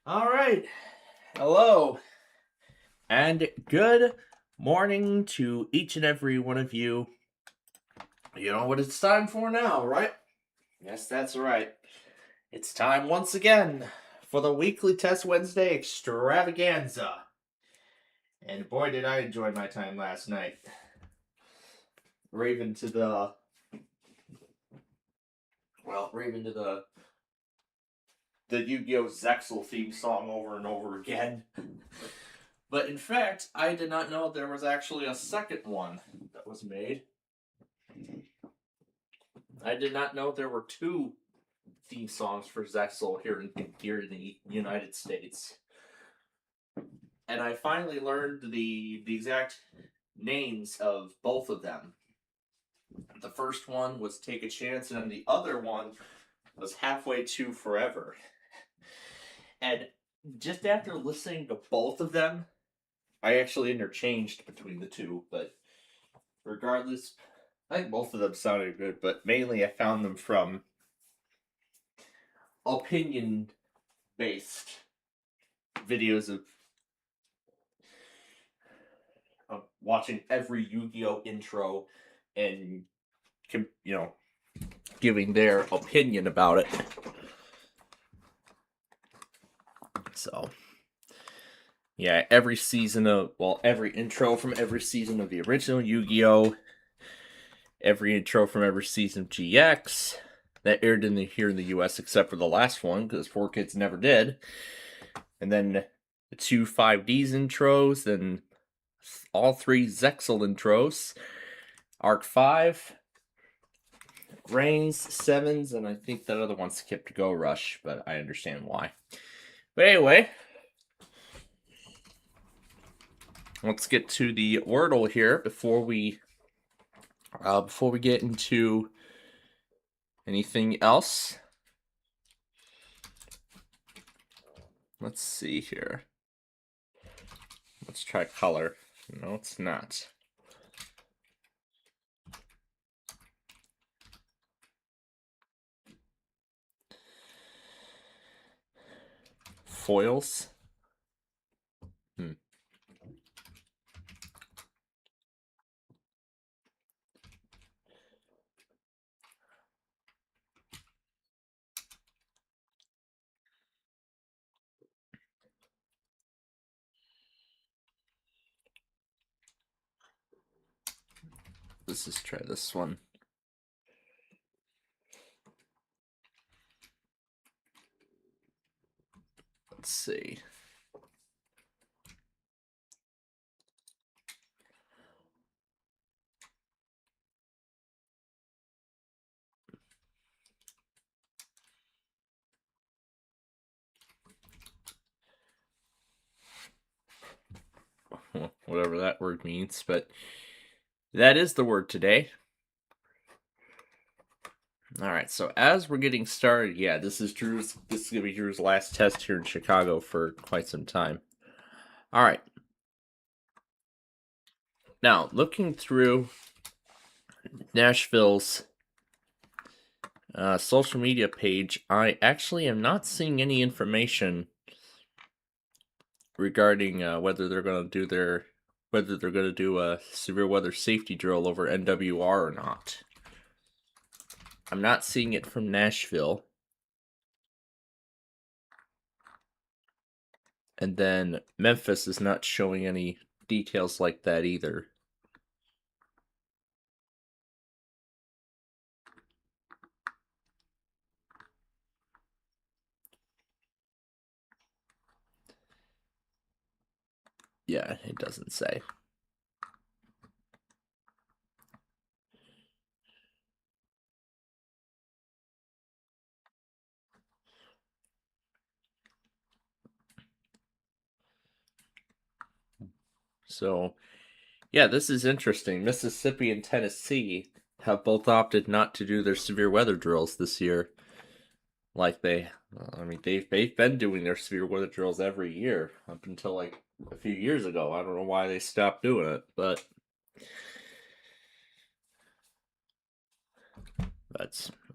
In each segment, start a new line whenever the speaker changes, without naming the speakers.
All right. Hello. And good morning to each and every one of you. You know what it's time for now, right? Yes, that's right. It's time once again for the weekly Test Wednesday extravaganza. And boy, did I enjoy my time last night. Raven to the. Raven to the Yu-Gi-Oh! Zexal theme song over and over again. But in fact, I did not know there was actually a second one that was made. I did not know there were two theme songs for Zexal here in the United States. And I finally learned the exact names of both of them. The first one was Take a Chance, and then the other one was Halfway to Forever. And just after listening to both of them, I actually interchanged between the two, but regardless, I think both of them sounded good, but mainly I found them from opinion based videos of watching every Yu-Gi-Oh intro and giving their opinion about it. So yeah, every intro from every season of the original Yu-Gi-Oh, every intro from every season of GX that aired here in the US except for the last one because 4Kids never did, and then the two 5Ds intros, then all three Zexal intros, Arc 5, Reigns, Sevens, and I think that other one skipped Go Rush, but I understand why. But anyway, let's get to the Wordle here before we get into anything else. Let's see here. Let's try color. No, it's not. Foils. Let's just try this one. Let's see. Whatever that word means, but that is the word today. All right, so as we're getting started, yeah, this is gonna be Drew's last test here in Chicago for quite some time. All right. Now, looking through Nashville's social media page, I actually am not seeing any information regarding whether they're going to do a severe weather safety drill over NWR or not. I'm not seeing it from Nashville. And then Memphis is not showing any details like that either. Yeah, it doesn't say. So, yeah, this is interesting. Mississippi and Tennessee have both opted not to do their severe weather drills this year. Like they've been doing their severe weather drills every year up until like a few years ago. I don't know why they stopped doing it, but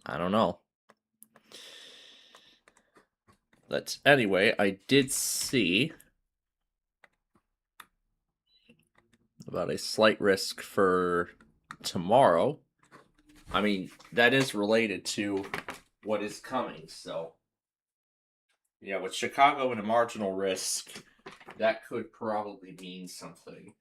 I don't know. But anyway, I did see about a slight risk for tomorrow. I mean, that is related to what is coming, so yeah, with Chicago and a marginal risk, that could probably mean something.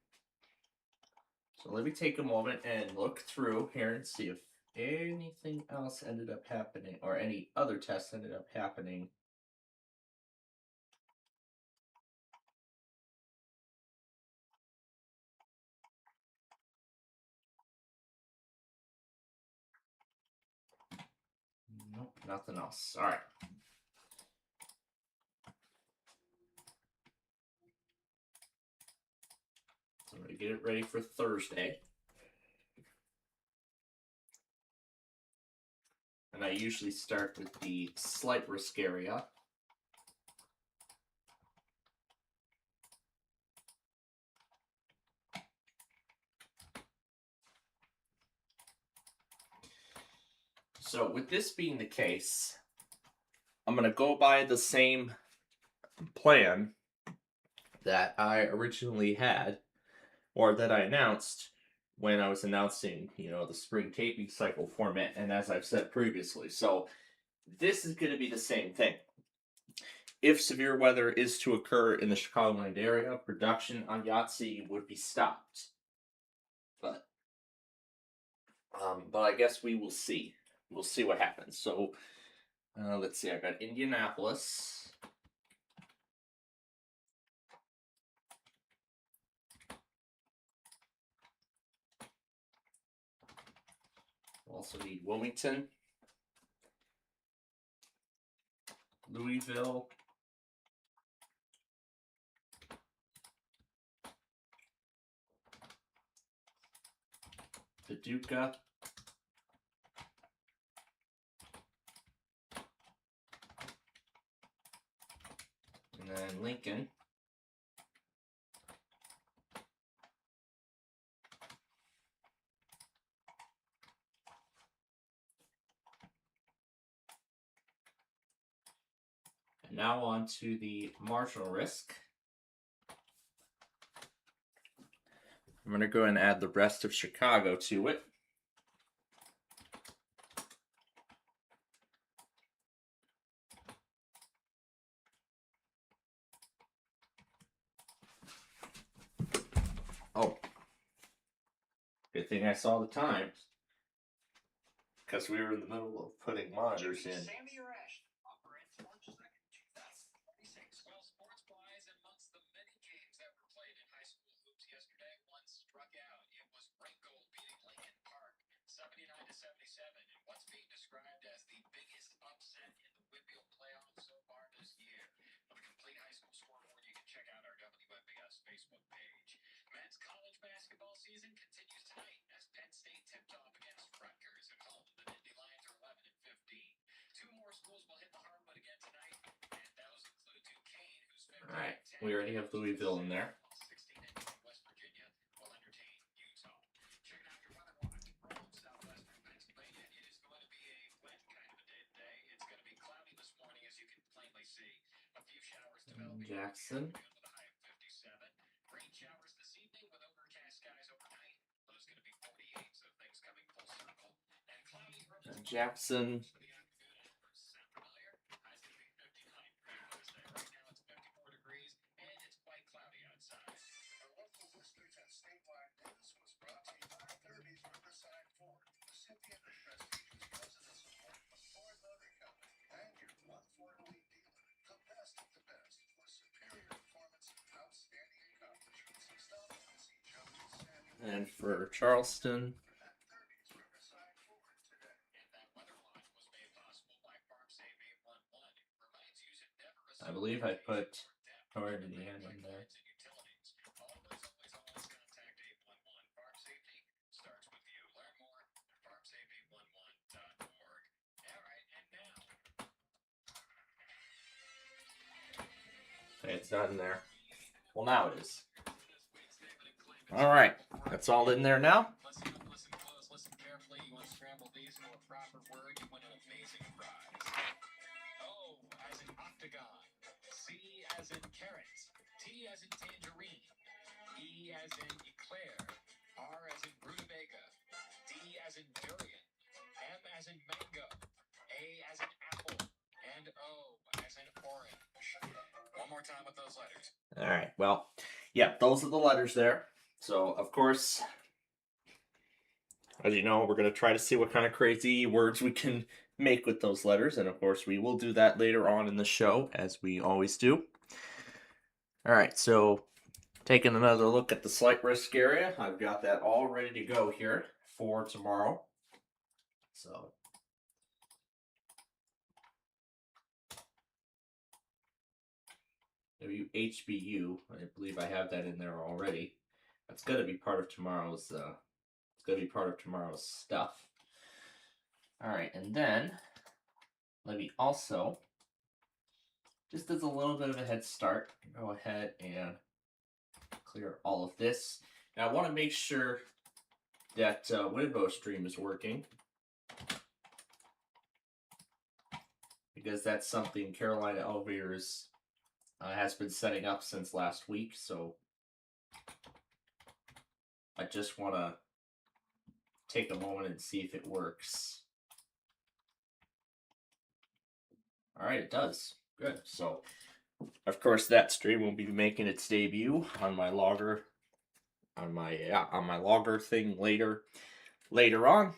So let me take a moment and look through here and see if anything else ended up happening, or any other tests ended up happening. Nope, nothing else. All right. So I'm going to get it ready for Thursday. And I usually start with the slight risk area. So with this being the case, I'm going to go by the same plan that I originally had, or that I announced when I was announcing, the spring taping cycle format, and as I've said previously. So this is going to be the same thing. If severe weather is to occur in the Chicagoland area, production on Yahtzee would be stopped. But I guess we will see. We'll see what happens. So let's see. I got Indianapolis. Also need Wilmington, Louisville, Paducah, and then Lincoln. And now on to the marginal risk. I'm going to go and add the rest of Chicago to it. Oh. Good thing I saw the times. Because we were in the middle of putting monitors in. Alright, we already have Louisville in there. Jackson. Jackson. And for Charleston, I believe I put Northern Indiana in there. Okay, it's not in there. Well, now it is. All right, that's all in there now. Listen carefully. You want to scramble these into a proper word, you win an amazing prize. Oh, as an octagon.
as in tangerine, E as in eclair, R as in rutabaga, D as in durian, M as in mango, A as in apple, and O as in orange. One more time with those letters.
All right. Well, yeah, those are the letters there. So, of course, as you know, we're going to try to see what kind of crazy words we can make with those letters. And, of course, we will do that later on in the show, as we always do. All right. So, taking another look at the slight risk area, I've got that all ready to go here for tomorrow. So, WHBU, I believe I have that in there already. That's going to be part of tomorrow's. It's going to be part of tomorrow's stuff. All right, and then let me also, just as a little bit of a head start, go ahead and clear all of this. Now I want to make sure that Winbow Stream is working, because that's something Carolina Elevators has been setting up since last week. So I just want to take a moment and see if it works. All right, it does. Good. So, of course, that stream will be making its debut on my logger, on my logger thing later on.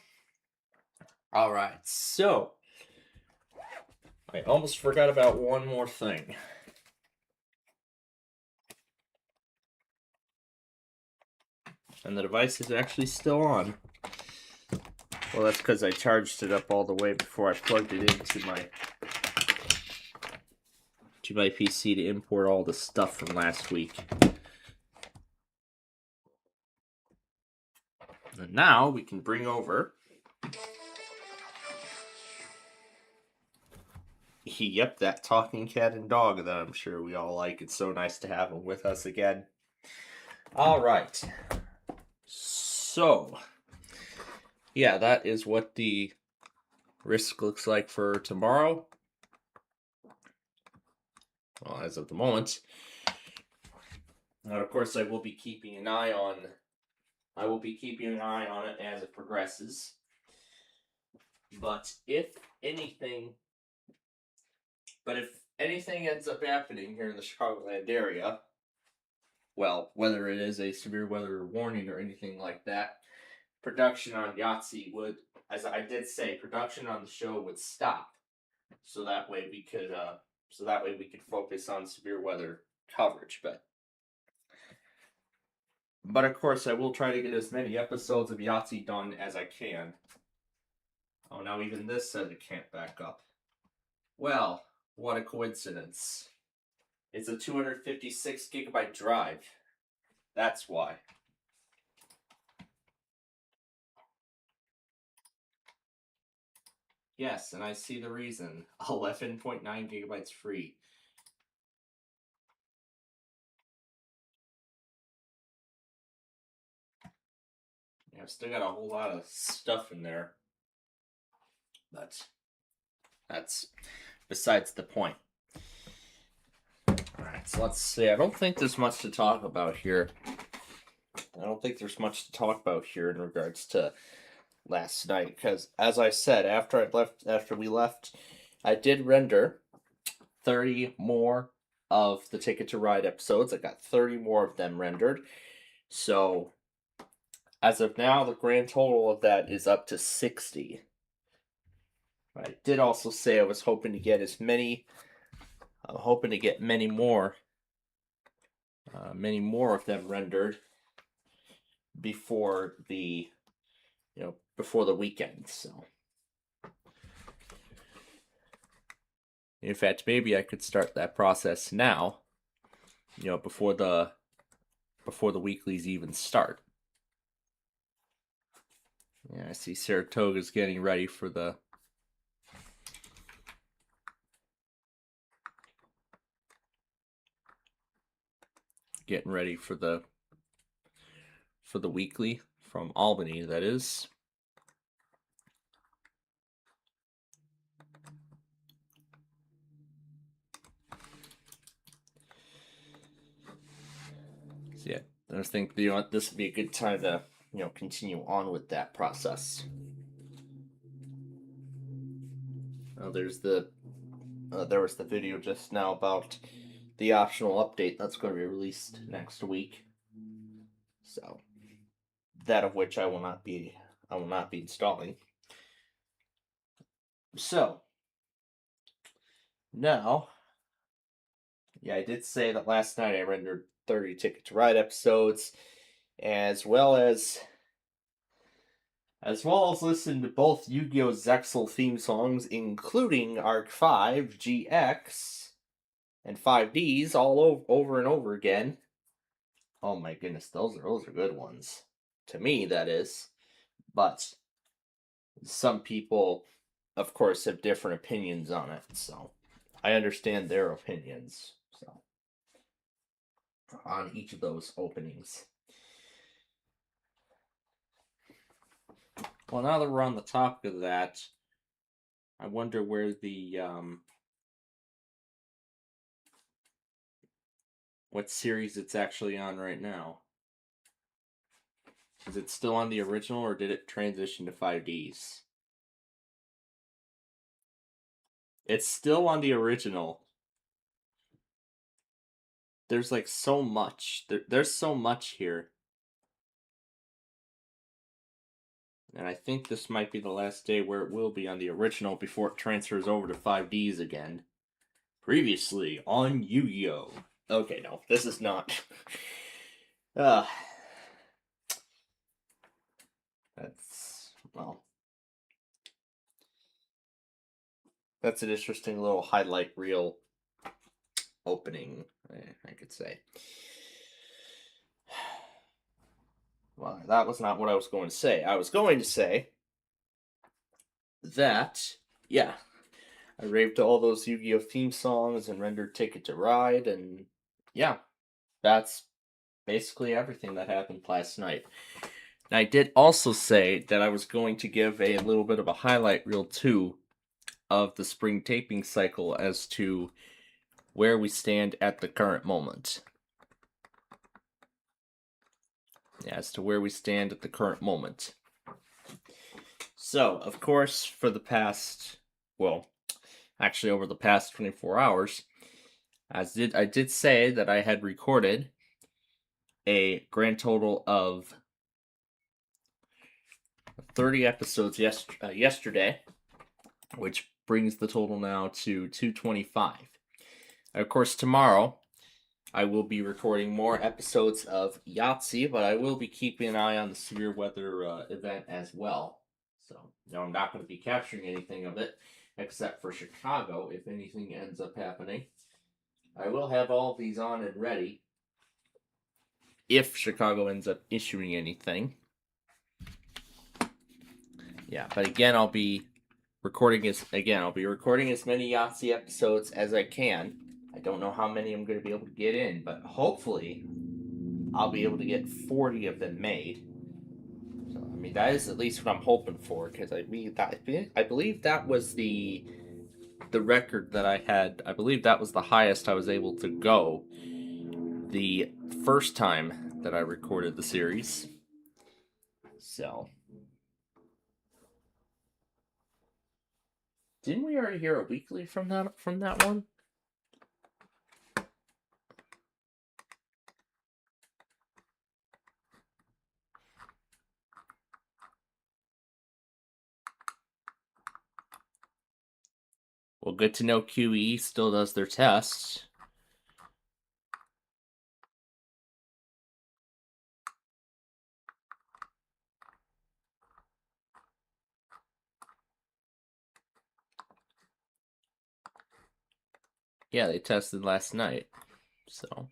All right. So, I almost forgot about one more thing. And the device is actually still on. Well, that's because I charged it up all the way before I plugged it into my PC to import all the stuff from last week. And now we can bring over. Yep, that talking cat and dog that I'm sure we all like. It's so nice to have him with us again. All right. So, yeah, that is what the risk looks like for tomorrow. Well, as of the moment. And of course, I will be keeping an eye on it as it progresses. But if anything ends up happening here in the Chicagoland area, well, whether it is a severe weather warning or anything like that, production on Yahtzee would, as I did say, production on the show would stop. So that way we could focus on severe weather coverage. But of course, I will try to get as many episodes of Yahtzee done as I can. Oh, now even this says it can't back up. Well, what a coincidence. It's a 256 gigabyte drive. That's why. Yes, and I see the reason. 11.9 gigabytes free. Yeah, I've still got a whole lot of stuff in there. But that's besides the point. Alright, so let's see. I don't think there's much to talk about here. in regards to last night, because as I said, after we left, I did render 30 more of the Ticket to Ride episodes. I got 30 more of them rendered. So as of now, the grand total of that is up to 60. I did also say I was hoping to get many more of them rendered before the weekend. So, in fact, maybe I could start that process now, before the weeklies even start. Yeah, I see Saratoga's getting ready for the weekly from Albany, that is. yeah, I think this would be a good time to continue on with that process. There's there was the video just now about the optional update that's going to be released next week. So that of which I will not be installing. So now, yeah, I did say that last night I rendered 30 Ticket to Ride episodes, as well as listen to both Yu-Gi-Oh! Zexal theme songs, including Arc 5, GX, and 5Ds, all over and over again. Oh my goodness, those are good ones. To me, that is. But some people, of course, have different opinions on it, so I understand their opinions. So on each of those openings. Well, now that we're on the topic of that, I wonder where the what series it's actually on right now. Is it still on the original, or did it transition to 5Ds? It's still on the original. There's like so much. There's so much here. And I think this might be the last day where it will be on the original before it transfers over to 5Ds again. Previously on Yu-Gi-Oh! Okay, no, this is not. That's, well, that's an interesting little highlight reel opening, I could say. Well, that was not what I was going to say. I was going to say that, yeah, I raved to all those Yu-Gi-Oh! Theme songs and rendered Ticket to Ride, and yeah, that's basically everything that happened last night. And I did also say that I was going to give a little bit of a highlight reel too of the spring taping cycle as to where we stand at the current moment. As to where we stand at the current moment. So, of course, for the past, well, actually over the past 24 hours, I did say that I had recorded a grand total of 30 episodes yesterday, which brings the total now to 225. Of course, tomorrow I will be recording more episodes of Yahtzee, but I will be keeping an eye on the severe weather event as well. So, I'm not going to be capturing anything of it, except for Chicago, if anything ends up happening. I will have all of these on and ready if Chicago ends up issuing anything. Yeah, but again, I'll be recording as many Yahtzee episodes as I can. I don't know how many I'm going to be able to get in, but hopefully I'll be able to get 40 of them made. So, I mean, that is at least what I'm hoping for, because I believe that was the record that I had. I believe that was the highest I was able to go the first time that I recorded the series. So, didn't we already hear a weekly from that one? Well, good to know QE still does their tests. Yeah, they tested last night. So.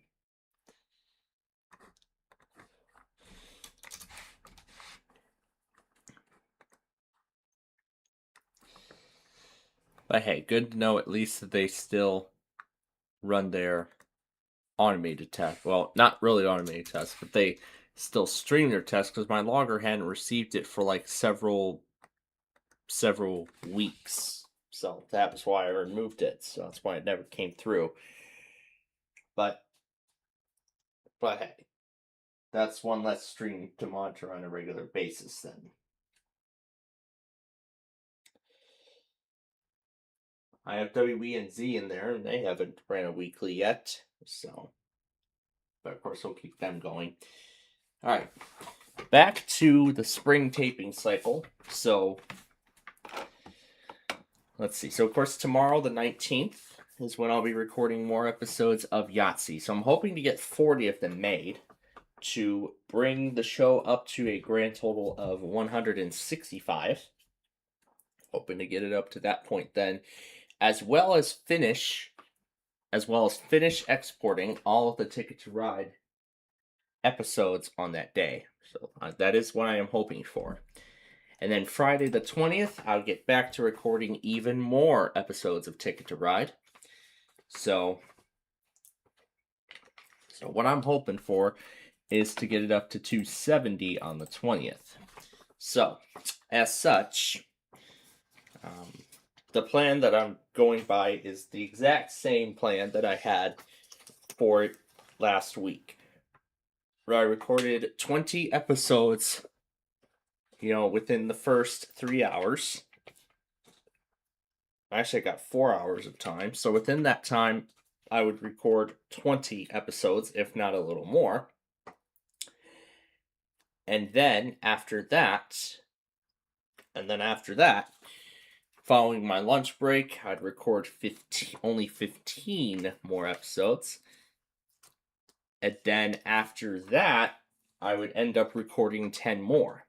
But hey, good to know at least that they still run their automated test. Well, not really automated tests, but they still stream their tests, because my logger hadn't received it for like several weeks. So that was why I removed it. So that's why it never came through. But hey, that's one less stream to monitor on a regular basis then. I have WE and Z in there, and they haven't ran a weekly yet, so. But of course, we'll keep them going. All right, back to the spring taping cycle. So, let's see. So, of course, tomorrow, the 19th, is when I'll be recording more episodes of Yahtzee. So, I'm hoping to get 40 of them made to bring the show up to a grand total of 165. Hoping to get it up to that point then, as well as finish exporting all of the Ticket to Ride episodes on that day. So that is what I am hoping for. And then Friday the 20th, I'll get back to recording even more episodes of Ticket to Ride. So what I'm hoping for is to get it up to 270 on the 20th. So, as such, the plan that I'm going by is the exact same plan that I had for last week, where I recorded 20 episodes, within the first 3 hours. Actually, I got 4 hours of time. So within that time, I would record 20 episodes, if not a little more. And then after that, following my lunch break, I'd record only 15 more episodes. And then after that, I would end up recording 10 more.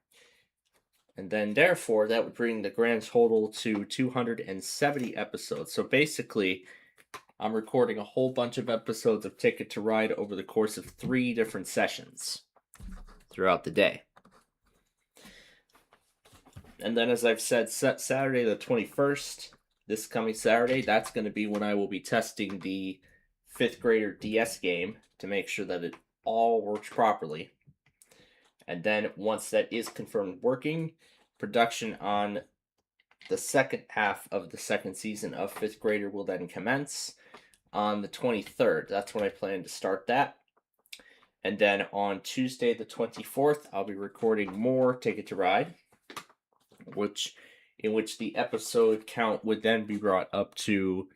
And then therefore, that would bring the grand total to 270 episodes. So basically, I'm recording a whole bunch of episodes of Ticket to Ride over the course of 3 different sessions throughout the day. And then, as I've said, Saturday the 21st, this coming Saturday, that's going to be when I will be testing the 5th grader DS game to make sure that it all works properly. And then, once that is confirmed working, production on the second half of the second season of 5th grader will then commence on the 23rd. That's when I plan to start that. And then on Tuesday the 24th, I'll be recording more Ticket to Ride, in which the episode count would then be brought up to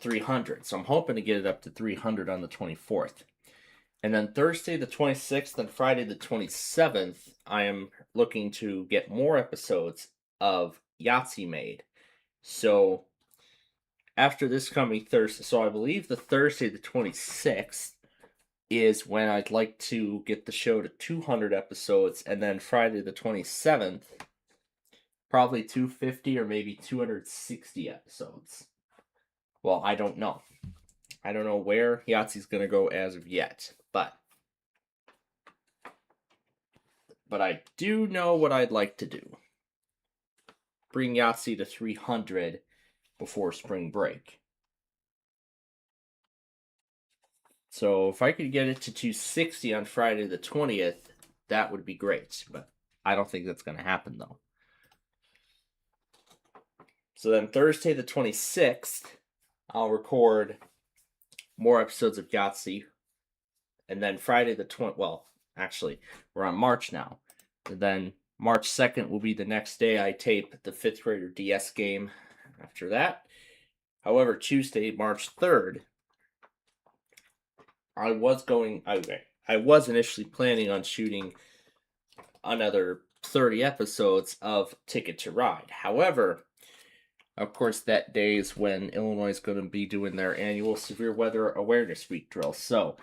300. So I'm hoping to get it up to 300 on the 24th. And then Thursday the 26th and Friday the 27th, I am looking to get more episodes of Yahtzee made. So after this coming Thursday, so I believe the Thursday the 26th is when I'd like to get the show to 200 episodes, and then Friday the 27th, probably 250 or maybe 260 episodes. Well, I don't know. I don't know where Yahtzee's going to go as of yet, but I do know what I'd like to do. Bring Yahtzee to 300 before spring break. So if I could get it to 260 on Friday the 20th, that would be great. But I don't think that's going to happen, though. So then Thursday the 26th, I'll record more episodes of Yahtzee. And then Friday the 20th, well, actually, we're on March now. And then March 2nd will be the next day I tape the 5th grader DS game after that. However, Tuesday, March 3rd, I was initially planning on shooting another 30 episodes of Ticket to Ride. However, of course, that day is when Illinois is going to be doing their annual Severe Weather Awareness Week drill. So,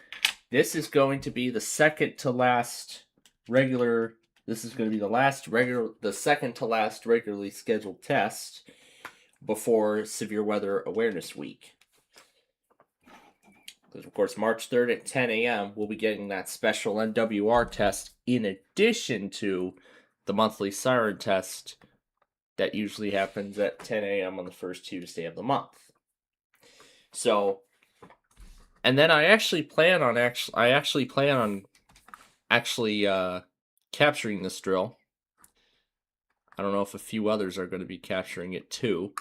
this is going to be the second to last regularly scheduled test before Severe Weather Awareness Week. Because, of course, March 3rd at 10 a.m., we'll be getting that special NWR test in addition to the monthly siren test that usually happens at 10 a.m. on the first Tuesday of the month. So, and then I actually plan on capturing this drill. I don't know if a few others are going to be capturing it too,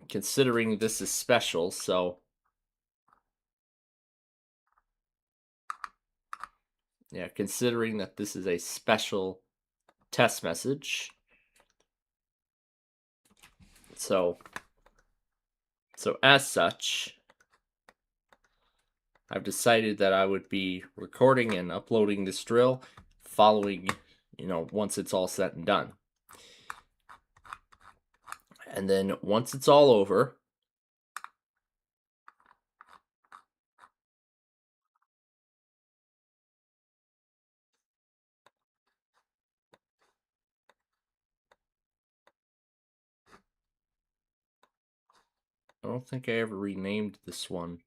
considering this is special. So
Yeah, considering that this is a special test message. So as such, I've decided that I would be recording and uploading this drill following, once it's all said and done. And then once it's all over, I don't think I ever renamed this one.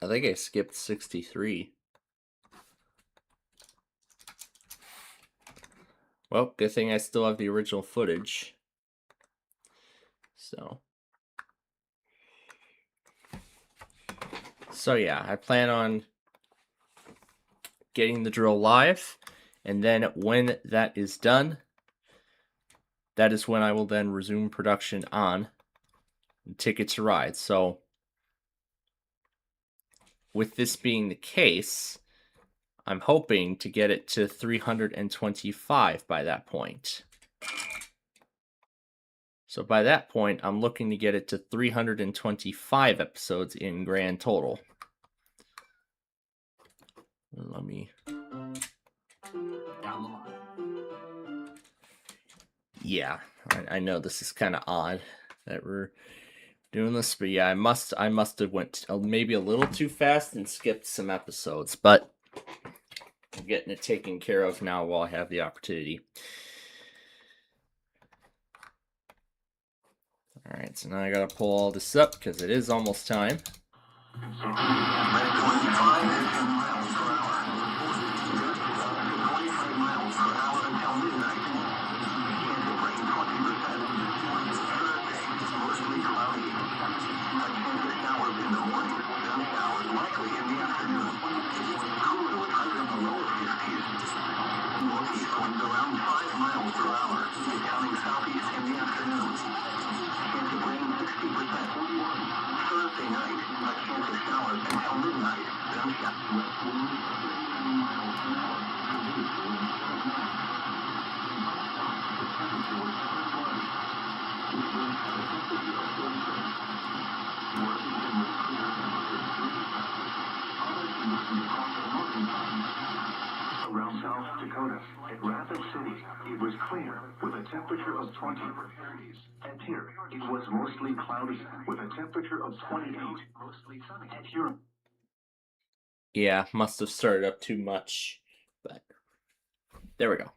I think I skipped 63. Well, good thing I still have the original footage. So yeah, I plan on getting the drill live, and then when that is done, that is when I will then resume production on Ticket to Ride. So with this being the case, I'm hoping to get it to 325 by that point. So by that point, I'm looking to get it to 325 episodes in grand total. Let me...
Down the line.
Yeah, I know this is kind of odd that we're doing this, but yeah, I must have went maybe a little too fast and skipped some episodes, but I'm getting it taken care of now while I have the opportunity. All right, so now I gotta pull all this up because it is almost time.
Around South Dakota, at Rapid City, it was clear with a temperature of 20. At here, it was mostly cloudy with a temperature of 28. Mostly sunny. At Huron.
Yeah, must have started up too much, but there we go.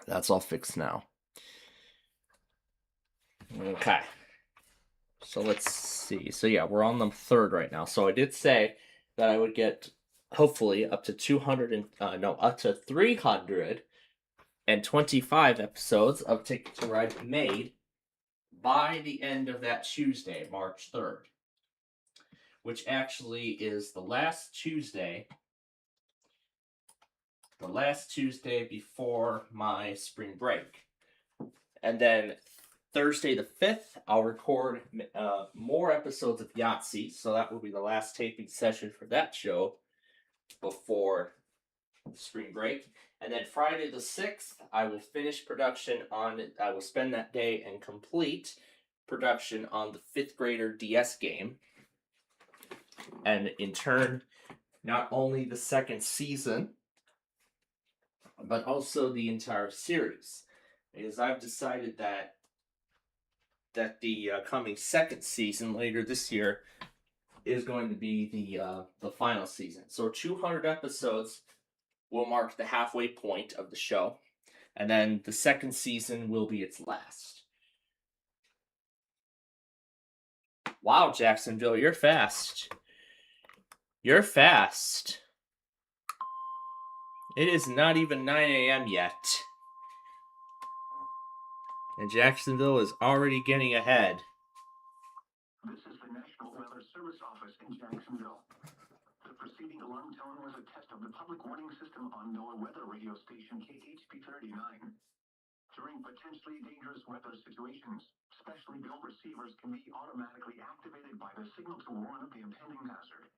That's all fixed now. Okay. So let's see. So yeah, we're on the 3rd right now. So I did say that I would get hopefully up to 325 episodes of Ticket to Ride made by the end of that Tuesday, March 3rd, which actually is the last Tuesday before my spring break. And then Thursday the 5th, I'll record more episodes of Yahtzee, so that will be the last taping session for that show before spring break. And then Friday the 6th, I will finish production on it. I will spend that day and complete production on the 5th grader DS game. And in turn, not only the 2nd season, but also the entire series. Because I've decided that the coming 2nd season later this year is going to be the final season. So 200 episodes will mark the halfway point of the show, and then the 2nd season will be its last. Wow, Jacksonville, you're fast. You're fast. It is not even 9 a.m. yet. And Jacksonville is already getting ahead.
This is the National Weather Service Office in Jacksonville. The preceding alarm tone was a test of the public warning system on NOAA weather radio station KHP 39. During potentially dangerous weather situations, specially built receivers can be automatically activated by the signal to warn of the impending hazard.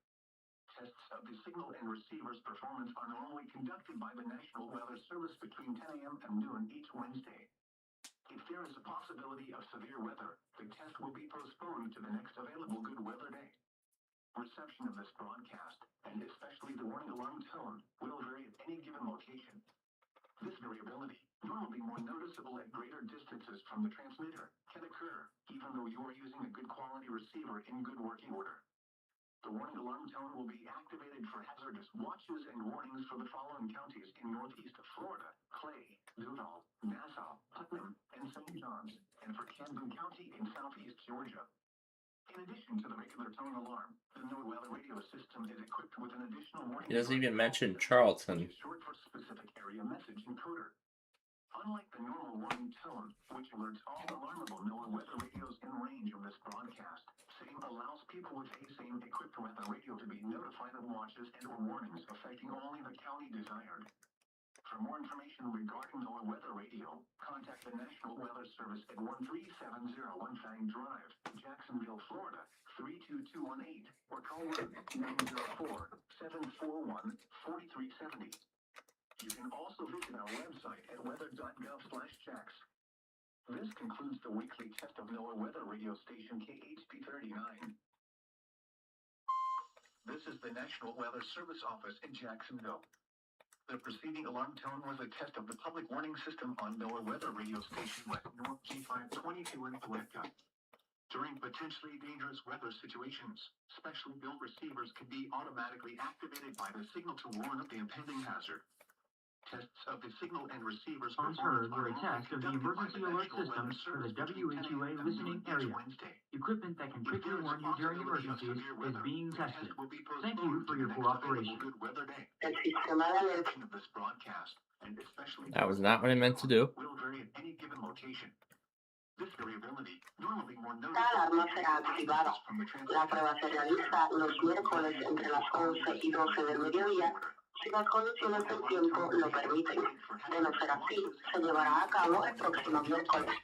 Tests of the signal and receiver's performance are normally conducted by the National Weather Service between 10 a.m. and noon each Wednesday. If there is a possibility of severe weather, the test will be postponed to the next available good weather day. Reception of this broadcast, and especially the warning alarm tone, will vary at any given location. This variability, normally more noticeable at greater distances from the transmitter, can occur even though you are using a good quality receiver in good working order. The warning alarm tone will be activated for hazardous watches and warnings for the following counties in northeast Florida: Clay, Duval, Nassau, Putnam, and St. John's, and for Camden County in southeast Georgia. In addition to the regular tone alarm, the NOAA radio system is equipped with an additional warning.
He doesn't even mention Charlton.
Which is short for specific area message encoder. Unlike the normal warning tone, which alerts all alarmable NOAA weather radios in range of this broadcast, SAME allows people with a SAME-equipped weather radio to be notified of watches and/or warnings affecting only the county desired. For more information regarding NOAA weather radio, contact the National Weather Service at 13701 Fang Drive, Jacksonville, Florida, 32218, or call 904-741-4370. You can also visit our website at weather.gov/jacks. This concludes the weekly test of NOAA weather radio station KHP39. This is the National Weather Service office in Jacksonville. The preceding alarm tone was a test of the public warning system on NOAA weather radio station West North G522 in Palatka. During potentially dangerous weather situations, specially built receivers can be automatically activated by the signal to warn of the impending hazard. Tests of the signal and receivers
Sponsored with a test of the emergency alert system for the WHUA listening area. Equipment that can quickly warn you during emergencies is being tested. Thank you for your cooperation.
That was not what I meant to do.
Will vary at any given location. This variability, normally more
Esta alarma será activada. La prueba se realiza los miércoles entre las 11 y 12 del mediodía si las condiciones del tiempo lo permiten. De no ser así, se llevará a cabo el próximo miércoles.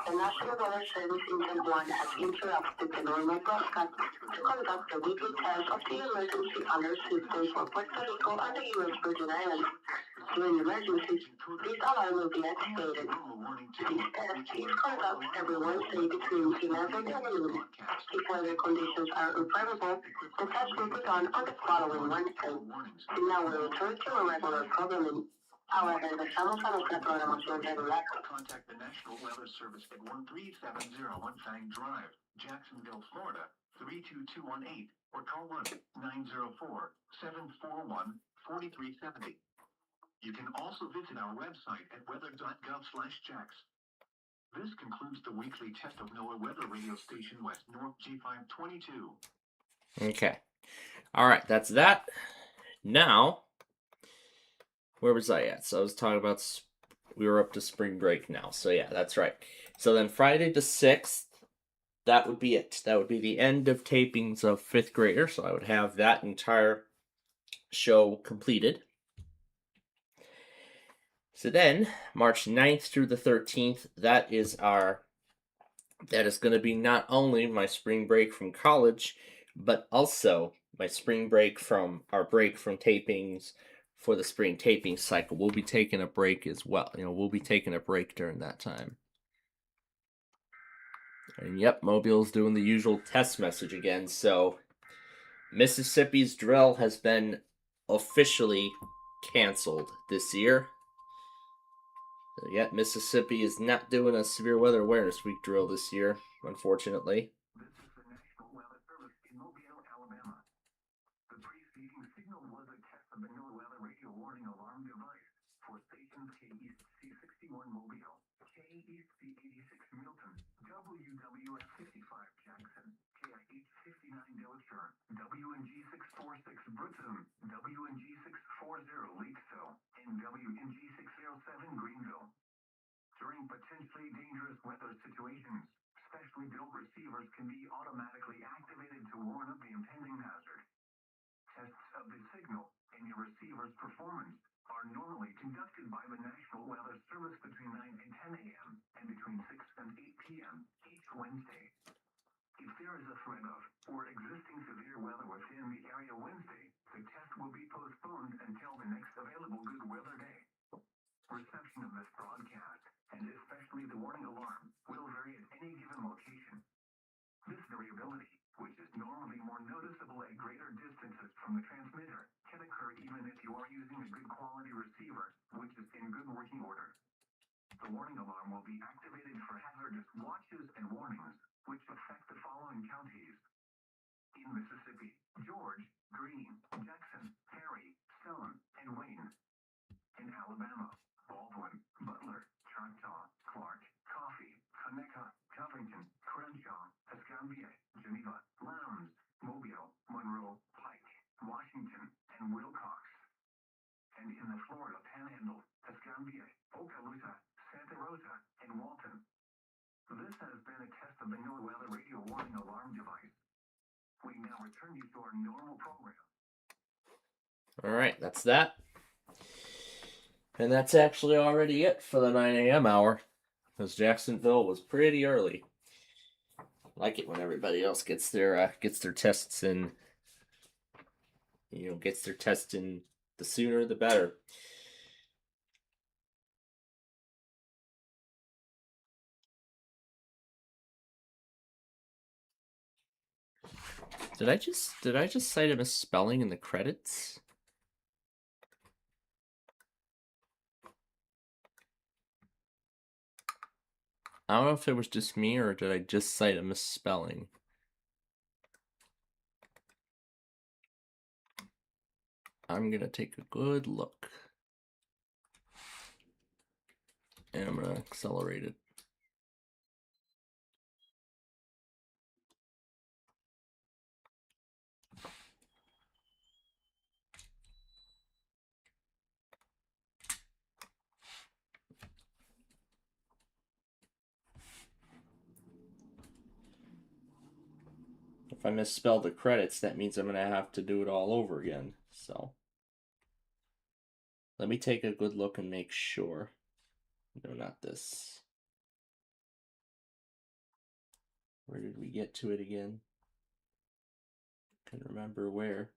The National Weather Service Intel 1 has interrupted the normal broadcast to conduct the weekly test of the emergency alert system for Puerto Rico and the U.S. Virgin Islands. During emergencies, this alarm will be activated. This test is conducted every Wednesday between 11 and noon. If weather conditions are unfavorable, the test will be done on the following Wednesday. Now we return to our regular programming. Ahora regresamos a nuestra programación regular.
Contact the National Weather Service at 13701 Fang Drive, Jacksonville, Florida, 32218, or call 1-904-741-4370. You can also visit our website at weather.gov/jacks. This concludes the weekly test of NOAA weather radio station West North G522.
Okay. All right, that's that. Now, where was I at? So I was talking about, we were up to spring break now. So yeah, that's right. So then Friday the 6th, that would be it. That would be the end of tapings of 5th grader. So I would have that entire show completed. So then, March 9th through the 13th, that is going to be not only my spring break from college, but also my spring break from our break from tapings for the spring taping cycle. We'll be taking a break as well. We'll be taking a break during that time. And yep, Mobile's doing the usual test message again. So Mississippi's drill has been officially canceled this year. Yet Mississippi is not doing a Severe Weather Awareness Week drill this year, unfortunately.
This is the National Weather Service in Mobile, Alabama. The preceding signal was a test of the NOAA weather radio warning alarm device for stations K-East C61 Mobile, K-East C86 Milton, WWF 55 Jackson, KIH 59 Delaware, WNG 646 Brooklyn, WNG 640 Lakesville, and WNG 607 Greenville. During potentially dangerous weather situations, specially built receivers can be automatically activated to warn of the impending hazard. Tests of the signal and your receiver's performance are normally conducted by the National Weather Service between 9 and 10 a.m. and between 6 and 8 p.m. each Wednesday. If there is a threat of or existing severe weather within the area Wednesday, the test will be postponed until the next available good weather day. Reception of this broadcast, and especially the warning alarm, will vary at any given location. This variability, which is normally more noticeable at greater distances from the transmitter, can occur even if you are using a good quality receiver, which is in good working order. The warning alarm will be activated for hazardous watches and warnings, which affect the following counties. In Mississippi, George, Greene, Jackson, Perry, Stone, and Wayne. In Alabama, Baldwin, Butler, Choctaw, Clark, Coffee, Conecuh, Covington, Crenshaw, Escambia, Geneva, Lowndes, Mobile, Monroe, Pike, Washington, and Wilcox. And in the Florida Panhandle, Escambia, Okaloosa, Santa Rosa, and Walton. This has been a test of the NOAA Weather Radio Warning Alarm device. We now return you to our normal program.
All right, that's that. And that's actually already it for the 9 a.m. hour, because Jacksonville was pretty early. I like it when everybody else gets their tests in. Gets their test in. The sooner, the better. Did I just cite a misspelling in the credits? I don't know if it was just me or did I just cite a misspelling. I'm gonna take a good look. And I'm gonna accelerate it. If I misspell the credits, that means I'm gonna have to do it all over again. So let me take a good look and make sure. No, not this. Where did we get to it again? Can't remember where.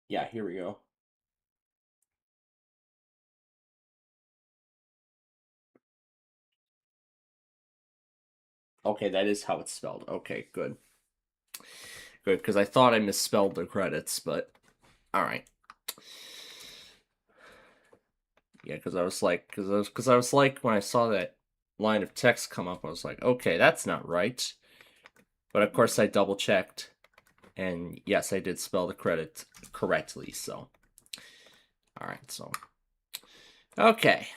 Yeah, here we go. Okay, that is how it's spelled. Okay, good. Good, because I thought I misspelled the credits, but all right. Yeah, because I was like, when I saw that line of text come up, I was like, okay, that's not right. But of course, I double checked, and yes, I did spell the credit correctly. So, all right, so okay,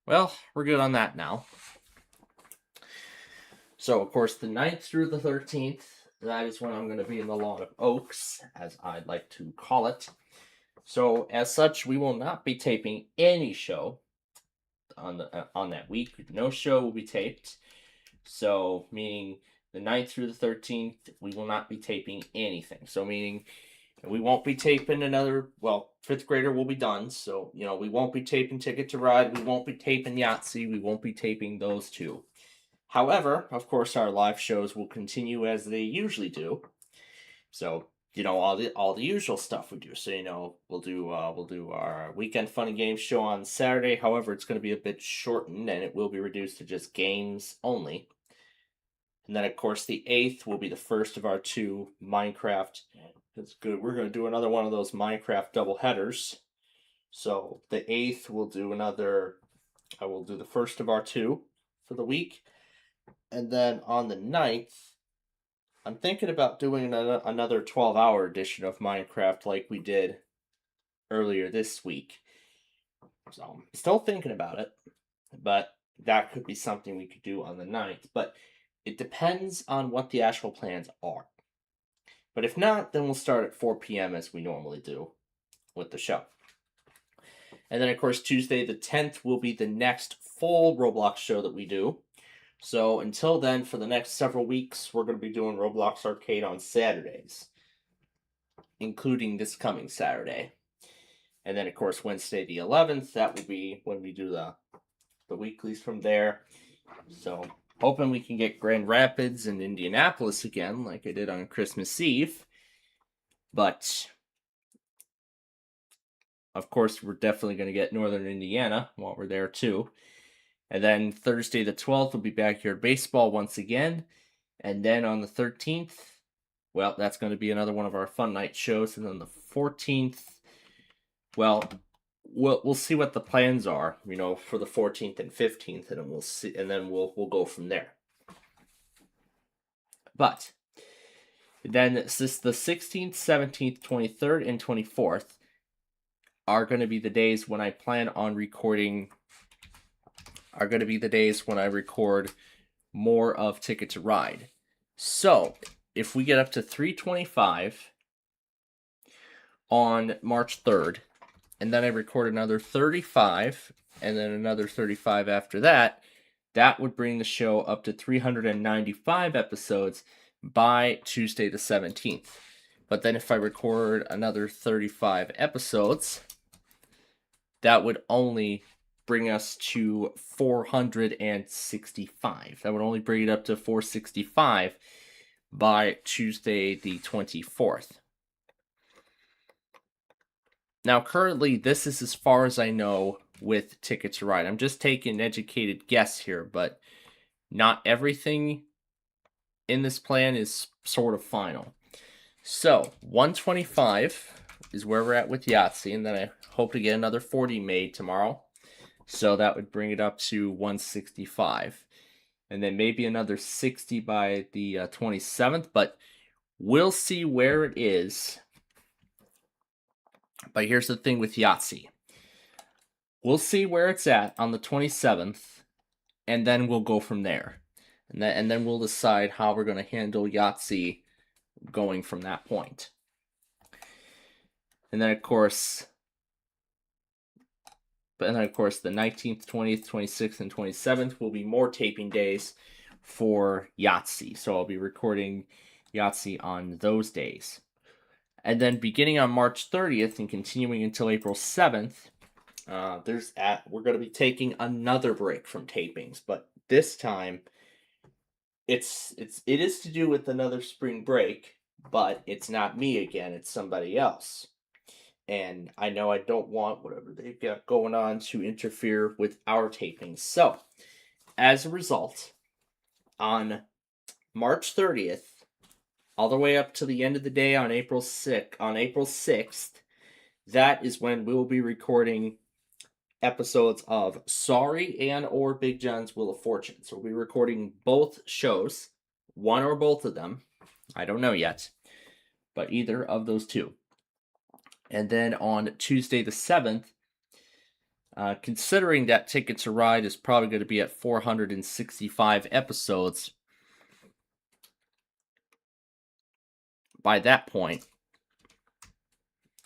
well, we're good on that now. So, of course, the 9th through the 13th, that is when I'm going to be in the Lawn of Oaks, as I'd like to call it. So, as such, we will not be taping any show on that week. No show will be taped. So, meaning the 9th through the 13th, we will not be taping anything. So, meaning we won't be taping another, well, 5th grader will be done. So, we won't be taping Ticket to Ride. We won't be taping Yahtzee. We won't be taping those two. However, of course, our live shows will continue as they usually do. So, all the usual stuff we do. So, we'll do our weekend fun and games show on Saturday. However, it's going to be a bit shortened and it will be reduced to just games only. And then, of course, the 8th will be the first of our 2 Minecraft. That's good. We're going to do another one of those Minecraft double headers. So the 8th we'll do another. I will do the first of our 2 for the week. And then on the 9th, I'm thinking about doing another 12-hour edition of Minecraft like we did earlier this week. So I'm still thinking about it, but that could be something we could do on the 9th. But it depends on what the actual plans are. But if not, then we'll start at 4 p.m. as we normally do with the show. And then, of course, Tuesday the 10th will be the next full Roblox show that we do. So until then, for the next several weeks, we're going to be doing Roblox Arcade on Saturdays. including this coming Saturday. And then, of course, Wednesday the 11th, that will be when we do the weeklies from there. So, hoping we can get Grand Rapids and Indianapolis again, like I did on Christmas Eve. But, of course, we're definitely going to get Northern Indiana while we're there, too. And then Thursday the 12th, we'll be back here at baseball once again. And then on the 13th, well, that's going to be another one of our fun night shows. And then the 14th, well, we'll see what the plans are, for the 14th and 15th, and we'll see, and then we'll go from there. But then the 16th, 17th, 23rd, and 24th are going to be the days when I plan on recording. Are going to be the days when I record more of Ticket to Ride. So if we get up to 325 on March 3rd, and then I record another 35, and then another 35 after that, that would bring the show up to 395 episodes by Tuesday the 17th. But then if I record another 35 episodes, that would only bring us to 465. That would only bring it up to 465 by Tuesday the 24th. Now, currently, this is as far as I know with Ticket to Ride. I'm just taking an educated guess here, but not everything in this plan is sort of final. So, 125 is where we're at with Yahtzee, and then I hope to get another 40 made tomorrow. So that would bring it up to 165. And then maybe another 60 by the 27th, but we'll see where it is. But here's the thing with Yahtzee. We'll see where it's at on the 27th, and then we'll go from there. And then we'll decide how we're going to handle Yahtzee going from that point. And then, of course, the 19th, 20th, 26th, and 27th will be more taping days for Yahtzee. So I'll be recording Yahtzee on those days. And then beginning on March 30th and continuing until April 7th, we're going to be taking another break from tapings. But this time, it is to do with another spring break, but it's not me again, it's somebody else. And I know I don't want whatever they've got going on to interfere with our tapings. So, as a result, on March 30th, all the way up to the end of the day on April 6th, that is when we will be recording episodes of Sorry and or Big John's Wheel of Fortune. So we'll be recording both shows, one or both of them. I don't know yet, but either of those two. And then on Tuesday the 7th, considering that Ticket to Ride is probably going to be at 465 episodes by that point,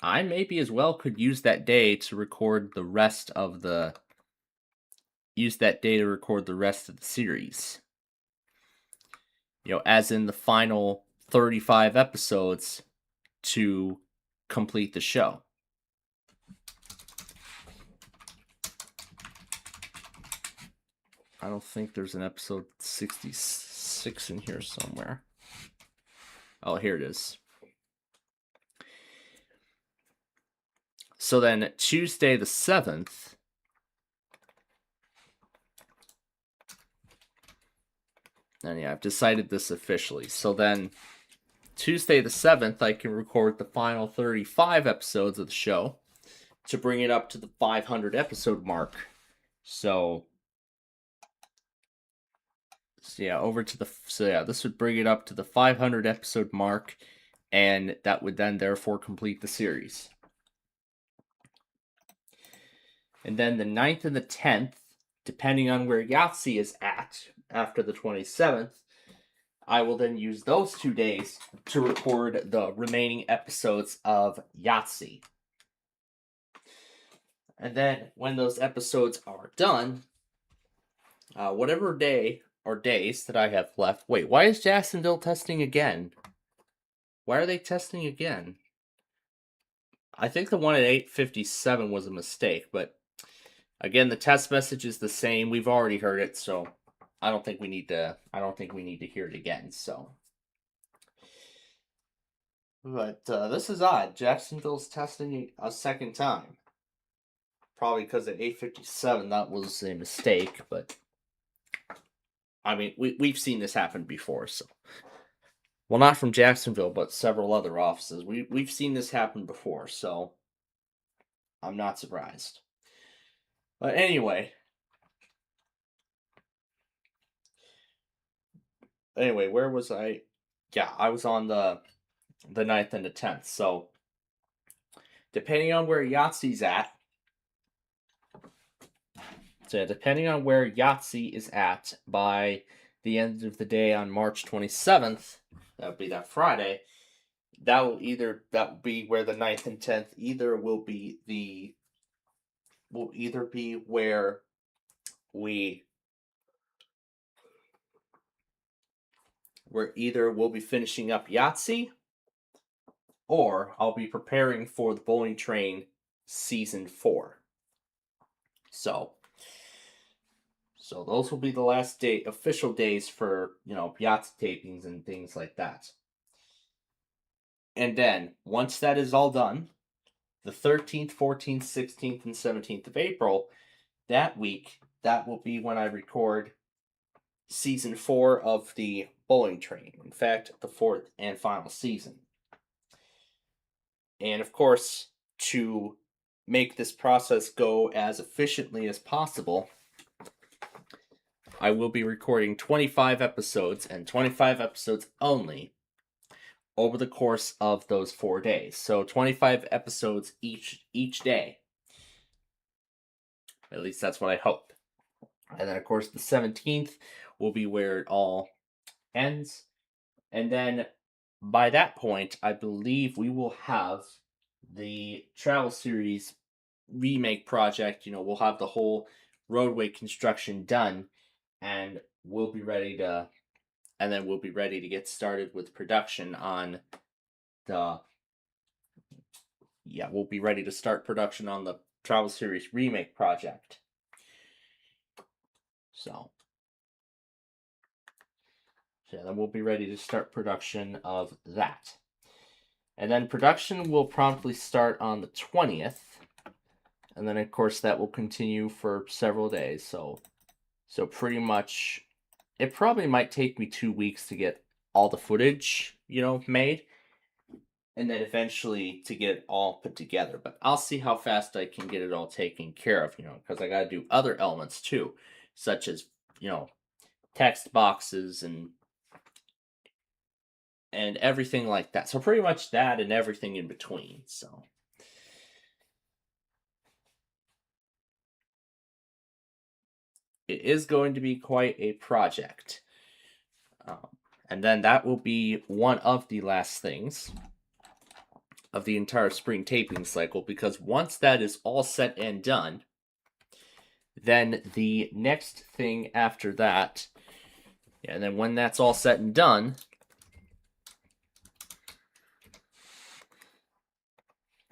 I maybe as well could use that day to record the rest of the series. As in the final 35 episodes to complete the show. I don't think there's an episode 66 in here somewhere. Oh, here it is. So then Tuesday the 7th, and yeah, I've decided this officially. So then Tuesday the 7th, I can record the final 35 episodes of the show to bring it up to the 500 episode mark. So this would bring it up to the 500 episode mark, and that would then therefore complete the series. And then the 9th and the 10th, depending on where Yahtzee is at after the 27th, I will then use those 2 days to record the remaining episodes of Yahtzee. And then when those episodes are done, whatever day or days that I have left. Wait, why is Jacksonville testing again? Why are they testing again? I think the one at 8:57 was a mistake, but again, the test message is the same. We've already heard it, so I don't think we need to hear it again. So, but this is odd. Jacksonville's testing a second time. Probably because at 8:57 that was a mistake, but I mean we've seen this happen before, so well, not from Jacksonville, but several other offices. We've seen this happen before, so I'm not surprised. But anyway, where was I? Yeah, I was on the 9th and the 10th. So depending on where Yahtzee's at, by the end of the day on March 27th, that would be that Friday. That will be where the 9th and 10th will either be where we'll be finishing up Yahtzee, or I'll be preparing for the Bowling Train Season 4. So those will be the last official days for, Yahtzee tapings and things like that. And then, once that is all done, the 13th, 14th, 16th, and 17th of April, that week, that will be when I record Season 4 of the Bowling Train. In fact, the 4th and final season. And of course, to make this process go as efficiently as possible, I will be recording 25 episodes, and 25 episodes only, over the course of those 4 days. So 25 episodes each day. At least that's what I hope. And then, of course, the 17th will be where it all ends. And then, by that point, I believe we will have the Travel Series remake project. We'll have the whole roadway construction done, and we'll be ready to get started with production on the Travel Series remake project. So then we'll be ready to start production of that. And then production will promptly start on the 20th. And then, of course, that will continue for several days. So pretty much, it probably might take me 2 weeks to get all the footage, made. And then eventually to get it all put together. But I'll see how fast I can get it all taken care of, because I got to do other elements too. Such as, text boxes and everything like that. So pretty much that and everything in between. So it is going to be quite a project. And then that will be one of the last things of the entire spring taping cycle, because once that is all set and done, then the next thing after that, and then when that's all set and done,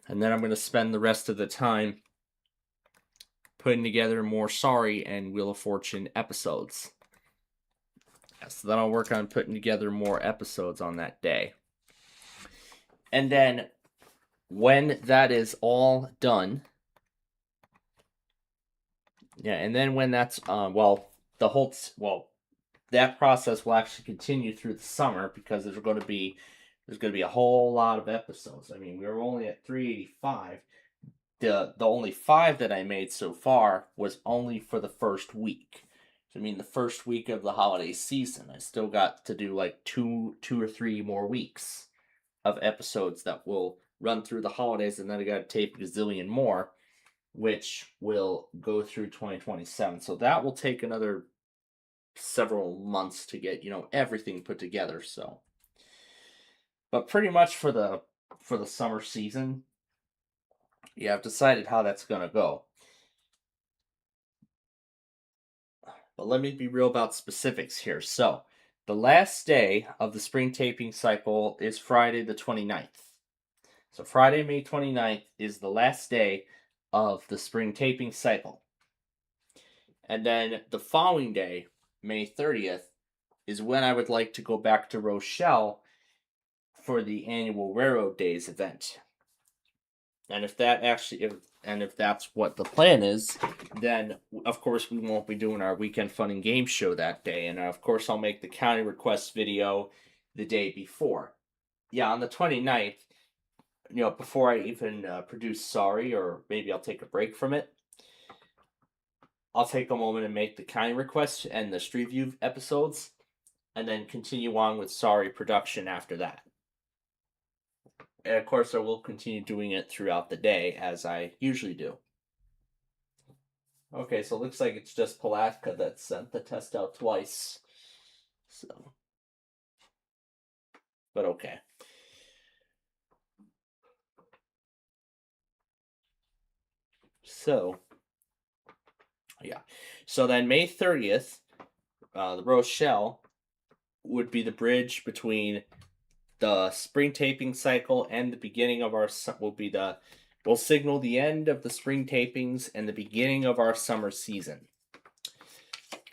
and then I'm going to spend the rest of the time putting together more Sorry and Wheel of Fortune episodes. So then I'll work on putting together more episodes on that day. And then when that is all done, and then when that's that process will actually continue through the summer, because there's going to be a whole lot of episodes. I mean, we were only at 385. The only 5 that I made so far was only for the first week. So, I mean, the first week of the holiday season. I still got to do like 2 or 3 more weeks of episodes that will run through the holidays, and then I got to tape a gazillion more, which will go through 2027. So that will take another several months to get, everything put together. So, but pretty much for the summer season, yeah, I've decided how that's going to go. But let me be real about specifics here. So, the last day of the spring taping cycle is Friday the 29th. So Friday, May 29th is the last day of the spring taping cycle. And then the following day, May 30th, is when I would like to go back to Rochelle for the annual Railroad Days event. And if that's what the plan is, then of course we won't be doing our weekend fun and game show that day. And of course I'll make the county request video the day before. Yeah, on the 29th, before I even produce Sorry, or maybe I'll take a break from it, I'll take a moment and make the county request and the Street View episodes, and then continue on with Sorry production after that. And of course, I will continue doing it throughout the day, as I usually do. Okay, so it looks like it's just Palatka that sent the test out twice. But okay. So, yeah. So then May 30th, the Rochelle would be the bridge between the spring taping cycle and the beginning of our will signal the end of the spring tapings and the beginning of our summer season.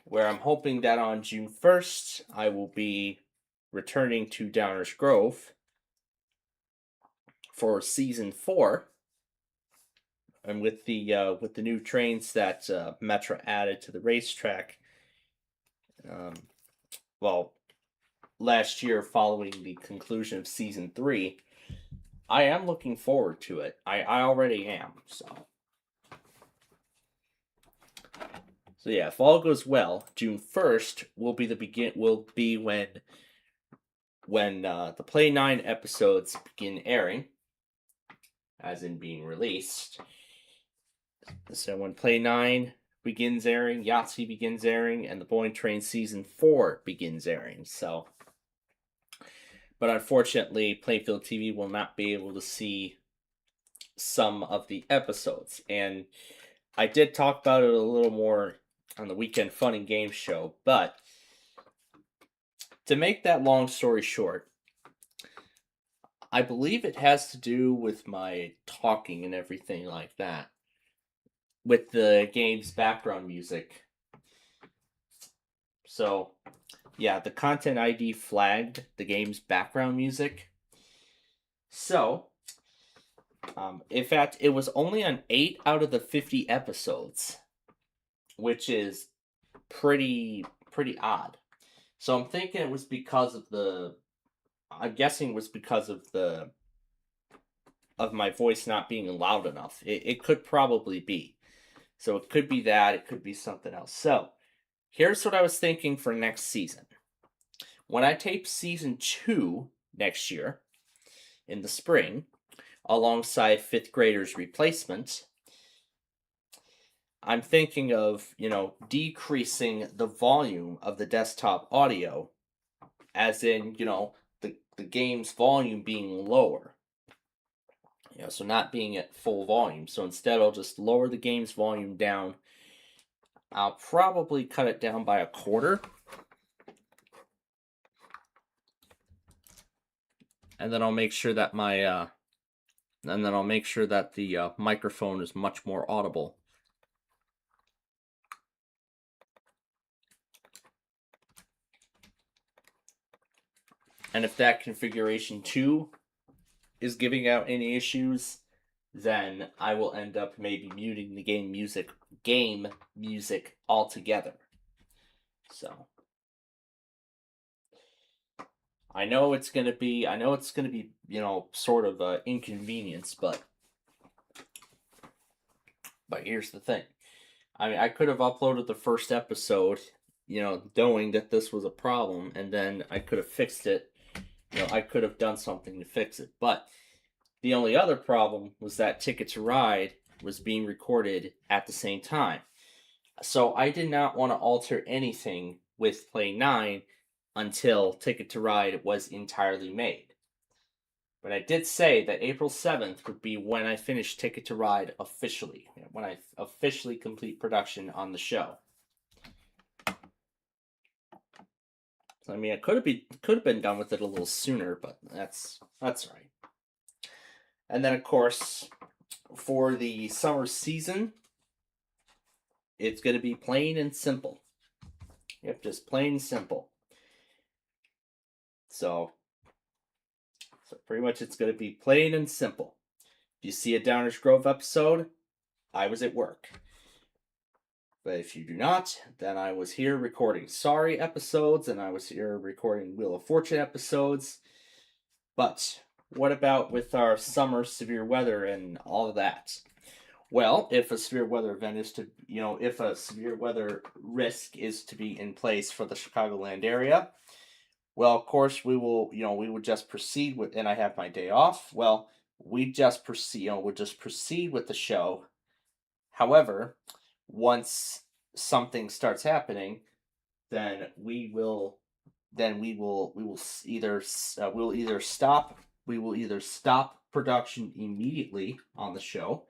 Where I'm hoping that on June 1st, I will be returning to Downers Grove for season 4. And with the new trains that Metra added to the racetrack, last year following the conclusion of season 3, I am looking forward to it. I already am. So yeah, if all goes well, June 1st will be when the Play 9 episodes begin airing, as in being released. So when Play 9 begins airing, Yahtzee begins airing, and the Bowling Train Season 4 begins airing. But unfortunately, Plainfield TV will not be able to see some of the episodes. And I did talk about it a little more on the Weekend Fun and Games show, but to make that long story short, I believe it has to do with my talking and everything like that, with the game's background music. So, yeah, the content ID flagged the game's background music. So, in fact, it was only on 8 out of the 50 episodes, which is pretty odd. So I'm thinking it was because of I'm guessing it was because of my voice not being loud enough. It could probably be. So it could be that, it could be something else. So, here's what I was thinking for next season. When I tape season 2 next year, in the spring, alongside 5th Graders Replacement, I'm thinking of, decreasing the volume of the desktop audio, as in, the game's volume being lower. So not being at full volume. So instead, I'll just lower the game's volume down. I'll probably cut it down by 1/4. And then I'll make sure that the microphone is much more audible. And if that configuration 2 is giving out any issues, then I will end up maybe muting the game music altogether. So I know it's gonna be sort of an inconvenience, but here's the thing. I mean, I could have uploaded the first episode, knowing that this was a problem, and then I could have fixed it. I could have done something to fix it. But the only other problem was that Ticket to Ride was being recorded at the same time. So I did not want to alter anything with Play 9 until Ticket to Ride was entirely made. But I did say that April 7th would be when I finish Ticket to Ride officially, when I officially complete production on the show. I mean, I could have been done with it a little sooner, but that's right. And then, of course, for the summer season, it's going to be plain and simple. Yep, just plain and simple. So pretty much it's going to be plain and simple. If you see a Downers Grove episode, I was at work. But if you do not, then I was here recording Sorry episodes, and I was here recording Wheel of Fortune episodes. But what about with our summer severe weather and all of that? Well, if a severe weather event is to, if a severe weather risk is to be in place for the Chicagoland area, well, of course, we would just proceed with, and I have my day off. Well, we'll just proceed with the show. However, once something starts happening, then we will either stop production immediately on the show,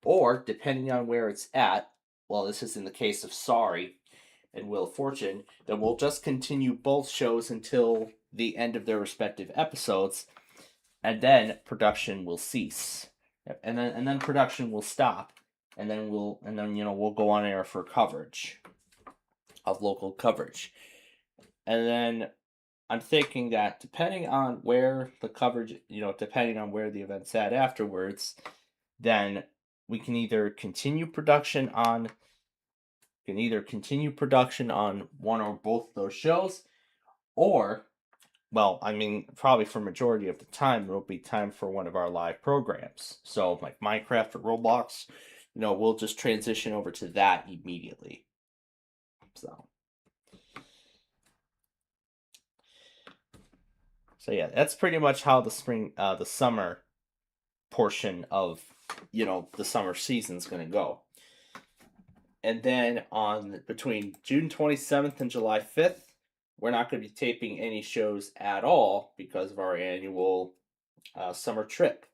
or depending on where it's at, well, this is in the case of Sorry and Wheel of Fortune, then we'll just continue both shows until the end of their respective episodes, and then production will cease, and then production will stop, and then we'll go on air for coverage of local coverage, and then I'm thinking that depending on where the coverage, depending on where the event's at afterwards, then we can either continue production on one or both of those shows, or, well, I mean, probably for majority of the time, it'll be time for one of our live programs. So, like Minecraft or Roblox, we'll just transition over to that immediately. So yeah, that's pretty much how the summer portion of, the summer season's going to go. And then between June 27th and July 5th, we're not going to be taping any shows at all because of our annual summer trip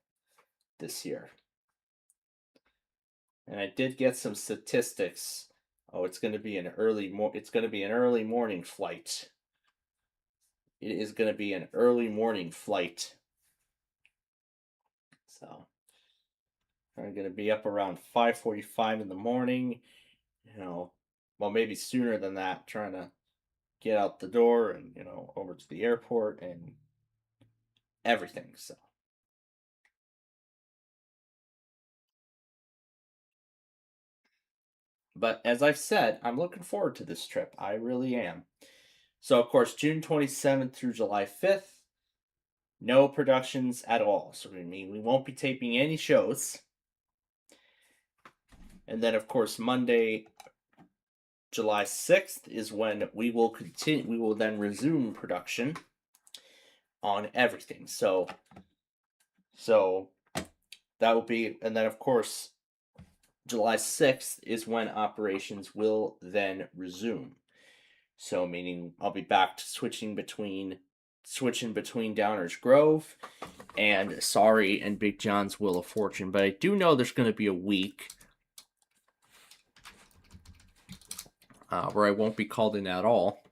this year. And I did get some statistics. It's going to be an early morning flight. It is going to be an early morning flight. So I'm going to be up around 5:45 in the morning. Well, maybe sooner than that, trying to get out the door and, over to the airport and everything. So. But as I've said, I'm looking forward to this trip. I really am. So, of course, June 27th through July 5th, no productions at all. So, we won't be taping any shows. And then, of course, Monday, July 6th is when we will then resume production on everything. So that will be, and then, of course, July 6th is when operations will then resume. So, meaning I'll be back to switching between Downers Grove and Sorry and Big John's Wheel of Fortune. But I do know there's going to be a week where I won't be called in at all.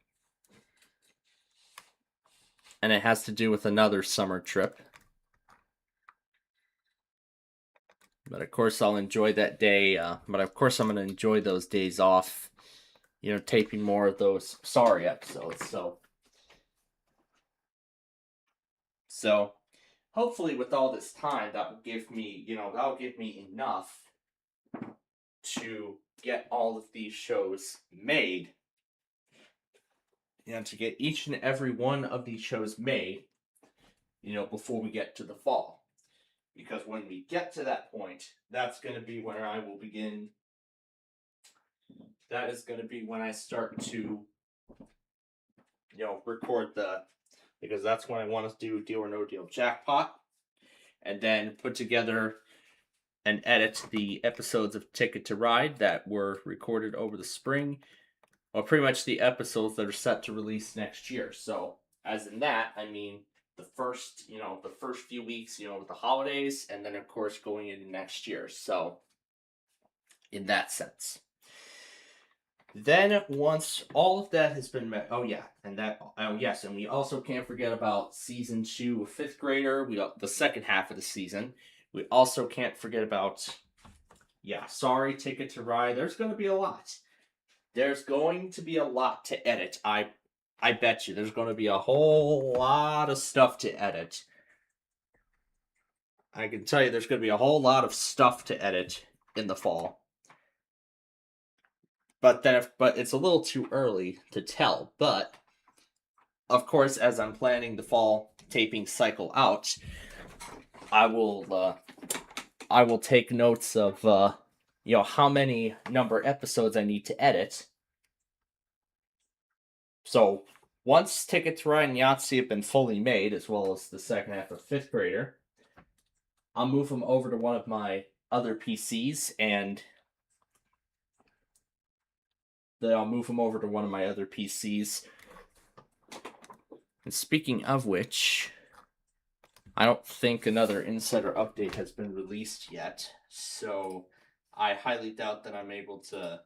And it has to do with another summer trip. But of course I'll enjoy that day. But of course I'm going to enjoy those days off, taping more of those Sorry episodes. So hopefully with all this time, that will give me enough to get all of these shows made. And to get each and every one of these shows made, before we get to the fall. Because when we get to that point, that's going to be where I will begin. That is going to be when I start to, record because that's when I want to do Deal or No Deal Jackpot. And then put together and edit the episodes of Ticket to Ride that were recorded over the spring. Well, pretty much the episodes that are set to release next year. So, as in that, I mean the first few weeks, with the holidays, and then of course going into next year. So, in that sense. Then once all of that has been met, and we also can't forget about season 2 of 5th Grader. The second half of the season, We also can't forget about, sorry, Ticket to Ride. There's going to be a lot. There's going to be a lot to edit. I bet you there's going to be a whole lot of stuff to edit. I can tell you there's going to be a whole lot of stuff to edit in the fall. But it's a little too early to tell. But of course, as I'm planning the fall taping cycle out, I will take notes of how many number episodes I need to edit. So once Ticket to Ride and Yahtzee have been fully made, as well as the second half of Fifth Grader, I'll move them over to one of my other PCs, and And speaking of which, I don't think another insider update has been released yet, so I highly doubt that I'm able to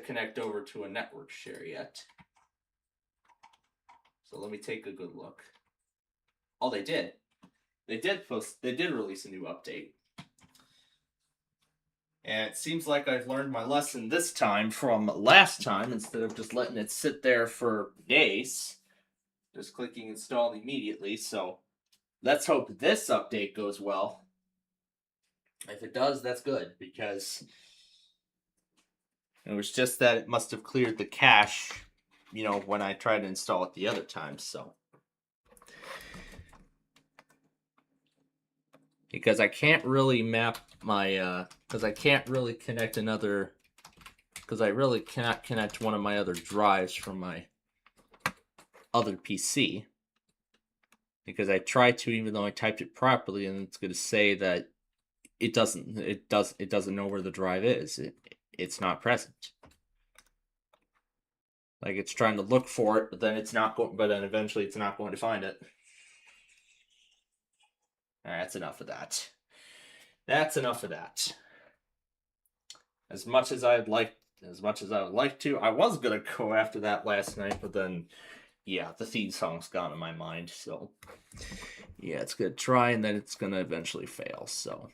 connect over to a network share yet. So let me take a good look. Oh, they did. They did release a new update. And it seems like I've learned my lesson this time from last time, instead of just letting it sit there for days. Just clicking install immediately, so let's hope this update goes well. If it does, that's good, because it was just that it must have cleared the cache, when I tried to install it the other time, so. Because I can't really map my, because I can't really connect because I really cannot connect one of my other drives from my other PC. Because I tried to, even though I typed it properly, and it's going to say that it doesn't know where the drive is. It's not present. Like, it's trying to look for it, but then eventually it's not going to find it. Alright, that's enough of that. As much as I would like to, I was gonna go after that last night, but then, the theme song's gone in my mind, so it's gonna try, and then it's gonna eventually fail, so.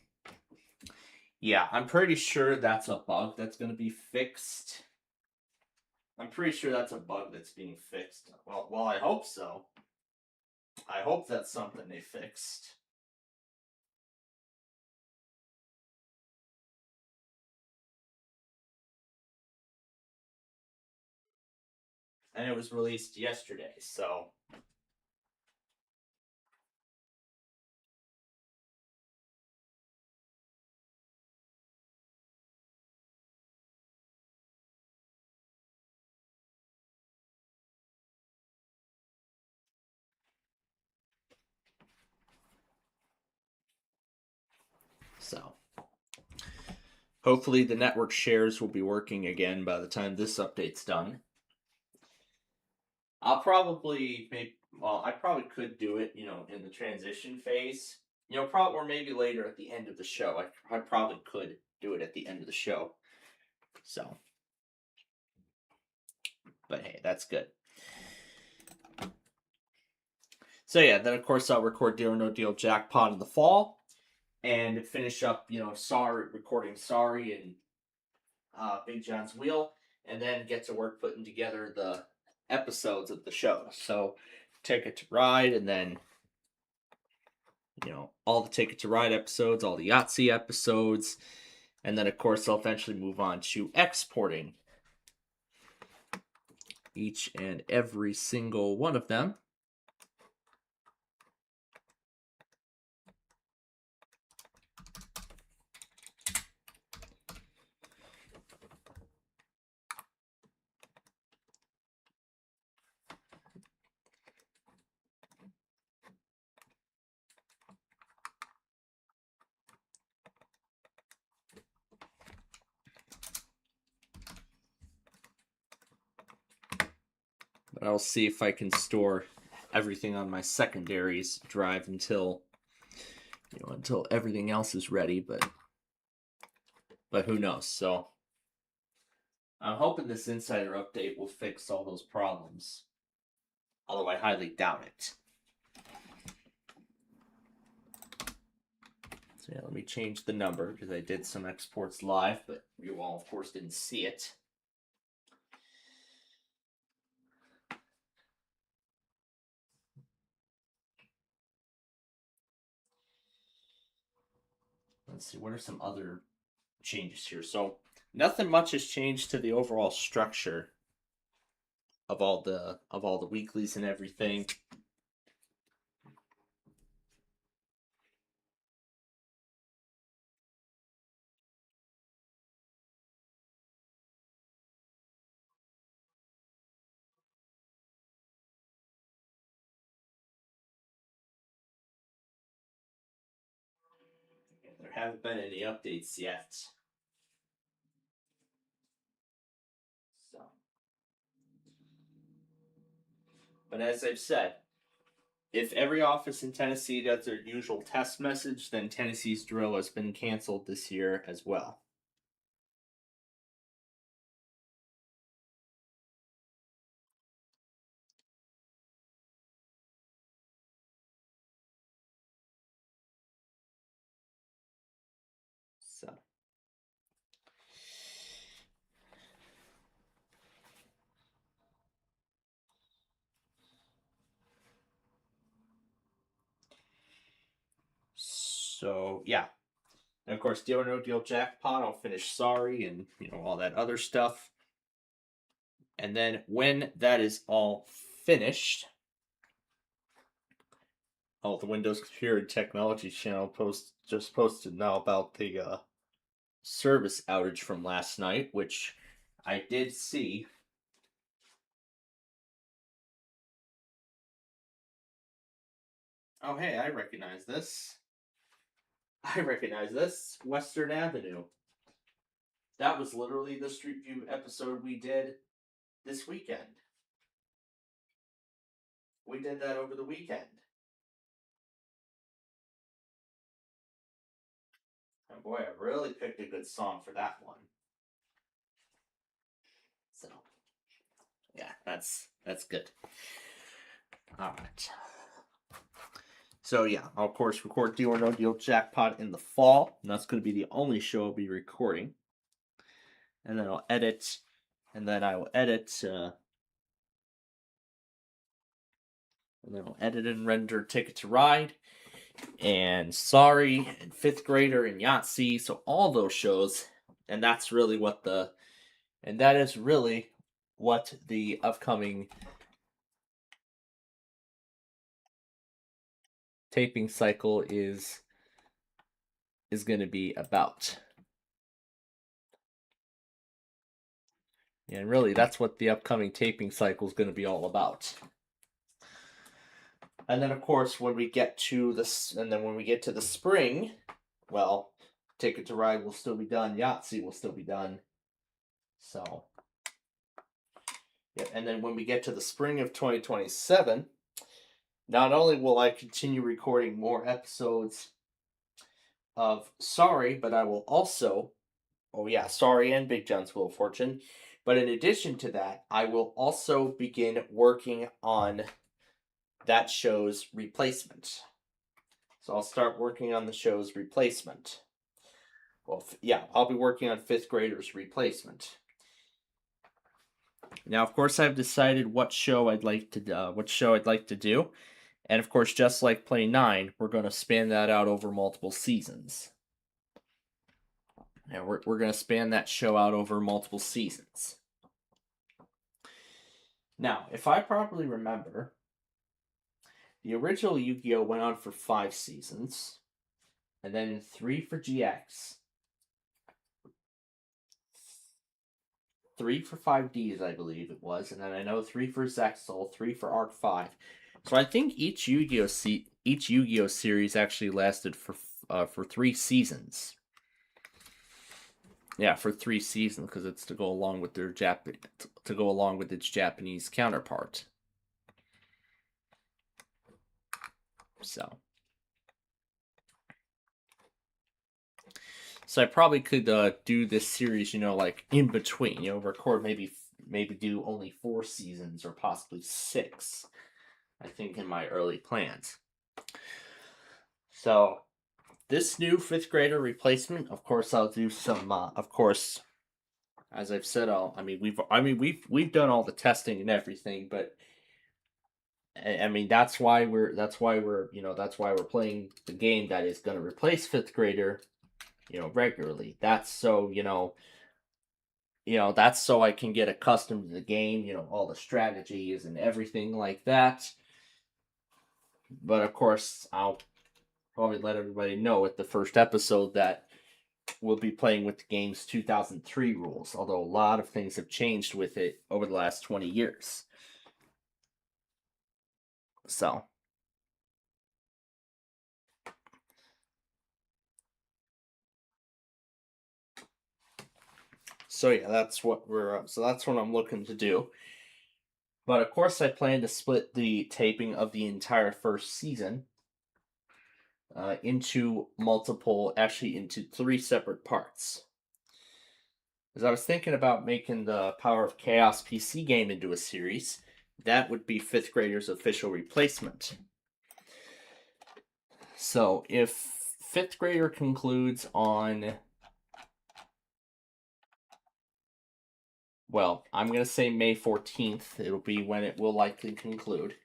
I'm pretty sure that's a bug that's gonna be fixed. I'm pretty sure that's a bug that's being fixed. Well, I hope so. I hope that's something they fixed. And it was released yesterday, so. Hopefully the network shares will be working again by the time this update's done. I probably could do it, in the transition phase. Or maybe later at the end of the show. I probably could do it at the end of the show. So. But hey, that's good. So then of course I'll record Deal or No Deal Jackpot in the fall. And finish up, recording Sorry and Big John's Wheel. And then get to work putting together the episodes of the show. So, Ticket to Ride, and then, all the Ticket to Ride episodes, all the Yahtzee episodes. And then, of course, I'll eventually move on to exporting each and every single one of them. But I'll see if I can store everything on my secondaries drive until everything else is ready, but who knows. So I'm hoping this insider update will fix all those problems, although I highly doubt it. So yeah, let me change the number because I did some exports live, but you all, of course, didn't see it. Let's see, what are some other changes here? So nothing much has changed to the overall structure of all the weeklies and everything. There haven't been any updates yet. So, but as I've said, if every office in Tennessee does their usual test message, then Tennessee's drill has been canceled this year as well. So. So yeah, and of course, Deal or No Deal Jackpot. I'll finish Sorry and all that other stuff. And then when that is all finished, the Windows Computer and Technology channel just posted now about the service outage from last night, which I did see. Oh hey, I recognize this. Western Avenue. That was literally the Street View episode we did this weekend. We did that over the weekend. And boy, I really picked a good song for that one. So, yeah, that's good. All right. So yeah, I'll of course record Deal or No Deal Jackpot in the fall, and that's going to be the only show I'll be recording. And then I'll edit, and then I will edit, and then I'll edit and render Ticket to Ride, and Sorry, and Fifth Grader, and Yahtzee. So all those shows, and that is really what the upcoming taping cycle is going to be about. And really, that's what the upcoming taping cycle is going to be all about. And then, of course, when we get to the spring, well, Ticket to Ride will still be done. Yahtzee will still be done. So, yeah. And then when we get to the spring of 2027, not only will I continue recording more episodes of Sorry, but I will also, Sorry and Big John's Wheel of Fortune. But in addition to that, I will also begin working on that show's replacement. So I'll start working on the show's replacement. Well, I'll be working on Fifth Grader's replacement. Now, of course, I've decided what show I'd like to do, and of course, just like Play 9, we're going to span that out over multiple seasons. Now, we're going to span that show out over multiple seasons. Now, if I properly remember, the original Yu-Gi-Oh! Went on for 5 seasons, and then 3 for GX, 3 for 5Ds, I believe it was, and then I know 3 for Zexal, 3 for Arc 5. So I think each Yu-Gi-Oh! Series actually lasted for 3 seasons. Yeah, for 3 seasons, because it's to go along with its Japanese counterpart. So I probably could do this series, like in between, record maybe do only 4 seasons or possibly 6, I think, in my early plans. So this new fifth grader replacement, of course, I'll do some. Of course, as I've said, we've done all the testing and everything, but I mean that's why we're playing the game that is going to replace fifth grader, regularly. That's so that's so I can get accustomed to the game, all the strategies and everything like that. But of course, I'll probably let everybody know at the first episode that we'll be playing with the game's 2003 rules, although a lot of things have changed with it over the last 20 years. So yeah, that's what I'm looking to do. But of course, I plan to split the taping of the entire first season into into 3 separate parts. As I was thinking about making the Power of Chaos PC game into a series, that would be fifth grader's official replacement. So if fifth grader concludes on, well, I'm going to say May 14th. It'll be when it will likely conclude.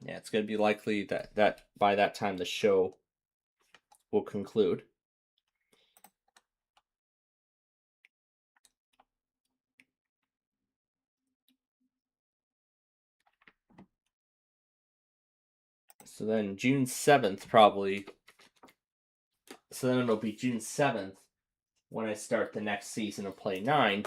Yeah, it's going to be likely that by that time the show will conclude. So then June 7th probably. So then it'll be June 7th when I start the next season of Play 9.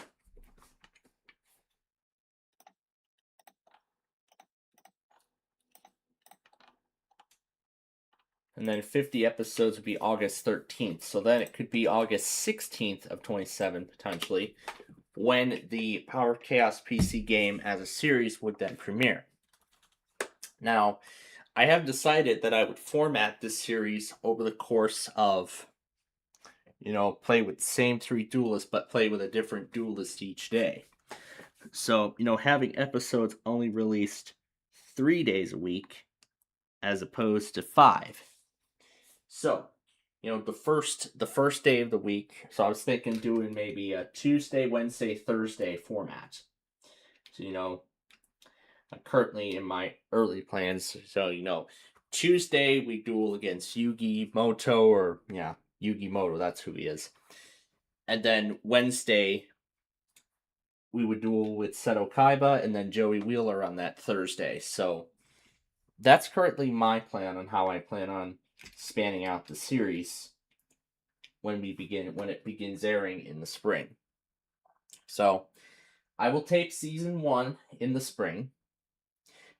And then 50 episodes would be August 13th. So then it could be August 16th of 27 potentially, when the Power of Chaos PC game as a series would then premiere. Now, I have decided that I would format this series over the course of, play with the same 3 duelists, but play with a different duelist each day. So, having episodes only released 3 days a week as opposed to 5. So, the first day of the week, so I was thinking doing maybe a Tuesday, Wednesday, Thursday format. So, currently in my early plans, so, Tuesday we duel against Yugi Moto, Yugi Moto, that's who he is. And then Wednesday, we would duel with Seto Kaiba and then Joey Wheeler on that Thursday. So, that's currently my plan on how I plan on spanning out the series when it begins airing in the spring. So I will tape season 1 in the spring,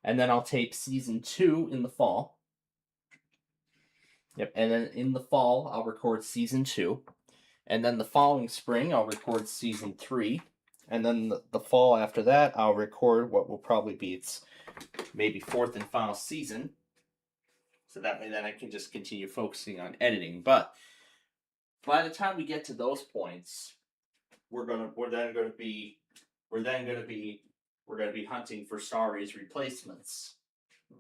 and then I'll tape season 2 in the fall. Yep, and then in the fall I'll record season 2, and then the following spring I'll record season 3, and then the fall after that I'll record what will probably be its maybe 4th and final season. So that way then I can just continue focusing on editing. But by the time we get to those points, we're then going to be hunting for Starry's replacements.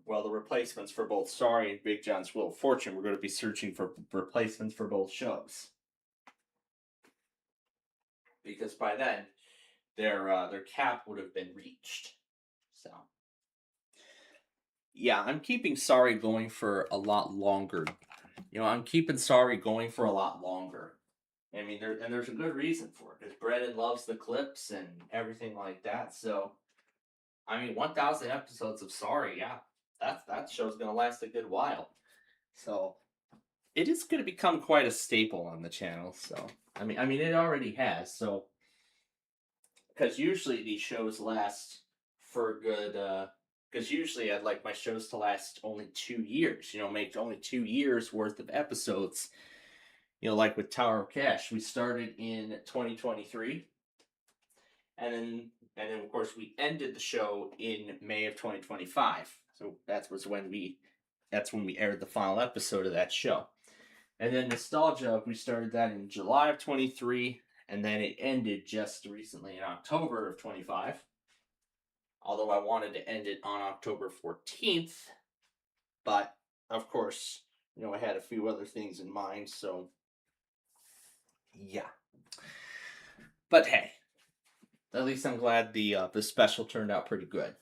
Well, the replacements for both Starry and Big John's Wheel of Fortune, we're going to be searching for replacements for both shows. Because by then, their cap would have been reached. So yeah, I'm keeping Sorry going for a lot longer. I'm keeping Sorry going for a lot longer. I mean, there's a good reason for it, because Brennan loves the clips and everything like that. So, 1,000 episodes of Sorry, yeah, that show's gonna last a good while. So, it is gonna become quite a staple on the channel. So, it already has. So, because usually these shows last for a good. Because usually I'd like my shows to last only 2 years, make only 2 years worth of episodes. Like with Tower of Cash, we started in 2023, and then of course we ended the show in May of 2025. So that's when we aired the final episode of that show. And then Nostalgia, we started that in July of 23, and then it ended just recently in October of 25. Although I wanted to end it on October 14th, but of course, I had a few other things in mind, so yeah. But hey, at least I'm glad the special turned out pretty good.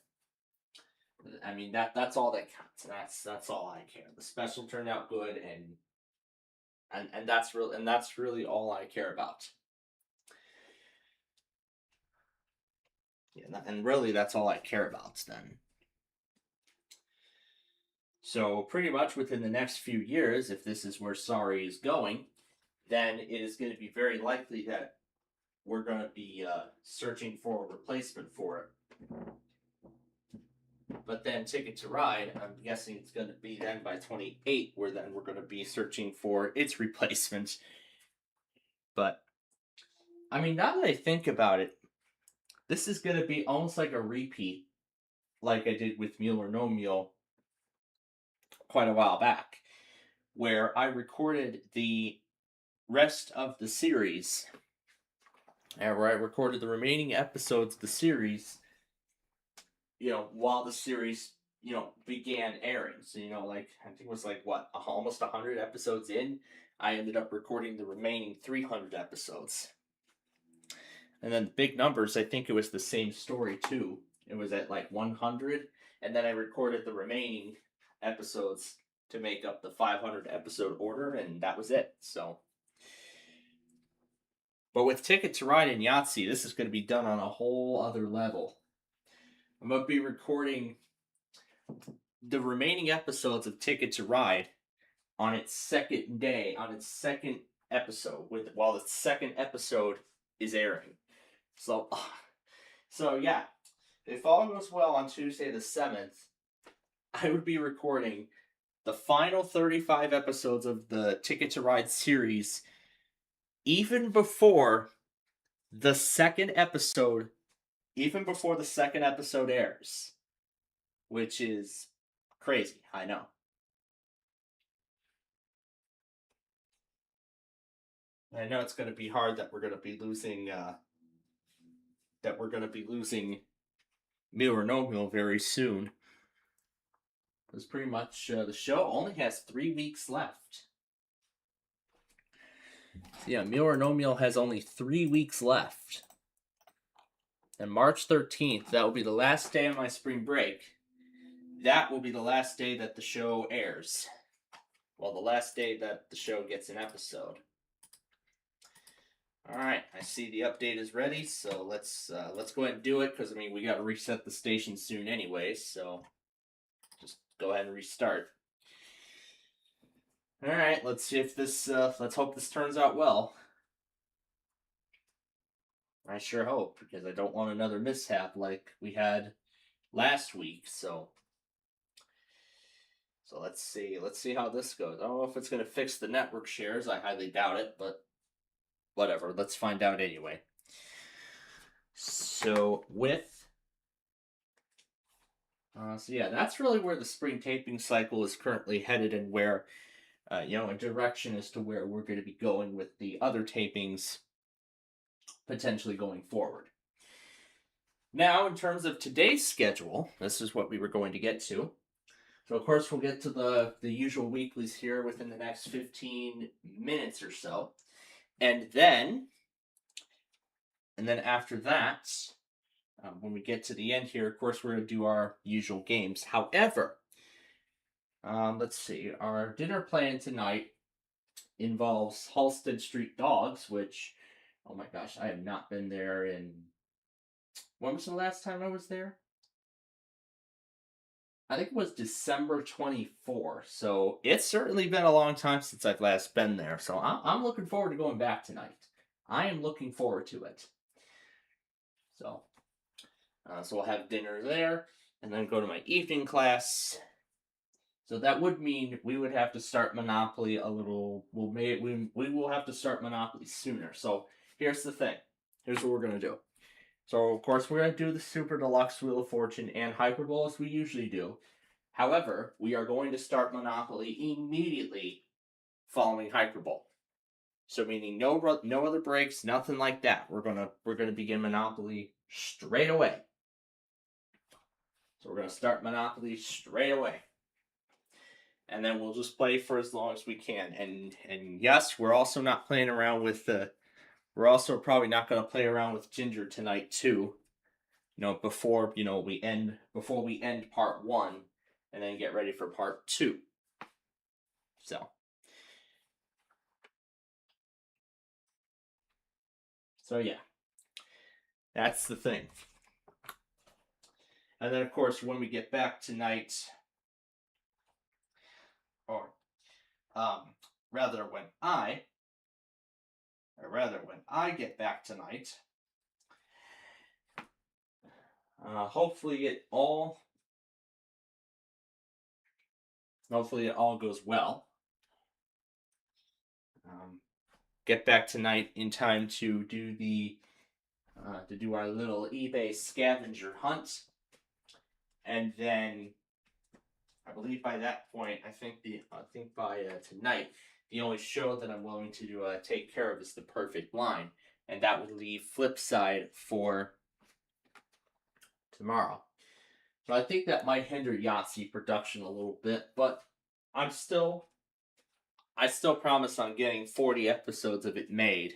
I mean that's all that counts. That's all I care. The special turned out good, and that's really all I care about. Yeah, and really that's all I care about then. So pretty much within the next few years, if this is where Sorry is going, then it is going to be very likely that we're going to be searching for a replacement for it. But then Ticket to Ride, I'm guessing it's going to be then by 28, where then we're going to be searching for its replacement. But, I mean, now that I think about it, this is going to be almost like a repeat, like I did with Meal or No Meal quite a while back, where I recorded the rest of the series, and where I recorded the remaining episodes of the series, while the series, began airing. So, like, I think it was like, almost 100 episodes in, I ended up recording the remaining 300 episodes. And then big numbers, I think it was the same story too. It was at like 100, and then I recorded the remaining episodes to make up the 500 episode order, and that was it. So, but with Ticket to Ride and Yahtzee, this is going to be done on a whole other level. I'm going to be recording the remaining episodes of Ticket to Ride on its second day, on its second episode, while the second episode is airing. So yeah, if all goes well on Tuesday the 7th, I would be recording the final 35 episodes of the Ticket to Ride series even before the second episode airs, which is crazy, I know. I know it's going to be hard that we're going to be losing Meal or No Meal very soon. Because pretty much the show only has 3 weeks left. So yeah, Meal or No Meal has only 3 weeks left. And March 13th, that will be the last day of my spring break. That will be the last day that the show airs. Well, the last day that the show gets an episode. Alright, I see the update is ready, so let's go ahead and do it, because, we got to reset the station soon anyway, so just go ahead and restart. Alright, let's see if this, let's hope this turns out well. I sure hope, because I don't want another mishap like we had last week, so let's see how this goes. I don't know if it's going to fix the network shares, I highly doubt it, but whatever, let's find out anyway. So yeah, that's really where the spring taping cycle is currently headed, and where, a direction as to where we're going to be going with the other tapings potentially going forward. Now, in terms of today's schedule, this is what we were going to get to. So, of course, we'll get to the usual weeklies here within the next 15 minutes or so. And then after that, when we get to the end here, of course, we're going to do our usual games. However, let's see, our dinner plan tonight involves Halsted Street Dogs, which, oh my gosh, I have not been there in... When was the last time I was there? I think it was December 24. So it's certainly been a long time since I've last been there. So I'm looking forward to going back tonight. I am looking forward to it. So we'll have dinner there and then go to my evening class. So that would mean we would have to start Monopoly a little. We will have to start Monopoly sooner. So here's the thing. Here's what we're gonna do. So, of course, we're going to do the Super Deluxe Wheel of Fortune and Hyperball as we usually do. However, we are going to start Monopoly immediately following Hyperball. So meaning no other breaks, nothing like that. We're gonna begin Monopoly straight away. So we're gonna start Monopoly straight away. And then we'll just play for as long as we can. And yes, we're also not playing around with the. We're also probably not going to play around with Ginger tonight too. Before we end part 1, and then get ready for part 2. So yeah, that's the thing. And then of course when we get back tonight, or rather when I get back tonight, hopefully it all goes well. Get back tonight in time to do our little eBay scavenger hunt, and then I believe by that point, I think by tonight, the only show that I'm willing to take care of is The Perfect Line, and that would leave Flipside for tomorrow. So I think that might hinder Yahtzee production a little bit, but I still promise on getting 40 episodes of it made.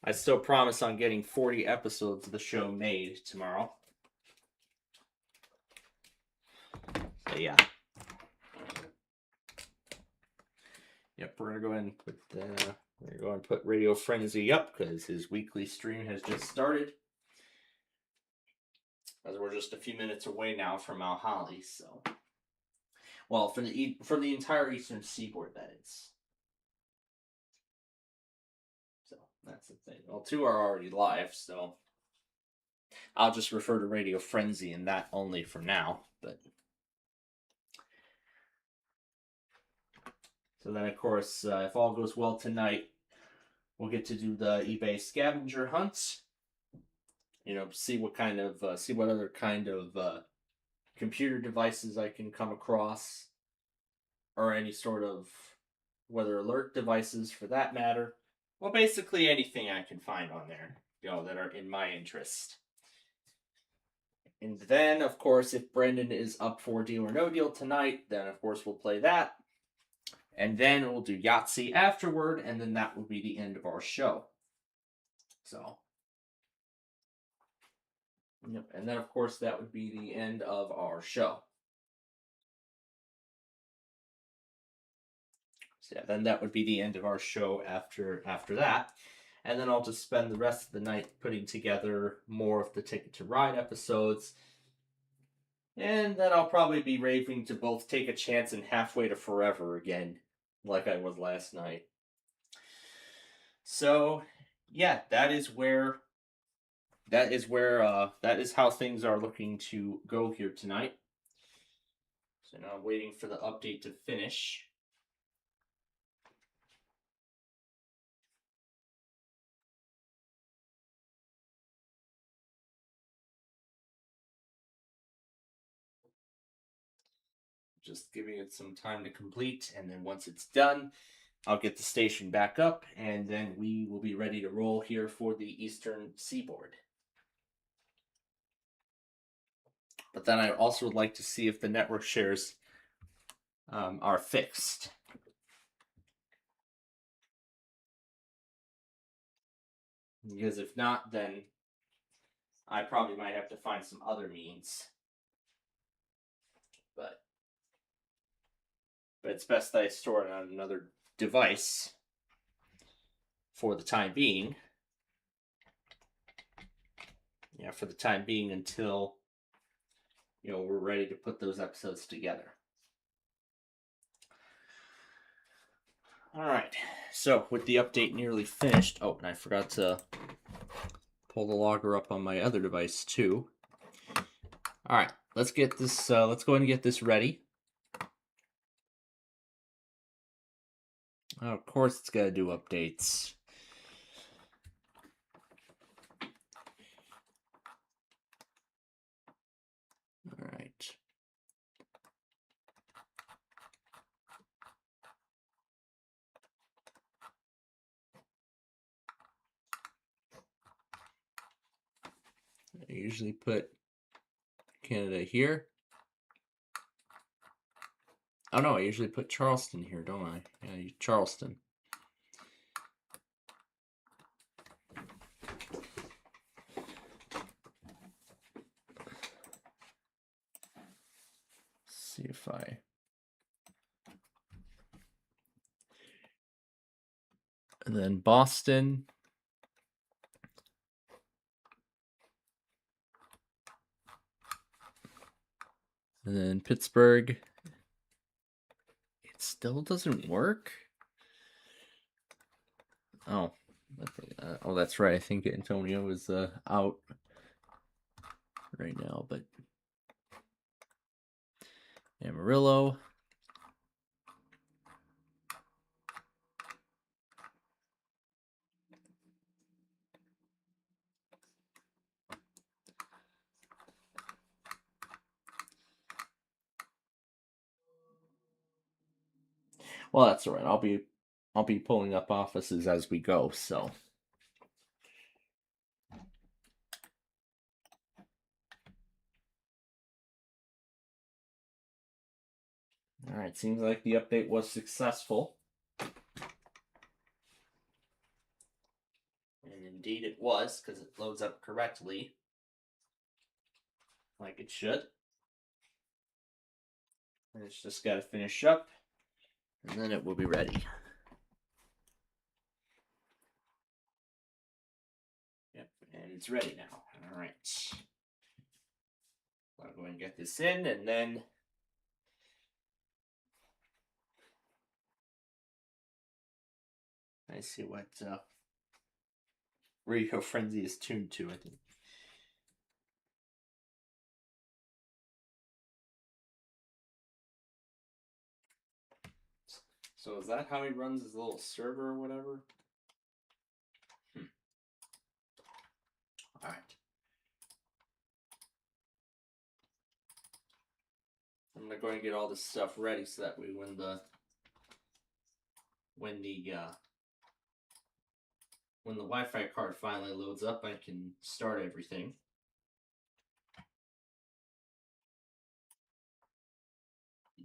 I still promise on getting 40 episodes of the show made tomorrow. So yeah. Yep, we're gonna go ahead and put Radio Frenzy up because his weekly stream has just started. As we're just a few minutes away now from Mount Holly, so from the entire Eastern Seaboard, that is. So that's the thing. Well, 2 are already live, so I'll just refer to Radio Frenzy and that only for now. But so then, of course, if all goes well tonight, we'll get to do the eBay scavenger hunt. See what other kind of computer devices I can come across, or any sort of weather alert devices for that matter. Well, basically anything I can find on there, that are in my interest. And then, of course, if Brendan is up for Deal or No Deal tonight, then of course we'll play that. And then we'll do Yahtzee afterward, and then that will be the end of our show. So, yep, and then of course that would be the end of our show. So yeah, then that would be the end of our show after that. And then I'll just spend the rest of the night putting together more of the Ticket to Ride episodes. And then I'll probably be raving to both Take a Chance and Halfway to Forever again, like I was last night. So, yeah, that is how things are looking to go here tonight. So now I'm waiting for the update to finish. Just giving it some time to complete, and then once it's done, I'll get the station back up, and then we will be ready to roll here for the Eastern Seaboard. But then I also would like to see if the network shares are fixed. Because if not, then I probably might have to find some other means. But it's best that I store it on another device for the time being. Yeah, for the time being until, we're ready to put those episodes together. All right, so with the update nearly finished, and I forgot to pull the logger up on my other device too. All right, let's get this. Let's go ahead and get this ready. Of course, it's got to do updates. All right. I usually put Canada here. Oh no, I usually put Charleston here, don't I? Yeah, Charleston. See if I... And then Boston. And then Pittsburgh. It still doesn't work? Oh. Oh, that's right. I think Antonio is out right now, but Amarillo. Well, that's all right. I'll be pulling up offices as we go, so. All right, seems like the update was successful. And indeed it was, because it loads up correctly. Like it should. And it's just got to finish up, and then it will be ready. Yep, and it's ready now. All right. I'll go and get this in, and then I see what Radio Frenzy is tuned to, I think. So is that how he runs his little server or whatever? Alright. I'm gonna go and get all this stuff ready so that way when the Wi-Fi card finally loads up, I can start everything.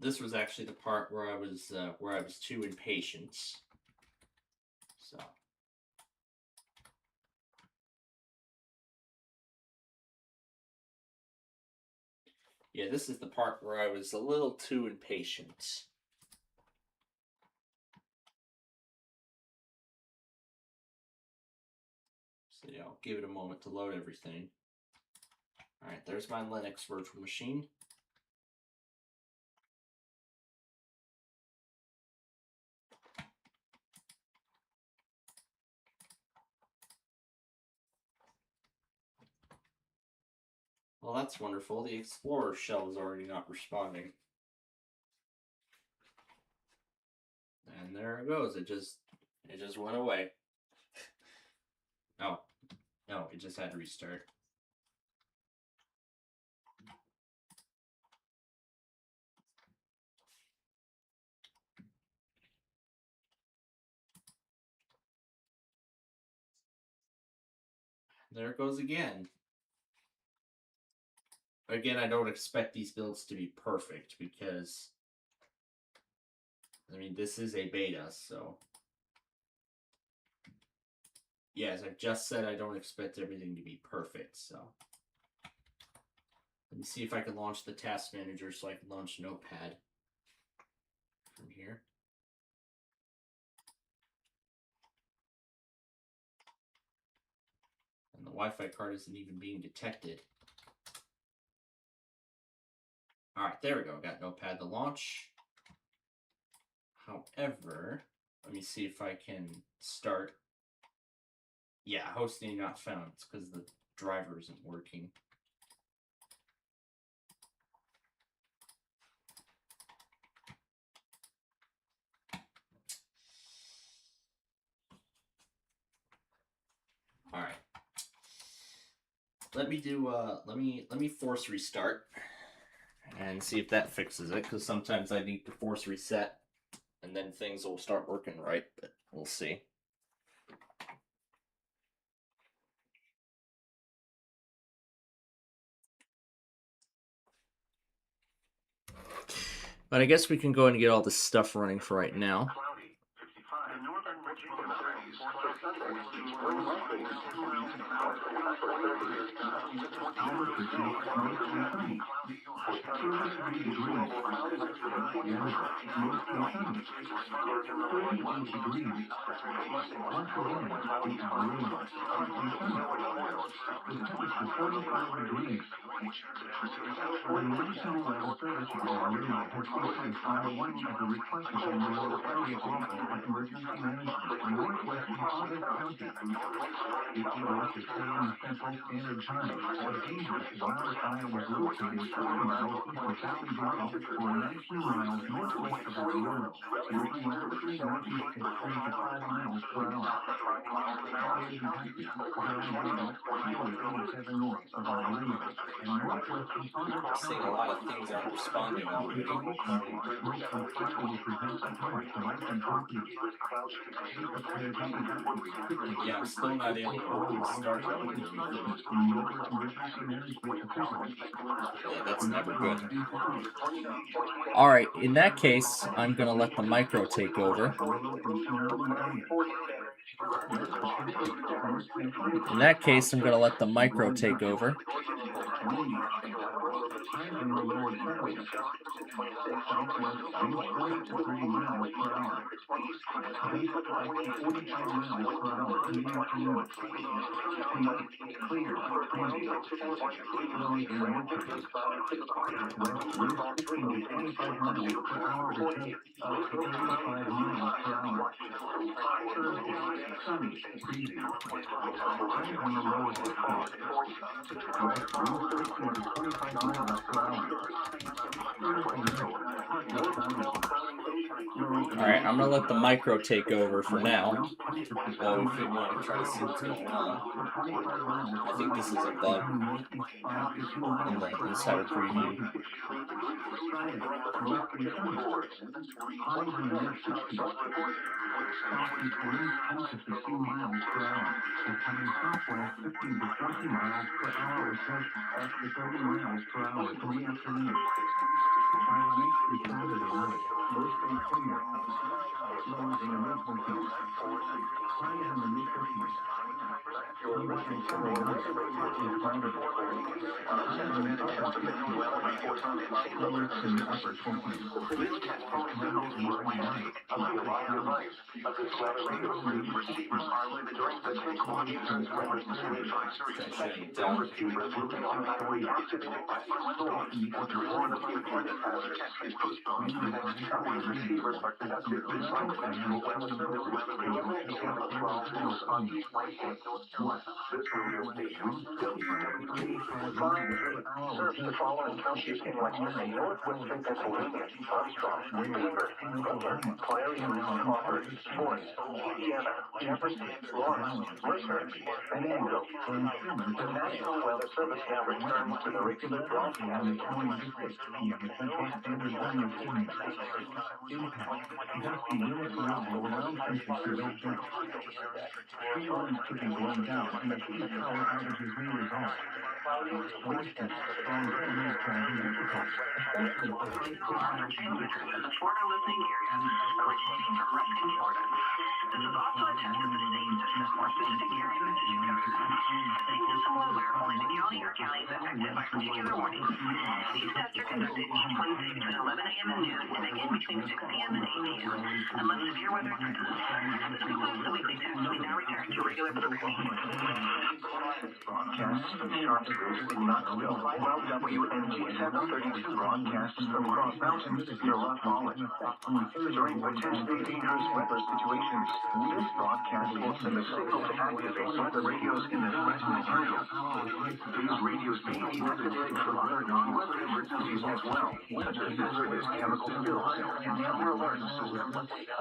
This was actually the part where I was too impatient. So. Yeah, this is the part where I was a little too impatient. So yeah, I'll give it a moment to load everything. Alright, there's my Linux virtual machine. Well, that's wonderful. The Explorer shell is already not responding. And there it goes. It just went away. Oh, no, it just had to restart. There it goes again. Again, I don't expect these builds to be perfect because, I mean, this is a beta, so. Yeah, as I've just said, I don't expect everything to be perfect, so. Let me see if I can launch the task manager so I can launch Notepad from here. And the Wi-Fi card isn't even being detected. Alright, there we go. Got Notepad to launch. However, let me see if I can start. Yeah, hosting not found. It's because the driver isn't working. All right. Let me do let me force restart and see if that fixes it, because sometimes I need to force reset and then things will start working right, but we'll see. But I guess we can go ahead and get all this stuff running for right now.
Cloudy, 55. The northern Virginia 30s. For Sunday, mostly sunny. For 30 degrees. 38 degrees. Once again, the Amarillo. Partly sunny. The temperature 45 degrees. The National Weather Service of Amarillo has issued Fire Warning at the request of the Amarillo Area Office of Emergency Management in northwestern August County. The EOS is saying Central Standard Time a dangerous wildfire was located 40 miles east of Valley Blanco or 19 miles northwest of Amarillo, moving rapidly northeast at 3 to 5 miles per hour. Elevated heights, Valley Blanco, Highway 87 north of Amarillo, and northwestern August
Seeing a
County.
lot of things aren't responding already.
Mostly cloudy will present a threat to life and property. Be prepared to evacuate quickly.
Yeah, I'm still not able to start it.
Instructions from local emergency management officials.
Yeah, that's never good.
Alright, in that case, I'm going to let the micro take over. In that case, I'm going to let the micro take over. Alright, I'm going to let the micro take over for now.
Well, if we want to try to see what's going on, I think this is a bug in the insider preview.
Serves the following counties in western northwestern Pennsylvania: Armstrong, Weaver, Butler, Clarion, Crawford, Fort, Indiana, Jefferson, Lawrence, Mercer, and Angle. The National Weather Service now returns to the regular broadcast.
Dusty uniforms around temperatures of death. Tree limbs could be blown down and acute power outages may result. Wasted, strong wind may driving difficult, especially for high temperatures.
The Florida listening area, originating from Ruskin, Florida. This is also a test of the state's more specific area message code. Saying this will alert Orange County or counties affected by particular warnings. These tests are conducted each Wednesday between 11 a.m. and noon and again between 6 p.m. and 8 p.m. Unless severe weather threatens. This concludes the weekly test. We now return to regular programming.
Broadcasts from Sharpsburg and Knoxville, while WNG 732 broadcasts from Cross Mountain near Rock Fallen. During potentially dangerous weather situations, this broadcast will send a signal to activate weather radios in the threatened area. These radios may be necessary for other non-weather emergencies as well, such as hazardous chemical spills and amber alerts.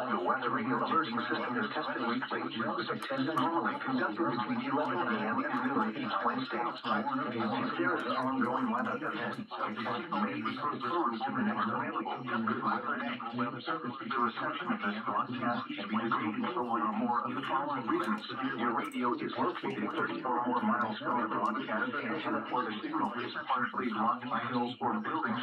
The weather radio alerting system is tested weekly, with a test normally conducted between 11 a.m. and noon each Wednesdays. There is ongoing weather events. May be postponed to the next available good weather day. The reception of this broadcast should be disabled for one or more of the following reasons. Your radio is located 30 or more miles from your broadcast station, or the signal is partially blocked by hills or buildings.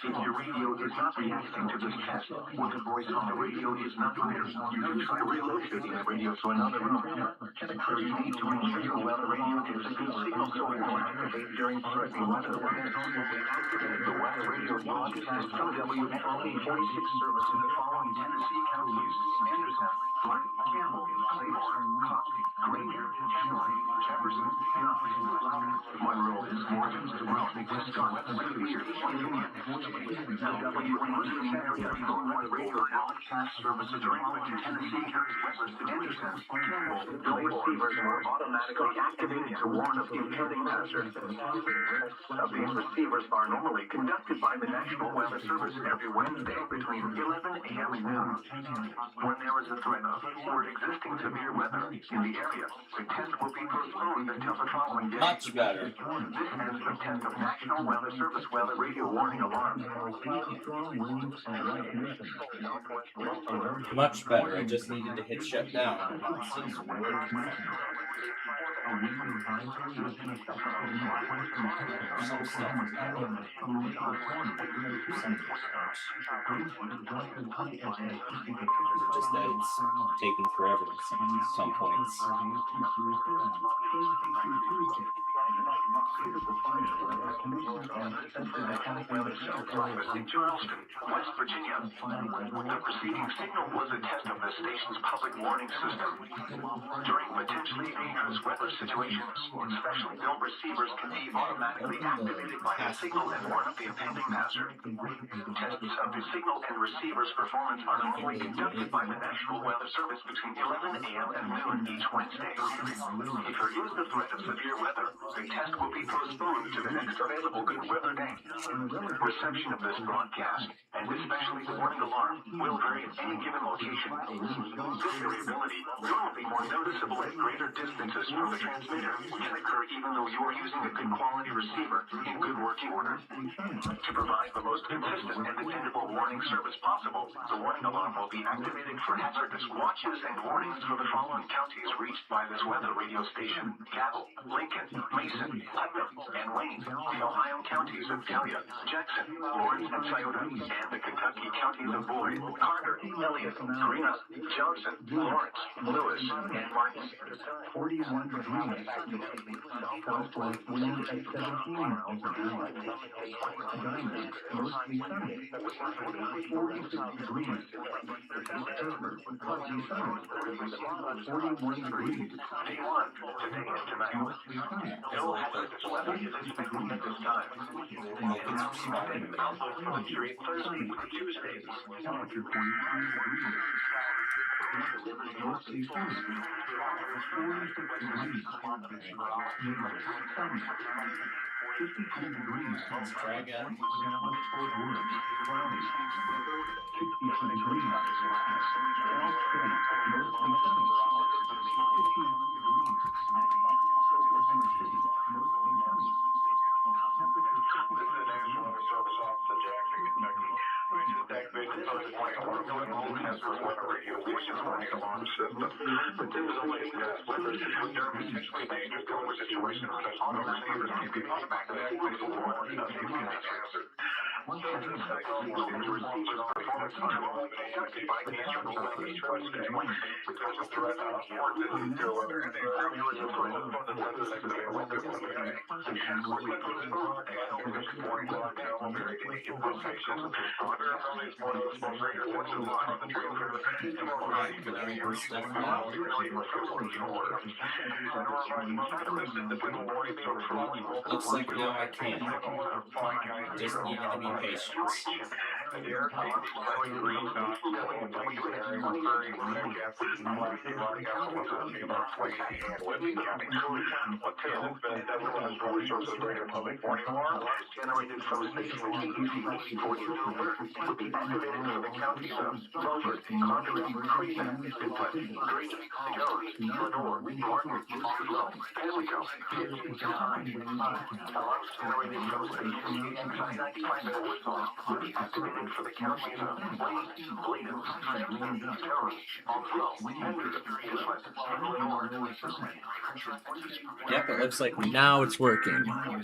If your radio is not reacting to this test, or the voice on the radio is not clear, you can try relocating the radio to another room. You need to ensure your weather radio is a good signal so it will activate during threatening weather events. We activated the weather radio broadcast from WFOE 46 service in the following Tennessee counties: Anderson, Glenn, Campbell, Claiborne, Coffee, Rainier, Emily, Jefferson, Knox, Monroe, Morgan, Raleigh, Wisconsin, Sevier, WFOE radio broadcast service during the Tennessee county weather to Anderson, Campbell, no receivers were automatically activated to warn of impending hazard. These receivers are normally conducted by the National Weather Service every Wednesday between 11 a.m. and noon. When there is a threat of or existing severe weather in the area, the test will be postponed until the following day.
Much better.
This ends the test of National Weather Service weather radio warning alarm.
Much better. I just needed to hit shut down. Just that it's taking forever at some points.
Charleston, West Virginia. The preceding signal was a test of the station's public warning system. During potentially dangerous weather situations, specially built receivers can be automatically activated by a signal and warn of the impending hazard. Tests of the signal and receiver's performance are normally conducted by the National Weather Service between 11 a.m. and noon each Wednesday. If there is the threat of severe weather, the test will be postponed to the next available good weather day. Reception of this broadcast, and especially the warning alarm, will vary at any given location. This variability will be more noticeable at greater distances from the transmitter, which can occur even though you are using a good quality receiver in good working order. To provide the most consistent and dependable warning service possible, the warning alarm will be activated for hazardous watches and warnings for the following counties reached by this weather radio station: Cabell, Lincoln, Mason, Putnam, and Wayne, the Ohio counties of Gallia, Jackson, Lawrence, and Scioto, and the Kentucky counties of Boyd, Carter, Elliott, Carina, Johnson, Lawrence, Lewis, and Martin.
41 degrees. Southwest wind at 17 miles an hour. Diamond, mostly sunny. 46 degrees. Herbert, partly sunny. 41 degrees.
Day 1, today and tonight.
Mostly sunny.
No hazardous weather is expected at this time. Outlook fluctuate Thursday to Tuesday.
Temperature 43 degrees. Mostly sunny. 46 degrees. Sunny. 52 degrees.
Let's try again.
Dallas, Fort Worth, cloudy. 62 degrees. All State, mostly sunny. 51 degrees. Oklahoma City, mostly sunny. Temperature 60
This is the National Weather Service Office at Jackson, Kentucky. We just activated the warning alarm going on the Hazard Weather Radio Station's warning alarm system. But this is only weather during potentially dangerous weather situations such as auto receivers can be automatically activated to warn of impending hazard. One such mistake is receivers are performance on 11 a.m. by each Wednesday. Because of threat of or severe weather and the area is for the weather severe weather day. We're going to this broadcast over this morning lockdown will vary to each location. However, early this morning was supposed to hear what's in line on the transmitter. Tomorrow night, you can hear miles early for the shore.
Looks like now I can. Just needed to be patient.
Adair, Kansas, Kelly, Greenstown, Stelling, and Placer area, Prairie, Jeffries, Pulaski, Rockdale, Wisconsin, Northwest, and Libby County. Until then, everyone is really source of greater public warning alarm.
Alarms generated from station KEC 42 would be activated for the counties of Beaufort, Concord, Creedon, Inlet, Green, Jones, Lenore, Martin, Oslo, Pamlico, Pitt, High. Alarms generated from station KEC 95 would be activated for the counties of Wayne, Bladen, Franklin, Jones, Oslo, Pender, Inlet, Lenore.
Yep, it looks like now it's working.
Now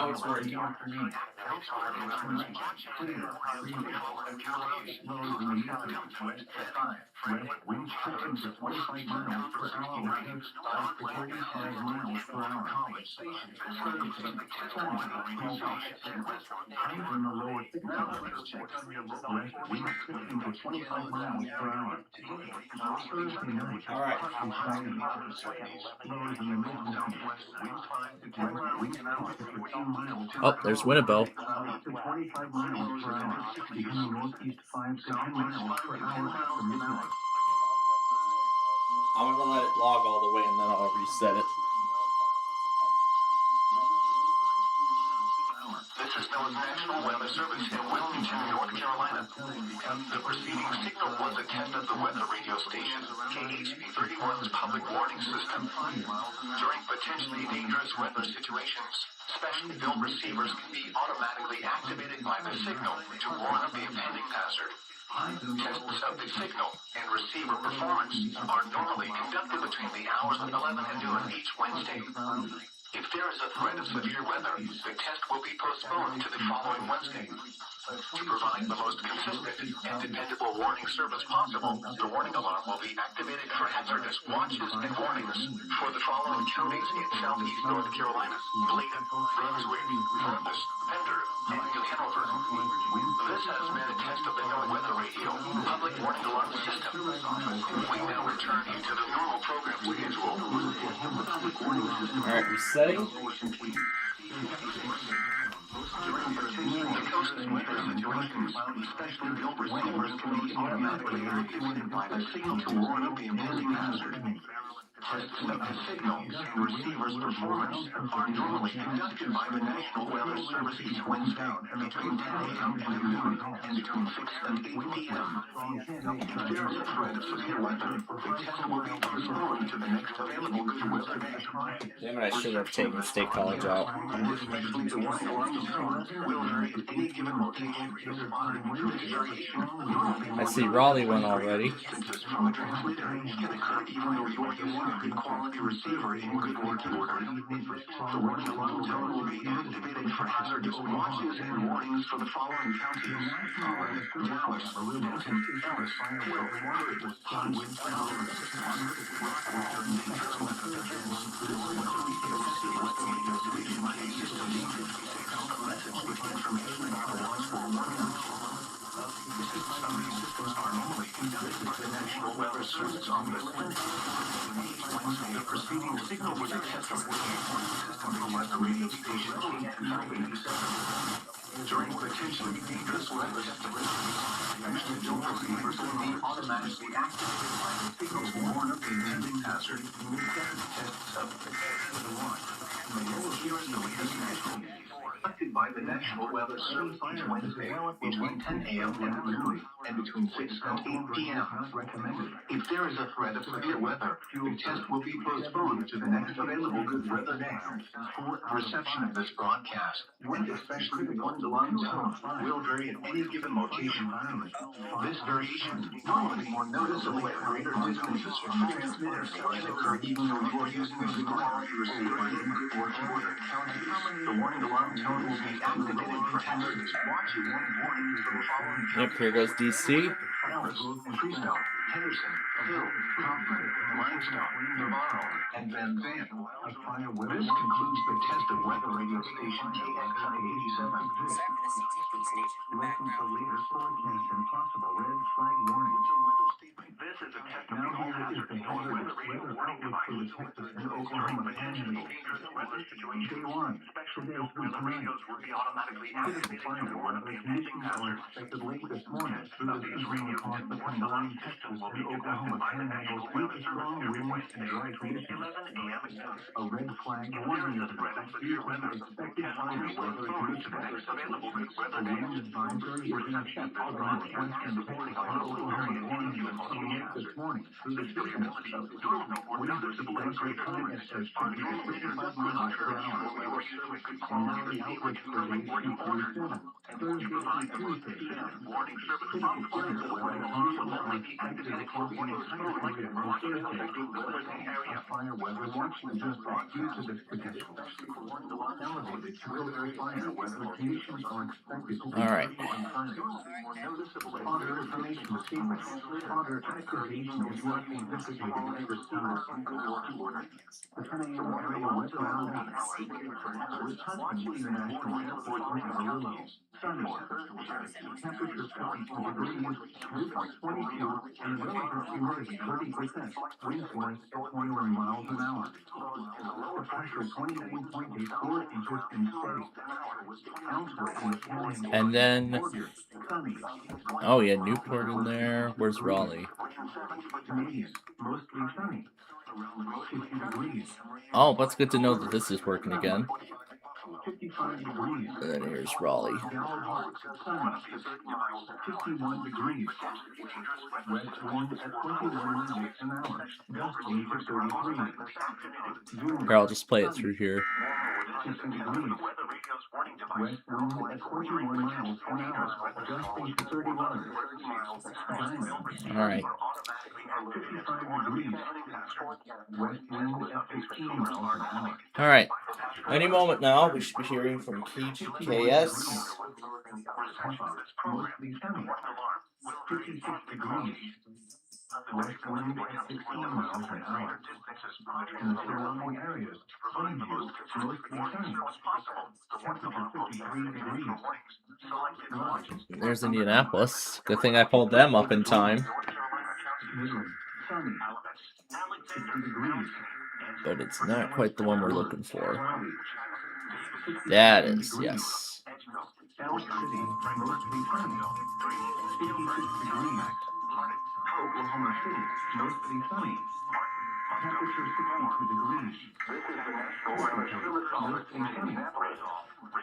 it's working.
Winds stretching to 25 miles per hour, winds 5 to 35 miles per hour. Highs in the lower 60s. West winds stretching to 25 miles per hour. Thursday night,
All right.
lows in the mid-60s.
Oh, there's Winnebago.
To 25 miles per hour. Becoming northeast 5 to 10 miles per hour after midnight.
I'm gonna let it log all the way and then I'll reset it.
This is NOAA's National Weather Service in Wilmington, North Carolina. The preceding signal was a test of the weather radio station, KHB 31's public warning system. During potentially dangerous weather situations, specially built receivers can be automatically activated by the signal to warn of the impending hazard. Tests of the signal and receiver performance are normally conducted between the hours of 11 and noon each Wednesday. If there is a threat of severe weather, the test will be postponed to the following Wednesday. To provide the most consistent and dependable warning service possible, the warning alarm will be activated for hazardous watches and warnings for the following counties in southeast North Carolina: Bladen, Brunswick, Columbus, Pender, and New Hanover. This has been a test of the NOAA Weather Radio public warning alarm system. We now return you to the normal program schedule.
All right, resetting.
During the coast's weather situations, specially built receivers can be automatically activated by the signal to warn of the impending hazard. Tests of the signal and receivers' performance are normally conducted by the National Weather Service each Wednesday between 10 a.m. and noon and between 6 and 8 p.m. If there is a threat of severe weather, the test will be postponed to the next available good weather day.
Damn it, I should have taken State College out.
Especially the warning alarm tone will vary at any given location. This variation
I see Raleigh one already.
distances from the transmitter can occur even though you're using a good quality receiver in good working order. The warning alarm tone will be activated for hazardous watches and warnings for the following counties: Holland, Dallas, Denton, Ellis, Will, Woodford, Keywood, National Weather Service Office. The preceding signal was a test of the weather radio station during potentially dangerous weather situations. Specially built receivers will be automatically activated by the signal to warn of the impending hazard. Tests of the one. Here is the latest national conducted by the National Weather Service each Wednesday between 10 a.m. and noon and between 6 and 8 p.m. If there is a threat of severe weather, the test will be postponed to the next available good weather day. For reception of this broadcast, wind, especially the wind along zone, will vary at any given location. This variation, normally more noticeable at greater distances from the transmitter, can occur even though you are using a good quality receiver in good working order. The warning alarm tone will be activated for hazardous watches and warnings for the following
Yep, here goes DC.
Dallas, Freestone, Henderson, Hill, Crawford, Limestone, Navarro, and Van Zandt. This concludes the test of weather radio station KXI 87.
Sorry for the CTP station in the
Listen for
background.
latest forecast and possible red flag warnings.
This is a test of
Now
the
here is the hazardous weather outlook for the Texas and Oklahoma Panhandle. Day 1. Today through tonight. Critical fire weather conditions are expected late this morning through the evening across the combined Texas and Oklahoma Panhandle due to strong winds and dry conditions. A red flag warning is expected due to the expected fire weather conditions. A wind advisory is in effect for the northwestern Texas and Oklahoma Panhandle coming in this morning through the evening. Winds are substantially high at 50 to 55 miles per hour. And now the outlook for days 2 through 7. Thursday through Tuesday. Critical fire weather conditions are expected across the entire area on Thursday. A fire weather watch was just brought due to this potential. Elevated tropical fire weather conditions are expected to be
All right.
on Friday. Fodder information sequence. Fodder activation is roughly anticipated at the the 10 a.m. area weather outlook. Wisconsin International Airport in Amarillo. Sunny. Temperature 52 degrees. Wind 22 and relative humidity 30%. Wind force at 21 miles an hour. The pressure 29.84 inches and steady. Elsewhere in the Panhandle.
And then,
Sunny.
oh yeah, Newport in there. Where's Raleigh?
Canadian. Mostly sunny. 50 degrees.
Oh, that's good to know that this is working again.
55 degrees.
And then here's Raleigh.
Galahad, sunny. 51 degrees. West wind at 21 miles an hour. Gusting to 33.
Here, I'll just play it through here.
60 degrees. West wind at 21 miles an hour. Gusting to 31. Diamond.
All right.
55 degrees. West wind at 15 miles an hour.
All right. Any moment now, we should be hearing from KGKS.
Mostly sunny. 56 degrees. West wind at 16 miles an hour. In the surrounding areas, Plainview, mostly sunny. Temperature 53 degrees. Lodge,
There's Indianapolis. Good thing I pulled them up in time.
Midland, sunny. 60 degrees.
But it's not quite the one we're looking for.
Raleigh, 66
That is,
degrees.
yes.
Elk City, mostly sunny. 56 degrees. Oklahoma City, mostly sunny. Temperature 62 degrees. Mostly sunny.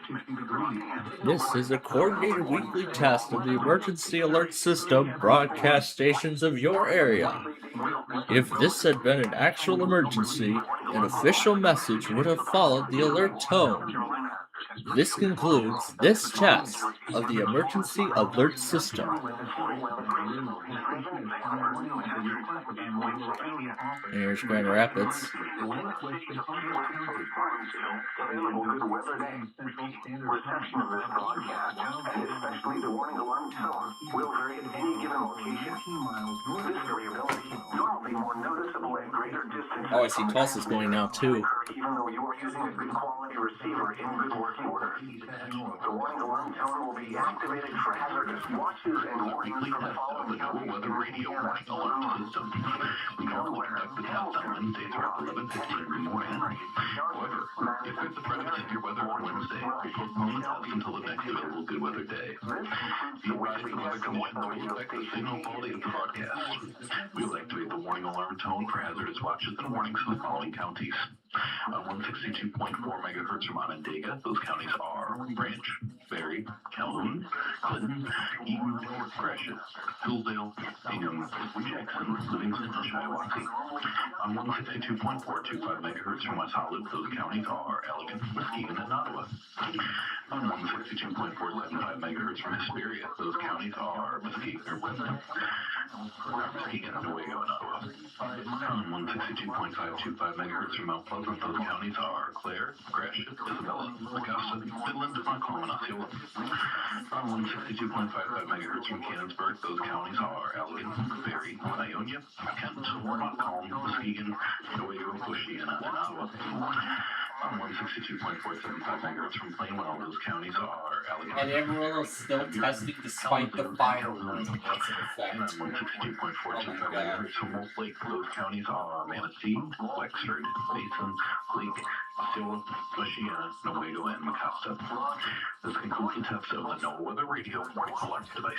50 degrees.
This is a coordinated weekly test of the emergency alert system broadcast stations of your area. If this had been an actual emergency, an official message would have followed the alert tone. This concludes this test of the emergency alert system. Here's Grand Rapids.
Reception of this broadcast, especially the warning alarm tone, will vary at any given location. This variability will be more noticeable at greater distances.
Oh, I see Tulsa's going now too.
Even though you are using a good quality receiver in good working order. The warning alarm tone will be activated for hazardous watches and warnings from the following weather radio warning alarm system. We are aware of the test on Wednesday throughout 11:15 in the morning. However, if there's a threat of severe weather on Wednesday, we postpone the test until the next available good weather day. Be advised the weather conditions will affect the signal quality of the broadcast. We will activate the warning alarm tone for hazardous watches and warnings in the following counties. On 162.4 megahertz from Onondaga, those counties are Branch, Berry, Calhoun, Clinton, Eaton, Gratiot, Hillsdale, Ingham, Jackson, Livingston, and Shiawassee. On 162.425 megahertz from West Hollywood, those counties are Elgin, Muskegon, and Ottawa. On 162.475 megahertz from Hesperia, those counties are Muskegon, Newaygo, and Ottawa. On 162.525 megahertz from Mount Pleasant,
Those counties are Clare, Gratiot, Isabella, Augusta, Midland, Macomb, and Osceola. On 162.55 megahertz from Canonsburg, those counties are Allegan, Barrie, Ionia, Kent, Montcalm, Muskegon, Newaygo, Oceana, and Ottawa. On 162.475 megahertz from Plainwell, those counties are Allegan.
And Amarillo's still testing despite the fire warning that's in
And
effect.
on 162.425 megahertz from Wolf Lake, those counties are Manistee, Wexford, Mason, Lake, Osceola, Oceana, Newaygo, and Mecosta. This concludes the test of the No Weather Radio alarm device.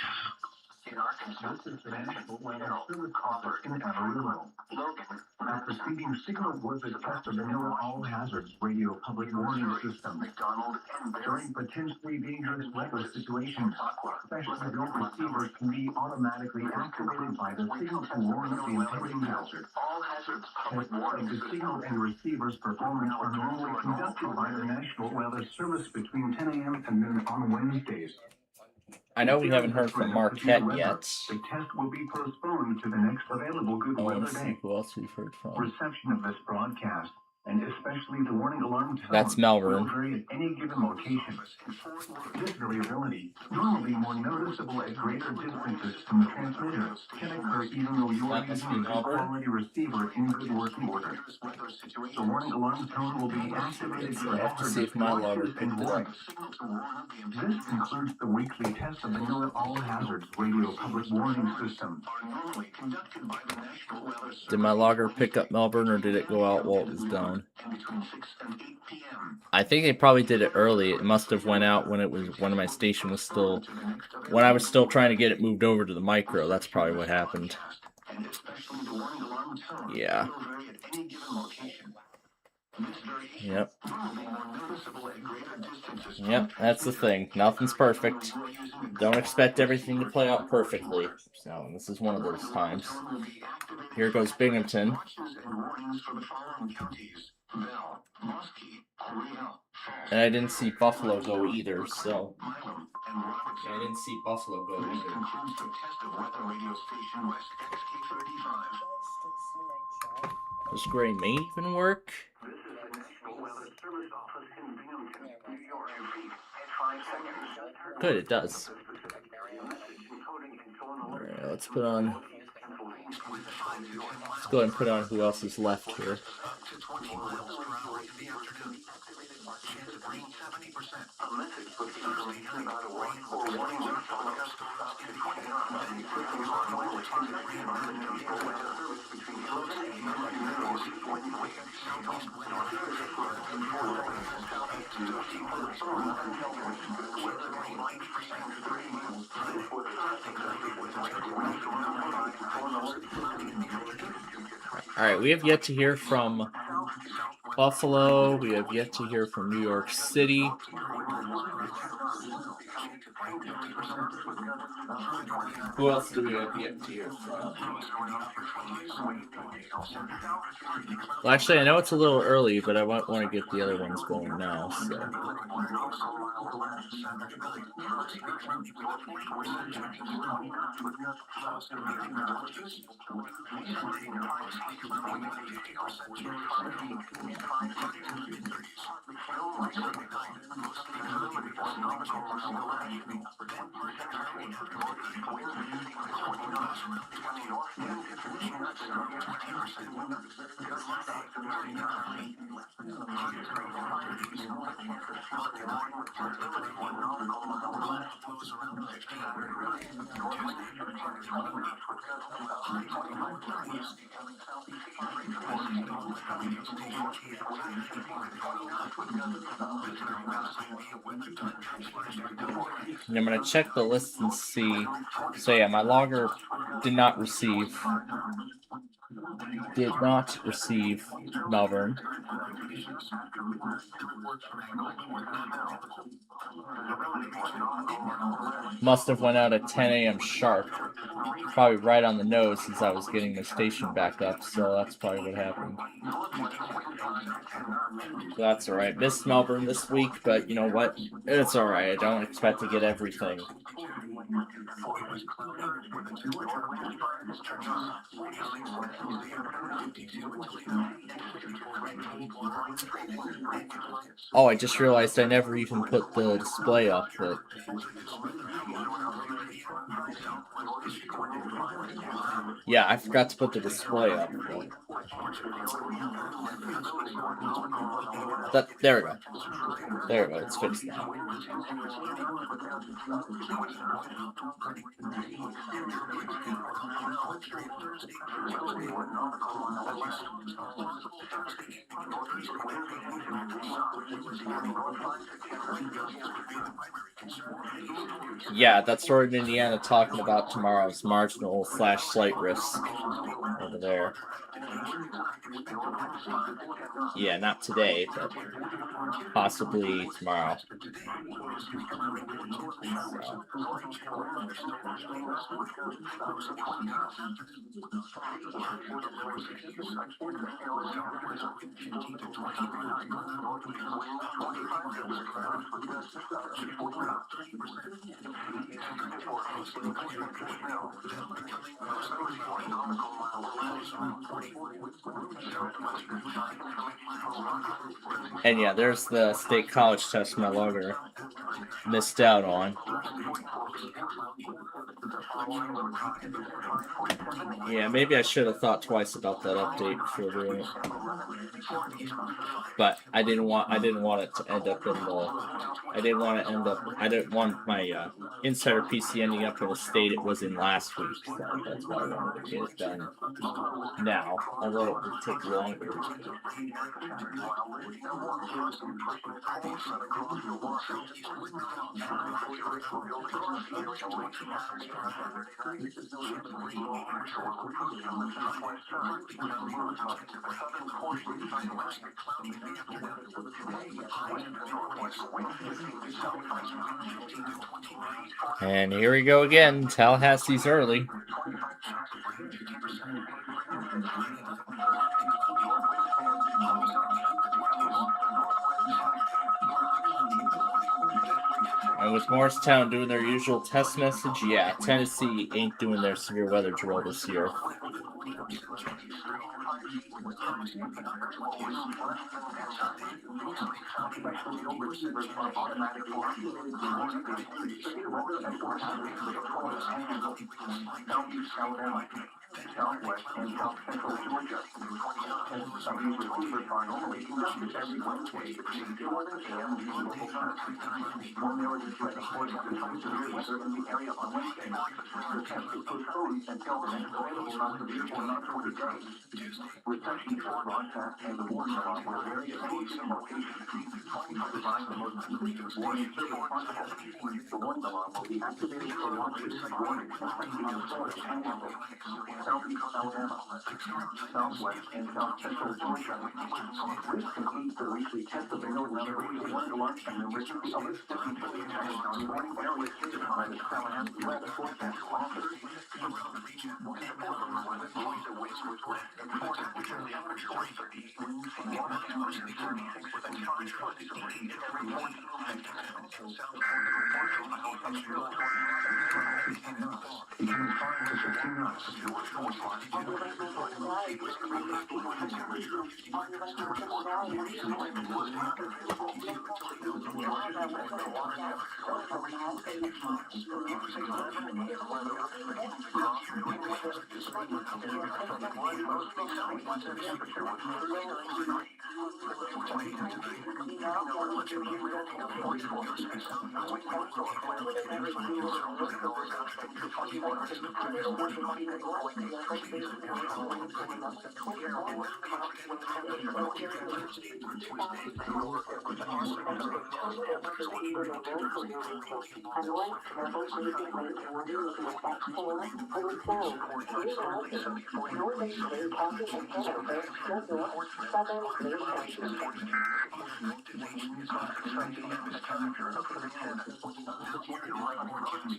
In Arkansas, this is the National Weather Service Office in Amarillo. Logan. That preceding signal was the test of the NOAA All Hazards Radio Public Warning System. McDonald and during potentially dangerous weather situations, special event receivers can be automatically activated by the signal to warn of the impending hazard. All hazards public warning the signal and receiver's performance are normally conducted by the National Weather Service between 10 a.m. and noon on Wednesdays.
I know we haven't heard from Marquette yet.
The test will be postponed to the next available good
I want
weather
to see
day.
who else we've heard from.
Reception of this broadcast, and especially the warning alarm tone,
That's Melbourne.
will vary at any given location. This variability, normally more noticeable at greater distances from the transmitter, can occur even though you are
That must
using
be
a good
Melbourne.
quality receiver in good working order. The warning alarm tone will be activated for
I have to see if my logger picked it up.
This concludes the weekly test of the NOAA All Hazards Radio Public Warning System.
Did my logger pick up Melbourne or did it go out while it was down? I think they probably did it early. It must have went out when it was when my station was still when I was still trying to get it moved over to the micro. That's probably what happened. Yeah. Yep. Yep, that's the thing. Nothing's perfect. Don't expect everything to play out perfectly. So this is one of those times. Here goes Binghamton. And I didn't see Buffalo go either, so I didn't see Buffalo go either. Does Gray Main even work? Good, it does. Alright, let's put on. Let's go ahead and put on who else is left here. Alright, we have yet to hear from Buffalo. We have yet to hear from New York City. Who else do we have yet to hear from? Well, actually, I know it's a little early, but I want to get the other ones going now. So. And I'm going to check the list and see. So yeah, my logger did not receive Melbourne. Must have went out at 10 a.m. sharp. probably right on the nose since I was getting my station back up, so that's probably what happened. That's alright. Missed Melbourne this week, but you know what? It's alright. I don't expect to get everything. Oh, I just realized I never even put the display up, but yeah, I forgot to put the display up. There we go. There we go. It's fixed now. Yeah, that's Sword of Indiana talking about tomorrow's marginal / slight risk over there. Yeah, not today, but possibly tomorrow. And yeah, there's the state college test my logger missed out on. Yeah, maybe I should have thought twice about that update before doing it. But I didn't want it to end up in the I didn't want my Insider PC ending up in a state it was in last week, so that's why I wanted to get it done now, although it would take longer. And here we go again. Tallahassee's early. And with Morristown doing their usual test message, yeah, Tennessee ain't doing their severe weather drill this year.
Southwest and South Central Georgia. Some receivers are normally conducted every Wednesday between 2 and 11 a.m. local time. One narrative threat of course of severe weather in the area on Wednesday. The test is postponed until the next available non-severe or non-40 days. Reception for broadcast and the warning alarm were very close in location. Provide the most complete warning service possible. The warning alarm will be activated for launches, warnings, affecting the solar panel. Southeast Alabama, Southwest and South Central Georgia. This concludes the weekly test of the Northern Area warning alarm and emergency alerts to the warning areas given by the Tallahassee Weather Forecast Office.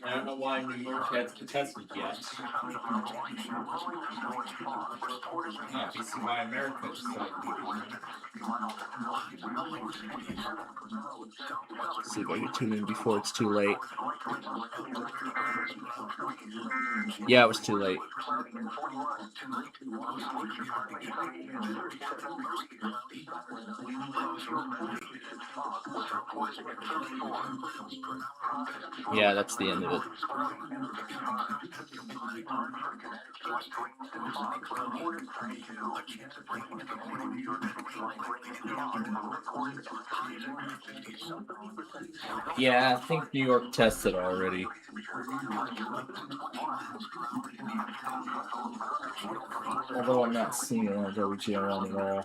I don't know why New York hasn't tested yet. Yeah, you see why America decided to do it. See if I can tune in before it's too late. Yeah, it was too late. Yeah, that's the end of it. Yeah, I think New York tested already. Although I'm not seeing it on WGRN at all.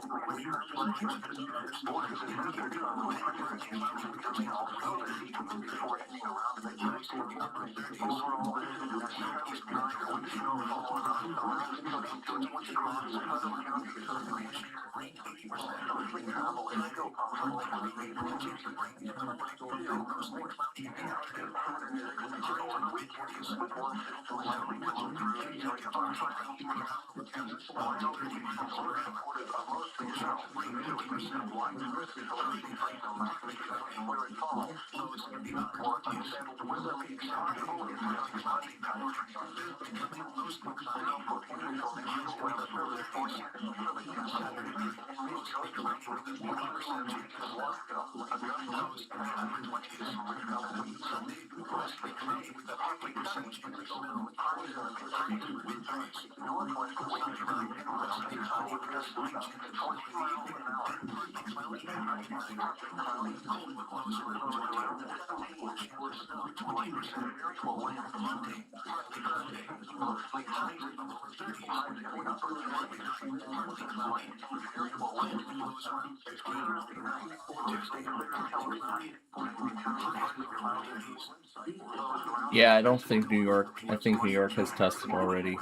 Yeah, I don't think New York. I think New York has tested already.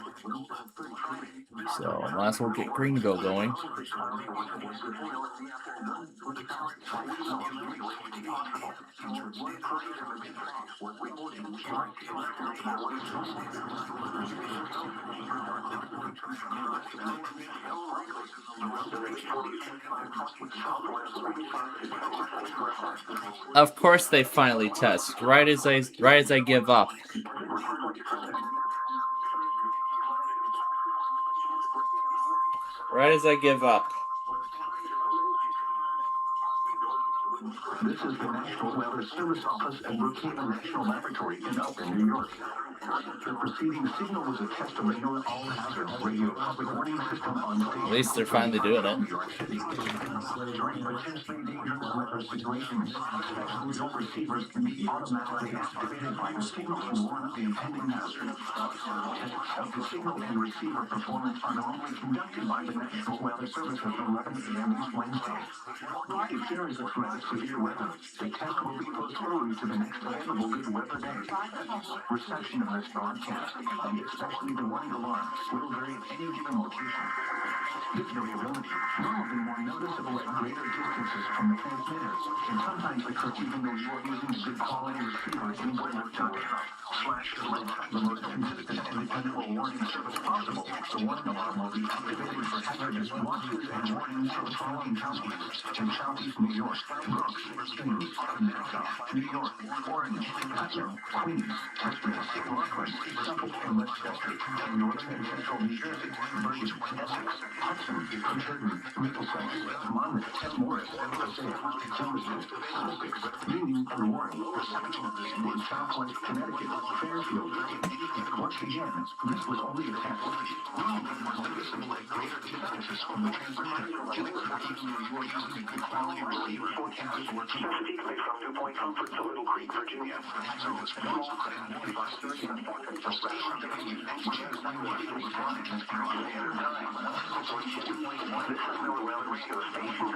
So might as well get Greenville going. Of course they finally test. Right as I give up. Right as I give up.
This is the National Weather Service Office at Brookhaven National Laboratory in Elton, New York. The preceding signal was a test of the North All Hazards Radio Public Warning System on station.
At least they're finally doing it.
New York City. During potentially dangerous weather situations, special receivers can be automatically activated by the signal to warn of the impending hazard. Tests of the signal and receiver performance are normally conducted by the National Weather Service at 11 a.m. each Wednesday. If there is a threat of severe weather, the test will be postponed to the next available good weather day. Reception of this broadcast, and especially the warning alarm, will vary at any given location. This variability will be more noticeable at greater distances from the transmitters, and sometimes occur even though you are using a good quality receiver in weather time. Flash Select, the most consistent and dependable warning service possible. The warning alarm will be activated for hazardous watches and warnings for the following counties: in Southeast New York, Bronx, Queens, Nassau, New York, Orange, Putnam, Queens, Westminster, Rockland, Suffolk, and Westchester, Northern and Central New Jersey, Bergen, Essex, Hudson, Trenton, Middlesex, Monmouth, and Morris, Passaic, Somerset, Sussex, Union, and Warren. Reception in Southwest Connecticut, Fairfield. Once again, this was only a test. Noticeable at greater distances from the transmitter. Forecast for Chesapeake from New Point Comfort to Little Creek, Virginia. Hazardous walls and warning by 30 and 40 for special days. This is NOAA Weather Radio station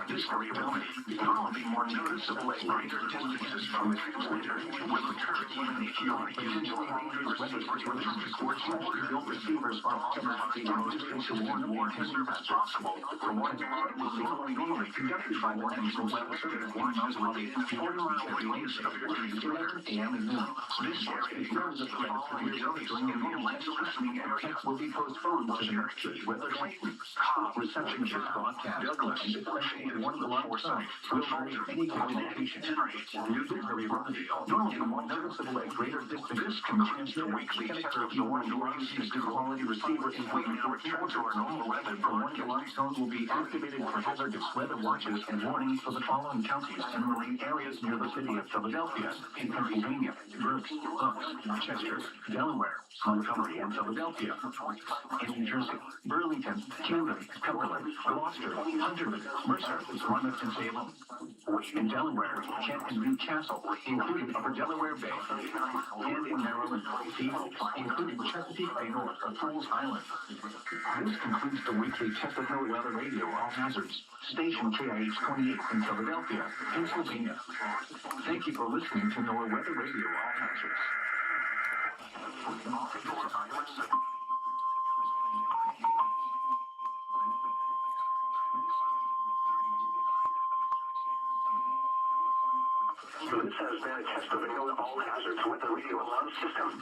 This variability normally more noticeable at greater distances from the transmitter will occur even if you are using dangerous weather situations towards your receivers are automatically anticipated to warn of more service possible. The warning will normally conducted by the National Weather Service watches will be in 40-mile range of 11 a.m. and noon. This confirms the threat of variability during the normal listening area will be postponed to the next weather station. Reception of this broadcast and one of the long term will vary any given location. Music variability normally more noticeable at greater distance. This concludes the weekly test of the warning using a good quality receiver in waiting for to our normal weather. The warning alarm zone will be activated for hazardous weather watches and warnings for the following counties and marine areas near the city of Philadelphia, in Pennsylvania, Virginia, Bucks, Chester, Delaware, Montgomery, and Philadelphia. In New Jersey, Burlington, Camden, Cumberland, Gloucester, Hunterman, Mercer, Monmouth, and Salem. In Delaware, Kent and Newcastle, including Upper Delaware Bay, and in Maryland, including Chesapeake Bay North of Fools Island. This concludes the weekly test of NOAA Weather Radio All Hazards, station KIH 28 in Philadelphia, Pennsylvania. Thank you for listening to NOAA Weather Radio All Hazards. This has been a test of the NOAA All Hazards Weather Radio Alarm System.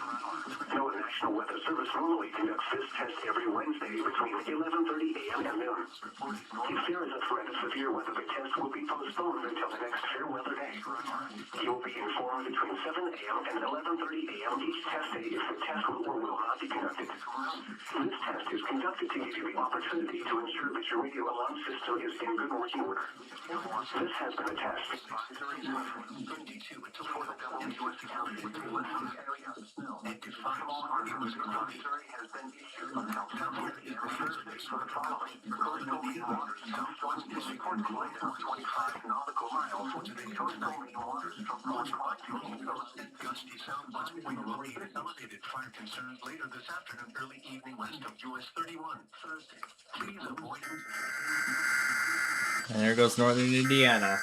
NOAA National Weather Service normally conducts this test every Wednesday between 11:30 a.m. and noon. If there is a threat of severe weather, the test will be postponed until the next fair weather day. You will be informed between 7 a.m. and 11:30 a.m. each test day if the test will or will not be conducted. This test is conducted to give you the opportunity to ensure that your radio alarm system is in good working order. This has been a test. Until for the U.S. County with the area of snow. And defiable advisory has been issued until Thursday for the following. Coastal main waters southwest Michigan, 25 nautical miles. Coastal main waters from Northwest and gusty south by wind will be elevated fire concerns later this afternoon, early evening west of US 31. Thursday. Please avoid.
And there goes Northern Indiana.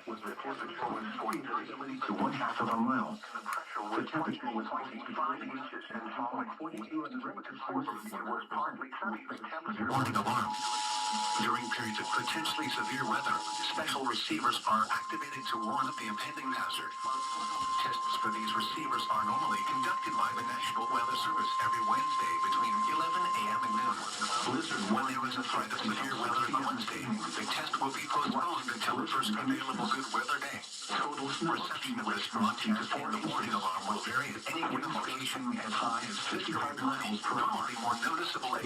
Was reported showing 40 to 1/2 of a mile. The temperature was 5 inches and falling 42 in the relative force was partly sunny. Warning alarm. During periods of potentially severe weather, special receivers are activated to warn of the impending hazard. Tests for these receivers are normally conducted by the National Weather Service every Wednesday between 11 a.m. and noon. Blizzard, when there is a threat of severe weather on Wednesday, the test will be postponed until the first available good weather day. Total reception of this broadcast and the warning alarm will vary at any given location as high as 55 miles per hour. More noticeable at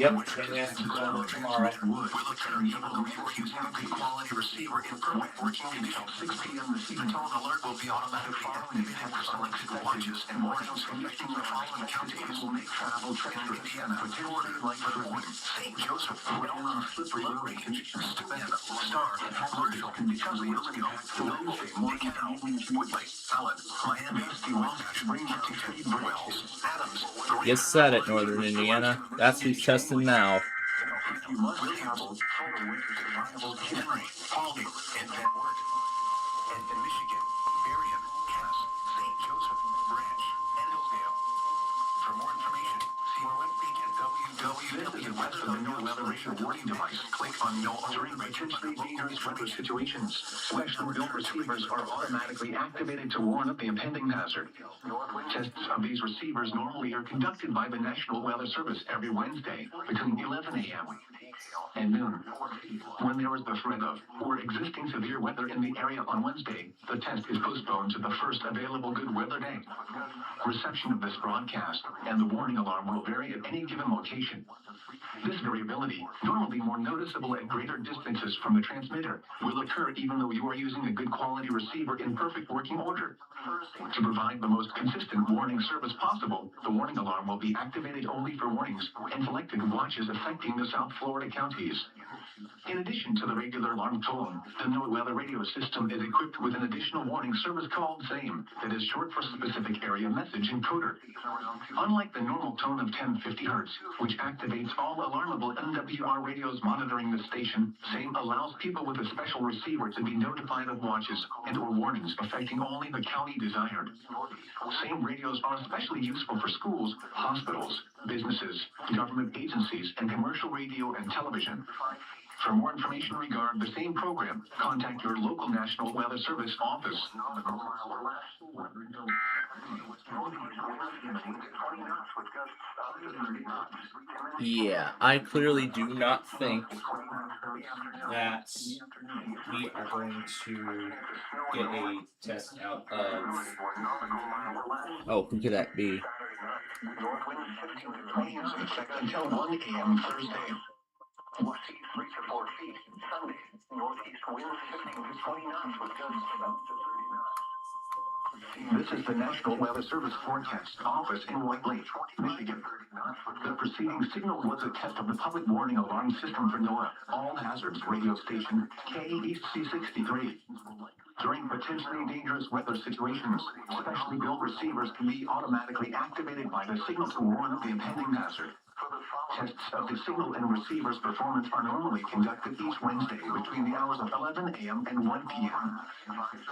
tomorrow.
Will occur even though you are using a good quality receiver in perfect working condition. 6 p.m. this evening. The tone alert will be automatic following for selected watches and warnings affecting the following counties will make travel in Indiana, particularly like for St. Joseph, well-known slippery range, Savannah, Star, Marshall, Charlottesville, Wednesday, Morgan, Woodley, Allen, Miami, Wabash, Springfield, Wells, Adams.
You said it, Northern Indiana. That's who's testing now.
You must travel for winter survival Henry, Paulding, and Van Wert. And in Michigan, Berrien, Cass, St. Joseph, Branch, and Hillsdale. For more information, see our webpage at www.weather warning device. Click on No During potentially dangerous weather situations. Special built receivers are automatically activated to warn of the impending hazard. Tests of these receivers normally are conducted by the National Weather Service every Wednesday between 11 a.m. and noon. When there is the threat of or existing severe weather in the area on Wednesday, the test is postponed to the first available good weather day. Reception of this broadcast and the warning alarm will vary at any given location. This variability, normally more noticeable at greater distances from the transmitter, will occur even though you are using a good quality receiver in perfect working order. To provide the most consistent warning service possible, the warning alarm will be activated only for warnings and selected watches affecting the South Florida counties. In addition to the regular alarm tone, the NOAA weather radio system is equipped with an additional warning service called SAME, that is short for Specific Area Message Encoder. Unlike the normal tone of 1050 Hz, which activates all alarmable NWR radios monitoring the station, SAME allows people with a special receiver to be notified of watches and or warnings affecting only the county desired. SAME radios are especially useful for schools, hospitals, businesses, government agencies, and commercial radio and television. For more information regarding the same program, contact your local National Weather Service office.
Yeah, I clearly do not think that we are going to get a test out of. Oh, who could that be?
Until 1 a.m. Thursday. Northeast 3 to 4 feet. Sunday. Northeast winds 15 to 20 knots with gusts up to 30 knots. This is the National Weather Service Forecast Office in White Lake, Michigan. The preceding signal was a test of the public warning alarm system for NOAA All Hazards radio station KEC63. During potentially dangerous weather situations, specially built receivers can be automatically activated by the signal to warn of the impending hazard. Tests of the signal and receiver's performance are normally conducted each Wednesday between the hours of 11 a.m. and 1 p.m.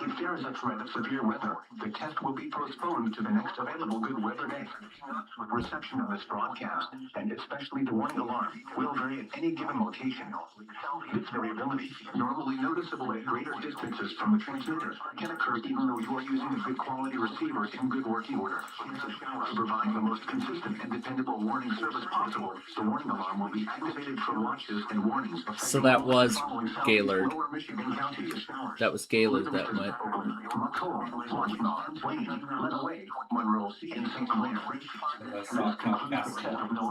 If there is a threat of severe weather, the test will be postponed to the next available good weather day. Reception of this broadcast, and especially the warning alarm, will vary at any given location. This variability, normally noticeable at greater distances from the transmitter, can occur even though you are using a good quality receiver in good working order. To provide the most consistent and dependable warning service possible, the warning alarm will be activated for watches and warnings.
So that was Gaylord. That was Gaylord that went.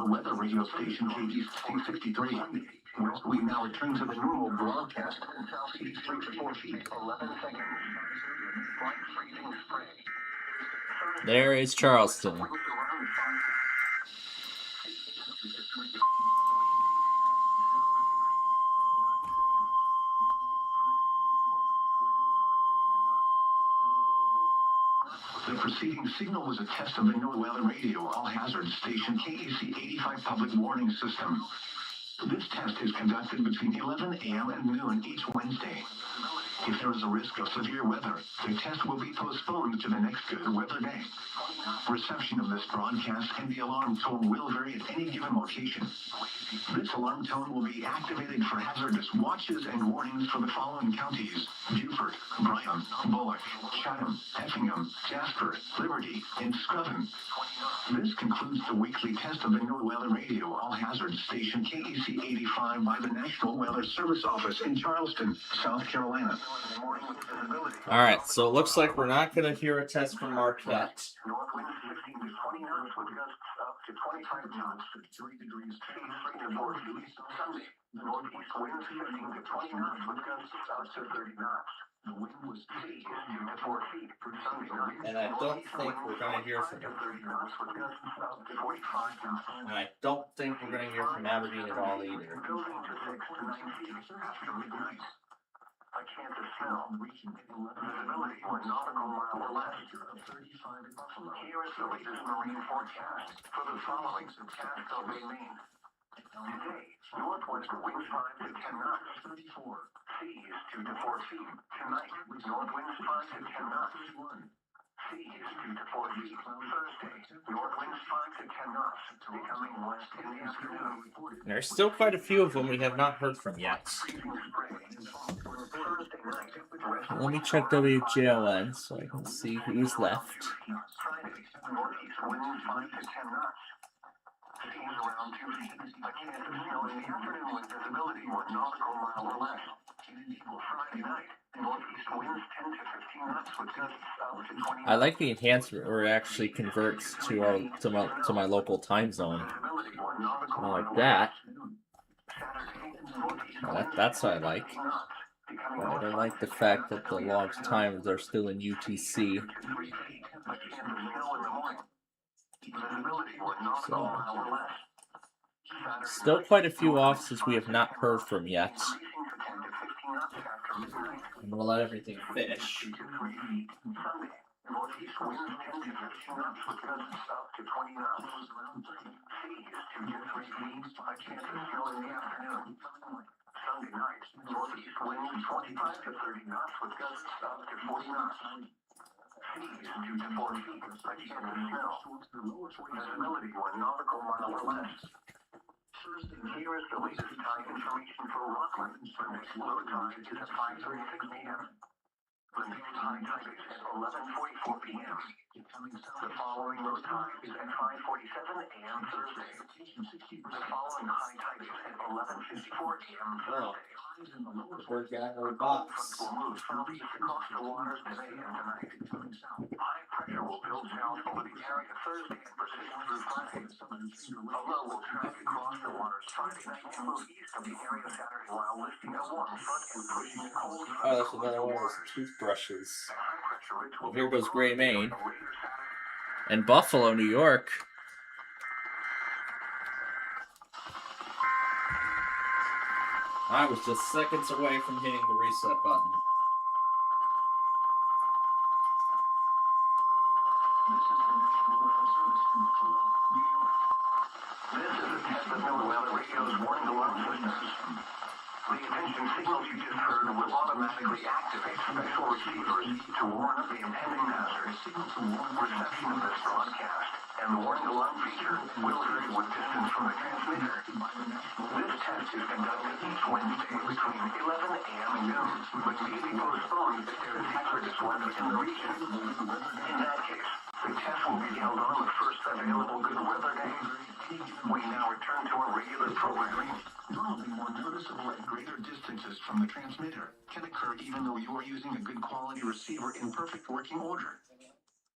Weather radio station KEC63. We now return to the normal broadcast. Southeast 3 to 4 feet, 11 seconds. Light freezing spray.
There is Charleston.
The preceding signal was a test of the NOAA Weather Radio All Hazards Station KEC 85 Public Warning System. This test is conducted between 11 a.m. and noon each Wednesday. If there is a risk of severe weather, the test will be postponed to the next good weather day. Reception of this broadcast and the alarm tone will vary at any given location. This alarm tone will be activated for hazardous watches and warnings for the following counties: Beaufort, Bryan, Bullock, Chatham, Effingham, Jasper, Liberty, and Scruton. This concludes the weekly test of the NOAA Weather Radio All Hazards Station KEC 85 by the National Weather Service Office in Charleston, South Carolina.
Alright, so it looks like we're not going to hear a test from Marquette.
North winds 15 to 20 knots with gusts up to 25 knots to 3 degrees. 3 to 4 feet. Sunday. Northeast winds 15 to 20 knots with gusts up to 30 knots. The wind was 3 to 4 feet. Sunday night.
And I don't think we're going to hear from And I don't think we're going to hear from Aberdeen at all either.
I can't smell. Visibility 1 nautical mile or less. Here is the latest marine forecast for the following Casco Bay, Maine. Today, northwest winds 5 to 10 knots. 34. Seas 2 to 4 feet. Tonight, north winds 5 to 10 knots. 31. Seas 2 to 4 feet. Thursday, north winds 5 to 10 knots. Becoming west in the afternoon.
There's still quite a few of them we have not heard from yet. Let me check WJLN so I can see who's left.
Northeast winds 5 to 10 knots. Seas around 2 feet. A chance of snow in the afternoon with visibility 1 nautical mile or less. Friday night, northeast winds 10 to 15 knots with gusts up to 20.
I like the enhancement where it actually converts to my local time zone. I like that. That's what I like. But I don't like the fact that the launch times are still in UTC. So Still quite a few officers we have not heard from yet. And we'll let everything finish.
Northeast winds 10 to 15 knots with gusts up to 20 knots. Seas 2 to 3 feet. A chance of snow in the afternoon. Sunday night, northeast winds 25 to 30 knots with gusts up to 40 knots. Seas 2 to 4 feet. A chance of snow. Visibility 1 nautical mile or less. Here is the latest tide information for Rockland. The next low tide is at 5:36 p.m. The next high tide is at 11:44 p.m. The following low tide is at 5:47 a.m. Thursday. The following high tide is at 11:54 a.m. Thursday.
First guy in the box.
Will move southeast across the waters today and tonight. High pressure will build south over the area Thursday and persist through Friday. A low will track across the waters Friday night and move east of the area Saturday while lifting a warm front and pushing a cold front.
Oh, that's another one of those toothbrushes.
High pressure ridge will
Here
build
goes Gray
across
Maine.
the later Saturday.
And Buffalo, New York. I was just seconds away from hitting the reset button.
This is a test of NOAA Radio's warning alarm system. The attention signals you just heard will automatically activate special receivers to warn of the impending hazard. Reception of this broadcast and the warning alarm feature will vary with distance from the transmitter. This test is conducted each Wednesday between 11 a.m. and noon, but may be postponed if there is hazardous weather in the region. In that case, the test will be held on the first available good weather day. We now return to our regular programming. Normally more noticeable at greater distances from the transmitter can occur even though you are using a good quality receiver in perfect working order.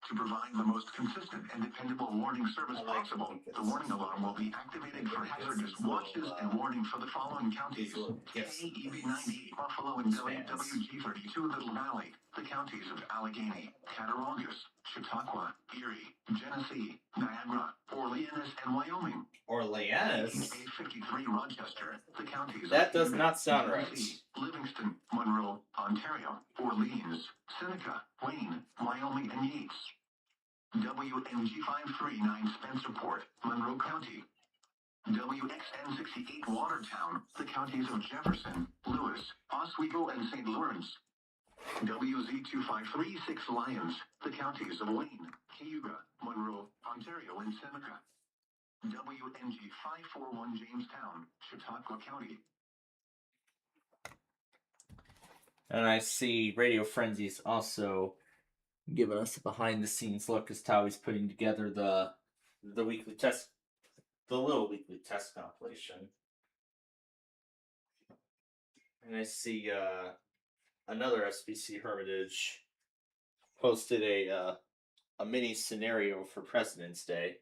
To provide the most consistent and dependable warning service possible, the warning alarm will be activated for hazardous watches and warning for the following counties: KEB90, Buffalo and Billy, WG32, Little Valley, the counties of Allegheny, Cattaraugus, Chautauqua, Erie, Genesee, Niagara, Orleans, and Wyoming.
Orleans?
A53 Rochester, the counties
That
of
does
Erie,
not sound right.
Genesee, Livingston, Monroe, Ontario, Orleans, Seneca, Wayne, Wyoming, and Yates. WMG539 Spencerport, Monroe County. WXN68 Watertown, the counties of Jefferson, Lewis, Oswego, and St. Lawrence. WZ2536 Lyons, the counties of Wayne, Cayuga, Monroe, Ontario, and Seneca. WNG541 Jamestown, Chautauqua County.
And I see Radio Frenzy's also giving us a behind the scenes look as Towie's putting together the weekly test, the little weekly test compilation. And I see another SBC Hermitage posted a mini scenario for President's Day.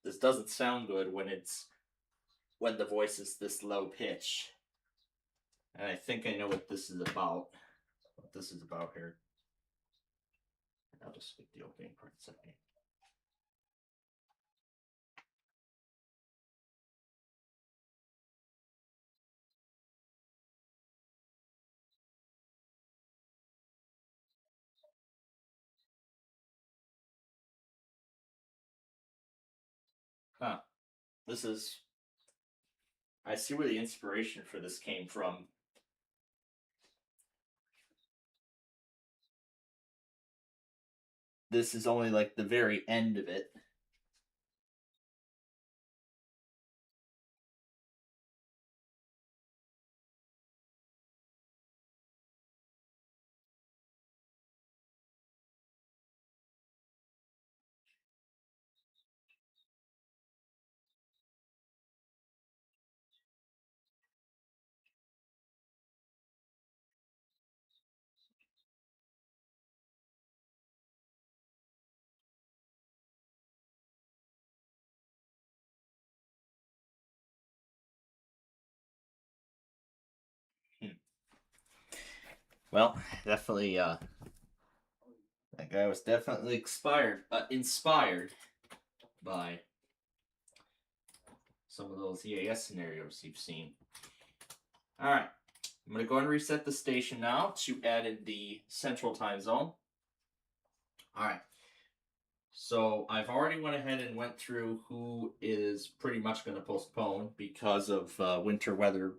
This doesn't sound good when the voice is this low pitch. And I think I know what this is about. What this is about here. I'll just skip the opening part a second. Huh. I see where the inspiration for this came from. This is only like the very end of it. Well, definitely That guy was definitely inspired by some of those EAS scenarios you've seen. Alright, I'm going to go and reset the station now to add in the central time zone. Alright, so I've already went ahead and went through who is pretty much going to postpone because of winter weather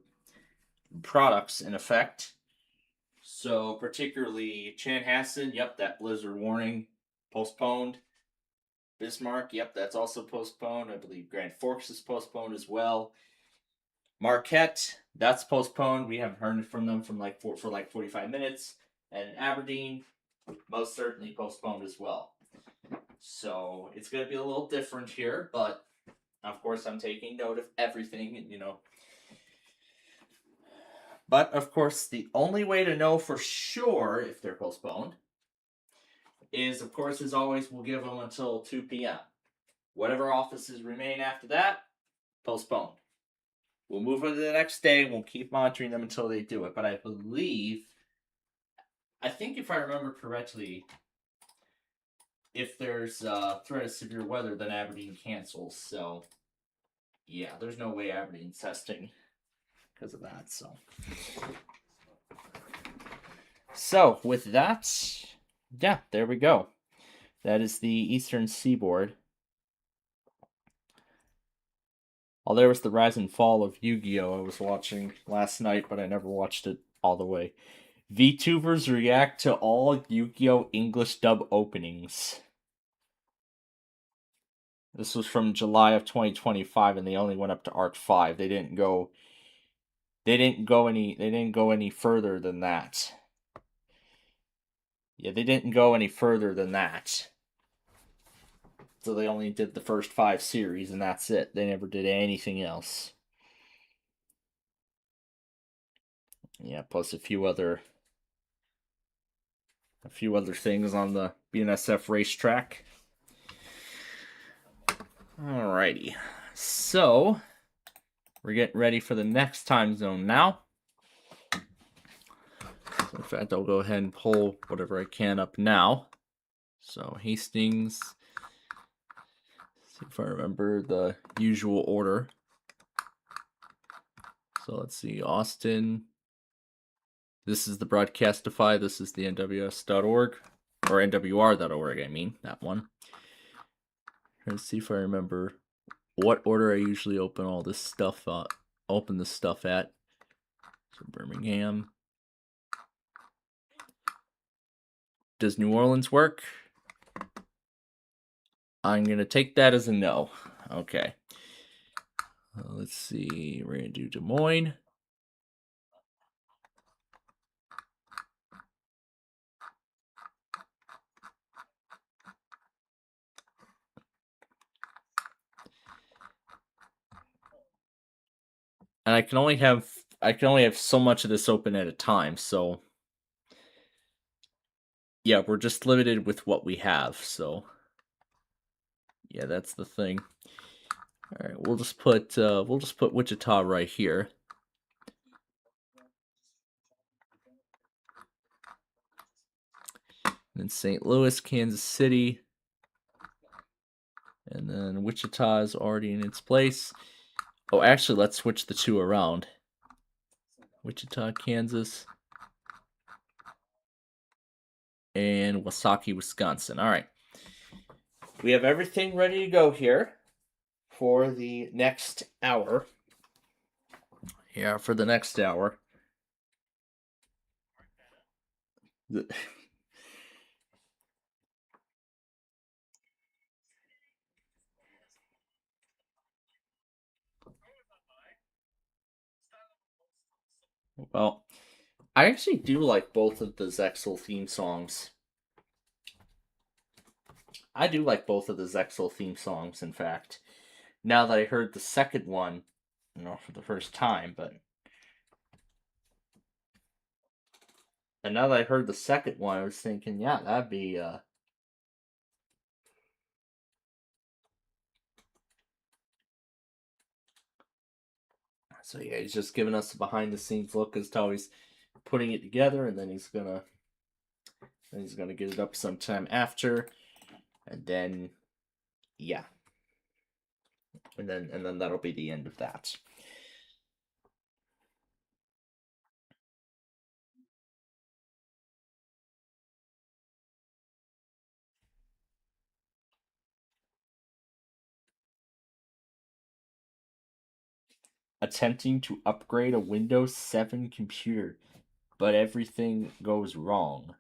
products in effect. So particularly Chanhassen, yep, that blizzard warning postponed. Bismarck, yep, that's also postponed. I believe Grand Forks is postponed as well. Marquette, that's postponed. We haven't heard from them for like 45 minutes. And Aberdeen, most certainly postponed as well. So it's going to be a little different here, but of course I'm taking note of everything, and But of course, the only way to know for sure if they're postponed is, of course, as always, we'll give them until 2 p.m. Whatever offices remain after that, postponed. We'll move on to the next day. We'll keep monitoring them until they do it. But I think if I remember correctly, if there's threat of severe weather, then Aberdeen cancels. So, yeah, there's no way Aberdeen's testing because of that. So with that, yeah, there we go. That is the Eastern Seaboard. Oh, there was the rise and fall of Yu-Gi-Oh! I was watching last night, but I never watched it all the way. VTubers react to all Yu-Gi-Oh! English dub openings. This was from July of 2025, and they only went up to Arc 5. They didn't go any further than that. Yeah, they didn't go any further than that. So they only did the first 5 series, and that's it. They never did anything else. Yeah, plus a few other things on the BNSF racetrack. Alrighty. So we're getting ready for the next time zone now. So in fact, I'll go ahead and pull whatever I can up now. So Hastings, see if I remember the usual order. So let's see, Austin. This is the Broadcastify. This is the NWS.org, or NWR.org, I mean, that one. Let's see if I remember what order I usually open all this stuff at. So Birmingham. Does New Orleans work? I'm going to take that as a no. Okay. Let's see. We're going to do Des Moines. And I can only have so much of this open at a time, so yeah, we're just limited with what we have, so yeah, that's the thing. All right, we'll just put Wichita right here. Then St. Louis, Kansas City, and then Wichita is already in its place. Oh, actually, let's switch the 2 around. Wichita, Kansas, and Wasaki, Wisconsin. All right. We have everything ready to go here for the next hour. Yeah, for the next hour. Well, I actually do like both of the Zexal theme songs. I do like both of the Zexal theme songs, in fact. Now that I heard the second one, for the first time, and now that I heard the second one, I was thinking, yeah, that'd be, So yeah, he's just giving us a behind-the-scenes look as to how he's putting it together, and then he's gonna And he's gonna get it up sometime after, and then yeah. And then that'll be the end of that. Attempting to upgrade a Windows 7 computer, but everything goes wrong.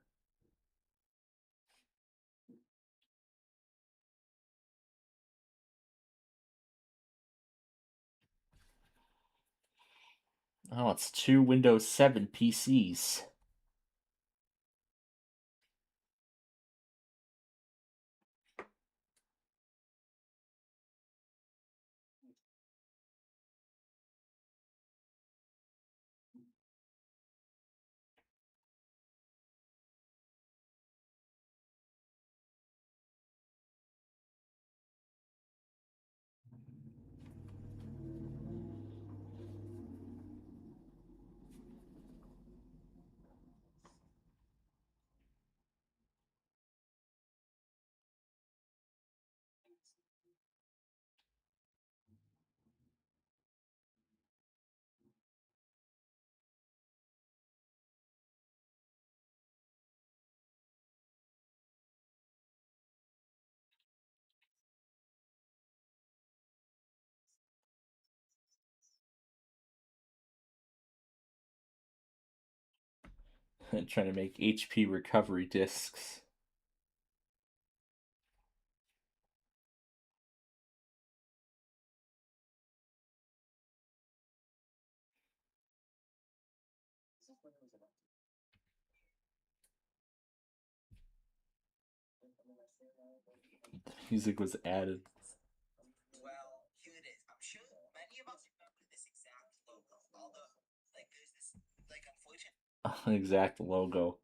Oh, it's 2 Windows 7 PCs. Trying to make HP recovery disks. The music was added.
Well, here it is. I'm sure many of us remember this exact logo. Although, like, there's this, like, unfortunate.
Exact logo.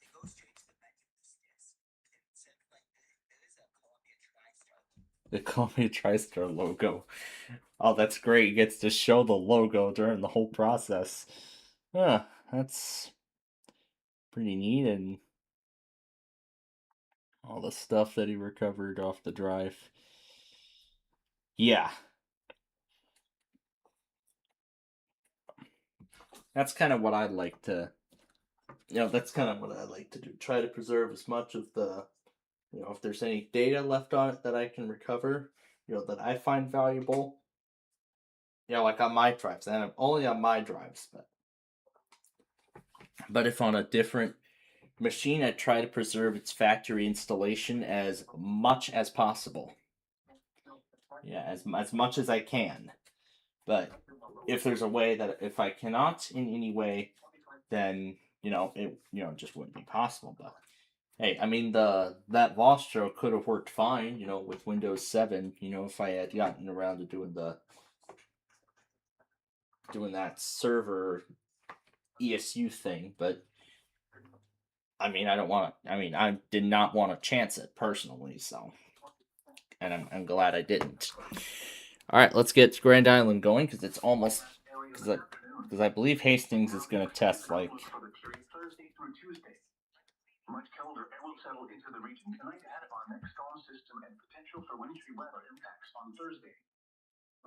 It goes straight to the back of this disc. It said, like, there is a Columbia TriStar.
The Columbia TriStar logo. Oh, that's great. He gets to show the logo during the whole process. Huh, that's pretty neat, and all the stuff that he recovered off the drive. Yeah. That's kind of what I'd like to, that's kind of what I like to do. Try to preserve as much of the, if there's any data left on it that I can recover, that I find valuable, like on my drives, and I'm only on my drives, but if on a different machine, I try to preserve its factory installation as much as possible. Yeah, as much as I can. But if there's a way that if I cannot in any way, then it just wouldn't be possible. But hey, I mean that Vostro could have worked fine, with Windows 7, if I had gotten around to doing that server ESU thing, but I mean, I did not want to chance it personally, so, and I'm glad I didn't. All right, let's get Grand Island going because it's almost because I believe Hastings is going to test like.
Thursday through Tuesday. Much colder air will settle into the region tonight ahead of our next storm system and potential for wintry weather impacts on Thursday.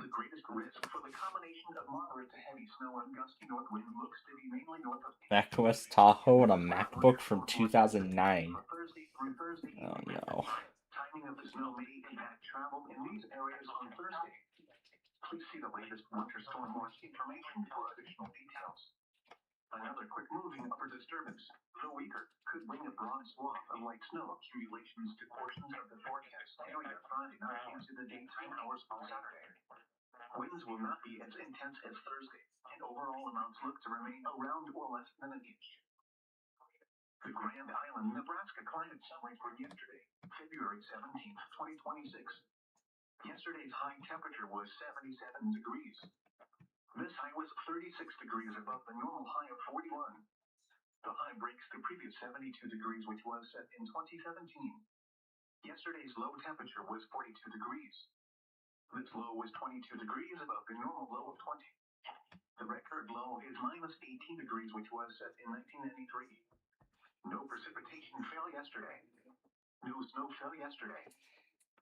The greatest risk for the combination of moderate to heavy snow and gusty north wind looks to be mainly north of
Back to West Tahoe and a MacBook from 2009.
Thursday through Thursday.
Oh no.
Timing of the snow may impact travel in these areas on Thursday. Please see the latest winter storm watch information for additional details. Another quick moving upper disturbance, though weaker, could bring a broad swath of light snow accumulations to portions of the forecast area Friday night into the daytime hours on Saturday. Winds will not be as intense as Thursday, and overall amounts look to remain around or less than an inch. The Grand Island, Nebraska climate summary for yesterday, February 17th, 2026. Yesterday's high temperature was 77 degrees. This high was 36 degrees above the normal high of 41. The high breaks the previous 72 degrees, which was set in 2017. Yesterday's low temperature was 42 degrees. This low was 22 degrees above the normal low of 20. The record low is minus 18 degrees, which was set in 1993. No precipitation fell yesterday. No snow fell yesterday.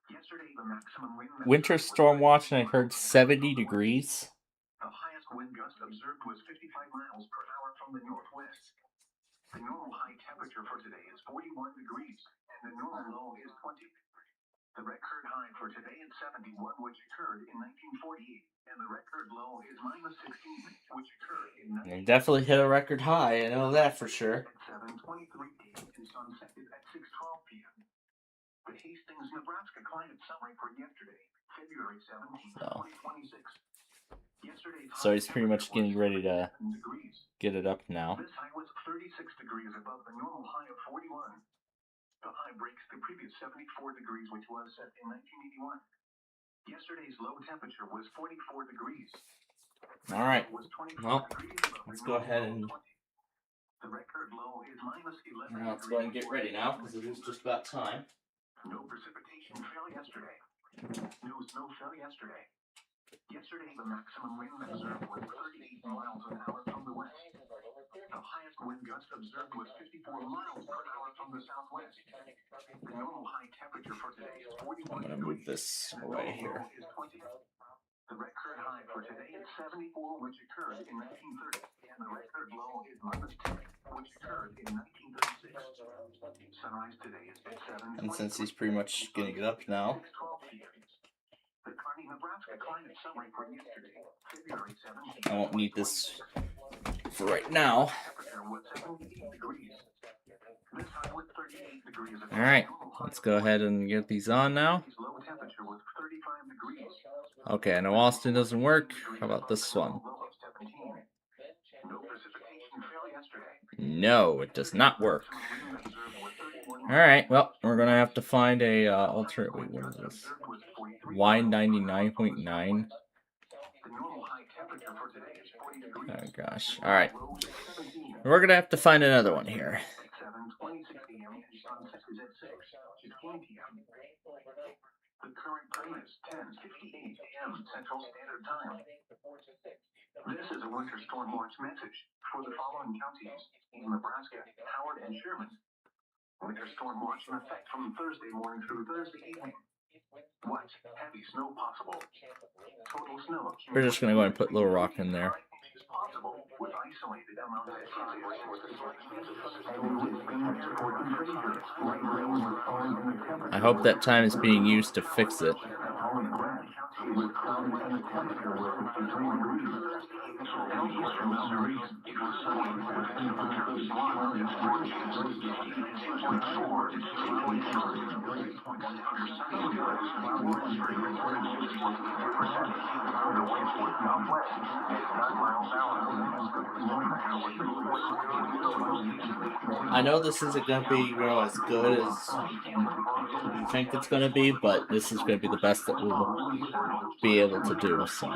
Yesterday, the maximum wind
Winter
measured was
storm watch, and I
34
heard
miles
70
per hour.
degrees.
The highest wind gust observed was 55 miles per hour from the northwest. The normal high temperature for today is 41 degrees, and the normal low is 20. The record high for today is 71, which occurred in 1948, and the record low is -16, which occurred in
They definitely hit a record high, I know that for sure.
at 7:23 p.m. and sunset is at 6:12 p.m. The Hastings, Nebraska climate summary for yesterday, February 17,
So.
2026. Yesterday's
So
high
he's pretty much
temperature
getting
was
ready to
37 degrees.
get it up now.
This high was 36 degrees above the normal high of 41. The high breaks the previous 74 degrees, which was set in 1981. Yesterday's low temperature was 44 degrees.
All right.
It was 24
Well,
degrees above
let's
the
go ahead
normal
and
low of 20. The record low is -11
now let's go ahead and get ready now because it is just about time.
No precipitation fell yesterday. No snow fell yesterday. Yesterday, the maximum wind observed was 38 miles an hour from the west. The highest wind gust observed was 54 miles per hour from the southwest. The normal high temperature for today is 41
I'm gonna move
degrees.
this
and the
away
normal
here.
low is 20. The record high for today is 74, which occurred in 1930, and the record low is -10, which occurred in 1936. Sunrise today is at 7:20.
And since he's pretty much getting it up now,
6:12 p.m. The Kearney, Nebraska climate summary for yesterday, February 17.
I won't need this for right now.
Temperature was 78 degrees. This high was 38 degrees.
All right, let's go ahead and get these on now.
Low temperature was 35 degrees.
Okay, I know Austin doesn't work. How about this one?
Low of 17. No precipitation fell yesterday.
No, it does not work.
Wind observed was 31
All right, well, we're gonna have to find a alternate. Wait, what is this?
observed was 43.
Y99.9.
The normal high temperature for today is 40 degrees.
Oh gosh. All right,
Low is 17.
we're gonna have to find another one here.
7:26 p.m. and sunset is at 6:15 p.m. The current time is 10:58 a.m. Central Standard Time. This is a winter storm watch message for the following counties in Nebraska, Howard and Sherman. Winter storm watch in effect from Thursday morning through Thursday evening. What? Heavy snow possible. Total snow.
We're just gonna go ahead and put Little Rock in there.
Is possible with isolated amounts of
I hope that time is being used to fix it. I know this isn't gonna be, as good as you think it's gonna be, but this is gonna be the best that we'll be able to do. So.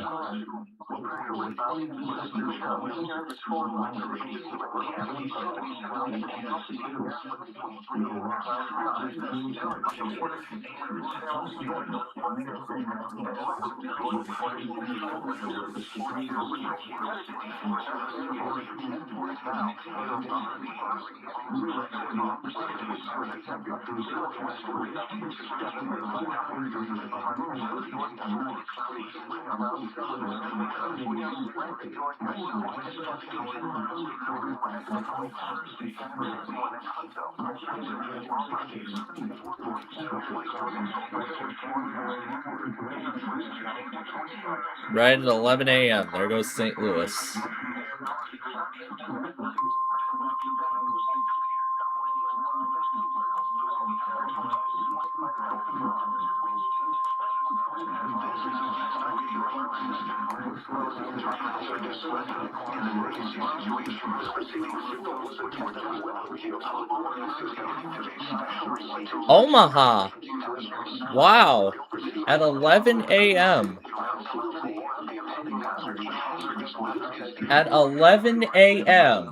Right at 11 a.m. There goes St. Louis. Omaha. Wow. At 11 a.m. At 11 a.m.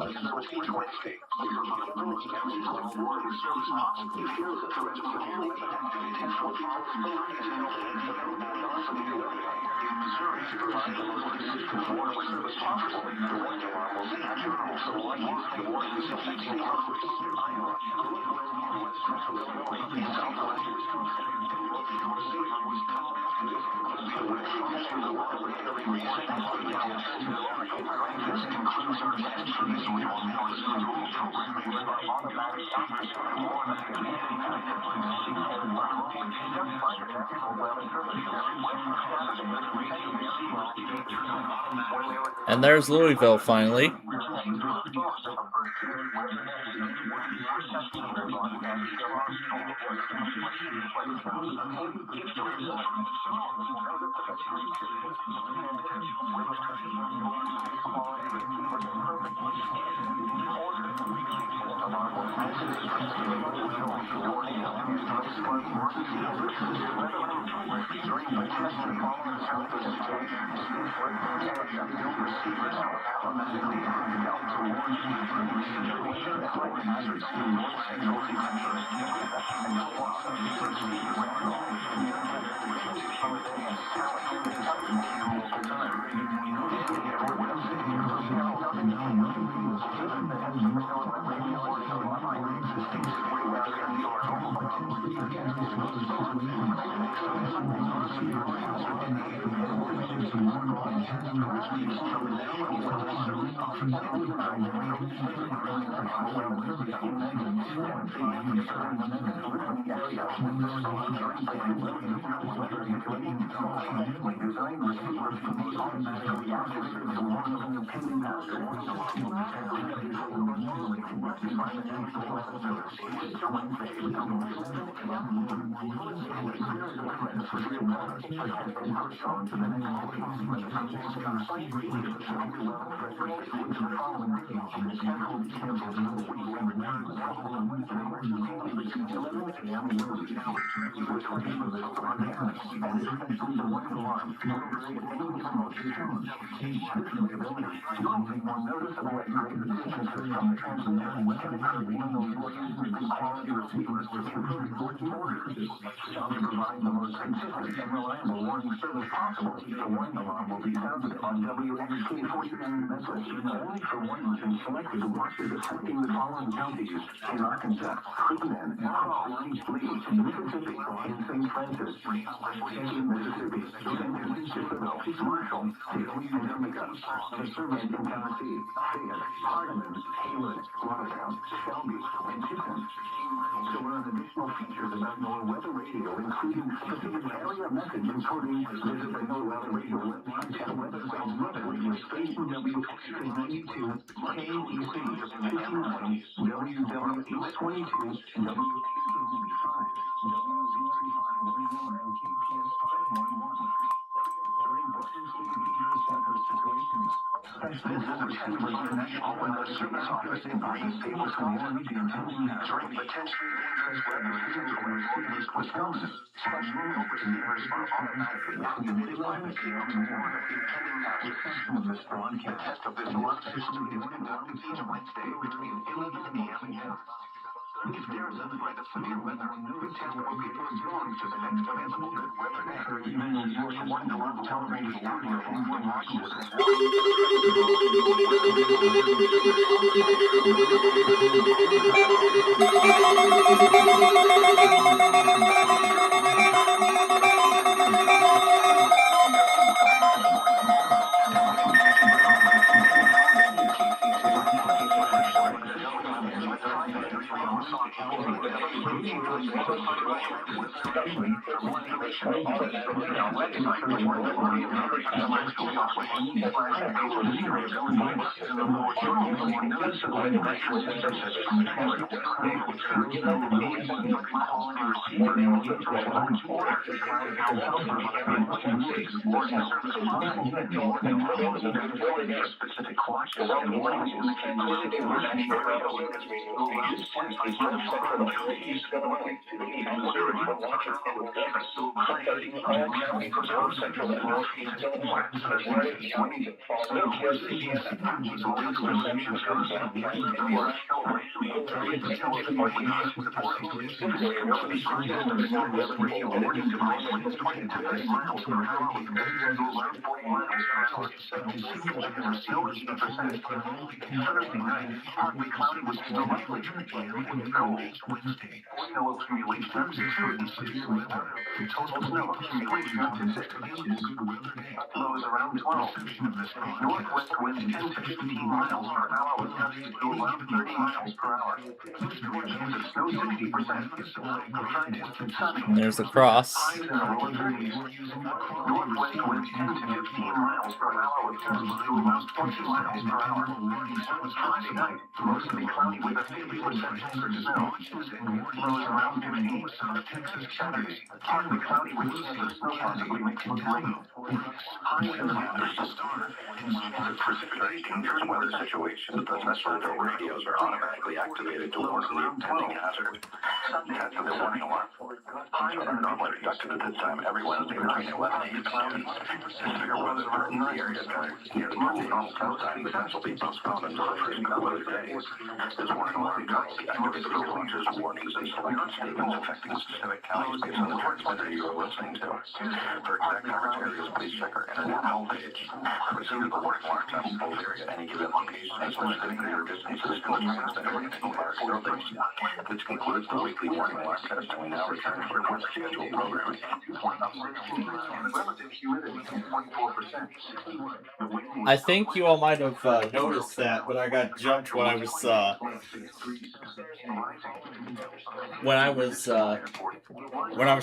to provide the most consistent wireless service possible. The warning alarm will be active and also warn you of warnings affecting northwest Iowa, northwest central Illinois, and southwest Wisconsin. Your safe Wisconsin. This concludes our centuries of wireless control program. Automatic doctors are more than
And there's Louisville finally.
Affecting the following counties in Arkansas, Freeman, Orange League, Mississippi, and St. Francis, Mississippi, Marshall, Utica, Survey, Tennessee, Fayette, Hardeman, Hayward, Watertown, Shelby, and Tiffin. To learn additional features about NOAA Weather Radio, including specific area message encoding, visit the NOAA Weather Radio website at weather.radio station W92 KEC 1520 WW822 W875 W035 and KPS 511. During potentially dangerous weather situations, visit the Denver International Weather Service Office in Green Gables, Oregon. During potentially dangerous weather in Northeast Wisconsin, special receivers are automatically activated by the PM to warn of impending hazards. This broadcast of this live stream is conducted each Wednesday between 11 p.m. and 10. If there is a threat of severe weather, the test will be postponed to the next available weather day. Even though your warning alarm television audio from specific caution and warnings in the High generally for north central and northeast winds as well as winds in northwest Indiana. Local precipitation occurs southwest Midwest, radio warning device winds 20 to 30 miles per hour with winds to around 40 miles per hour. Snow 80%. Thursday night, partly cloudy with snow likely. Cold. Snow accumulation up to 2 inches. Total snow accumulation up to 6 inches. Lows around 12. Northwest winds 10 to 15 miles per hour with gusts to around 30 miles per hour. Chance of snow 60%. Friday, sunny.
There's the cross.
Highs in the lower 30s. Northwest winds 10 to 15 miles per hour with gusts to around 20 miles per hour. Friday night, mostly cloudy with a 50% chance of snow. Lows around 15. Saturday, partly cloudy with chance of snow possibly mixed with rain. Highs in the mid-30s.
Precipitate dangerous weather situations, the Messenger radios are automatically activated to warn of the impending hazard. Set for the warning alarm. Are normally conducted at this time every Wednesday between 11 and 8 p.m. Severe weather threatens the area near the normal time. Events will be postponed until the first couple of days. This warning alarm comes activated for launches, warnings, and selected statements affecting specific counties based on the transmitter you are listening to. For exact coverage areas, please check our internet homepage. Receive the warning alarm time full area at any given location as well as greater distances to the transmitter and any large buildings. This concludes the weekly warning alarm test, and we now return to our scheduled programming.
Relative humidity 24%.
I think you all might have noticed that, but I got jumped when I was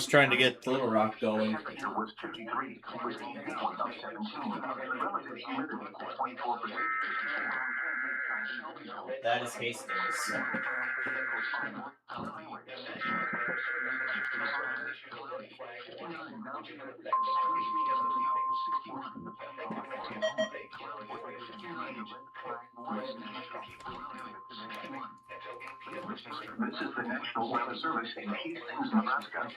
trying to get Little Rock going.
Temperature was 53. Up 17. Relative humidity 24%.
That is Hastings.
This is the National Weather Service in Hastings, Nebraska.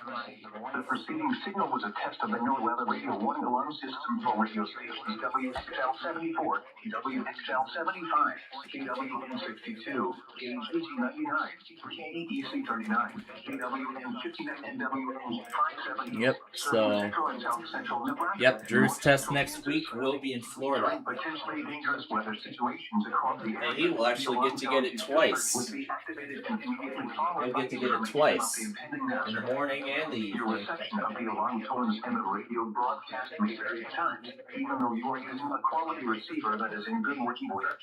The preceding signal was a test of the NOAA Weather Radio Warning Alarm System for radio stations WXL 74, WXL 75, KWM 62, KGG 99, KEC 39, KWM 59, and WM 570.
Yep, so Drew's test next week will be in Florida.
Potentially dangerous weather situations across the area.
And he will actually get to get it twice. He'll get to get it twice. In the morning and the
Your
evening.
reception of the alarm tones and the radio broadcast may vary at times, even though you are using a quality receiver that is in good working order.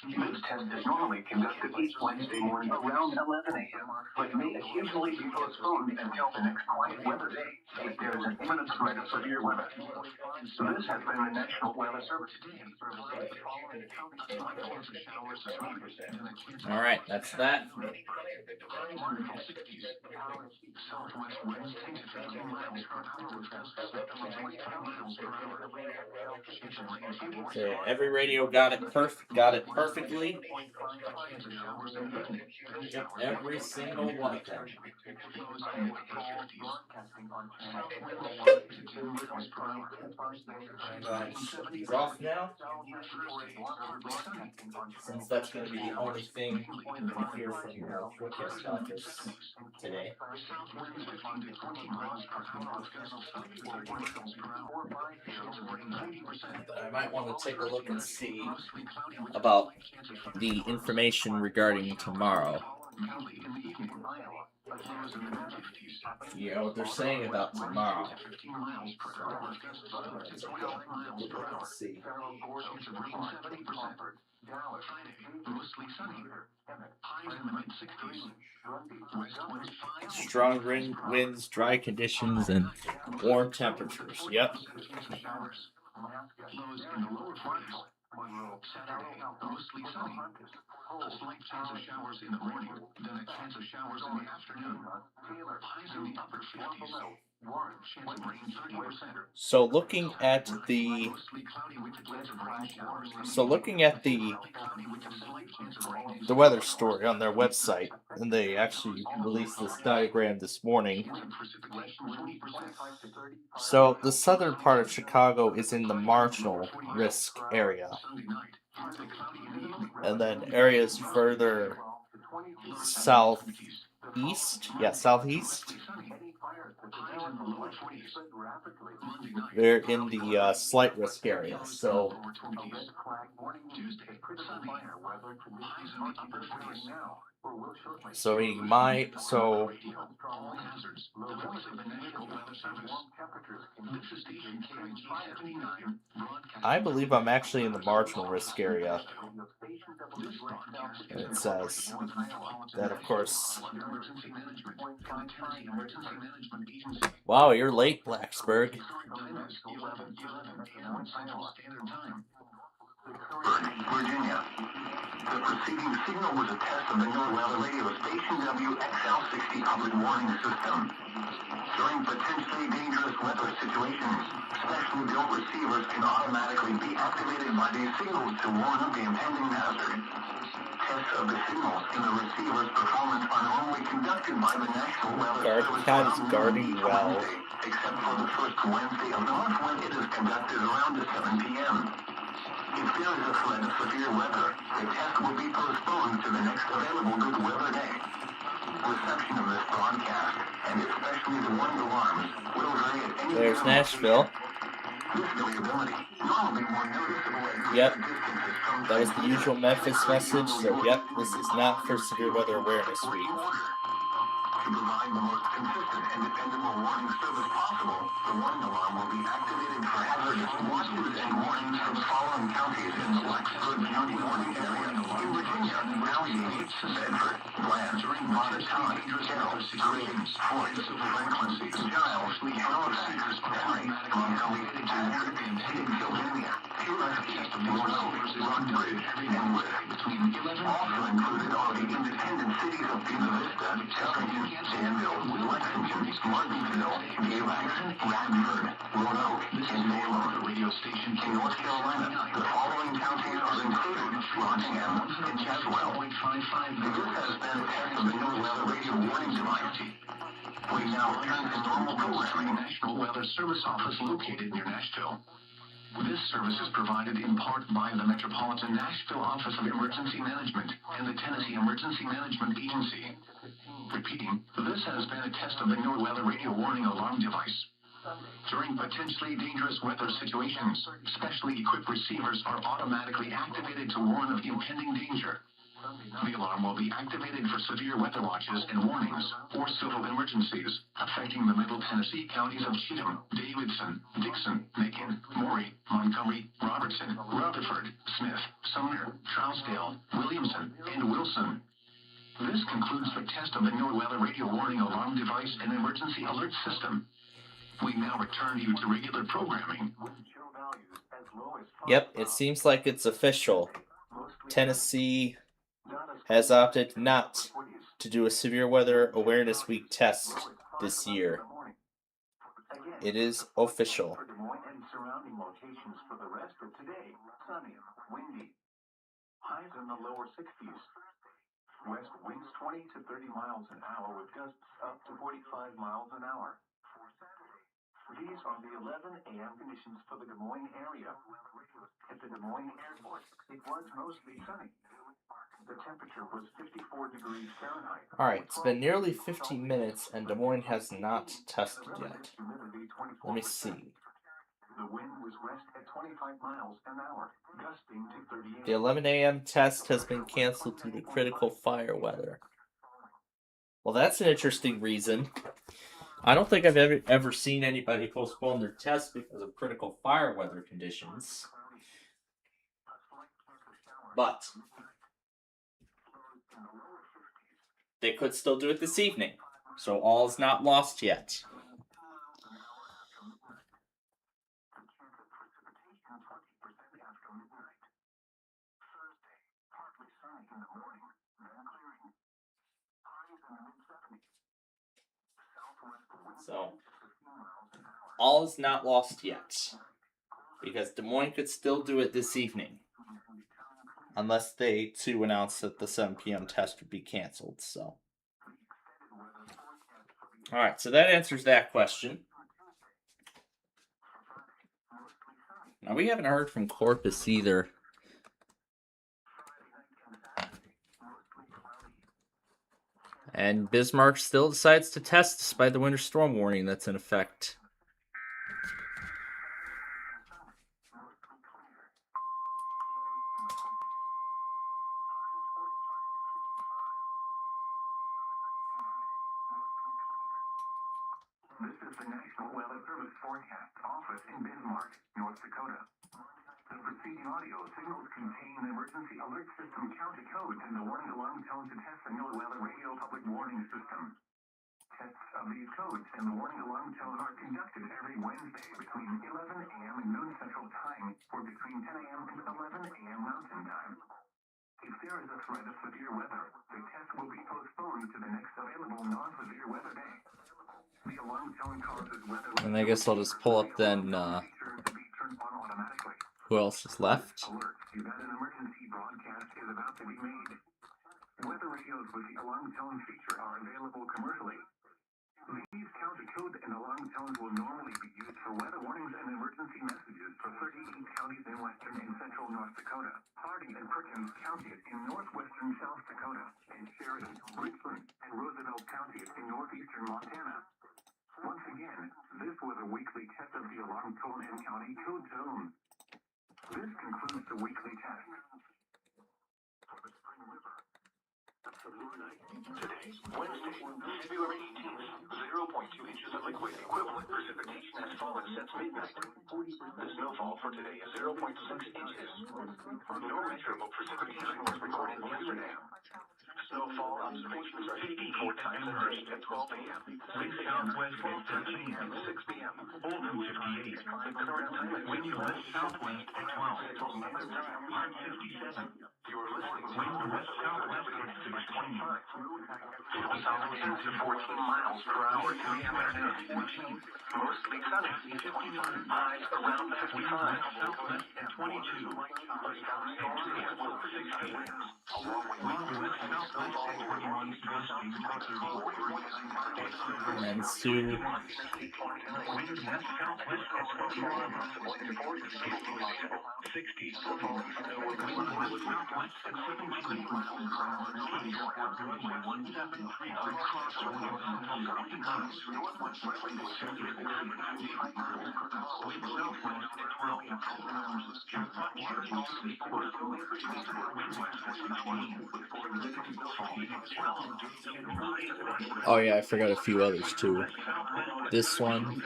This test is normally conducted each Wednesday morning around 11 a.m., but may occasionally be postponed until the next quiet weather day if there is an imminent threat of severe weather. So this has been the National Weather Service.
All right, that's that. So every radio got it perfectly. Yep, every single one of them. He's off now. Since that's going to be the only thing you hear from your forecast office today. But I might want to take a look and see about the information regarding tomorrow. Yeah, what they're saying about tomorrow. Let's see. Strong winds, dry conditions, and warm temperatures. Yep.
Saturday, mostly sunny. A slight chance of showers in the morning, then a chance of showers in the afternoon. Highs in the upper 50s. Warren, chance of rain 30%.
So looking at the
Mostly cloudy with a chance of rain showers.
the weather story on their website, and they actually released this diagram this morning. So the southern part of Chicago is in the marginal risk area, and then areas further southeast, they're in the slight risk area. So I believe I'm actually in the marginal risk area. And it says that, of course. Wow, you're late, Blacksburg.
Virginia. The preceding signal was a test of the NOAA radio station WXL60 public warning system. During potentially dangerous weather situations, specially built receivers can automatically be activated by these signals to warn of the impending hazard. Tests of the signals in the receiver's performance are normally conducted by the National Weather Service
Cat is
around
guarding
each
well.
Wednesday, except for the first Wednesday of the month when it is conducted around 7 p.m. If there is a threat of severe weather, the test will be postponed to the next available good weather day. Reception of this broadcast, and especially the warning alarms, will vary at any
There's
given
Nashville.
This variability, normally more noticeable at greater
Yep.
distances from
That was the usual Memphis message. So, yep, this is not for Severe Weather Awareness Week.
To provide the most consistent and dependable warning service possible, the warning alarm will be activated for hazardous watches and warnings for the following counties in the Blacksburg County warning area. In Virginia, Allegheny, Bedford, Bland, Montauk, Carroll, Green, Floyd, Franklin, Giles, Halifax, Henry, Montgomery, and Pennsylvania, Pulaski, Roanoke, Rockbridge, and Wood. Also included are the independent cities of Buena Vista, Ellington, Danville, Lexington, Martinsville, Galax, Radford, Roanoke, and Salem. Radio station in North Carolina. The following counties are included: Rockingham and Caswell. This has been a test of the NOAA radio warning device. We now return to normal programming. National Weather Service Office located near Nashville. This service is provided in part by the Metropolitan Nashville Office of Emergency Management and the Tennessee Emergency Management Agency. Repeating, this has been a test of the NOAA radio warning alarm device. During potentially dangerous weather situations, specially equipped receivers are automatically activated to warn of impending danger. The alarm will be activated for severe weather watches and warnings or civil emergencies affecting the Middle Tennessee counties of Cheatham, Davidson, Dixon, Macon, Maury, Montgomery, Robertson, Rutherford, Smith, Sumner, Trousdale, Williamson, and Wilson. This concludes the test of the NOAA radio warning alarm device and emergency alert system. We now return you to regular programming.
Yep, it seems like it's official. Tennessee has opted not to do a Severe Weather Awareness Week test this year. It is official.
For Des Moines and surrounding locations for the rest of today, sunny, windy. Highs in the lower 60s. West winds 20 to 30 miles an hour with gusts up to 45 miles an hour. These are the 11 a.m. conditions for the Des Moines area. At the Des Moines Airport, it was mostly sunny. The temperature was 54 degrees Fahrenheit.
Alright, it's been nearly 15 minutes and Des Moines has not tested yet. Let me see.
The wind was west at 25 miles an hour, gusting to 38.
The 11 a.m. test has been canceled due to critical fire weather. Well, that's an interesting reason. I don't think I've ever seen anybody postpone their test because of critical fire weather conditions. But they could still do it this evening. So all is not lost yet. So all is not lost yet. Because Des Moines could still do it this evening. Unless they, too, announce that the 7 p.m. test would be canceled, so. Alright, so that answers that question. Now, we haven't heard from Corpus either. And Bismarck still decides to test despite the winter storm warning that's in effect.
This is the National Weather Service Forecast Office in Bismarck, North Dakota. The preceding audio signals contain the emergency alert system county codes and the warning alarm tones to test the NOAA Weather Radio Public Warning System. Tests of these codes and the warning alarm tone are conducted every Wednesday between 11 a.m. and noon Central Time or between 10 a.m. and 11 a.m. Mountain Time. If there is a threat of severe weather, the test will be postponed to the next available non-severe weather day. The alarm tone causes weather.
And I guess I'll just pull up then who else is left.
Alert you that an emergency broadcast is about to be made. Weather radios with the alarm tone feature are available commercially. These county codes and alarm tones will normally be used for weather warnings and emergency messages for 38 counties in western and central North Dakota, Harding and Perkins counties in northwestern South Dakota, and Sheridan, Richland, and Roosevelt counties in northeastern Montana. Once again, this was a weekly test of the alarm tone and county code zones. This concludes the weekly test.
Today, Wednesday, February 18th, 0.2 inches of liquid equivalent precipitation has fallen since midnight. The snowfall for today is 0.6 inches. No measurable precipitation was recorded yesterday. Snowfall observations are taking 4 times a day at 12 a.m., 6 a.m., 12:30 a.m., and 6 p.m.
Oldham 58.
The current time at
Wind west southwest at 12. Hard 57.
You're listening to
Wind west southwest at 625.
south 10 to 14 miles per hour, 3 m at noon. Mostly sunny, 55, highs around 55.
Southwest at 22.
And then Sue. Oh yeah, I forgot a few others too. This one.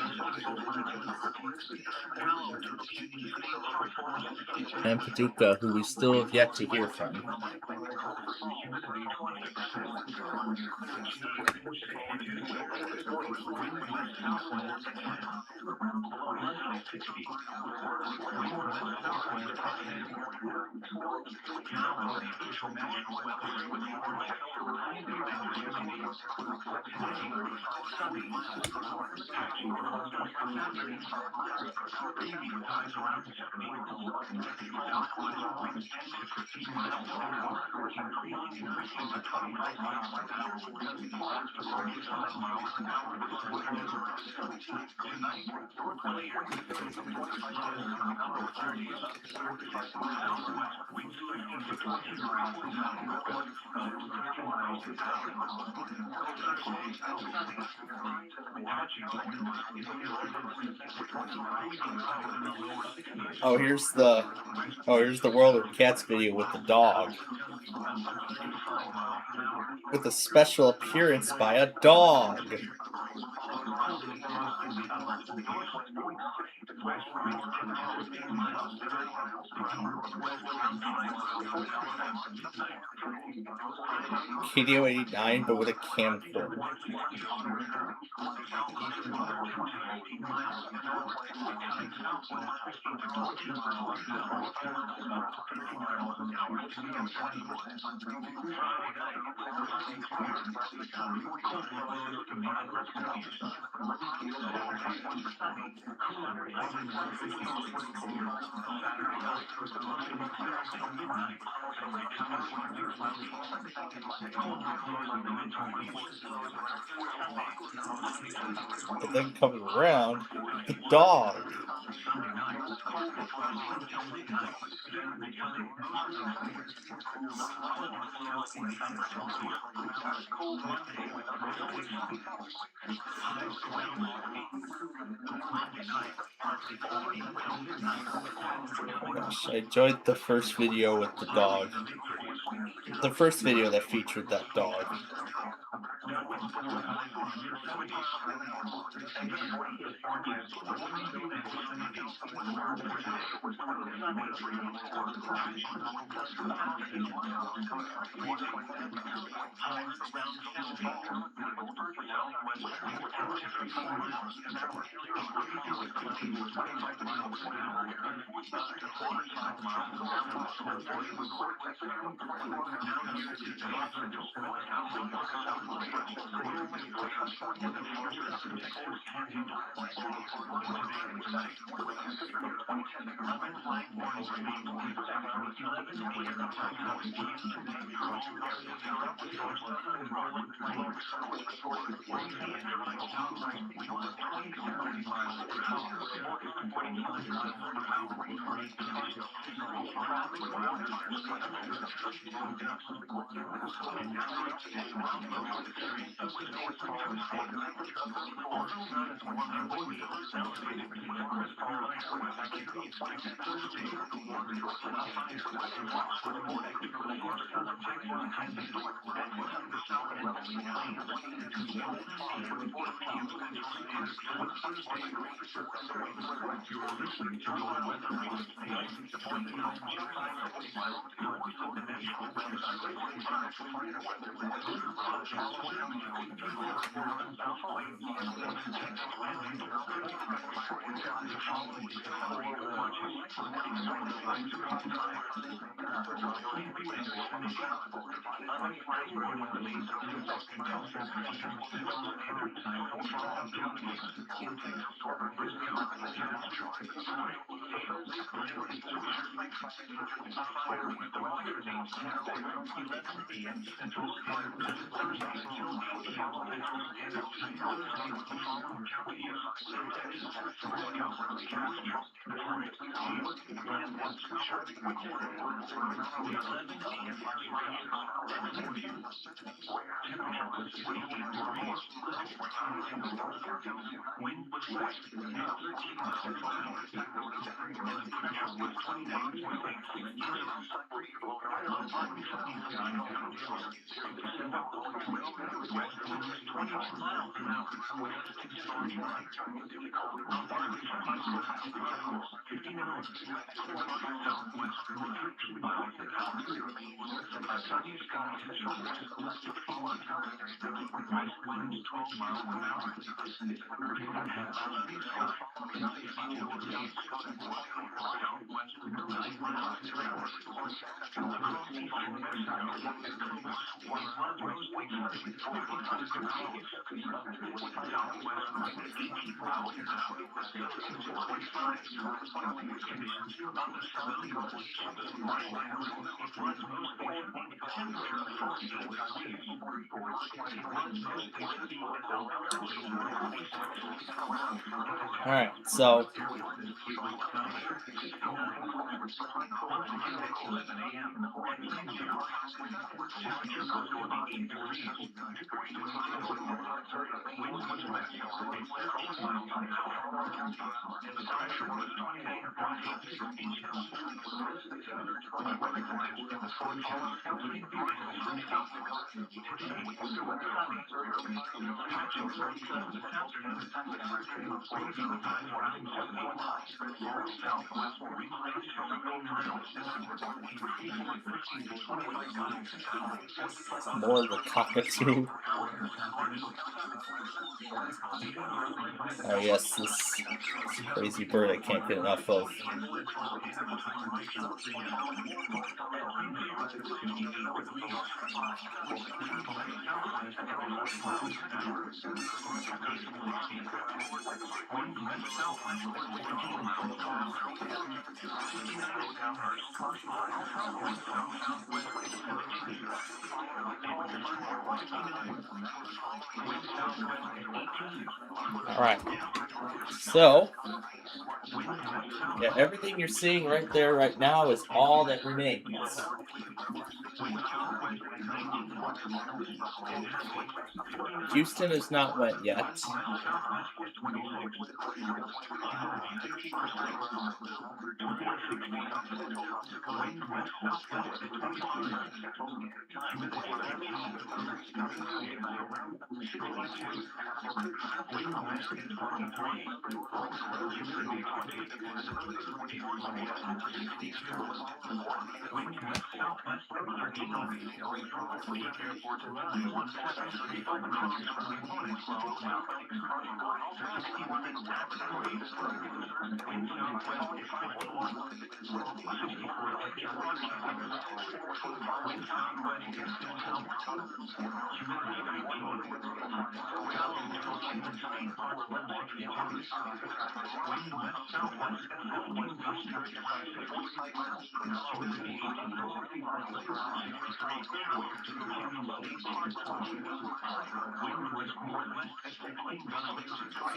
And Paducah, who we still have yet to hear from. Here's the World of Cats video with the dog. With a special appearance by a dog. KDO 89, but with a camcorder. And then coming around, the dog. Gosh, I enjoyed the first video with the dog. The first video that featured that dog. Alright, so More of the cockatoo. Oh yes, this crazy bird I can't get enough of. Alright. So, yeah, everything you're seeing right there right now is all that remains. Houston is not wet yet.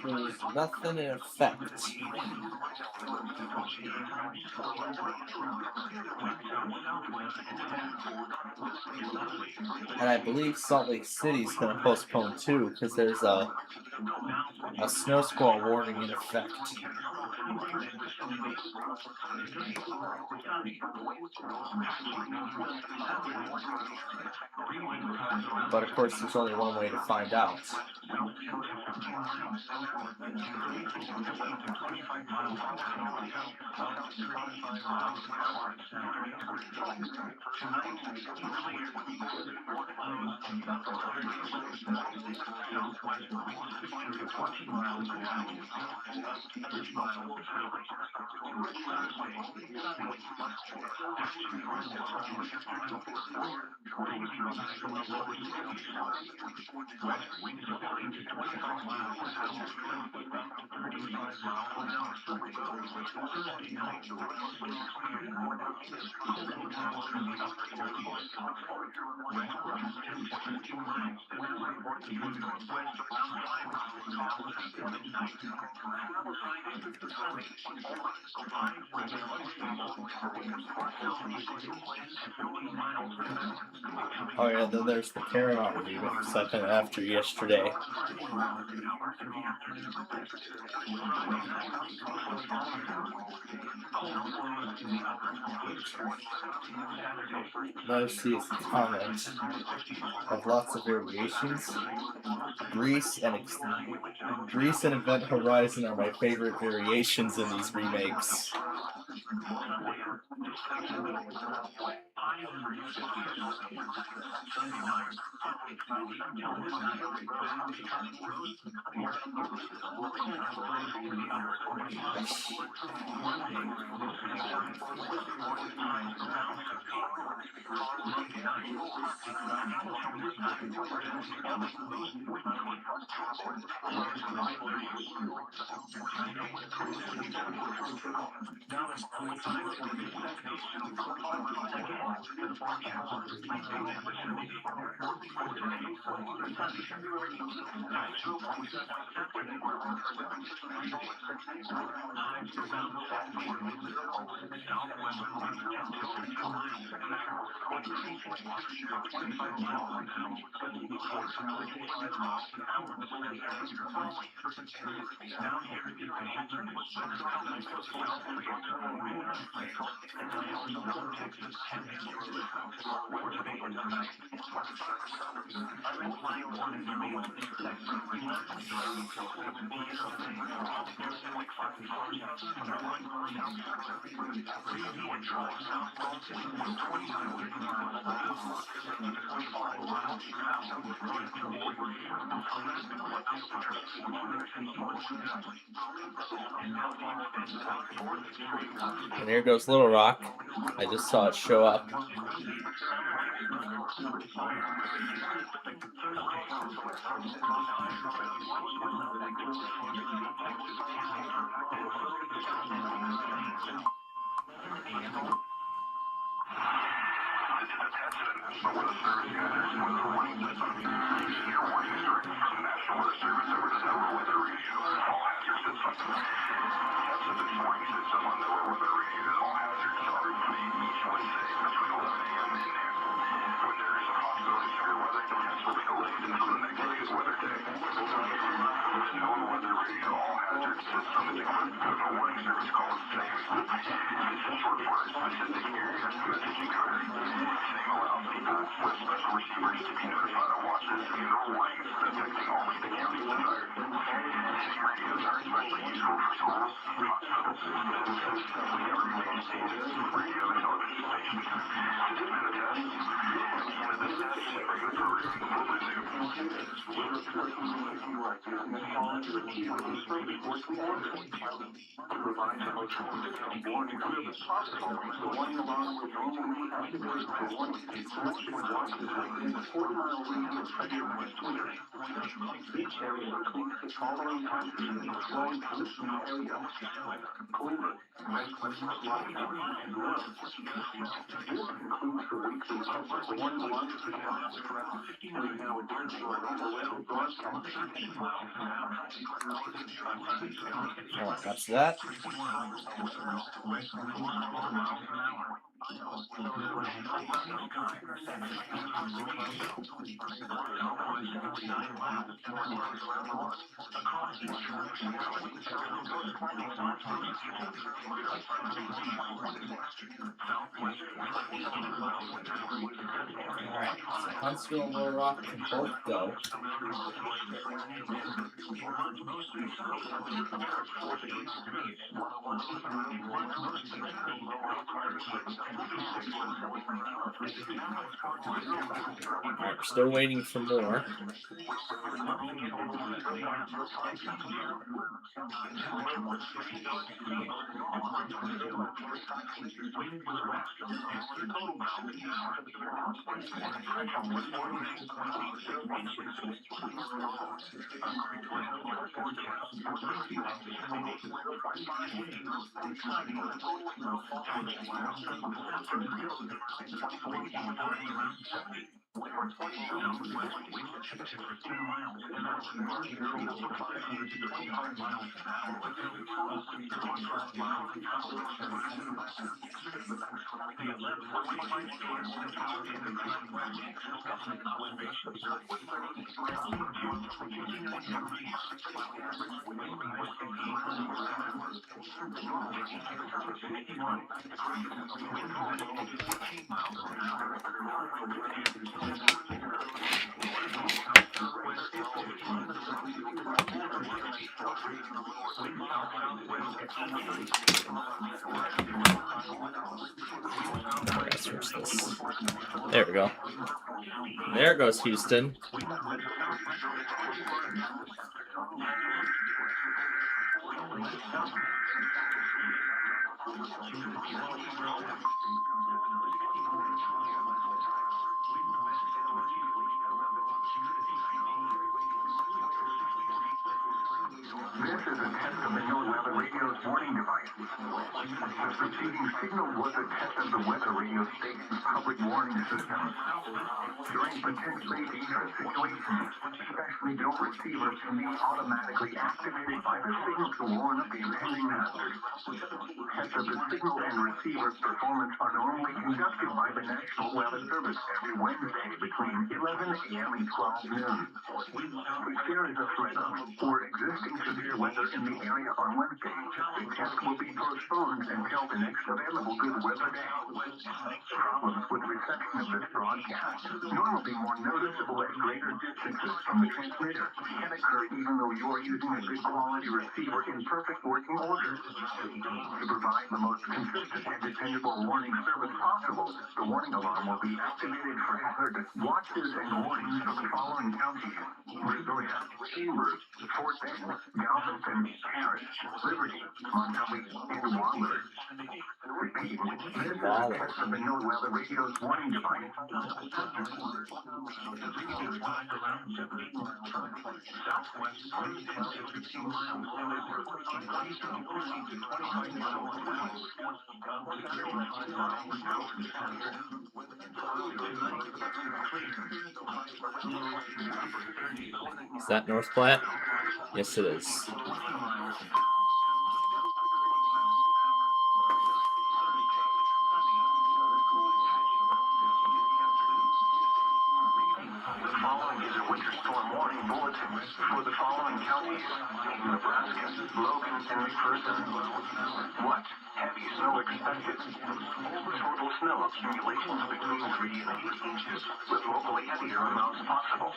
There's nothing in effect. And I believe Salt Lake City's going to postpone too, because there's a snow squall warning in effect. But of course, there's only one way to find out. Oh yeah, then there's the Paramount remix I've been after yesterday. Notice these comments have lots of variations. Grease and Event Horizon are my favorite variations in these remakes. And here goes Little Rock. I just saw it show up. Oh, that's that. Alright, so Huntsville and Little Rock can both go. Alright, we're still waiting for more. There we go. There goes Houston.
This is a test of the NOAA radio's warning device. The preceding signal was a test of the weather radio station's public warning system. During potentially dangerous situations, specially built receivers can be automatically activated by the signal to warn of the impending hazard. Tests of the signal and receiver's performance are normally conducted by the National Weather Service every Wednesday between 11 a.m. and 12 noon. If there is a threat or existing severe weather in the area on Wednesday, the test will be postponed until the next available good weather day. Problems with reception of this broadcast, normally more noticeable at greater distances from the transmitter, can occur even though you are using a good quality receiver in perfect working order. To provide the most consistent and dependable warning service possible, the warning alarm will be activated for hazardous watches and warnings from the following counties: Brazoria, Chambers, Fort Bend, Galveston, Harris, Liberty, Montgomery, and Waller. Repeat, this is a test of the NOAA radio's warning device. Southwest 15 miles.
Is that North Platte? Yes, it is.
Following is a winter storm warning bulletin for the following counties: Nebraska, Logan, and McPherson. What? Heavy snow expected. Total snow accumulations between 3 and 8 inches, with locally heavier amounts possible.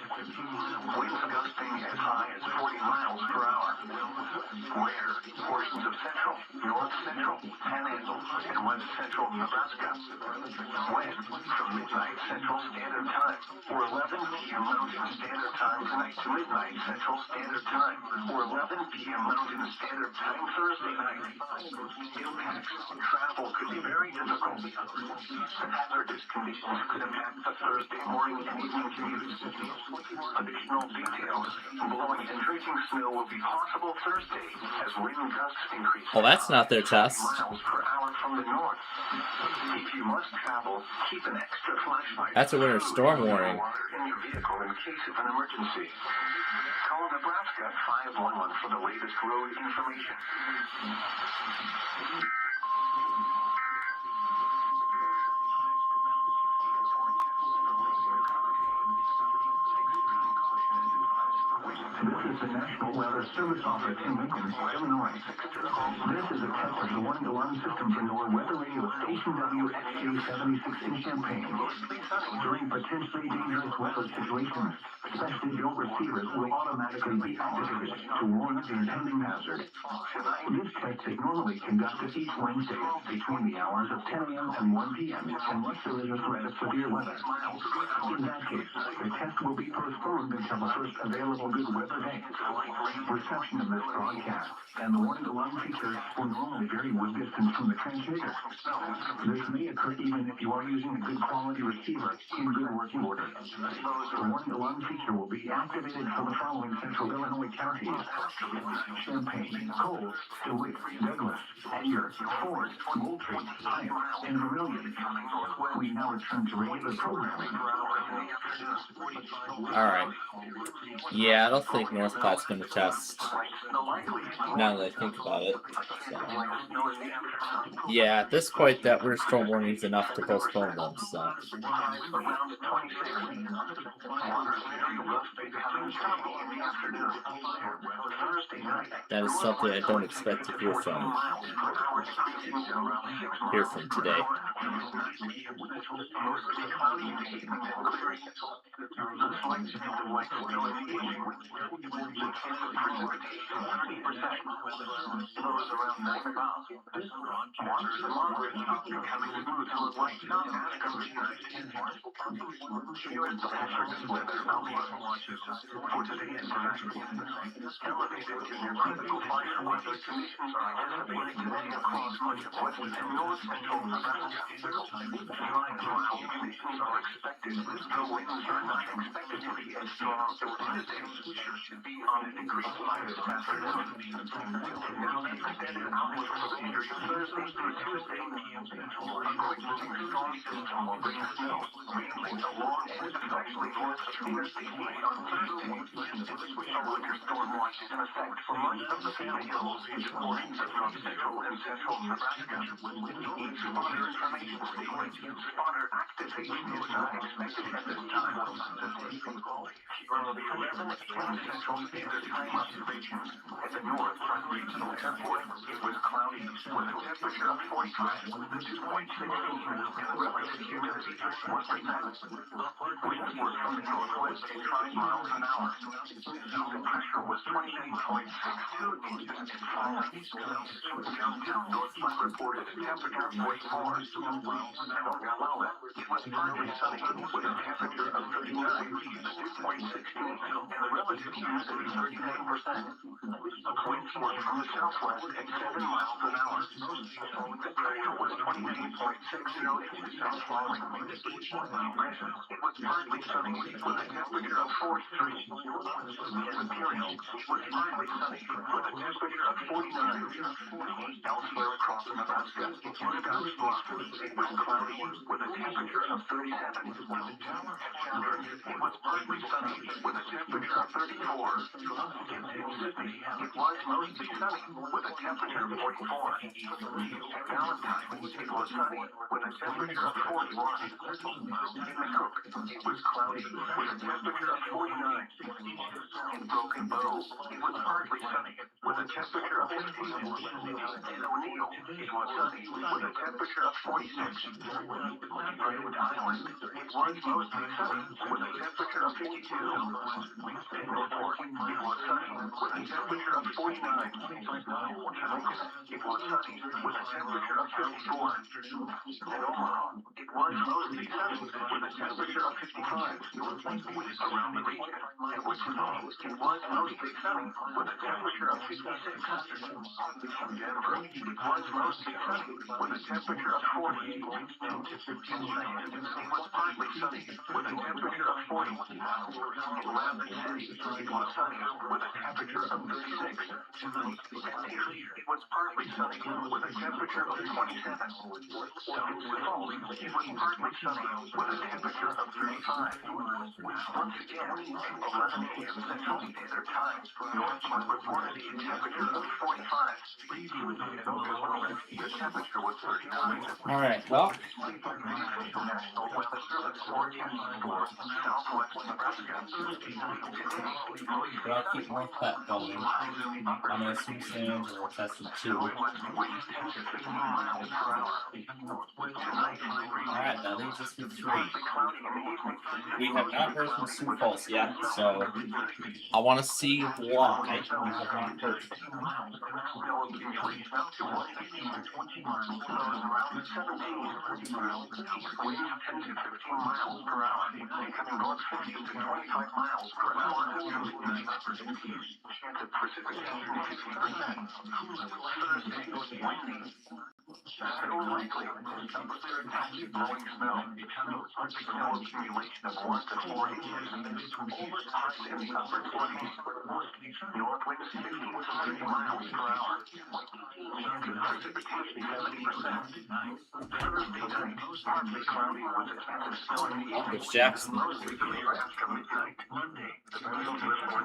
Winds gusting as high as 40 miles per hour. Where? Portions of central, north central, Panhandle, and west central Nebraska. When? From midnight Central Standard Time, or 11 p.m. Mountain Standard Time tonight to midnight Central Standard Time, or 11 p.m. Mountain Standard Time Thursday night. Impacts. Travel could be very difficult. Hazardous conditions could impact the Thursday morning and evening commutes. Additional details. Blowing and drifting snow will be possible Thursday as wind gusts increase.
Well, that's not their test.
Miles per hour from the north. If you must travel, keep an extra flashlight.
That's a winter storm warning.
In your vehicle in case of an emergency. Call Nebraska 511 for the latest road information. This is the National Weather Service Office in Lincoln, Illinois. This is a test of the warning alarm system for NOAA Weather Radio Station WXJ-76 in Champaign. During potentially dangerous weather situations, specially built receivers will automatically be activated to warn of the impending hazard. This test is normally conducted each Wednesday between the hours of 10 a.m. and 1 p.m. unless there is a threat of severe weather. In that case, the test will be postponed until the first available good weather day. Reception of this broadcast and the warning alarm feature will normally vary with distance from the transmitter. This may occur even if you are using a good quality receiver in good working order. The warning alarm feature will be activated for the following central Illinois counties: Champaign, Cole, DeWitt, Douglas, Edgar, Ford, Moultrie, Hyatt, and Vermilion. We now return to regular programming.
Alright. Yeah, I don't think North Platte's going to test. Now that I think about it. So. Yeah, at this point, that winter storm warning is enough to postpone them, so. That is something I don't expect to hear from today.
should be on an increased virus method. Now the extended outlook procedure is Thursday through Tuesday. A quick-moving storm system will bring snow, rain, along and especially north of Thursday on Thursday. A winter storm watch is in effect for much of the Panhandle and portions of north central and central Nebraska. Spotter information statement. Spotter activation is not expected at this time. From the 11 a.m. Central Standard Time observation at the North Front Regional Airport, it was cloudy with a temperature of 45 with a 2.6 and the relative humidity was 1%. Winds were from the northwest at 5 miles an hour. The pressure was 29.62 inches and falling. Downtown Northland reported a temperature of 44. At Ogallala, it was partly sunny with a temperature of 39, 2.16, and the relative humidity 39%. Winds were from the southwest at 7 miles an hour. The pressure was 29.60 inches and falling. It was partly sunny with a temperature of 43. In Imperial, it was partly sunny with a temperature of 49. Elsewhere across Nebraska, in Scotts Bluff, it was cloudy with a temperature of 37. At Chandler, it was partly sunny with a temperature of 34. In Sydney, it was mostly sunny with a temperature of 44. At Valentine, it was sunny with a temperature of 41. In McCook, it was cloudy with a temperature of 49. In Broken Bow, it was partly sunny with a temperature of 50. In O'Neill, it was sunny with a temperature of 46. In Island, it was mostly sunny with a temperature of 52. In Newport, it was sunny with a temperature of 49. In Lincoln, it was sunny with a temperature of 54. In Omaha, it was mostly sunny with a temperature of 55. Around the region, at Wichita, it was mostly sunny with a temperature of 56. In Denver, it was mostly sunny with a temperature of 40. In Houston, it was partly sunny with a temperature of 40. In Rapid City, it was sunny with a temperature of 36. And here, it was partly sunny with a temperature of 27. In Sioux Falls, it was partly sunny with a temperature of 35. Once again, at 11 a.m. Central Standard Time, Northland reported a temperature of 45. At Oklahoma, the temperature was 39.
All right, well,
National Weather Service forecast for southwest Nebraska.
but I'll keep my pet going. I'm gonna assume Sands or tested 2. Alright, that leaves us with 3. We have not heard from Sioux Falls yet, so I want to see why we have not heard.
Likely, blowing snow, snow accumulation of 1 to 4 inches, hearts in the upper 20s, north winds 50 to 30 miles per hour, precipitation 70%. Thursday night, partly cloudy with a chance of snow in the evening,
It's Jackson.
mostly clear after midnight. Monday,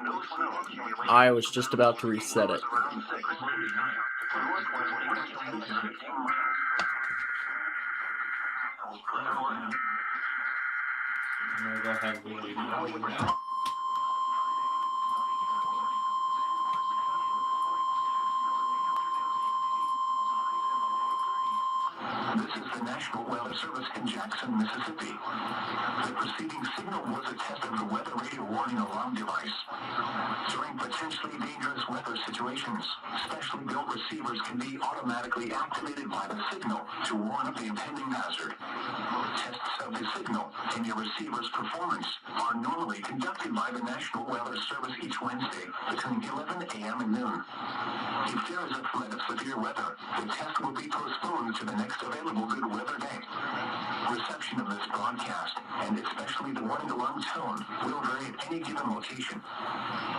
no snow accumulation.
I was just about to reset it.
Around 6. Northwest winds 10 to 15 miles.
I'm gonna go ahead and read it now.
This is the National Weather Service in Jackson, Mississippi. The preceding signal was a test of the weather radio warning alarm device. During potentially dangerous weather situations, specially built receivers can be automatically activated by the signal to warn of the impending hazard. Tests of the signal and your receiver's performance are normally conducted by the National Weather Service each Wednesday between 11 a.m. and noon. If there is a threat of severe weather, the test will be postponed to the next available good weather day. reception of this broadcast, and especially the warning alarm tone, will vary at any given location.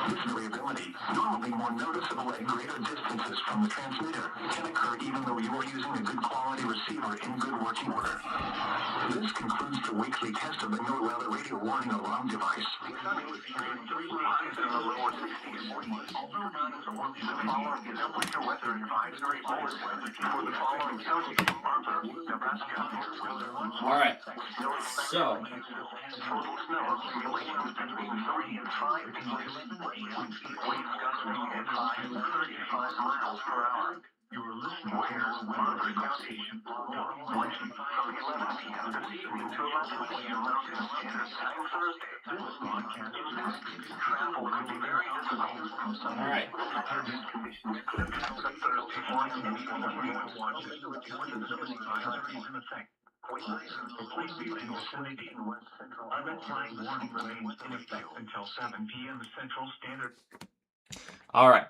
This variability, normally more noticeable at greater distances from the transmitter, can occur even though you are using a good quality receiver in good working order. This concludes the weekly test of the NOAA Weather Radio Warning Alarm device.
Although not as warm as the following is a winter weather advisory for the following counties: Arthur, Nebraska.
All right. So,
Total snow accumulations between 3 and 5 inches. Winds gusting at 5 and 35 miles per hour. You are listening to Arthur County. Winds from 11 p.m. this evening to 11 p.m. Mountain Standard Time Thursday. This broadcast is estimated. Travel could be very difficult from some
all right.
conditions could affect Thursday morning and evening watches with advisories in effect. Completely in the vicinity in West Central. Unemployment warning remains in effect until 7 p.m. Central Standard.
All right.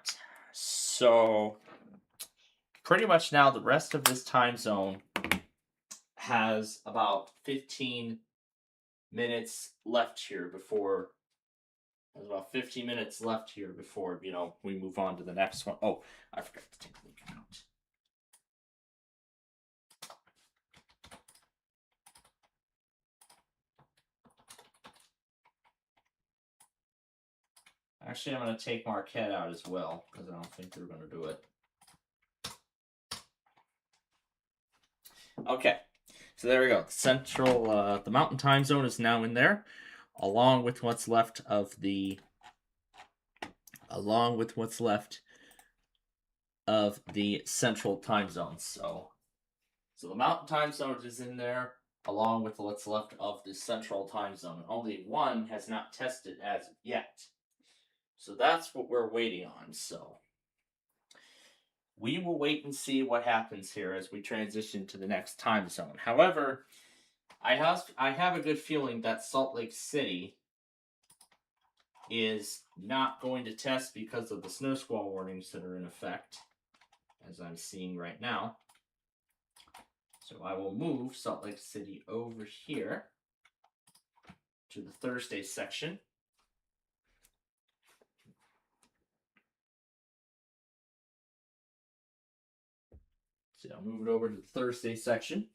So, pretty much now the rest of this time zone has about 15 minutes left here before. There's about 15 minutes left here before, we move on to the next one. Oh, I forgot to take a look out. Actually, I'm going to take Marquette out as well, because I don't think they're going to do it. Okay, so there we go. The central, the mountain time zone is now in there, along with what's left of the central time zone. So the mountain time zone is in there, along with what's left of the central time zone. Only one has not tested as of yet. So that's what we're waiting on. So we will wait and see what happens here as we transition to the next time zone. However, I have a good feeling that Salt Lake City is not going to test because of the snow squall warnings that are in effect, as I'm seeing right now. So I will move Salt Lake City over here to the Thursday section. So I'll move it over to the Thursday section.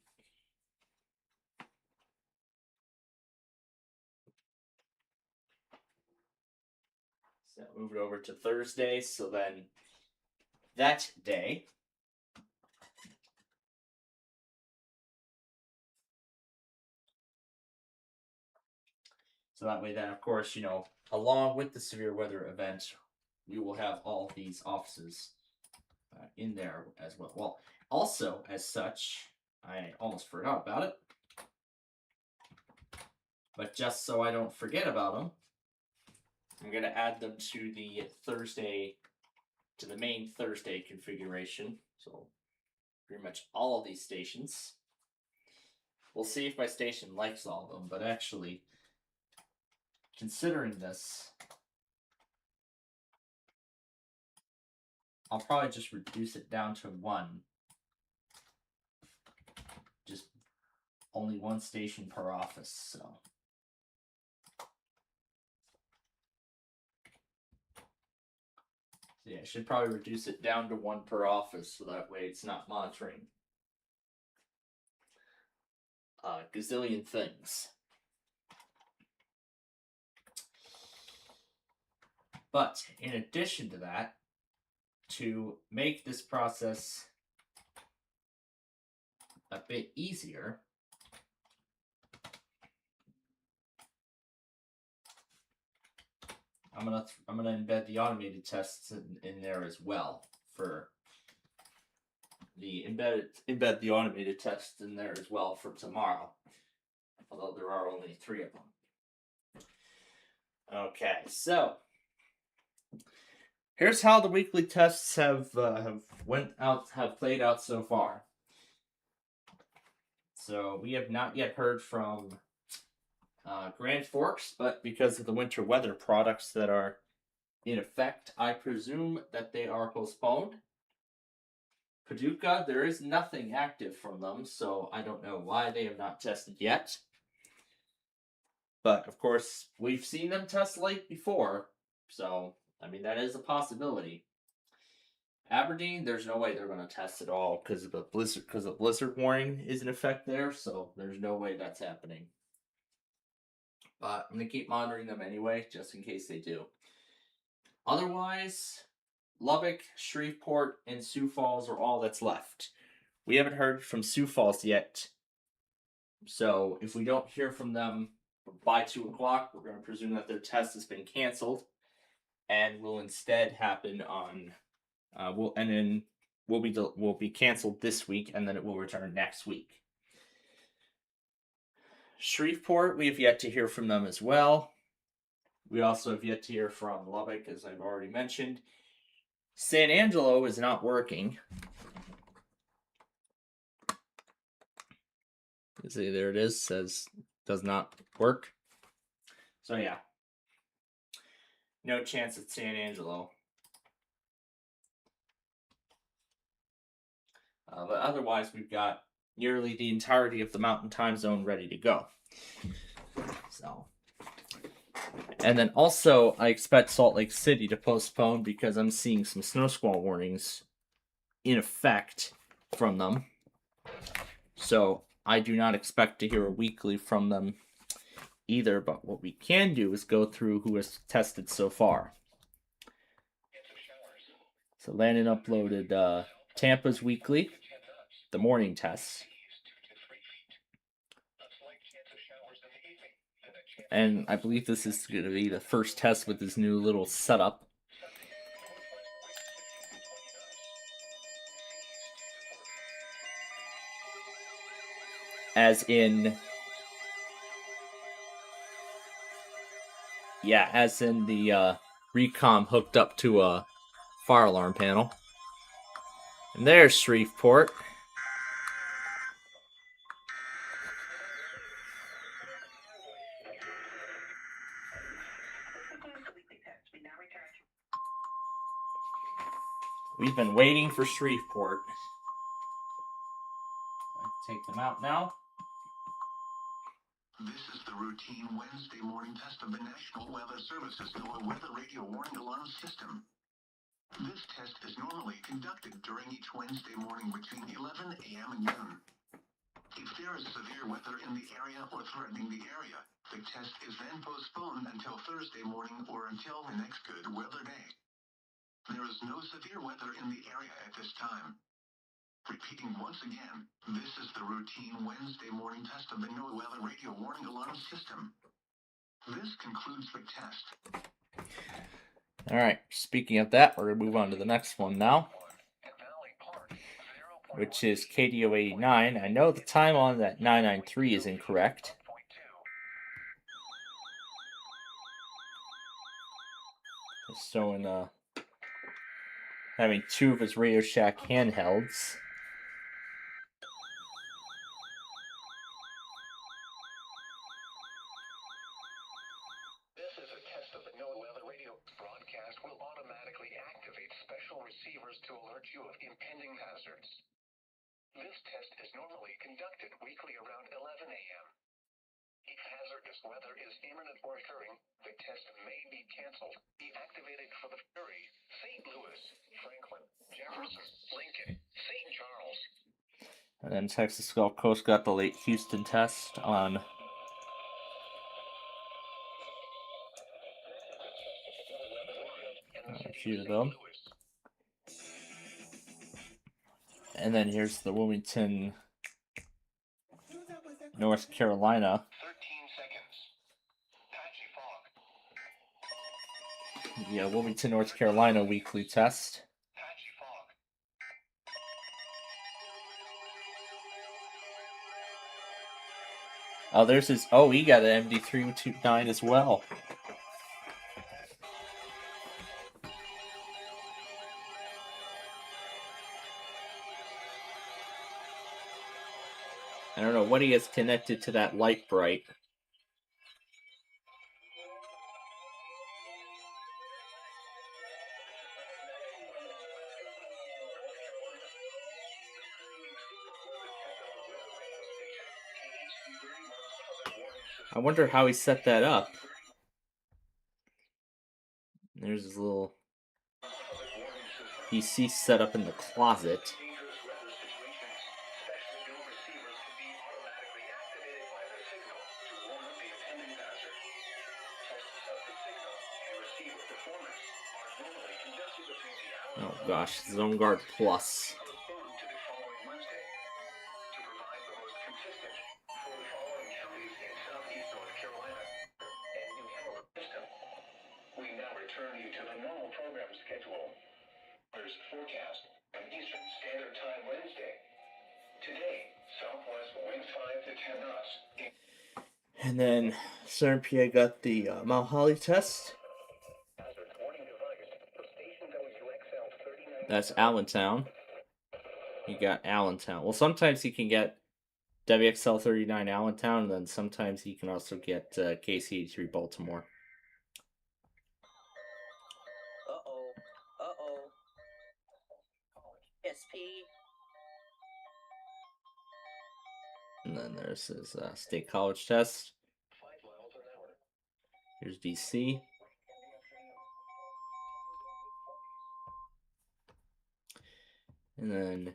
So I'll move it over to Thursday. So then that day, so that way then, of course, along with the severe weather event, we will have all these offices in there as well. Well, also, as such, I almost forgot about it. But just so I don't forget about them, I'm going to add them to the main Thursday configuration. So pretty much all of these stations. We'll see if my station likes all of them, but actually, considering this, I'll probably just reduce it down to one. Just only one station per office, so. Yeah, I should probably reduce it down to one per office, so that way it's not monitoring a gazillion things. But in addition to that, to make this process a bit easier, I'm gonna embed the automated tests in there as well for the embed the automated tests in there as well for tomorrow. Although there are only 3 of them. Okay, so here's how the weekly tests have played out so far. So we have not yet heard from Grand Forks, but because of the winter weather products that are in effect, I presume that they are postponed. Paducah, there is nothing active from them, so I don't know why they have not tested yet. But of course, we've seen them test late before, so I mean that is a possibility. Aberdeen, there's no way they're going to test at all because of the blizzard warning is in effect there, so there's no way that's happening. But I'm going to keep monitoring them anyway, just in case they do. Otherwise, Lubbock, Shreveport, and Sioux Falls are all that's left. We haven't heard from Sioux Falls yet, so if we don't hear from them by 2 o'clock, we're going to presume that their test has been canceled, and will instead happen on. Will be canceled this week, and then it will return next week. Shreveport, we have yet to hear from them as well. We also have yet to hear from Lubbock, as I've already mentioned. San Angelo is not working. See, there it is. Says does not work. So yeah, no chance at San Angelo. But otherwise, we've got nearly the entirety of the Mountain Time Zone ready to go. So, and then also, I expect Salt Lake City to postpone because I'm seeing some snow squall warnings in effect from them. So, I do not expect to hear a weekly from them either, but what we can do is go through who has tested so far. So, Landon uploaded Tampa's weekly, the morning tests. And I believe this is going to be the first test with this new little setup. As in the Recom hooked up to a fire alarm panel. And there's Shreveport. We've been waiting for Shreveport. Take them out now.
This is the routine Wednesday morning test of the National Weather Service's NOAA Weather Radio Warning Alarm System. This test is normally conducted during each Wednesday morning between 11 a.m. and noon. If there is severe weather in the area or threatening the area, the test is then postponed until Thursday morning or until the next good weather day. There is no severe weather in the area at this time. Repeating once again, this is the routine Wednesday morning test of the NOAA Weather Radio Warning Alarm System. This concludes the test.
Alright, speaking of that, we're going to move on to the next one now, which is KDO 89. I know the time on that 993 is incorrect. It's showing having two of his Radio Shack handhelds.
This is a test of the NOAA Weather Radio broadcast will automatically activate special receivers to alert you of impending hazards. This test is normally conducted weekly around 11 a.m. If hazardous weather is imminent or occurring, the test may be canceled. Be activated for the Missouri, St. Louis, Franklin, Jefferson, Lincoln, St. Charles.
And then Texas Gulf Coast got the late Houston test on a few of them. And then here's the Wilmington, North Carolina.
13 seconds. Patchy fog.
Yeah, Wilmington, North Carolina weekly test.
Patchy fog.
Oh, there's his. Oh, he got an MD329 as well. I don't know what he has connected to that light bright. I wonder how he set that up. There's his little PC set up in the closet. Oh gosh, Zone Guard Plus.
We now return you to the normal program schedule. There's forecast on Eastern Standard Time Wednesday. Today, Southwest winds 5 to 10 knots.
And then Southern PA got the Mount Holly test. That's Allentown. You got Allentown. Well, sometimes you can get WXL 39 Allentown, and then sometimes you can also get KC83 Baltimore.
SP.
And then there's his state college test. Here's DC. And then,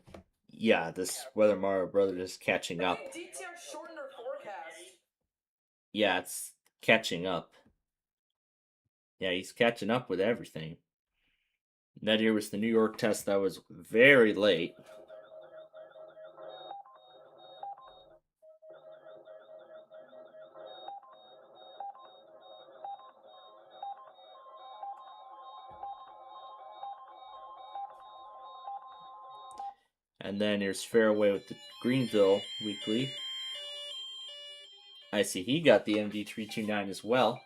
yeah, this Weather Mario Brother is catching up.
DTR shortened our forecast.
Yeah, it's catching up. Yeah, he's catching up with everything. That here was the New York test that was very late. And then here's Fairway with the Greenville Weekly. I see he got the MD329 as well.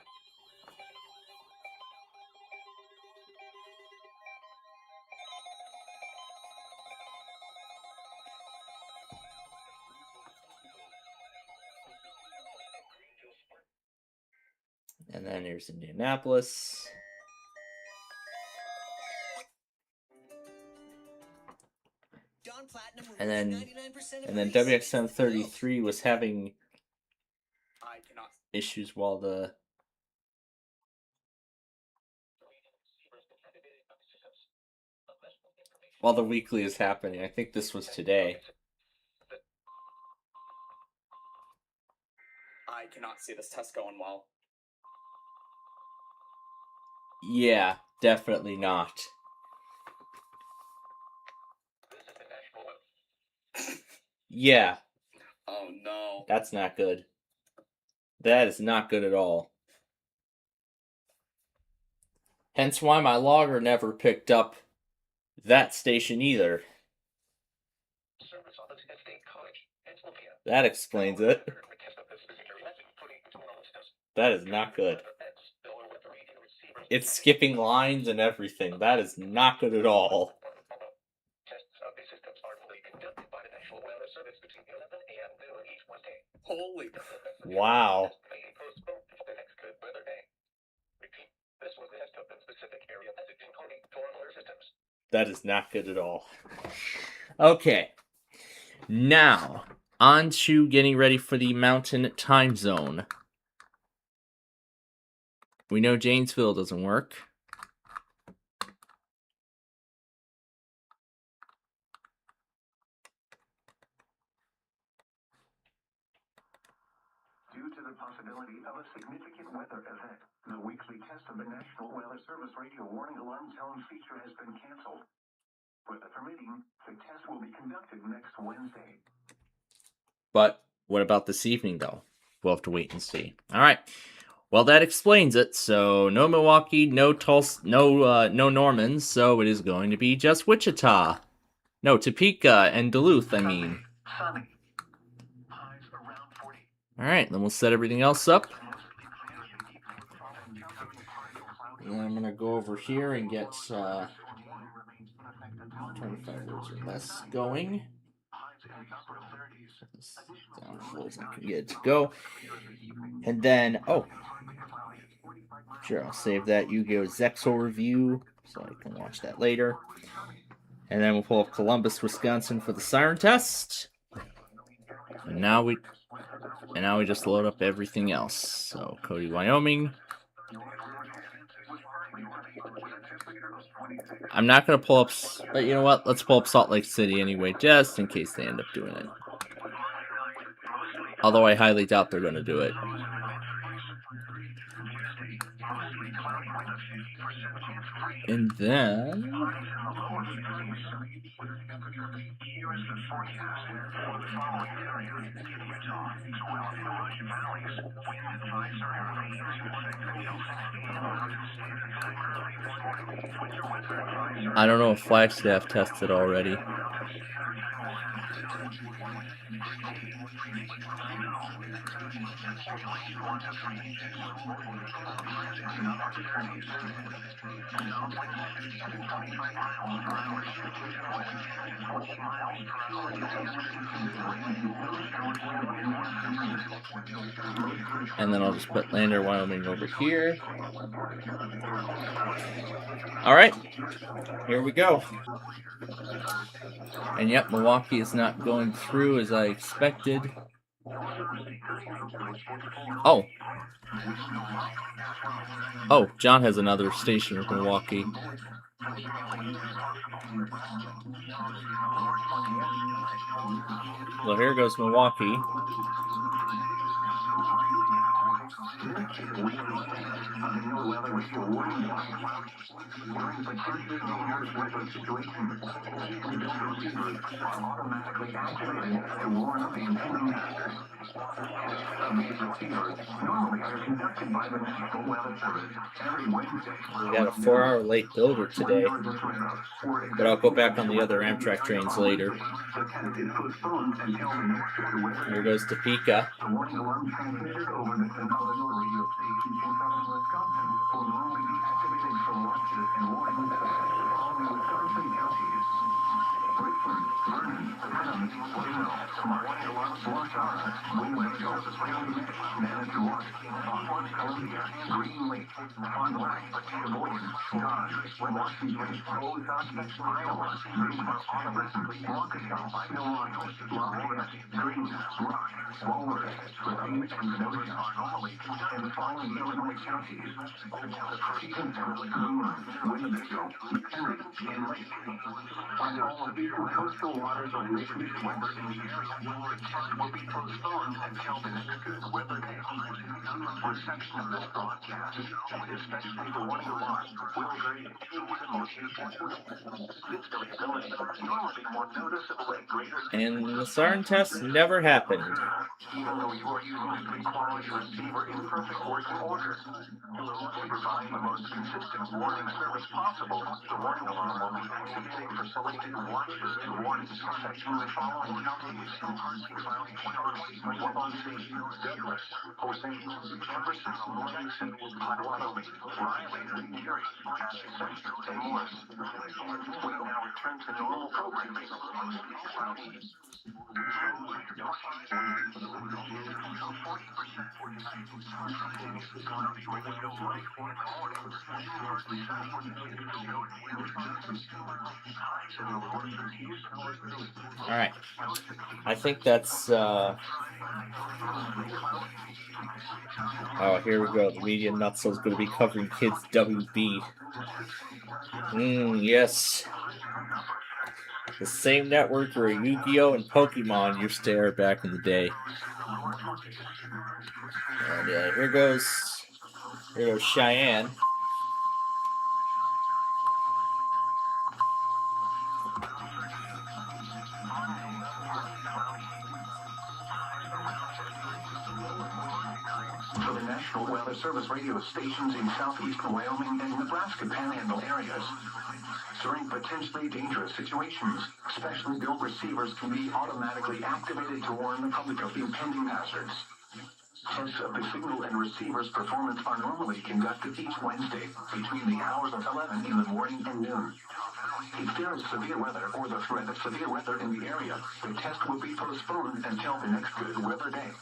And then here's Indianapolis. And then WXM 33 was having issues while the weekly is happening. I think this was today.
I cannot see this test going well.
Yeah, definitely not. Yeah.
Oh no.
That's not good. That is not good at all. Hence why my logger never picked up that station either. That explains it. That is not good. It's skipping lines and everything. That is not good at all.
Holy.
Wow. That is not good at all. Okay. Now, on to getting ready for the Mountain Time Zone. We know Janesville doesn't work.
Due to the possibility of a significant weather event, the weekly test of the National Weather Service Radio Warning Alarm Tone feature has been canceled. Weather permitting, the test will be conducted next Wednesday.
But what about this evening, though? We'll have to wait and see. All right. Well, that explains it. So no Milwaukee, no Tulsa, no Normans. So it is going to be just Wichita. No, Topeka and Duluth, I mean.
Sunny. Highs around 40.
All right, then we'll set everything else up. And I'm going to go over here and get 25 words or less going. Down as low as I can get it to go. And then, sure, I'll save that Yu-Gi-Oh! Zexal review so I can watch that later. And then we'll pull up Columbus, Wisconsin for the siren test.
And now we just load up everything else. So Cody, Wyoming. I'm not gonna pull up, but you know what? Let's pull up Salt Lake City anyway, just in case they end up doing it. Although I highly doubt they're gonna do it. And then I don't know if Flagstaff tested already. And then I'll just put Lander, Wyoming over here. All right, here we go. And yep, Milwaukee is not going through as I expected. Oh, John has another station with Milwaukee. Well, here goes Milwaukee. We got a 4-hour late builder today, but I'll go back on the other Amtrak trains later. Here goes Topeka.
Coastal waters of Lake Michigan will be postponed until the next good weather day. Reception of this broadcast, especially the warning alarm, will vary normally more noticeable at greater.
And the SARN test never happened.
Even though you are using a good quality receiver in perfect working order, to provide the most consistent warning service possible, the warning alarm will be activated for selected watches and warnings affecting the following counties: Waubonsee, Douglas, Osage, Jefferson, Jackson, Potawatomi, Riley, Erie, Atchison, and more. We now return to normal programming.
All right, I think that's. Oh, here we go. The media nutso is going to be covering kids WB. Yes. The same network where Yu-Gi-Oh! And Pokemon used to air back in the day. And here goes Cheyenne.
For the National Weather Service radio stations in southeastern Wyoming and Nebraska Panhandle areas. During potentially dangerous situations, specially built receivers can be automatically activated to warn the public of impending hazards. Tests of the signal and receiver's performance are normally conducted each Wednesday between the hours of 11 in the morning and noon. If there is severe weather or the threat of severe weather in the area, the test will be postponed until the next good weather day.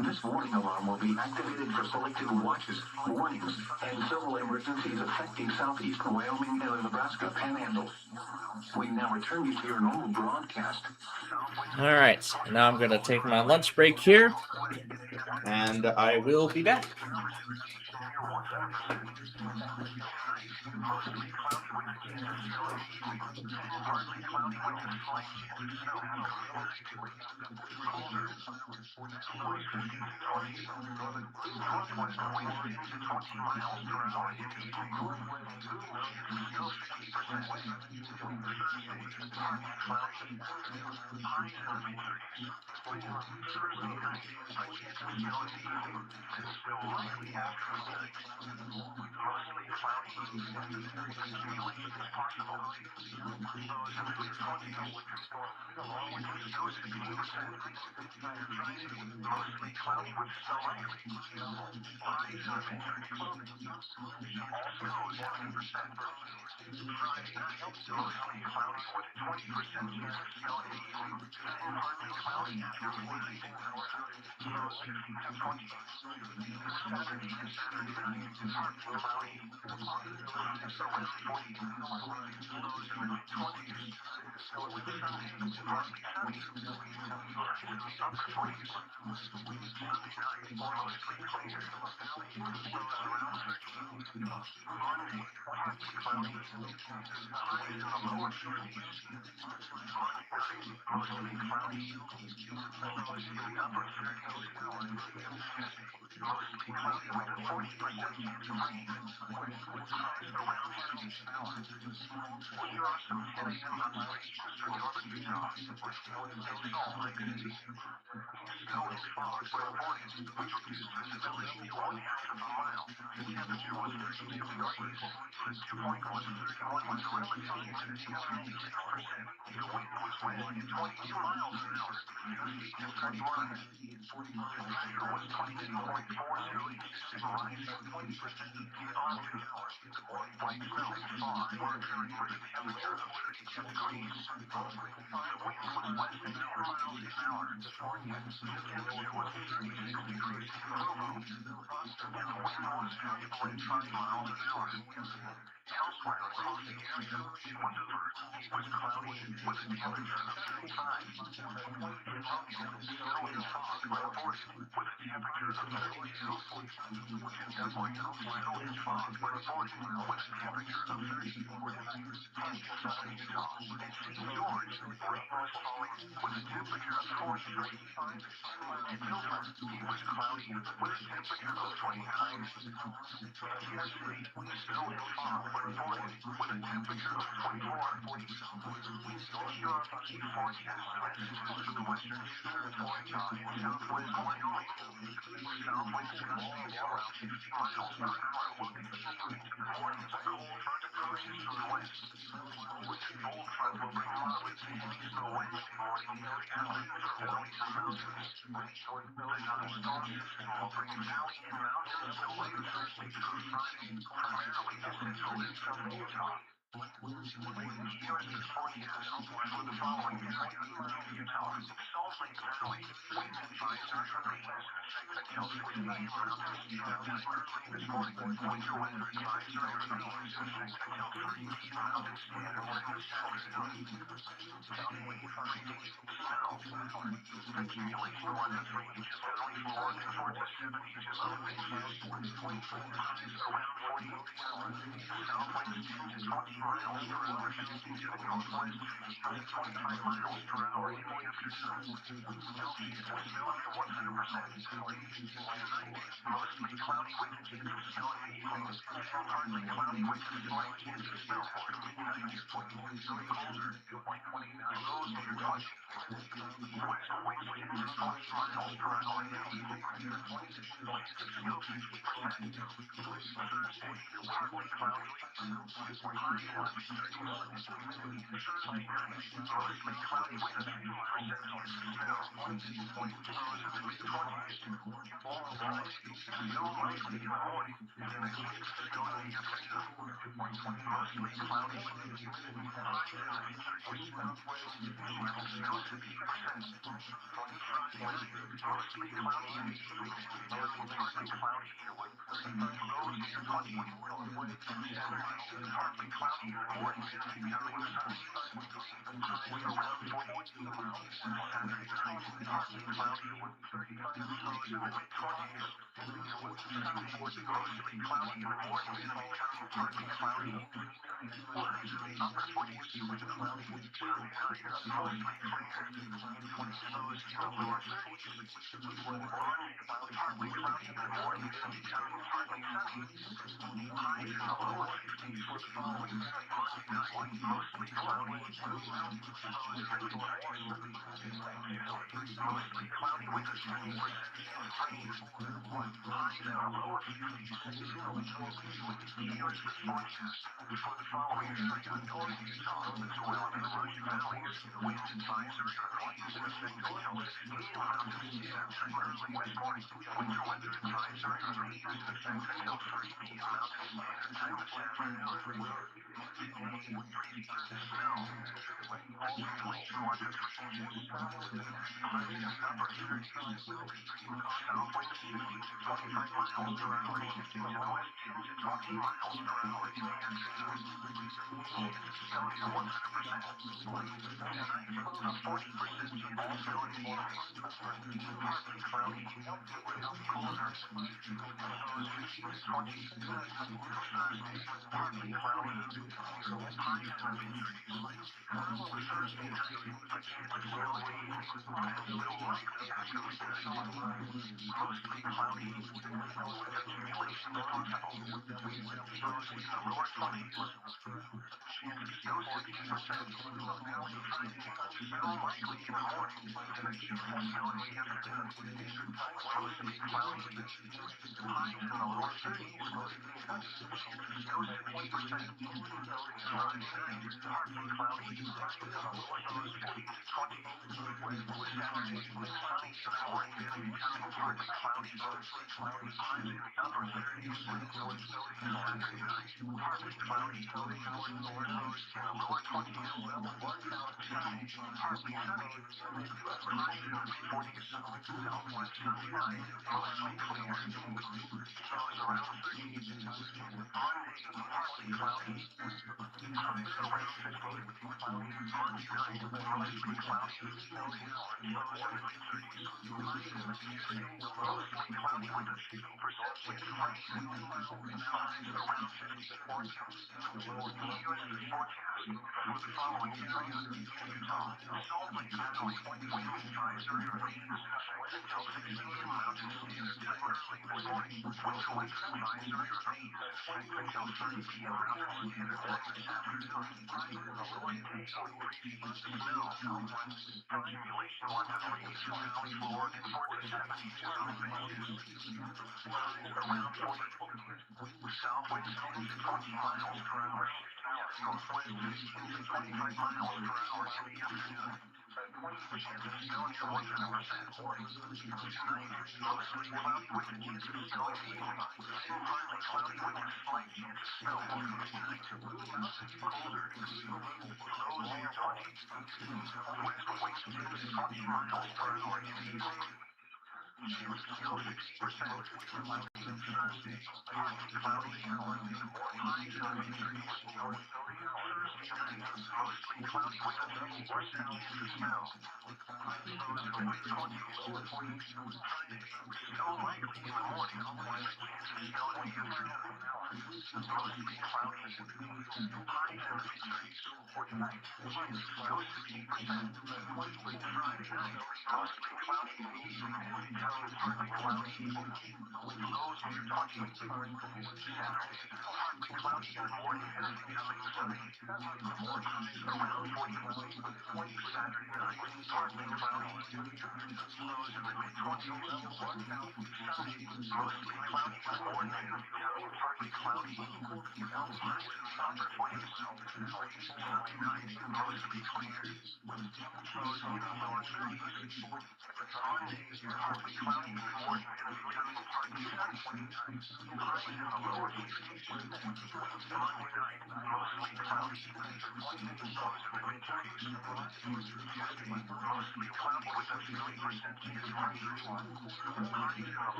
This warning alarm will be activated for selected watches, warnings, and several emergencies affecting southeast Wyoming and the Nebraska Panhandle. We now return you to your normal broadcast.
All right, now I'm gonna take my lunch break here, and I will be back.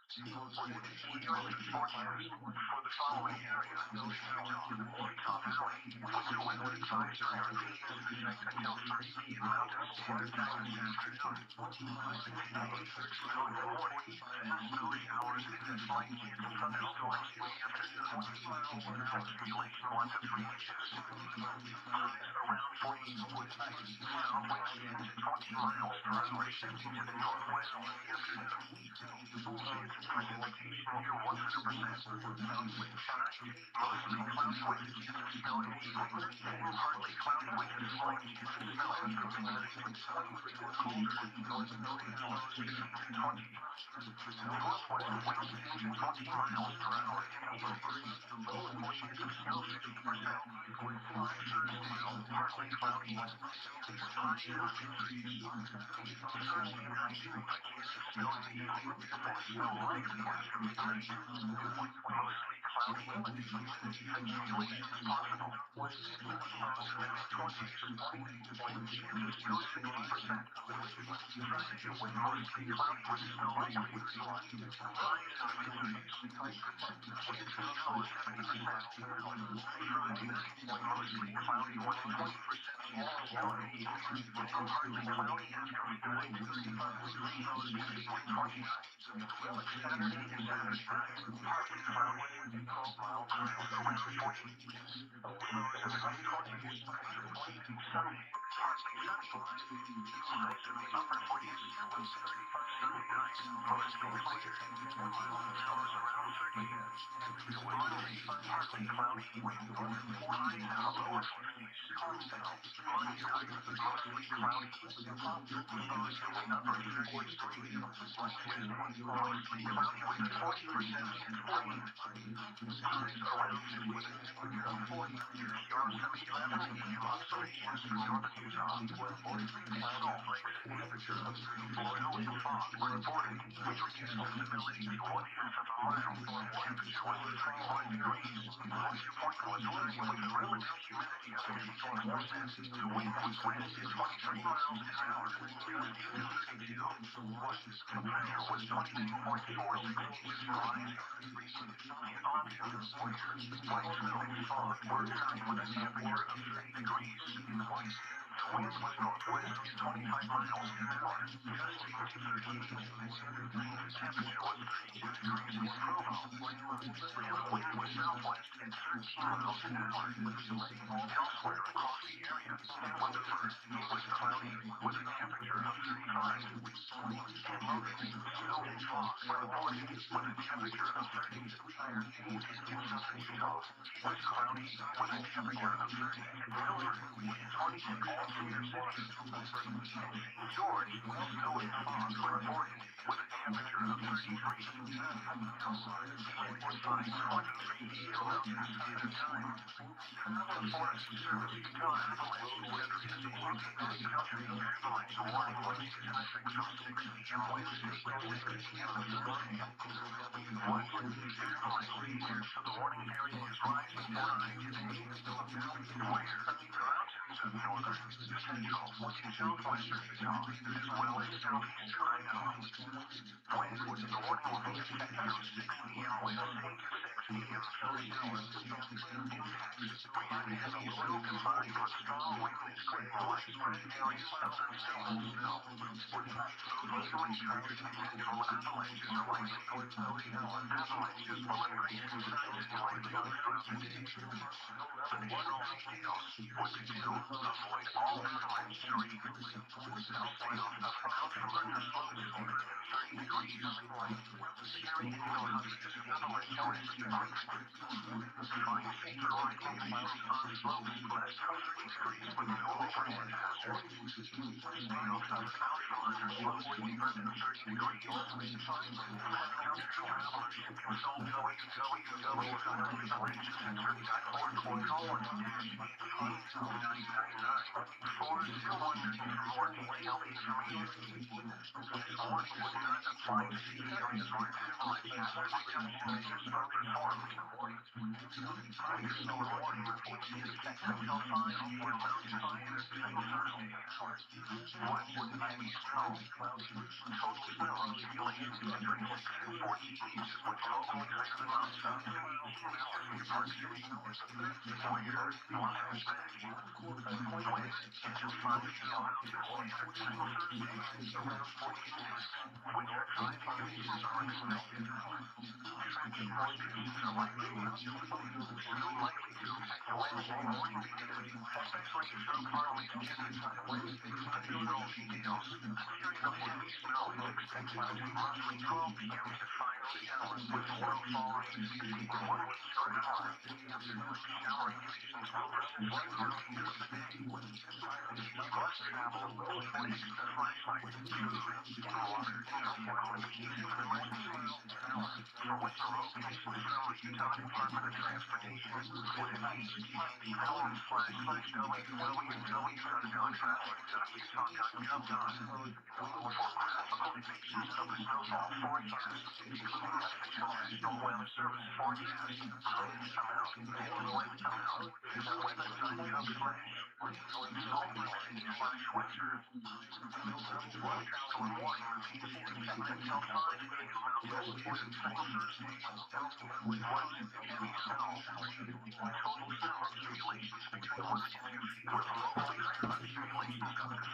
For the following area, Utah Valley, winter weather inside during our peak until 3 p.m. Mountain Standard Time this afternoon. 20 miles in the morning, snowy showers and slight chance of thunderstorms in the afternoon. 20 miles per hour circulation 1 to 3 inches. Highs around 40 with southwest winds 20 miles per hour shifting to the northwest in the afternoon. Chance of precipitation near 100%. Sunshine, mostly cloudy with a chance of snow and sleet. Partly cloudy with a slight chance of snow and sleet. Southwest and colder, snowy showers 18 to 20. Northwest winds 10 to 20 miles per hour in the east. Chance of snow 50%. Thursday, partly cloudy. High 30 degrees. Thursday night, a chance of snow in the evening. Snow likely after midnight. Mostly cloudy. Accumulation is possible. Lows in the mid-20s. Chance of snow 60%. Friday, mostly cloudy with snow likely. Highs in the mid-30s. Chance of snow 70%. Friday night, mostly cloudy with 20% chance of snow in the evening. Partly cloudy after midnight. Lows typically 29. Saturday and Sunday, partly cloudy, mild highs around 40. Lows in the mid-20s. Sunday, partly sunny. Highs in the upper 40s. Sunday night, mostly clear. Lows around 30. Monday, partly cloudy. Highs in the lower 40s. Monday night, mostly cloudy. Lows in the upper 30s. Tuesday, mostly cloudy with a 40% chance of rain. Highs around 50. Your Yosemite Valley, observations from northern Utah. Snow flakes and oil and fog were reported, which reduced visibility to 1/2 of a mile. Temperature was 31 degrees. Dew point was 30 with a relative humidity of 54%. The wind was west at 23 miles an hour. Gusting to 32. Pressure was 22.46 inches rising. In Ogden, white snow and fog were occurring with a temperature of 30 degrees. The wind was northwest at 25 miles an hour, gusting to 38. Temperature was 32 degrees in Provo, and the wind was southwest at 13 miles an hour. Elsewhere across the area, Weatherford, it was cloudy with a temperature of 35. In Logan, snow and fog were reported with a temperature of 30. In southern Utah, it was cloudy with a temperature of 30. Miller, 26 centimeters. George, snow and fog were reported with a temperature of 33. It was 5:23 p.m. Mountain Standard Time. The Forest Service Utah Appalachian Weather Division issued an avalanche warning on 6:06 p.m. Wednesday to 6 p.m. Thursday. Western avalanche research for the warning area is rising tonight today. Where the mountains of northern, central, and southwestern Utah, as well as southeastern Idaho. Winds with the warning will be effective from 6 p.m. Wednesday to 6 p.m. Thursday. Impacts. Brianna has a low combined with strong winds creating widespread areas of unstable snow. Easterly trends and potential avalanches are likely. Avalanches will increase in size and likelihood throughout the day. One night gales with the chill. Avoid all avalanche terrain. Southwest of cloud from underslopes greater than 30 degrees. Scary hail huskies avalanche risk. 5 feet or likely cloudy on slopes less than 30 degrees with no overhead hazard. Hail from cloud from underslopes deeper than 30 degrees. Mountain travelers can consult www.mountainrange center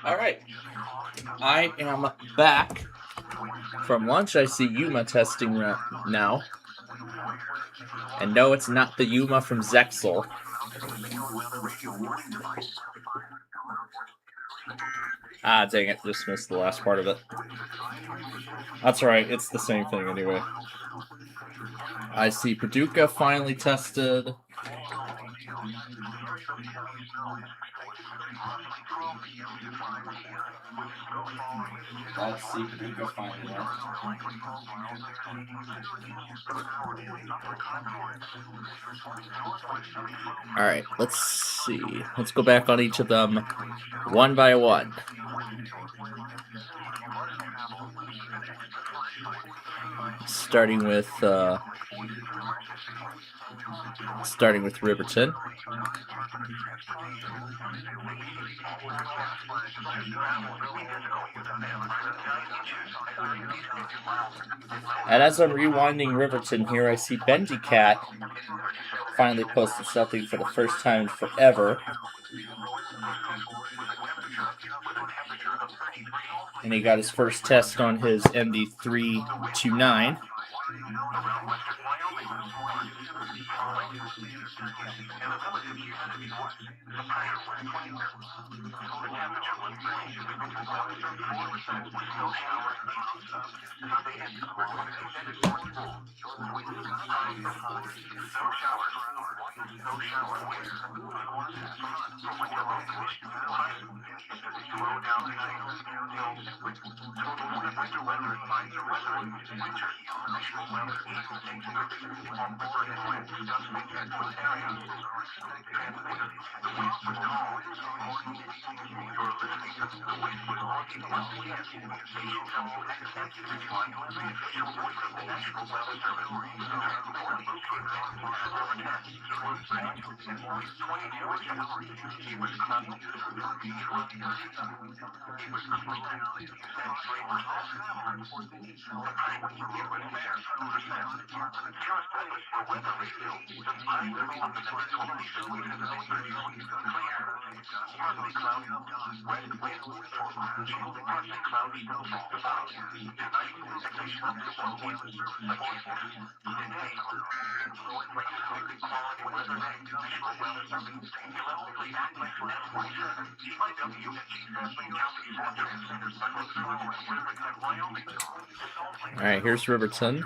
All right. I am back from lunch. I see Yuma testing now. And no, it's not the Yuma from Zexel. Ah, dang it. Just missed the last part of it. That's right. It's the same thing anyway. I see Paducah finally tested. Let's see Paducah finally. All right, let's see. Let's go back on each of them one by one. Starting with Riverton. And as I'm rewinding Riverton here, I see Bendy Cat finally posted something for the first time in forever. And he got his first test on his MD329. All right, here's Riverton.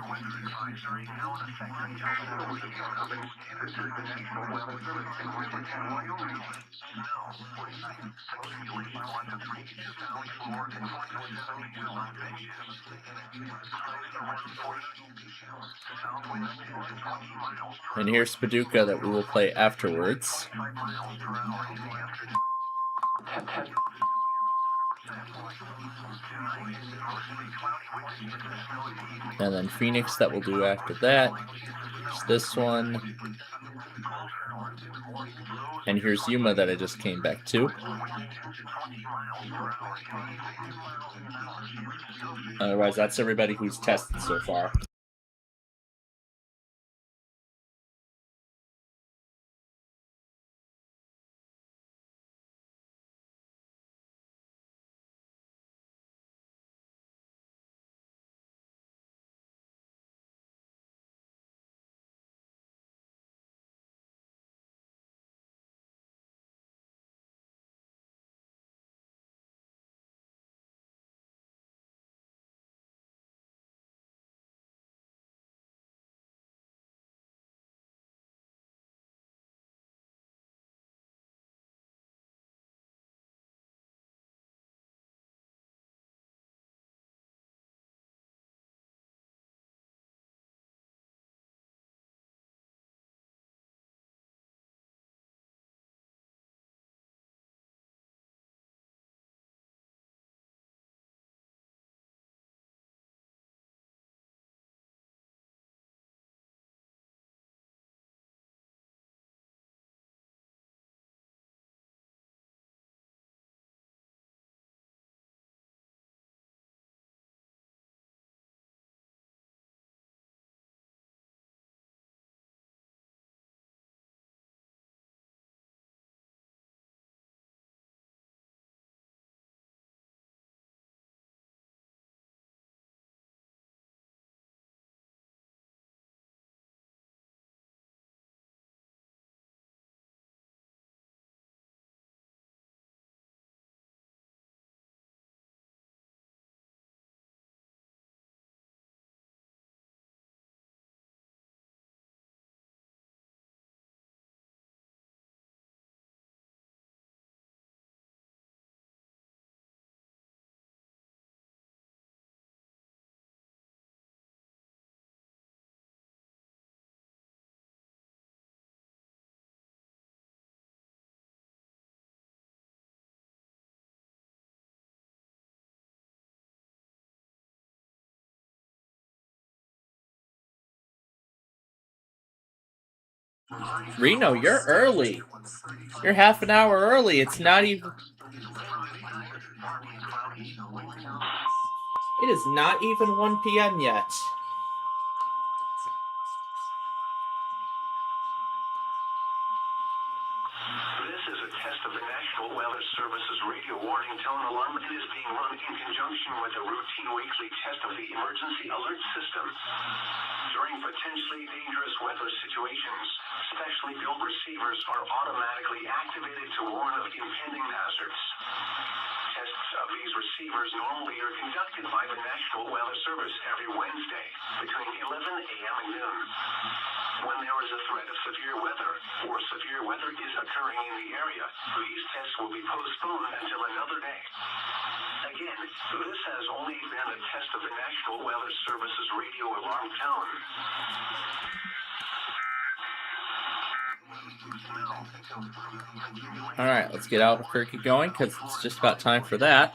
And here's Paducah that we will play afterwards. And then Phoenix that we'll do after that. There's this one. And here's Yuma that I just came back to. Otherwise, that's everybody who's tested so far. Reno, you're early. You're half an hour early. It's not even... It is not even 1 p.m. yet.
This is a test of the National Weather Service's radio warning tone alarm. It is being run in conjunction with a routine weekly test of the emergency alert system. During potentially dangerous weather situations, specially built receivers are automatically activated to warn of impending hazards. Tests of these receivers normally are conducted by the National Weather Service every Wednesday between 11 a.m. and noon. When there is a threat of severe weather or severe weather is occurring in the area, these tests will be postponed until another day. Again, this has only been a test of the National Weather Service's radio alarm tone.
Alright, let's get Albuquerque going, because it's just about time for that.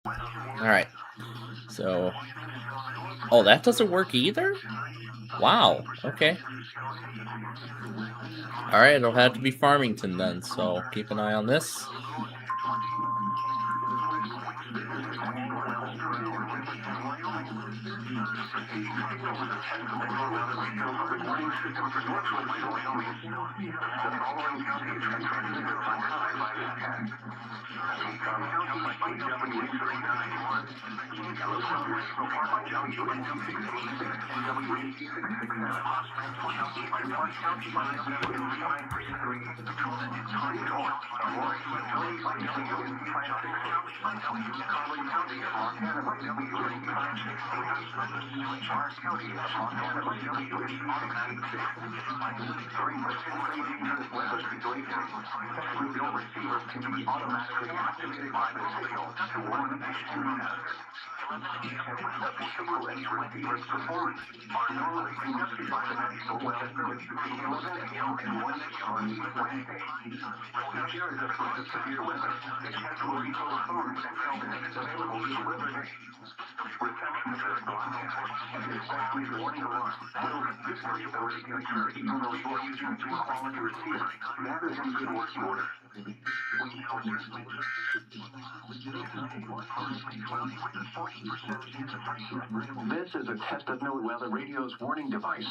Alright, so... Oh, that doesn't work either? Wow, okay. Alright, it'll have to be Farmington then, so keep an eye on this.
This is a test of NOAA Weather Radio's warning device.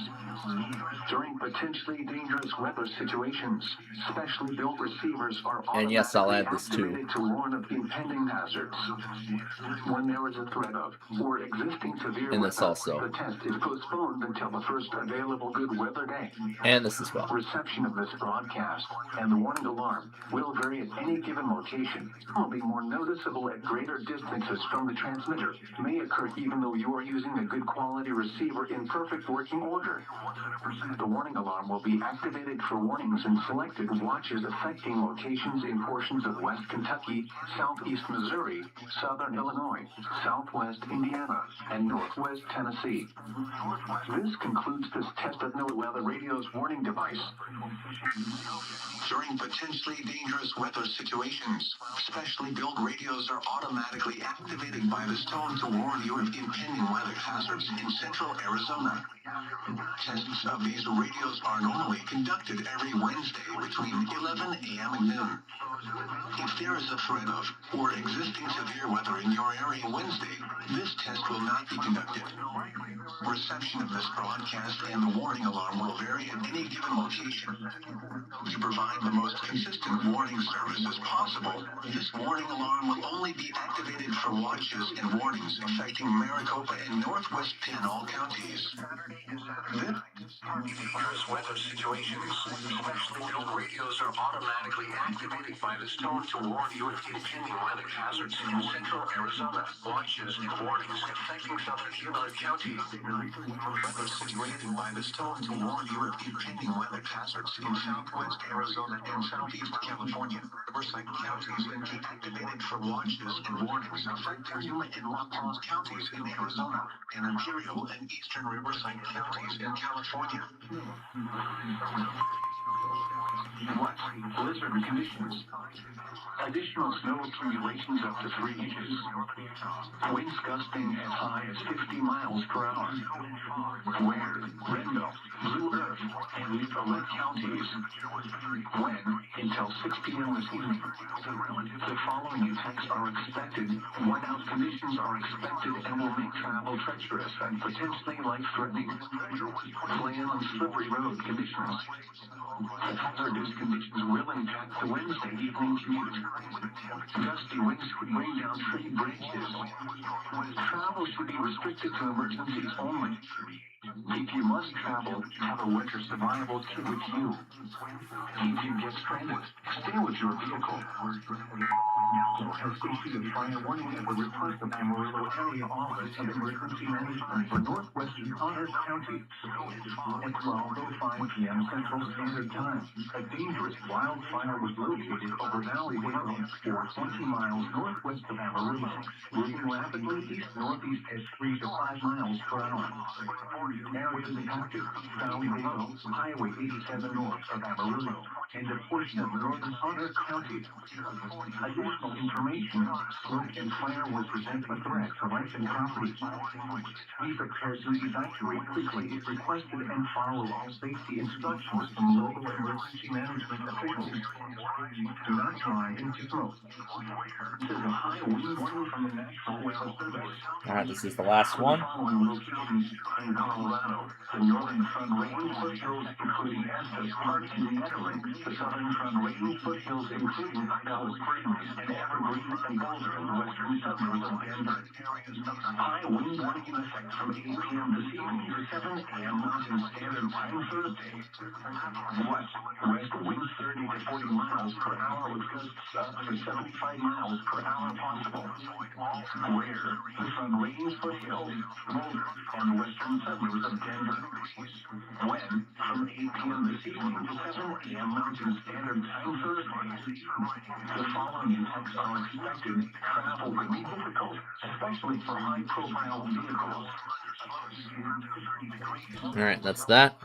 During potentially dangerous weather situations, specially built receivers are
And yes, I'll add this
automatically
too.
activated to warn of impending hazards. When there is a threat of or existing severe
And this
weather,
also.
the test is postponed until the first available good weather day.
And this as well.
Reception of this broadcast and the warning alarm will vary at any given location, will be more noticeable at greater distances from the transmitter, may occur even though you are using a good quality receiver in perfect working order. The warning alarm will be activated for warnings in selected watches affecting locations in portions of West Kentucky, Southeast Missouri, Southern Illinois, Southwest Indiana, and Northwest Tennessee. This concludes this test of NOAA Weather Radio's warning device. During potentially dangerous weather situations, specially built radios are automatically activated by this tone to warn you of impending weather hazards in central Arizona. Tests of these radios are normally conducted every Wednesday between 11 a.m. and noon. If there is a threat of or existing severe weather in your area Wednesday, this test will not be conducted. Reception of this broadcast and the warning alarm will vary at any given location. To provide the most consistent warning services possible, this warning alarm will only be activated for watches and warnings affecting Maricopa and Northwest Pinal counties. Dangerous weather situations, specially built radios are automatically activated by this tone to warn you of impending weather hazards in central Arizona. Watches and warnings affecting southern Gila County. Weather situated by this tone to warn you of impending weather hazards in southwest Arizona and southeast California. Riverside counties and be activated for watches and warnings affecting Yuma and La Paz counties in Arizona and Imperial and eastern Riverside counties in California. What? Blizzard conditions. Additional snow accumulations up to 3 inches. Winds gusting as high as 50 miles per hour. Where? Rendell, Blue Earth, and Nicollet counties. When? Until 6 p.m. this evening. The following effects are expected. Whiteout conditions are expected and will make travel treacherous and potentially life-threatening. Plan on slippery road conditions. Hazardous conditions will impact the Wednesday evening commute. Gusty winds could bring down tree branches. Travel should be restricted to emergencies only. If you must travel, have a winter survival kit with you. If you get stranded, stay with your vehicle. Has issued a fire warning at the request of Amarillo Area Office of Emergency Management for Northwestern Otter County. At 12:05 p.m. Central Standard Time, a dangerous wildfire was located over Valley Vale, or 20 miles northwest of Amarillo, moving rapidly east-northeast at 3 to 5 miles per hour. Areas impacted: Valley Vale, Highway 87 north of Amarillo, and a portion of northern Otter County. Additional information: smoke and fire will present a threat to life and property. Be prepared to evacuate quickly if requested and follow all safety instructions from local
local emergency management officials do not try and throw. This is a high wind warning from the National Weather Service.
Alright, this is the last one.
Following locations in Colorado, the northern Front Range foothills, including Estes Park and Edelman, the southern Front Range foothills, including Idaho Springs and Evergreen and Boulder in the western suburbs of Denver. High wind warning in effect from 8 p.m. this evening to 7 a.m. Mountain Standard Time Thursday. West winds 30 to 40 miles per hour with gusts up to 75 miles per hour possible. Where the Front Range foothills, Boulder, and the western suburbs of Denver. When from 8 p.m. this evening to 7 a.m. Mountain Standard Time Thursday. The following effects are expected. Travel could be difficult, especially for high-profile vehicles.
Alright, that's that.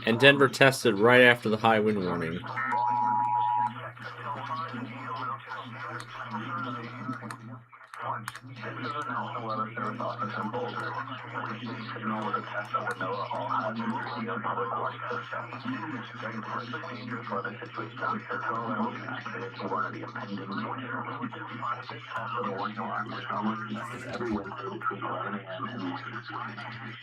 And Denver tested right after the high wind warning.
Every Wednesday between 11 a.m. and 1.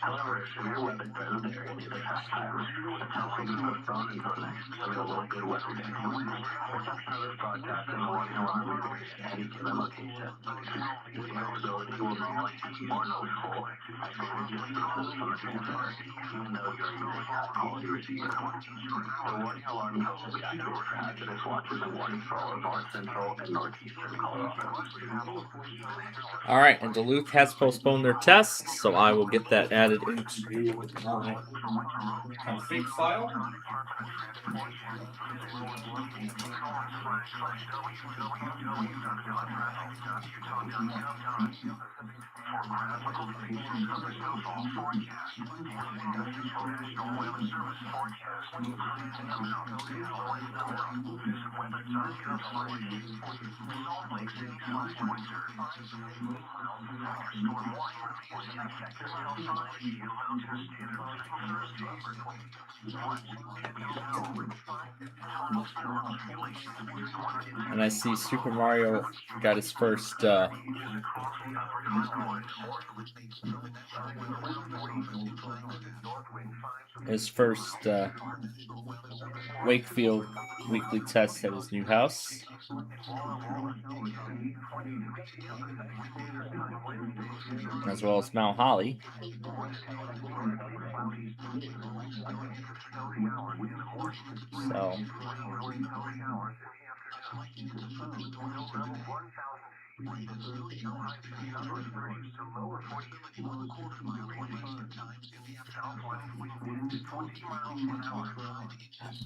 However, severe weather present there in the past times. Now taking the front until next available good weather day. Reception of this broadcast in Warning Alarm reports any given location. This flexibility will be more noticeable as changes from the transmitter, even though you're using a high-quality receiver. The Warning Alarm code will be active for hazardous watches and warnings for all of North Central and Northeastern Colorado.
Alright, and Duluth has postponed their tests, so I will get that added into my config file. And I see Super Mario got his first Wakefield weekly test at his new house. As well as Mount Holly. So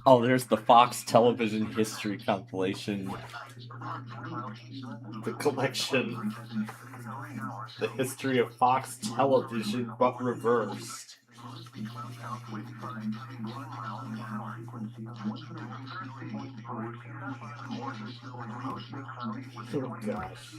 oh, there's the Fox Television History compilation. The collection. The history of Fox Television, but reversed. Oh gosh.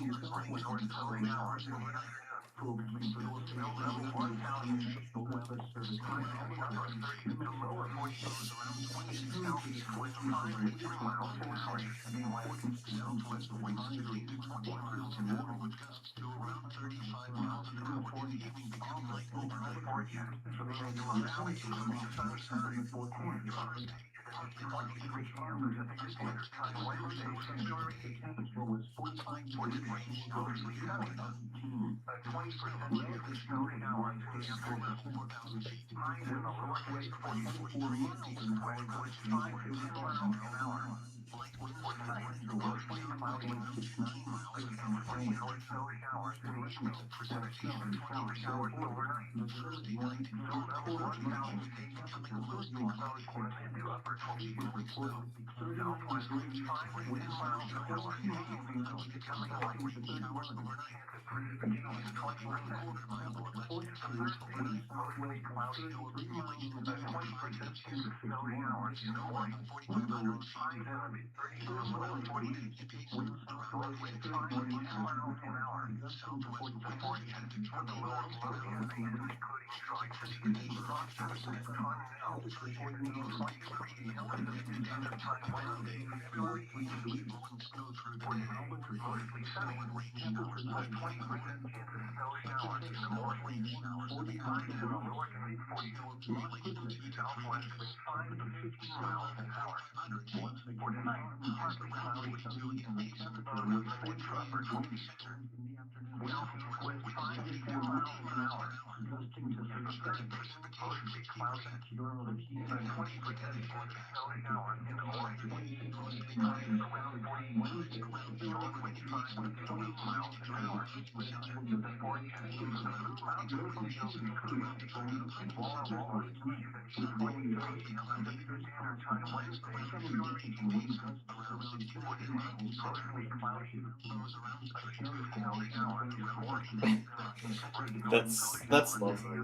That's lovely.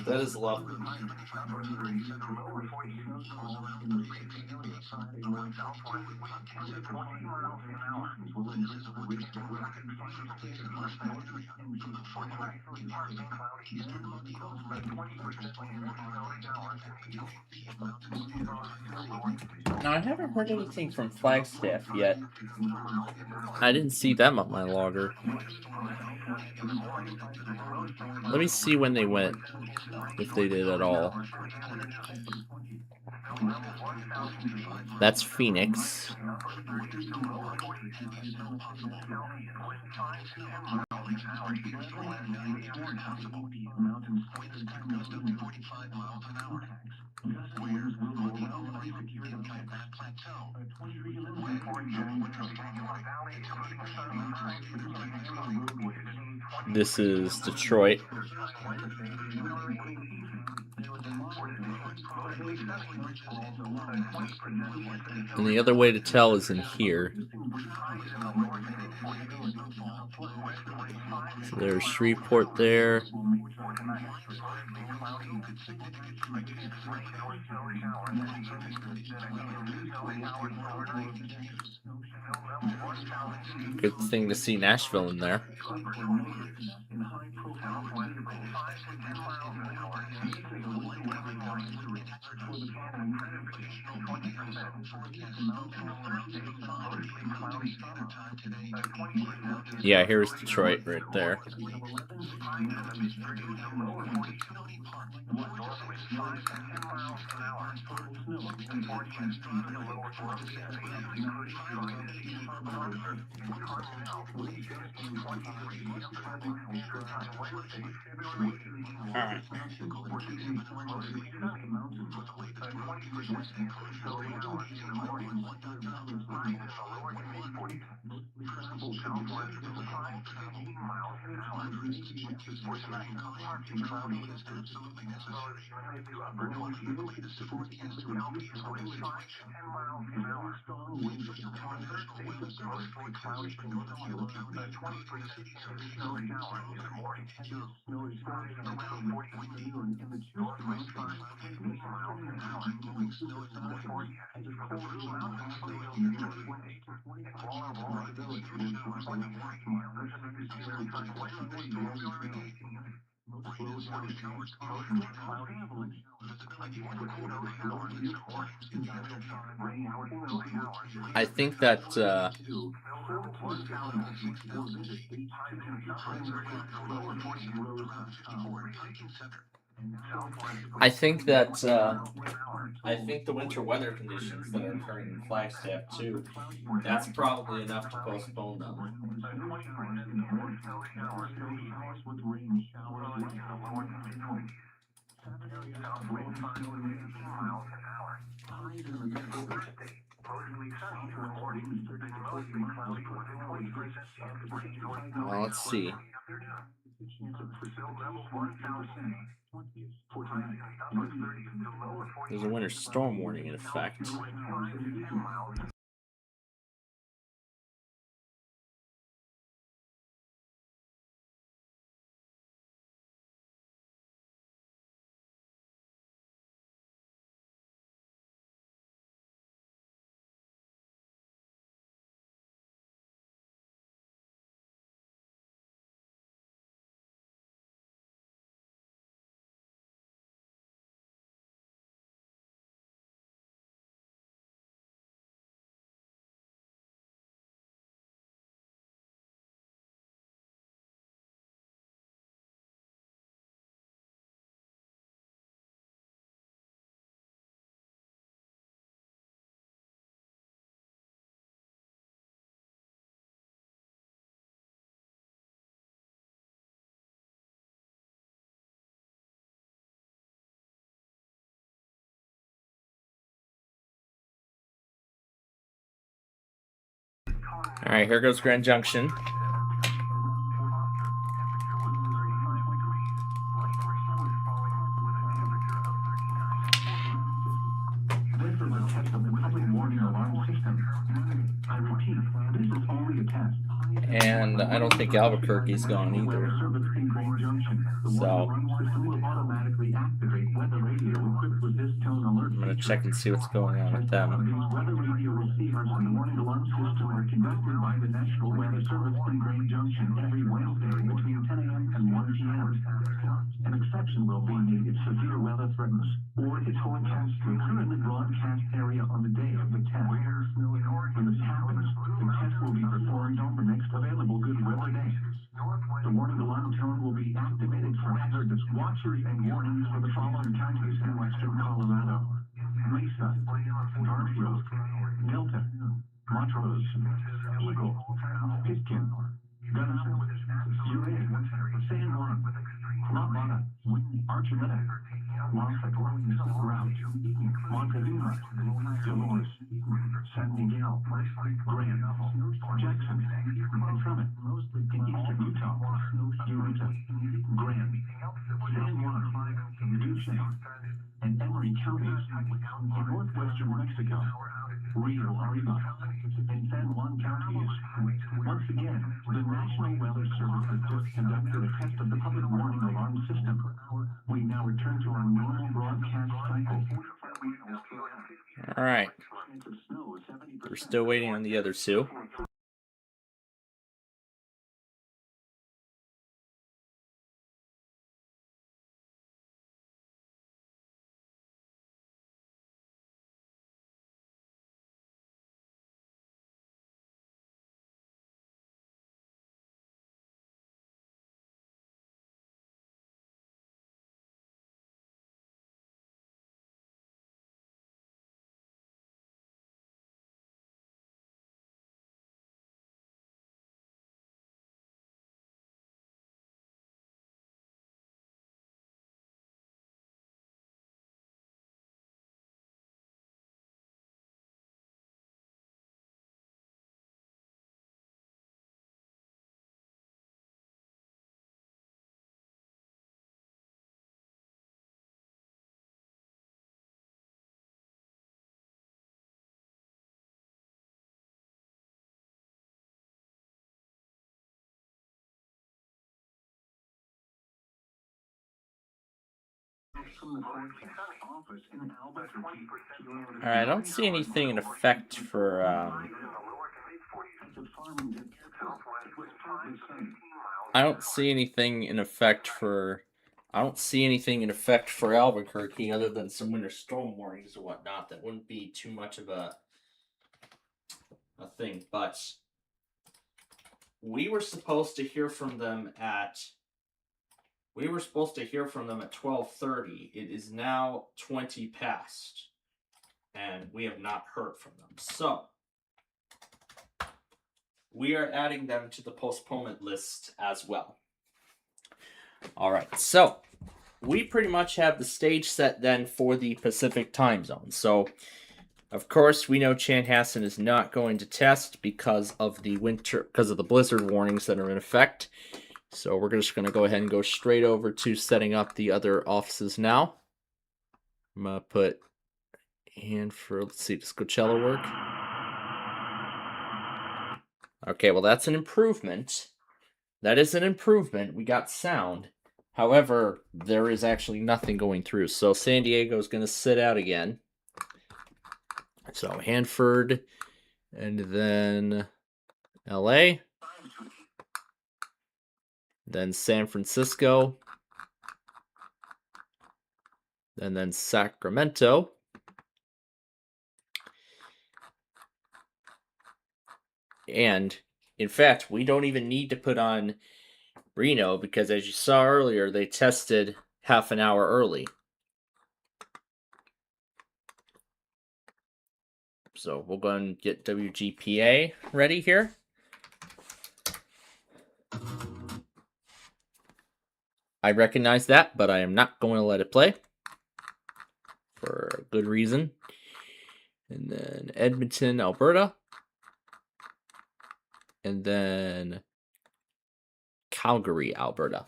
That is lovely. Now, I haven't heard anything from Flagstaff yet. I didn't see them on my logger. Let me see when they went, if they did at all. That's Phoenix. This is Detroit. And the other way to tell is in here. So there's Shreveport there. Good thing to see Nashville in there. Yeah, here's Detroit right there. Alright. I think that I think the winter weather conditions that are occurring in Flagstaff too, that's probably enough to postpone them. Well, let's see. There's a winter storm warning in effect. All right, here goes Grand Junction.
This is a test of the public warning alarm system. I repeat, this is only a test.
And I don't think Albuquerque's gone either. So I'm gonna check and see what's going on with them.
Weather radio receivers and the warning alarm system are conducted by the National Weather Service in Grand Junction every Wednesday between 10 a.m. and 1 p.m. An exception will be made if severe weather threatens or is forecast to occur in the broadcast area on the day of the test. When this happens, the test will be performed on the next available good weather day. The warning alarm tone will be activated for hazardous watches and warnings for the following counties in western Colorado: Mesa, Garfield, Delta, Montrose, Eagle, Pitkin, Gunnison, Uray, San Juan, La Mata, Archuleta, Moffett, Route, Montezuma, Dolores, San Miguel, Grant, Jackson, and Summit. In eastern Utah, Eureka, Grant, San Juan, Duchesne, and Emery counties. In northwestern Mexico, Rio Arriba, and San Juan counties. Once again, the National Weather Service has just conducted a test of the public warning alarm system. We now return to our normal broadcast cycle.
All right. We're still waiting on the other two. All right, I don't see anything in effect for I don't see anything in effect for Albuquerque other than some winter storm warnings or whatnot. That wouldn't be too much of a thing, but we were supposed to hear from them at 12:30. It is now 20 past, and we have not heard from them. So we are adding them to the postponement list as well. All right, so we pretty much have the stage set then for the Pacific time zone. So Of course, we know Chanhassen is not going to test because of the blizzard warnings that are in effect. So we're just going to go ahead and go straight over to setting up the other offices now. I'm going to put Hanford, let's see, does Coachella work? Okay, well that's an improvement. That is an improvement. We got sound. However, there is actually nothing going through. So San Diego is going to sit out again. So Hanford, and then LA, then San Francisco, and then Sacramento, and in fact, we don't even need to put on Reno because, as you saw earlier, they tested half an hour early. So we'll go and get WGPA ready here. I recognize that, but I am not going to let it play for a good reason. And then Edmonton, Alberta. And then Calgary, Alberta.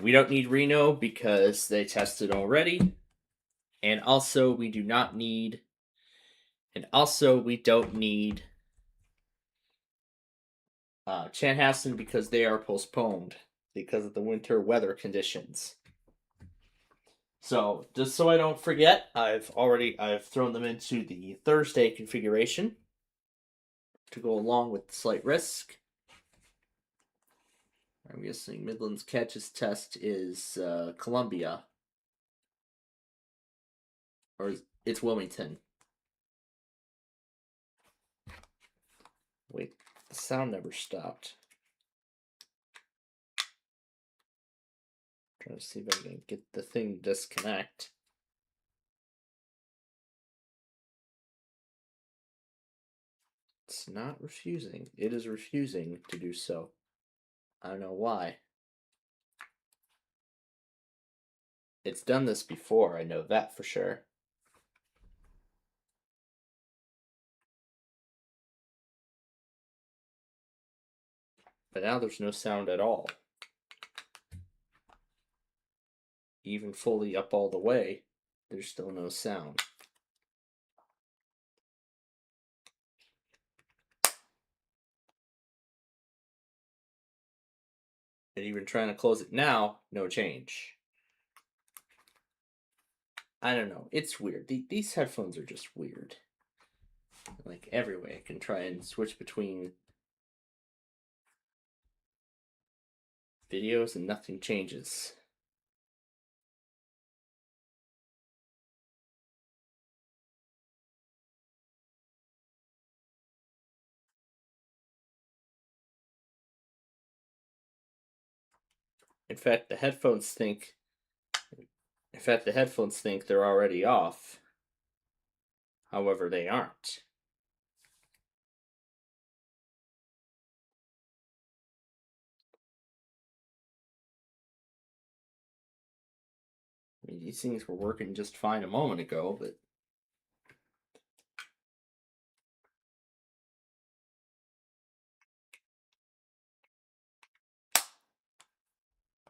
We don't need Reno because they tested already. And also, we don't need Chanhassen because they are postponed because of the winter weather conditions. So, just so I don't forget, I've thrown them into the Thursday configuration to go along with the slight risk. I'm guessing Midland's catches test is Columbia. Or it's Wilmington. Wait, the sound never stopped. Trying to see if I can get the thing to disconnect. It's not refusing. It is refusing to do so. I don't know why. It's done this before, I know that for sure. But now there's no sound at all. Even fully up all the way, there's still no sound. And even trying to close it now, no change. I don't know. It's weird. These headphones are just weird. Like every way I can try and switch between videos and nothing changes. In fact, the headphones think they're already off. However, they aren't. I mean, these things were working just fine a moment ago, but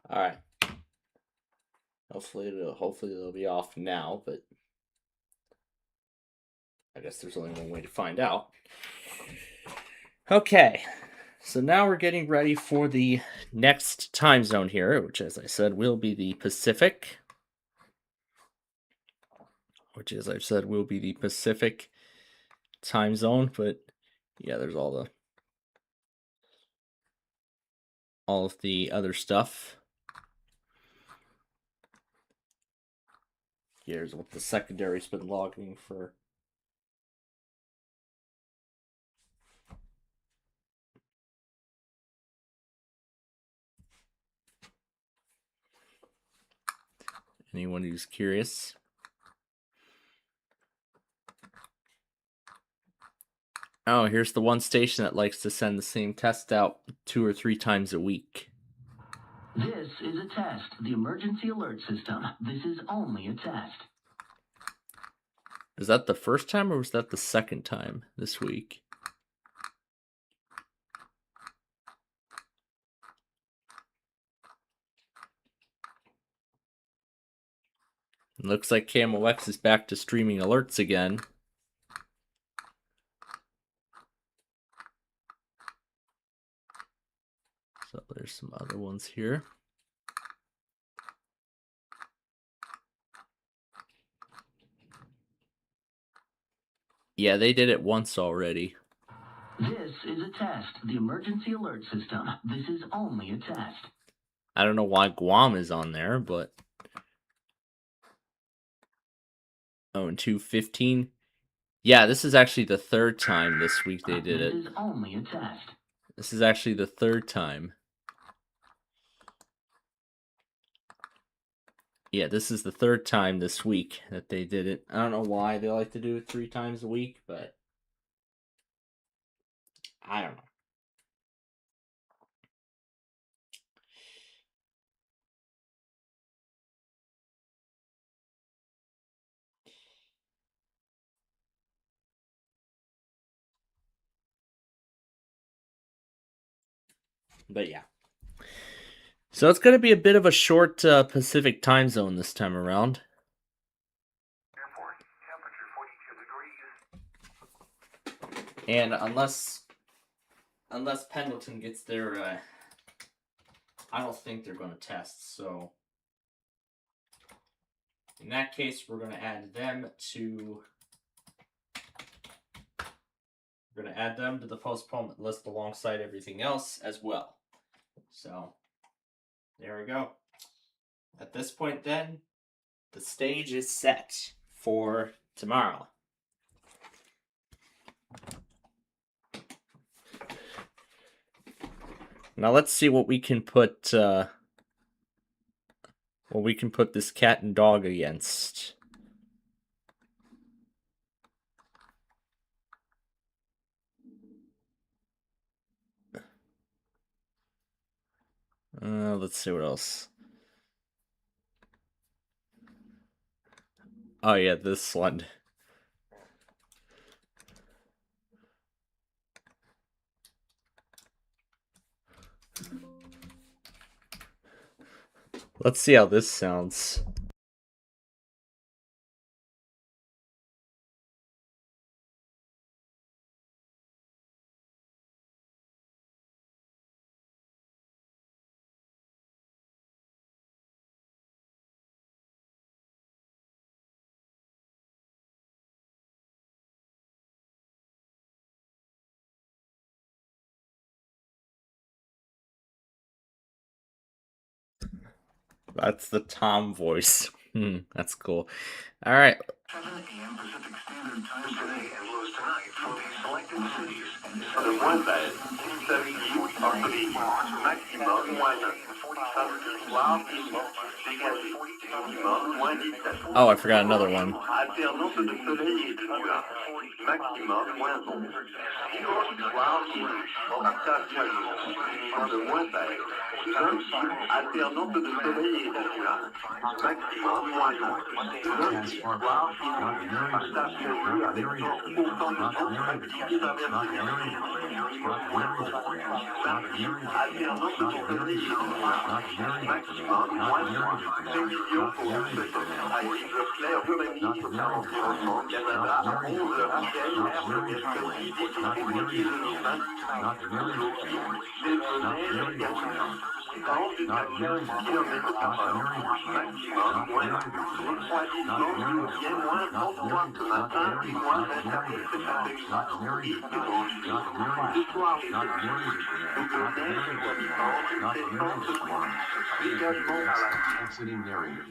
all right. Hopefully they'll be off now, but I guess there's only one way to find out. Okay, so now we're getting ready for the next time zone here, which, as I said, will be the Pacific. Time zone, but yeah, there's all of the other stuff. Here's what the secondary's been logging for. Anyone who's curious. Oh, here's the one station that likes to send the same test out 2 or 3 times a week.
This is a test. The emergency alert system. This is only a test.
Is that the first time or was that the second time this week? Looks like KMOX is back to streaming alerts again. So there's some other ones here. Yeah, they did it once already.
This is a test. The emergency alert system. This is only a test.
I don't know why Guam is on there, but... Oh, and 215. Yeah, this is actually the third time this week they did it.
This is only a test.
This is actually the third time. Yeah, this is the third time this week that they did it. I don't know why they like to do it 3 times a week, but I don't know. But yeah. So it's going to be a bit of a short Pacific time zone this time around. And unless Pendleton gets their, I don't think they're going to test. So in that case, we're going to add them to the postponement list alongside everything else as well. So there we go. At this point then, the stage is set for tomorrow. Now let's see what we can put this cat and dog against. Let's see what else. Oh yeah, this one. Let's see how this sounds. That's the Tom voice. That's cool. All right.
7 a.m. Pacific Standard Time today and close tonight for the selected cities. The one that
Oh, I forgot another one.
Exiting narrator.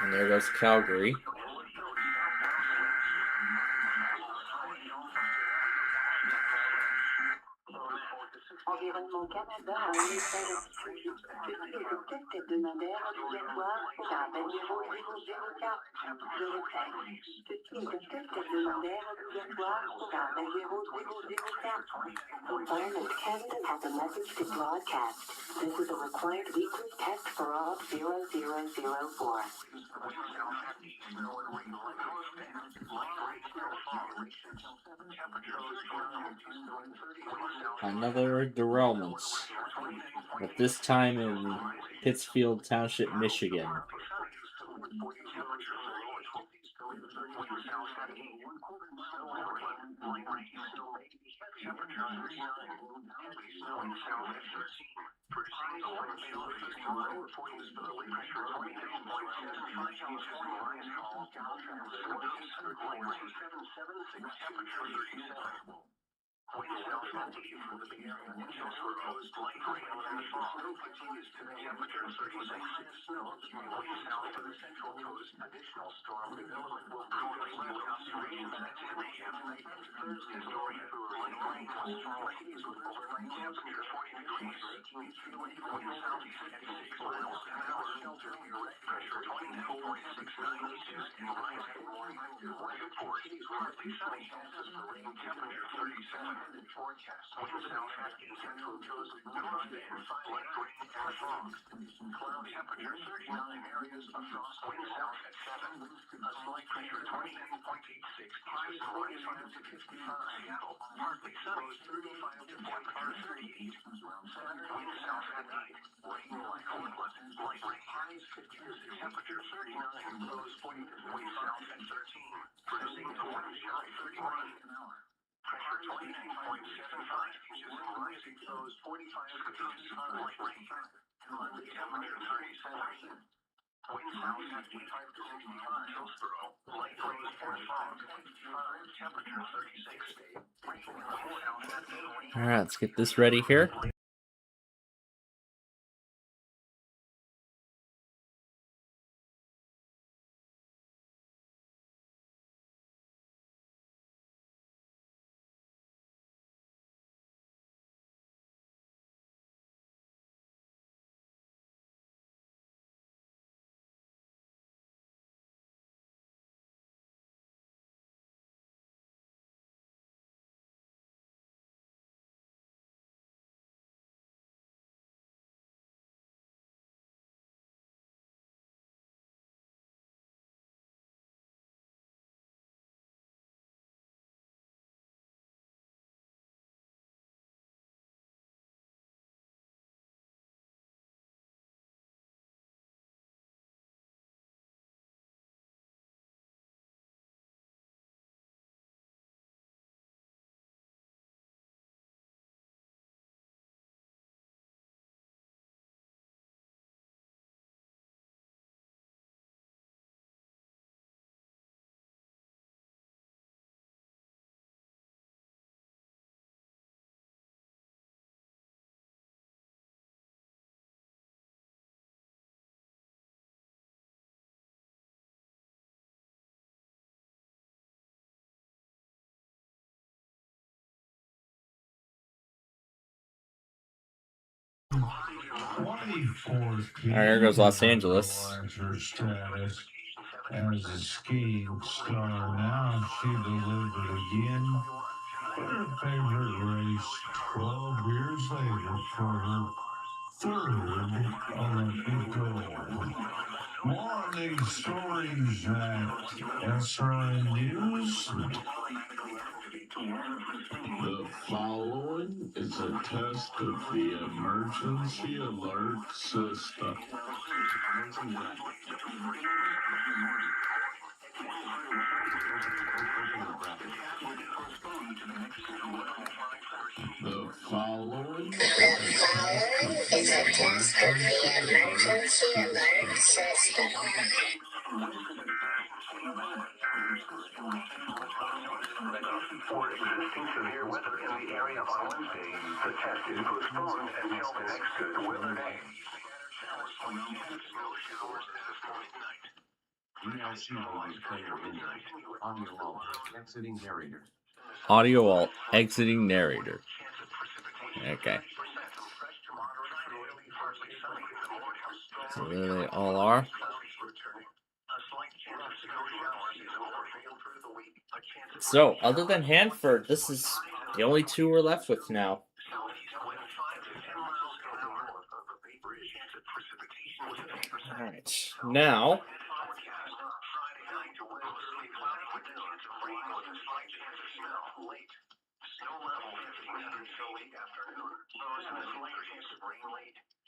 And there goes Calgary.
Environnement Canada a un message à diffuser. Ceci est un test hebdomadaire obligatoire pour appel 0004. Je répète, ceci est un test hebdomadaire obligatoire pour appel 0004. Environment Canada has a message to broadcast. This is a required weekly test for all 0004.
Another derailment, but this time in Pittsfield Township, Michigan. All right, let's get this ready here. There goes Los Angeles.
Status as a skiing star. Now she delivered again. Her favorite race 12 years later for her third Olympic gold. More on these stories at SRN News. The following is a test of the emergency alert system. The following is a test of the emergency alert system.
For existing severe weather in the area on Wednesday, the test is postponed until the next good weather day.
Audio alt exiting narrator. Okay. So there they all are. So, other than Hanford, this is the only two we're left with now. Alright, now...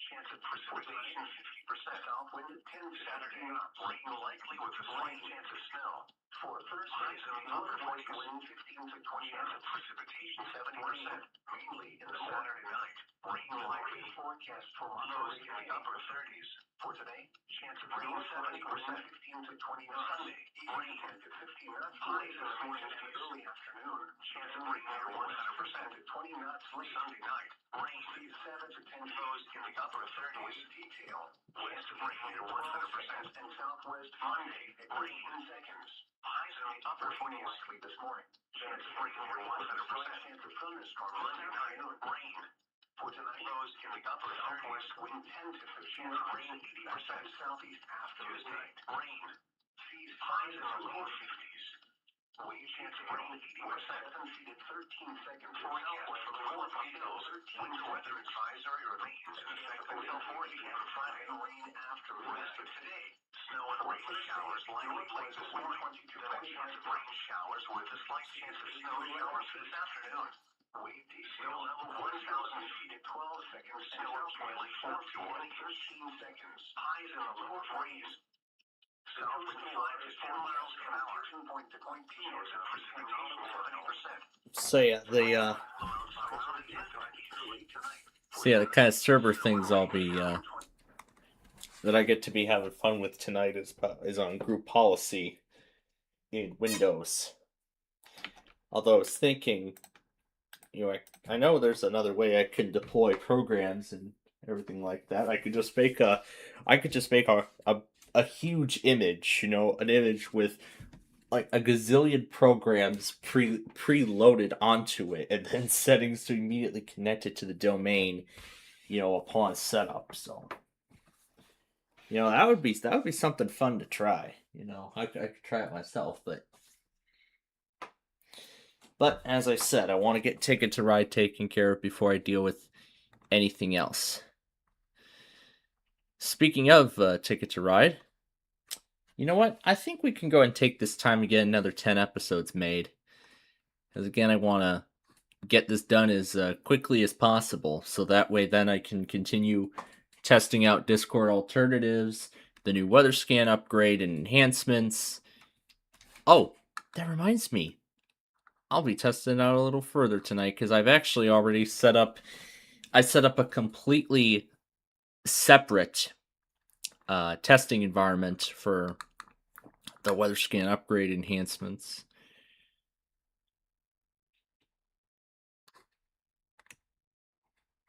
Chance of precipitation 50%. South wind at 10 Saturday. Rain likely with a slight chance of snow. For Thursday, the upper 40 wind 15 to 20. Chance of precipitation 70%. Mainly in the Saturday night. Rain likely forecast for lows in the upper 30s. For today, chance of rain 70%. 15 to 20 knots. Sunday, rain 10 to 15 knots. Highs in the morning and early afternoon. Chance of rain near 100% to 20 knots late Sunday night. Rain speed 7 to 10 knots in the upper 30s. Detail. West of rain near 100% and southwest Monday. Rain in seconds. Highs in the upper 20s likely this morning. Chance of rain near 100%. Chance of thunderstorm Monday night. Rain. For tonight, lows in the upper southwest, wind 10 to 15, rain 80% southeast after midnight. Rain. Seas highs in the lower 50s. Wave chance of rain 80%, 7 feet in 13 seconds. Forecast for the North Hills, 13 weather advisory remains in effect until 4 p.m. Friday. Rain after the rest of today. Snow and rain showers likely late this morning. 20 chance of rain showers with a slight chance of snow showers this afternoon. Wave snow level 1,000 feet at 12 seconds. Snow accumulate 4 to 13 seconds. Highs in the lower 40s. South wind 5 to 10 miles per hour. Point to point chance of precipitation 70%.
So yeah, the kind of server things I'll be that I get to be having fun with tonight is on group policy in Windows. Although I was thinking, I know there's another way I can deploy programs and everything like that. I could just make a huge image, an image with like a gazillion programs preloaded onto it, and then settings to immediately connect it to the domain, upon setup. So, that would be something fun to try. I could try it myself, but as I said, I want to get Ticket to Ride taken care of before I deal with anything else. Speaking of Ticket to Ride, you know what? I think we can go and take this time to get another 10 episodes made. Because again, I want to get this done as quickly as possible, so that way then I can continue testing out Discord alternatives, the new weather scan upgrade and enhancements. Oh, that reminds me. I'll be testing it out a little further tonight, because I've actually already set up a completely separate testing environment for the weather scan upgrade enhancements.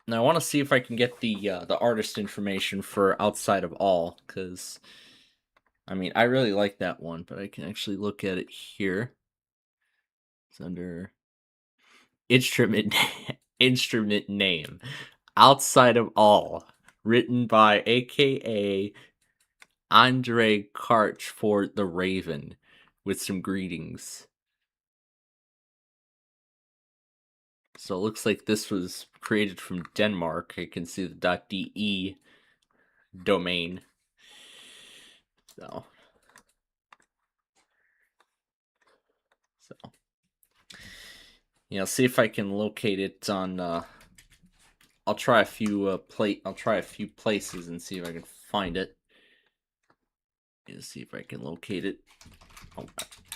Now I want to see if I can get the artist information for Outside of All, because I really like that one, but I can actually look at it here. It's under instrument name, Outside of All, written by AKA Andre Karch for The Raven, with some greetings. So it looks like this was created from Denmark. I can see the .de domain. So see if I can locate it on. I'll try a few places and see if I can find it. See if I can locate it.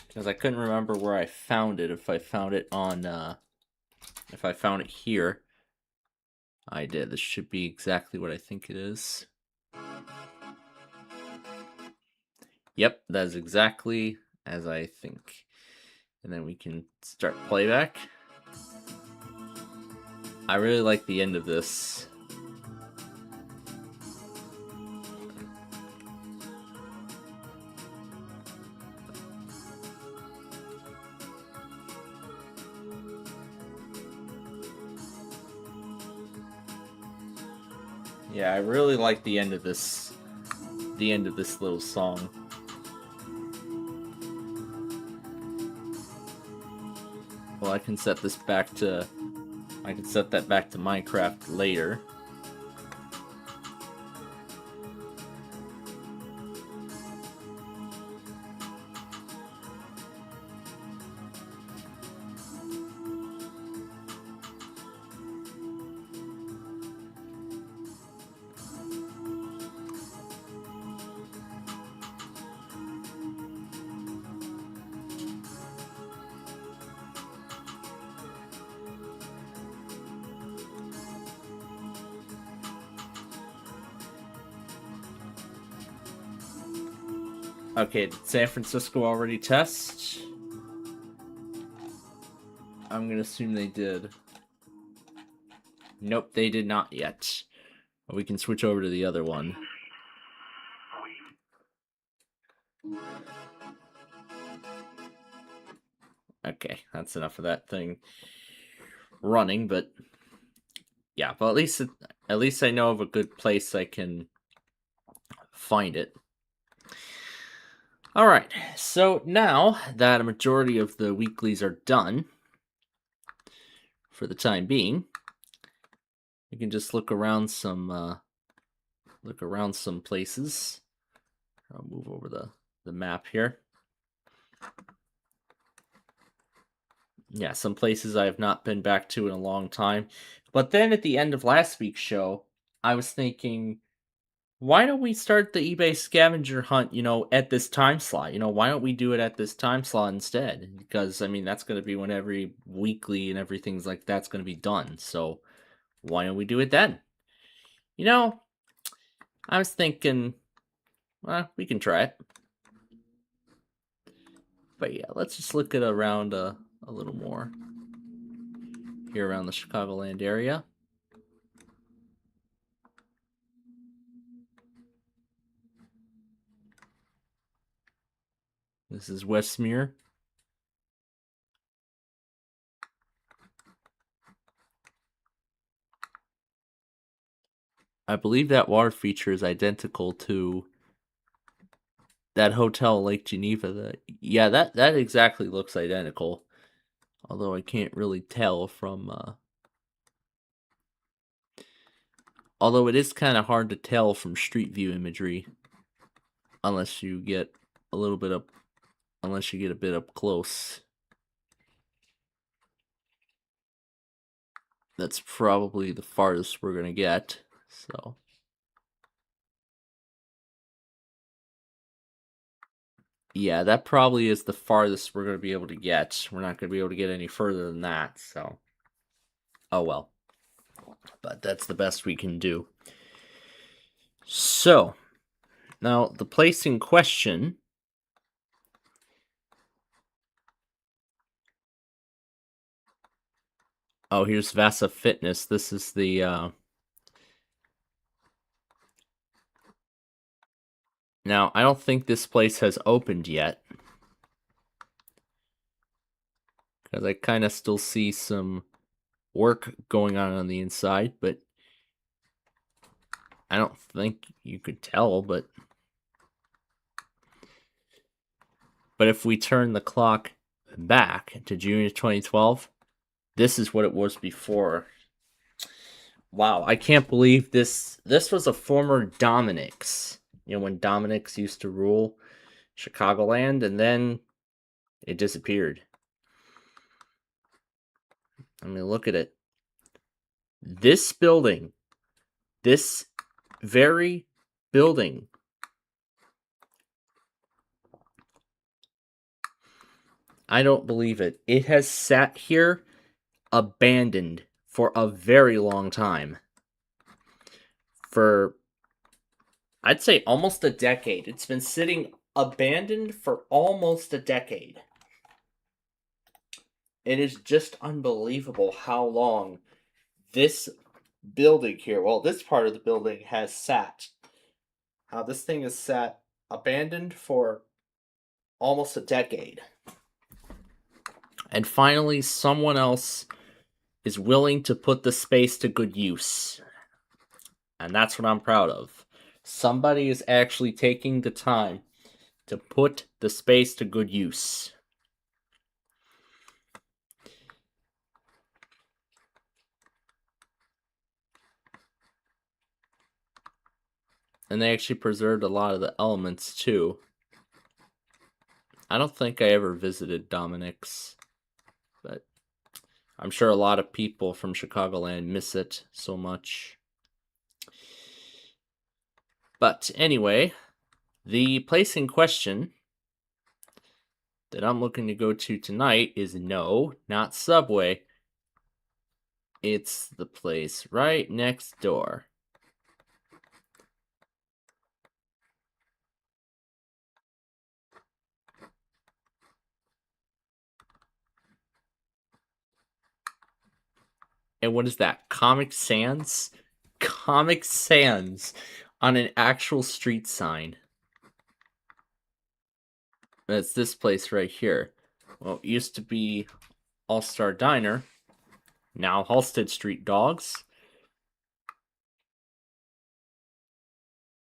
Because I couldn't remember where I found it. If I found it here. I did. This should be exactly what I think it is. Yep, that's exactly as I think. And then we can start playback. I really like the end of this. Yeah, I really like the end of this little song. Well, I can set that back to Minecraft later. Okay, did San Francisco already test? I'm gonna assume they did. Nope, they did not yet. We can switch over to the other one. Okay, that's enough of that thing running, but yeah, but at least I know of a good place I can find it. All right, so now that a majority of the weeklies are done, for the time being, you can just look around some places. I'll move over the map here. Yeah, some places I have not been back to in a long time. But then at the end of last week's show, I was thinking, why don't we start the eBay scavenger hunt, at this time slot? Why don't we do it at this time slot instead? Because, I mean, that's going to be when every weekly and everything's like that's going to be done. So why don't we do it then? I was thinking, well, we can try it. But yeah, let's just look at around a little more here around the Chicagoland area. This is Westmere. I believe that water feature is identical to that hotel Lake Geneva. That exactly looks identical. Although I can't really tell from although it is kind of hard to tell from street view imagery unless you get a bit up close. That's probably the farthest we're going to get. So yeah, that probably is the farthest we're going to be able to get. We're not going to be able to get any further than that, so oh well. But that's the best we can do. So, now the place in question oh, here's Vasa Fitness. This is the now, I don't think this place has opened yet. Because I kind of still see some work going on the inside, but I don't think you could tell, but if we turn the clock back to June of 2012, this is what it was before. Wow, I can't believe this was a former Dominic's. When Dominic's used to rule Chicagoland, and then it disappeared. I mean, look at it. This building, this very building, I don't believe it. It has sat here abandoned for a very long time. For, I'd say, almost a decade. It's been sitting abandoned for almost a decade. It is just unbelievable how long this building here, well, this part of the building has sat. How this thing has sat abandoned for almost a decade. And finally, someone else is willing to put the space to good use. And that's what I'm proud of. Somebody is actually taking the time to put the space to good use. And they actually preserved a lot of the elements too. I don't think I ever visited Dominic's, but I'm sure a lot of people from Chicagoland miss it so much. But anyway, the place in question that I'm looking to go to tonight is no, not Subway. It's the place right next door. And what is that? Comic Sans? Comic Sans on an actual street sign. That's this place right here. Well, it used to be All-Star Diner. Now Halsted Street Dogs.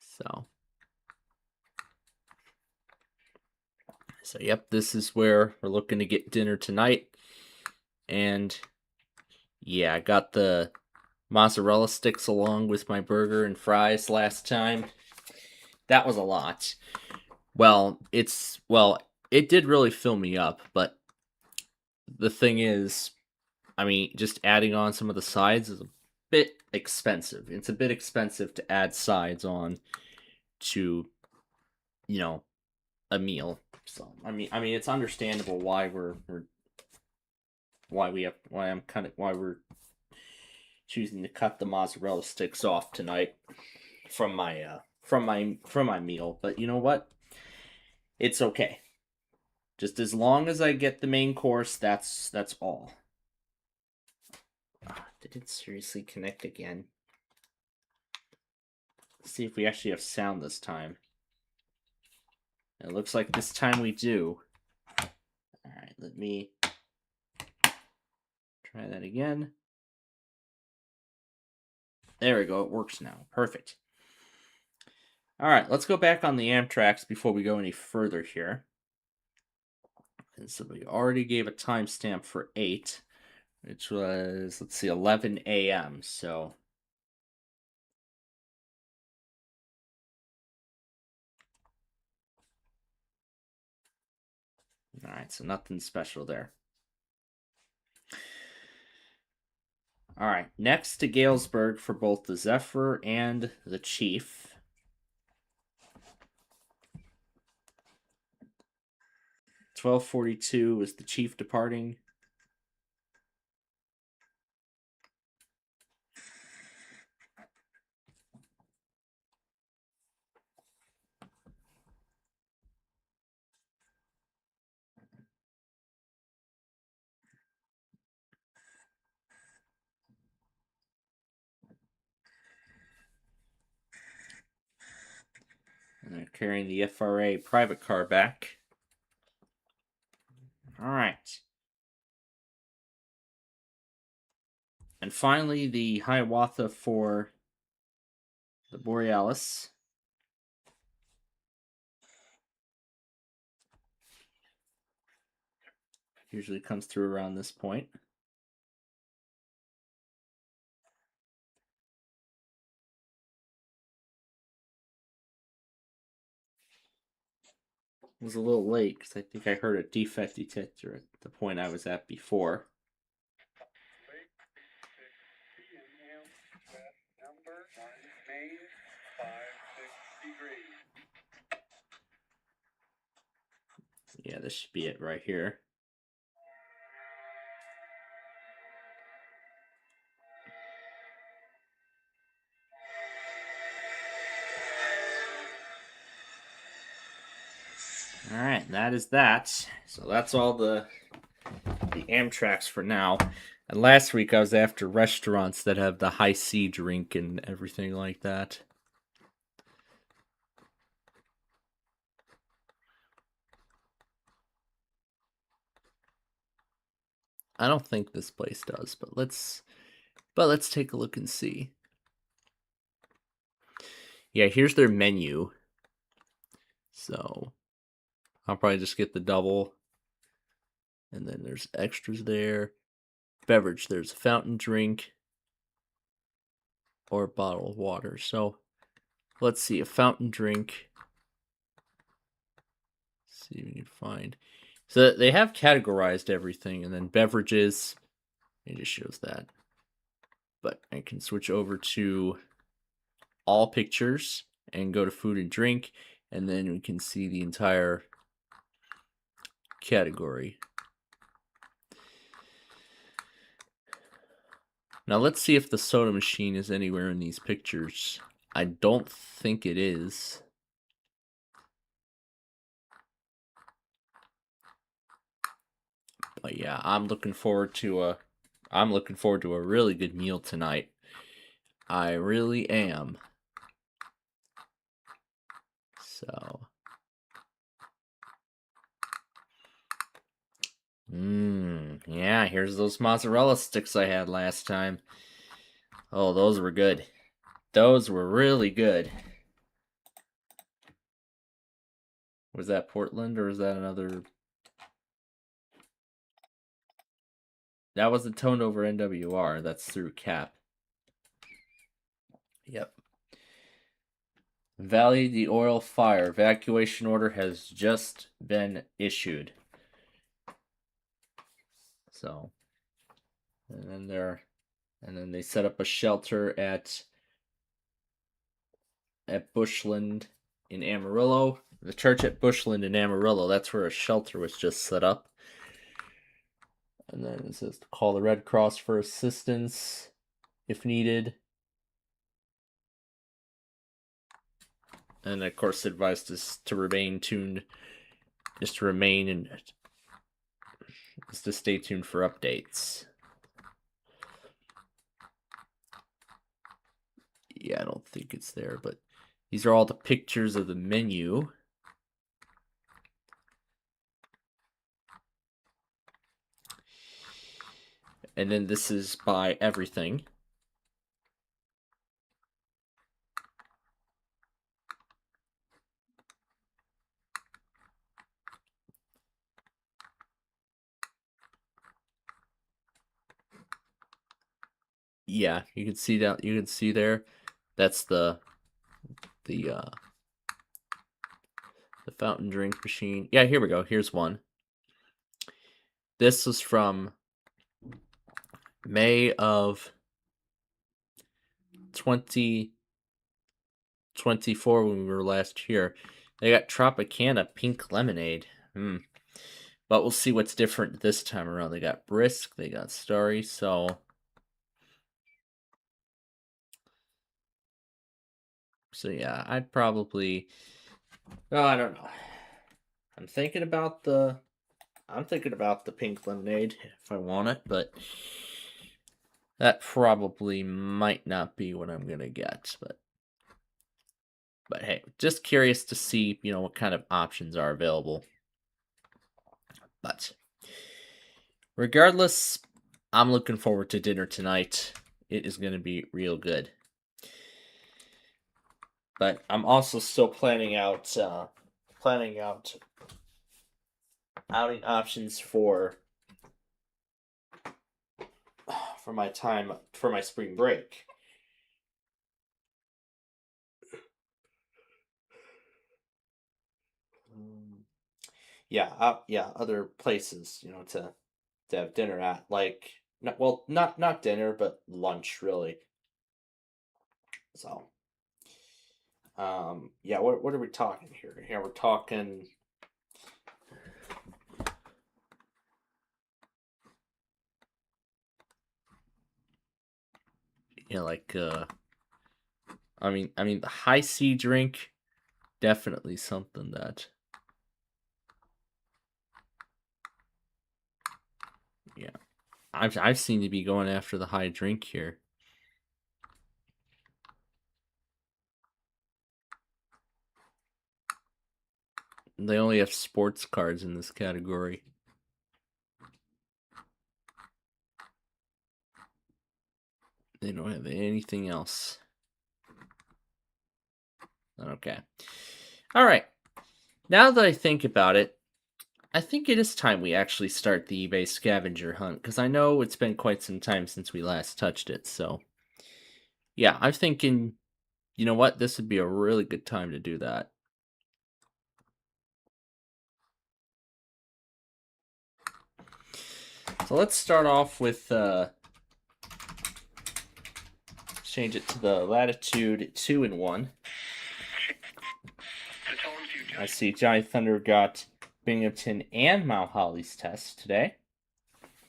So yep, this is where we're looking to get dinner tonight. And yeah, I got the mozzarella sticks along with my burger and fries last time. That was a lot. Well, it did really fill me up, but the thing is, I mean, just adding on some of the sides is a bit expensive. It's a bit expensive to add sides on to, a meal. So I mean, it's understandable why we're choosing to cut the mozzarella sticks off tonight from my meal. But you know what? It's okay. Just as long as I get the main course, that's all. Did it seriously connect again? Let's see if we actually have sound this time. It looks like this time we do. Alright, let me try that again. There we go, it works now. Perfect. Alright, let's go back on the Amtracs before we go any further here. And so we already gave a timestamp for 8, which was, let's see, 11 a.m. So alright, so nothing special there. Alright, next to Galesburg for both the Zephyr and the Chief. $12.42 is the Chief departing. And they're carrying the FRA private car back. Alright. And finally, the Hiawatha for the Borealis. Usually comes through around this point. It was a little late because I think I heard a defect detector at the point I was at before. Yeah, this should be it right here. Alright, that is that. So that's all the Amtracs for now. And last week I was after restaurants that have the high C drink and everything like that. I don't think this place does, but let's take a look and see. Yeah, here's their menu. So I'll probably just get the double. And then there's extras there. Beverage, there's a fountain drink or a bottle of water. So let's see, a fountain drink. Let's see if we can find. So they have categorized everything, and then beverages, it just shows that. But I can switch over to all pictures and go to food and drink, and then we can see the entire category. Now let's see if the soda machine is anywhere in these pictures. I don't think it is. But yeah, I'm looking forward to a really good meal tonight. I really am. So yeah, here's those mozzarella sticks I had last time. Oh, those were good. Those were really good. Was that Portland or was that another? That was the Tone over NWR. That's through Cap. Yep. Valley the Oil Fire. Evacuation order has just been issued. So, and then they set up a shelter at Bushland in Amarillo. The church at Bushland in Amarillo, that's where a shelter was just set up. And then it says to call the Red Cross for assistance if needed. And of course, advised us to remain tuned, just to remain and just to stay tuned for updates. Yeah, I don't think it's there, but these are all the pictures of the menu. And then this is by everything. Yeah, you can see that. You can see there. That's the fountain drink machine. Yeah, here we go. Here's one. This was from May of 2024 when we were last here. They got Tropicana pink lemonade. But we'll see what's different this time around. They got Brisk, they got Starry, so yeah, I'd probably I don't know. I'm thinking about the pink lemonade if I want it, but that probably might not be what I'm gonna get, but hey, just curious to see, what kind of options are available. But regardless, I'm looking forward to dinner tonight. It is going to be real good. But I'm also still planning out outing options for my spring break. Other places, to have dinner at, like, not dinner, but lunch, really. So, what are we talking here? Here we're talking. I mean, the high C drink, definitely something that. Yeah, I've seen to be going after the high drink here. They only have sports cards in this category. They don't have anything else. Okay. All right. Now that I think about it, I think it is time we actually start the eBay scavenger hunt, because I know it's been quite some time since we last touched it, so... Yeah, I'm thinking, you know what, this would be a really good time to do that. So let's start off with, change it to the latitude 2 and 1. I see Johnny Thunder got Binghamton and Mount Holly's test today.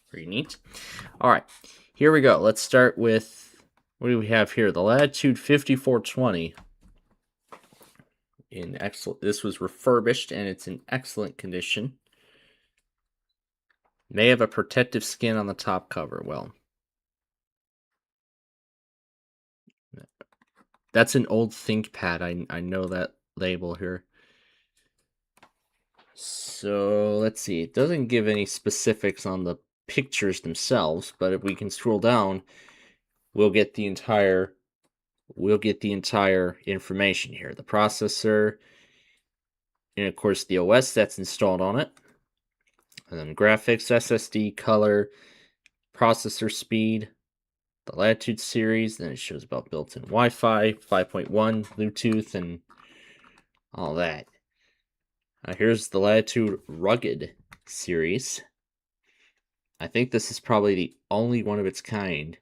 Pretty neat. Alright, here we go. Let's start with, what do we have here? The latitude 5420. This was refurbished and it's in excellent condition. May have a protective skin on the top cover. Well, that's an old ThinkPad. I know that label here. So let's see. It doesn't give any specifics on the pictures themselves, but if we can scroll down, we'll get the entire information here. The processor, and of course the OS that's installed on it. And then graphics, SSD, color, processor speed, the Latitude series. Then it shows about built-in Wi-Fi, 5.1, Bluetooth, and all that. Here's the Latitude Rugged series. I think this is probably the only one of its kind.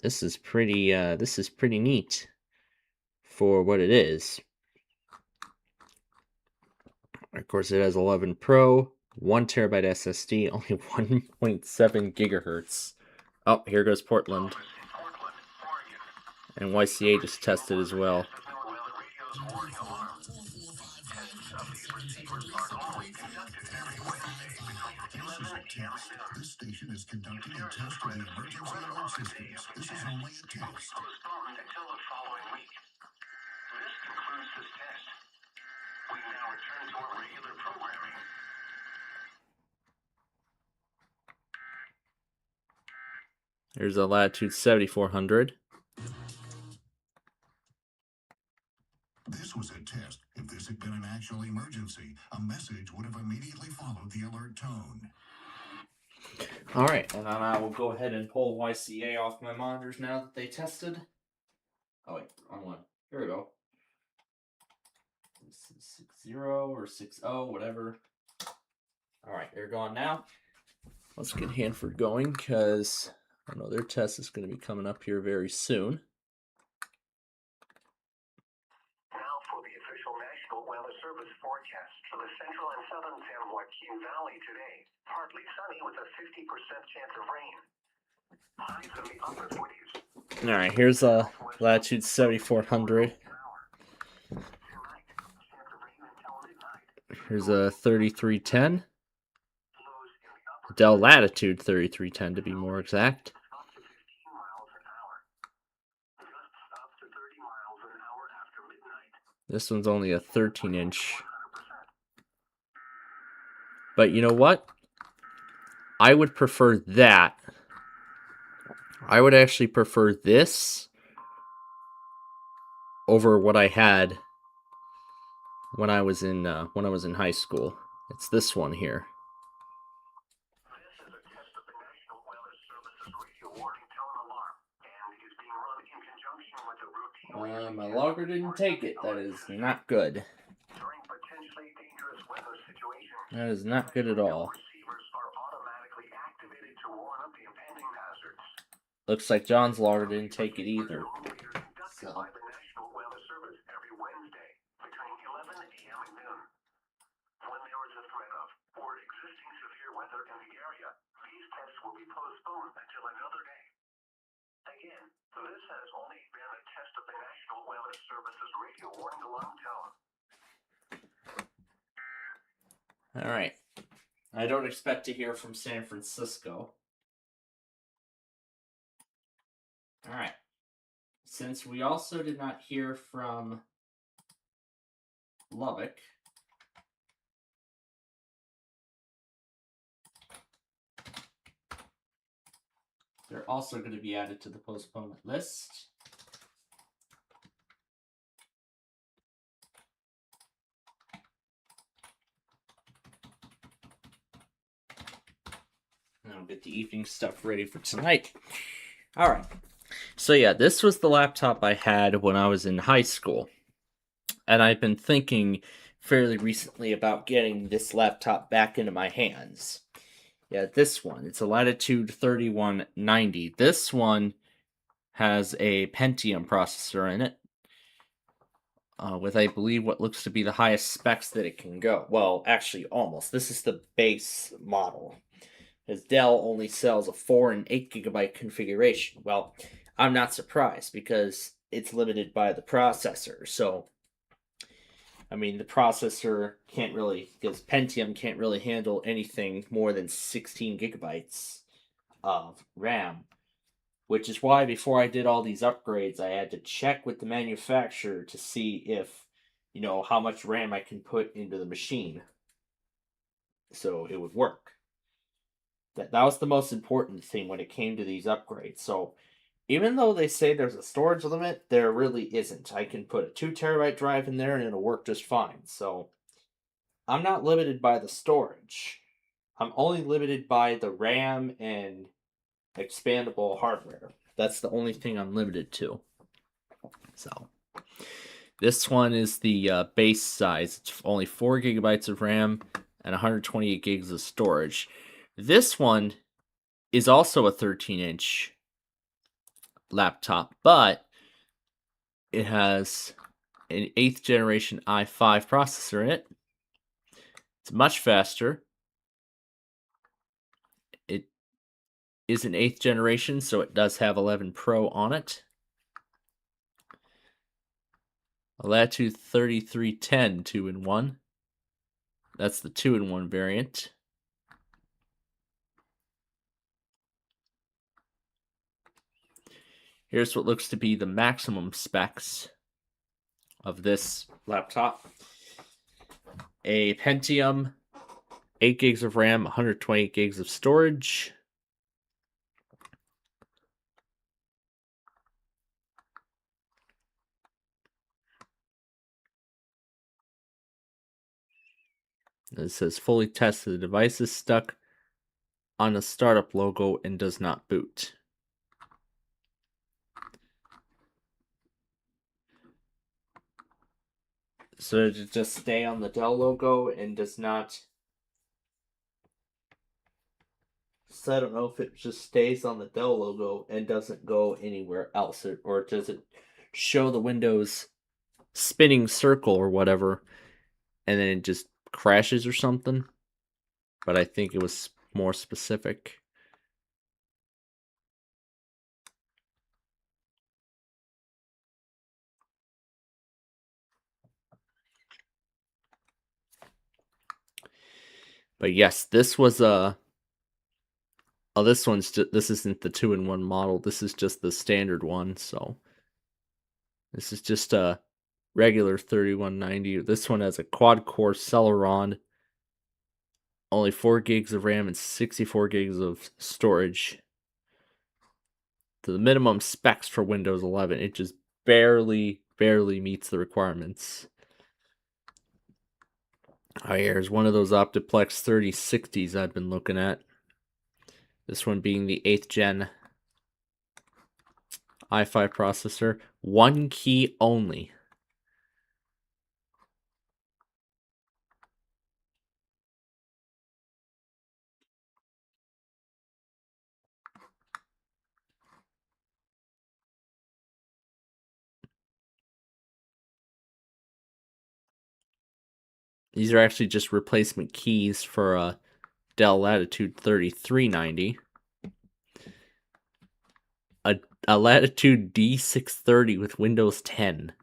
This is pretty neat for what it is. Of course, it has 11 Pro, 1 terabyte SSD, only 1.7 gigahertz. Oh, here goes Portland. And YCA just tested as well.
This station is conducting a test of the emergency alert systems. This is only a test.
Postponed until the following week. This concludes this test. We now return to our regular programming.
Here's a Latitude 7400.
This was a test. If this had been an actual emergency, a message would have immediately followed the alert tone.
Alright, and then I will go ahead and pull YCA off my monitors now that they tested. Oh wait, wrong one. Here we go. This is 6.0 or 6.0, whatever. Alright, they're gone now. Let's get Hanford going, because I know their test is going to be coming up here very soon.
Now for the official National Weather Service forecast for the central and southern San Joaquin Valley today. Partly sunny with a 50% chance of rain. Highs in the upper 40s.
Alright, here's a Latitude 7400. Here's a 3310. Dell Latitude 3310 to be more exact. This one's only a 13-inch. But you know what? I would prefer that. I would actually prefer this over what I had when I was in high school. It's this one here. My logger didn't take it. That is not good. That is not good at all. Looks like John's logger didn't take it either. So.
Again, this has only been a test of the National Weather Service's radio warning alarm tone.
Alright. I don't expect to hear from San Francisco. Alright. Since we also did not hear from Lubbock,
They're also going to be added to the postponement list. And I'll get the evening stuff ready for tonight. All right. So yeah, this was the laptop I had when I was in high school. And I've been thinking fairly recently about getting this laptop back into my hands. Yeah, this one. It's a Latitude 3190. This one has a Pentium processor in it. With, I believe, what looks to be the highest specs that it can go. Well, actually, almost. This is the base model. As Dell only sells a 4 and 8 gigabyte configuration. Well, I'm not surprised because it's limited by the processor. So, I mean, the processor can't really, because Pentium can't really handle anything more than 16 gigabytes of RAM. Which is why before I did all these upgrades, I had to check with the manufacturer to see if, how much RAM I can put into the machine. So it would work. That was the most important thing when it came to these upgrades. So even though they say there's a storage limit, there really isn't. I can put a 2 terabyte drive in there and it'll work just fine. So I'm not limited by the storage. I'm only limited by the RAM and expandable hardware. That's the only thing I'm limited to. So this one is the base size. It's only 4 gigabytes of RAM and 128 gigs of storage. This one is also a 13-inch laptop, but it has an 8th generation i5 processor in it. It's much faster. It is an 8th generation, so it does have 11 Pro on it. A Latitude 3310 2-in-1. That's the 2-in-1 variant. Here's what looks to be the maximum specs of this laptop. A Pentium, 8 gigs of RAM, 128 gigs of storage. It says fully tested. The device is stuck on a startup logo and does not boot. So to just stay on the Dell logo and does not. So I don't know if it just stays on the Dell logo and doesn't go anywhere else, or does it show the Windows spinning circle or whatever, and then it just crashes or something. But I think it was more specific. But yes, this was a. Oh, this isn't the 2-in-1 model. This is just the standard one. So this is just a regular 3190. This one has a quad-core Celeron, only 4 gigs of RAM and 64 gigs of storage. To the minimum specs for Windows 11, it just barely meets the requirements. Oh, here's one of those Optiplex 3060s I've been looking at. This one being the 8th gen i5 processor. 1 key only. These are actually just replacement keys for a Dell Latitude 3390. A Latitude D630 with Windows 10.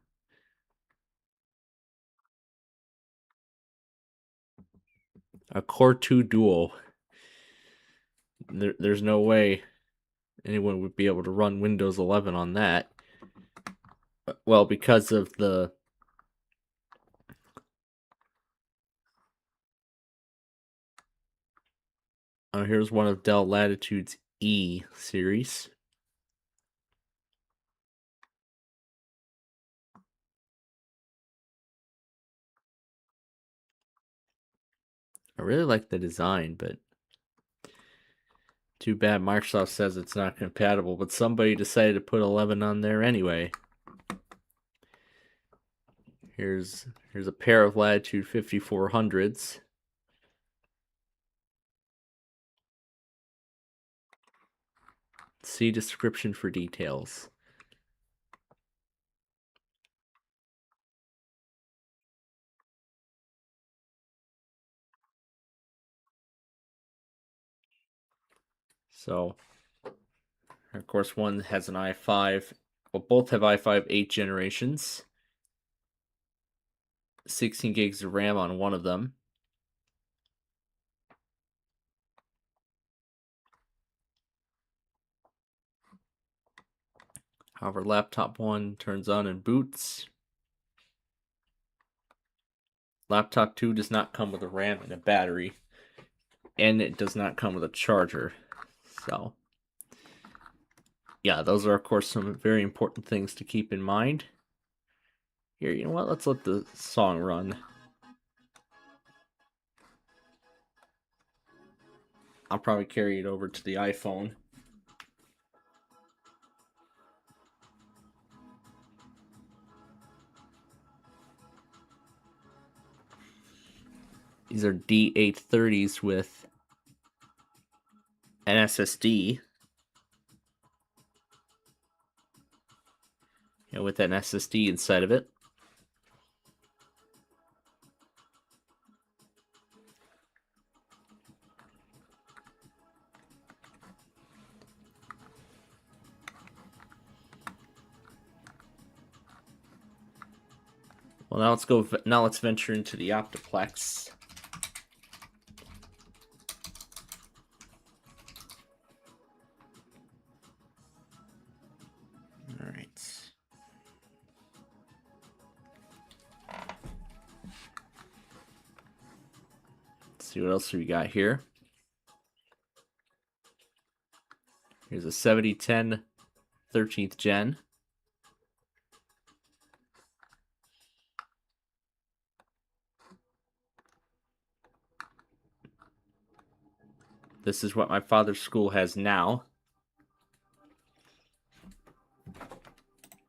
A Core 2 Duo. There's no way anyone would be able to run Windows 11 on that. Well, because of the... Oh, here's one of Dell Latitude's
E series. I really like the design, but too bad Microsoft says it's not compatible, but somebody decided to put 11 on there anyway. Here's a pair of Latitude 5400s. See description for details. So, of course, one has an i5. Well, both have i5 8 generations. 16 gigs of RAM on one of them. However, laptop 1 turns on and boots. Laptop 2 does not come with a RAM and a battery. And it does not come with a charger. So, yeah, those are, of course, some very important things to keep in mind. Here, you know what? Let's let the song run. I'll probably carry it over to the iPhone. These are D830s with an SSD. And with an SSD inside of it. Well, now let's venture into the Optiplex. All right. Let's see what else we got here. Here's a 7010 13th gen. This is what my father's school has now.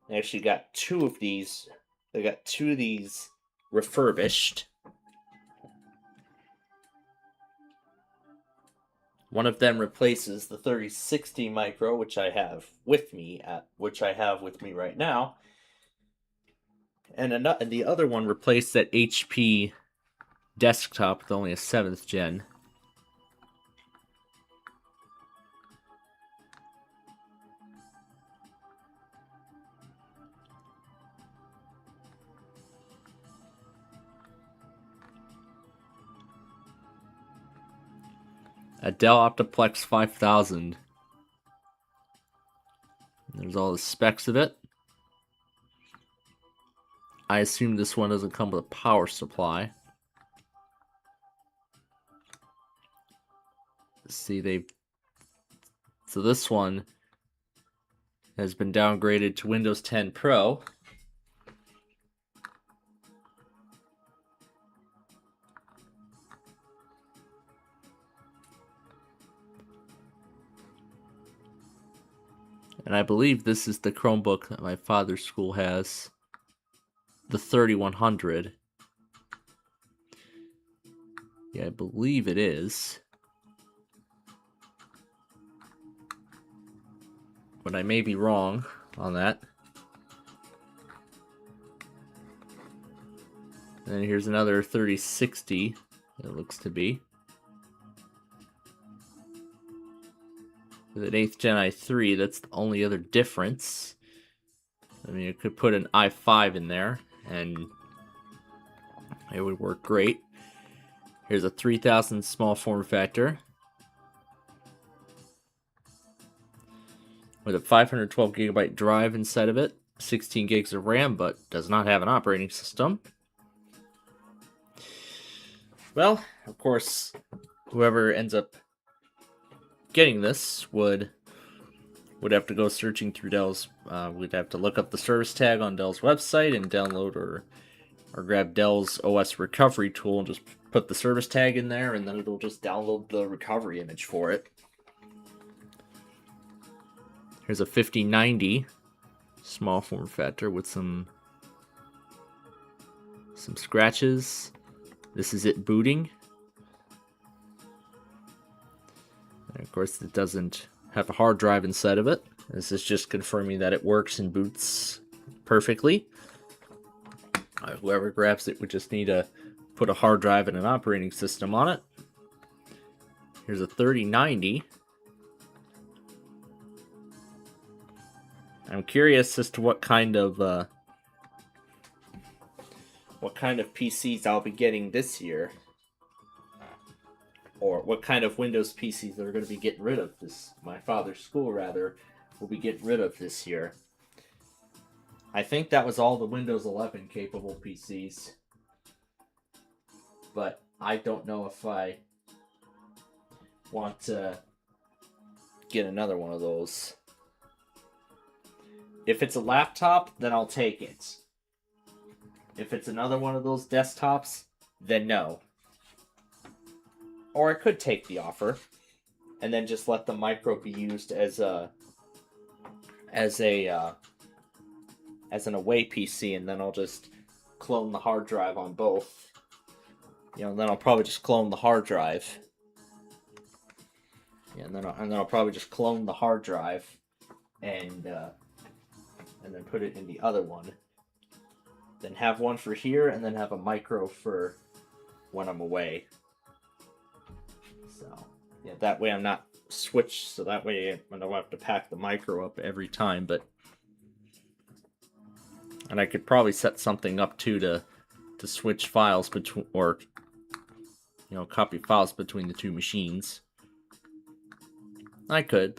They actually got two of these. They got two of these refurbished. One of them replaces the 3060 micro, which I have with me right now. And the other one replaced that HP desktop with only a 7th gen. A Dell Optiplex 5000. There's all the specs of it. I assume this one doesn't come with a power supply. See, so this one has been downgraded to Windows 10 Pro. And I believe this is the Chromebook that my father's school has. The 3100. Yeah, I believe it is. But I may be wrong on that. And here's another 3060, it looks to be. With an 8th Gen i3, that's the only other difference. I mean, you could put an i5 in there, and it would work great. Here's a 3000 small form factor. With a 512 gigabyte drive inside of it. 16 gigs of RAM, but does not have an operating system. Well, of course, whoever ends up getting this would have to go searching through Dell's. We'd have to look up the service tag on Dell's website and download or grab Dell's OS recovery tool and just put the service tag in there, and then it'll just download the recovery image for it. Here's a 5090 small form factor with some scratches. This is it booting. And of course, it doesn't have a hard drive inside of it. This is just confirming that it works and boots perfectly. Whoever grabs it would just need to put a hard drive and an operating system on it. Here's a 3090. I'm curious as to what kind of PCs I'll be getting this year, or what kind of Windows PCs they're going to be getting rid of this. My father's school, rather, will be getting rid of this year. I think that was all the Windows 11 capable PCs, but I don't know if I want to get another one of those. If it's a laptop, then I'll take it. If it's another one of those desktops, then no. Or I could take the offer and then just let the micro be used as an away PC, and then I'll just clone the hard drive on both. Then I'll probably just clone the hard drive. Yeah, and then I'll probably just clone the hard drive and then put it in the other one. Then have one for here, and then have a micro for when I'm away. So, yeah, that way I'm not switched, so that way I don't have to pack the micro up every time, and I could probably set something up too to switch files between, or copy files between the two machines. I could,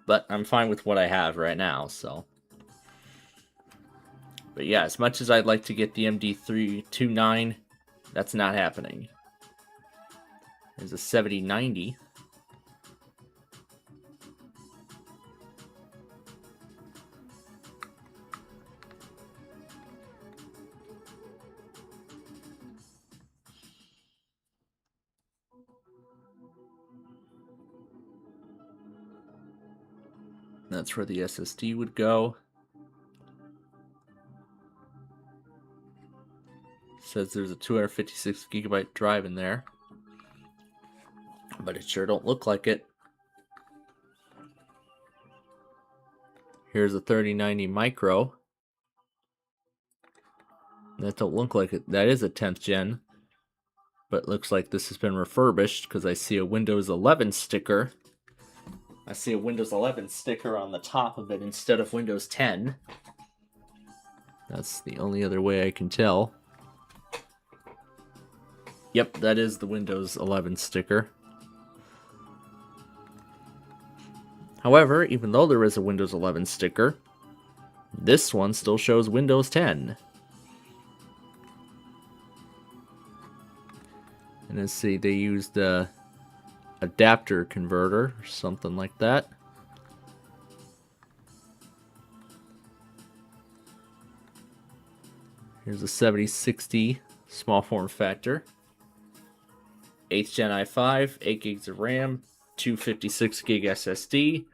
but I'm fine with what I have right now, so. But yeah, as much as I'd like to get the MD329, that's not happening. There's a 7090. That's where the SSD would go. Says there's a 256 gigabyte drive in there, but it sure don't look like it. Here's a 3090 micro. That don't look like it. That is a 10th gen, but it looks like this has been refurbished because I see a Windows 11 sticker. I see a Windows 11 sticker on the top of it instead of Windows 10. That's the only other way I can tell. Yep, that is the Windows 11 sticker. However, even though there is a Windows 11 sticker, this one still shows Windows 10. And let's see, they used a adapter converter or something like that. Here's a 7060 small form factor. 8th Gen i5, 8 gigs of RAM, 256 gig SSD,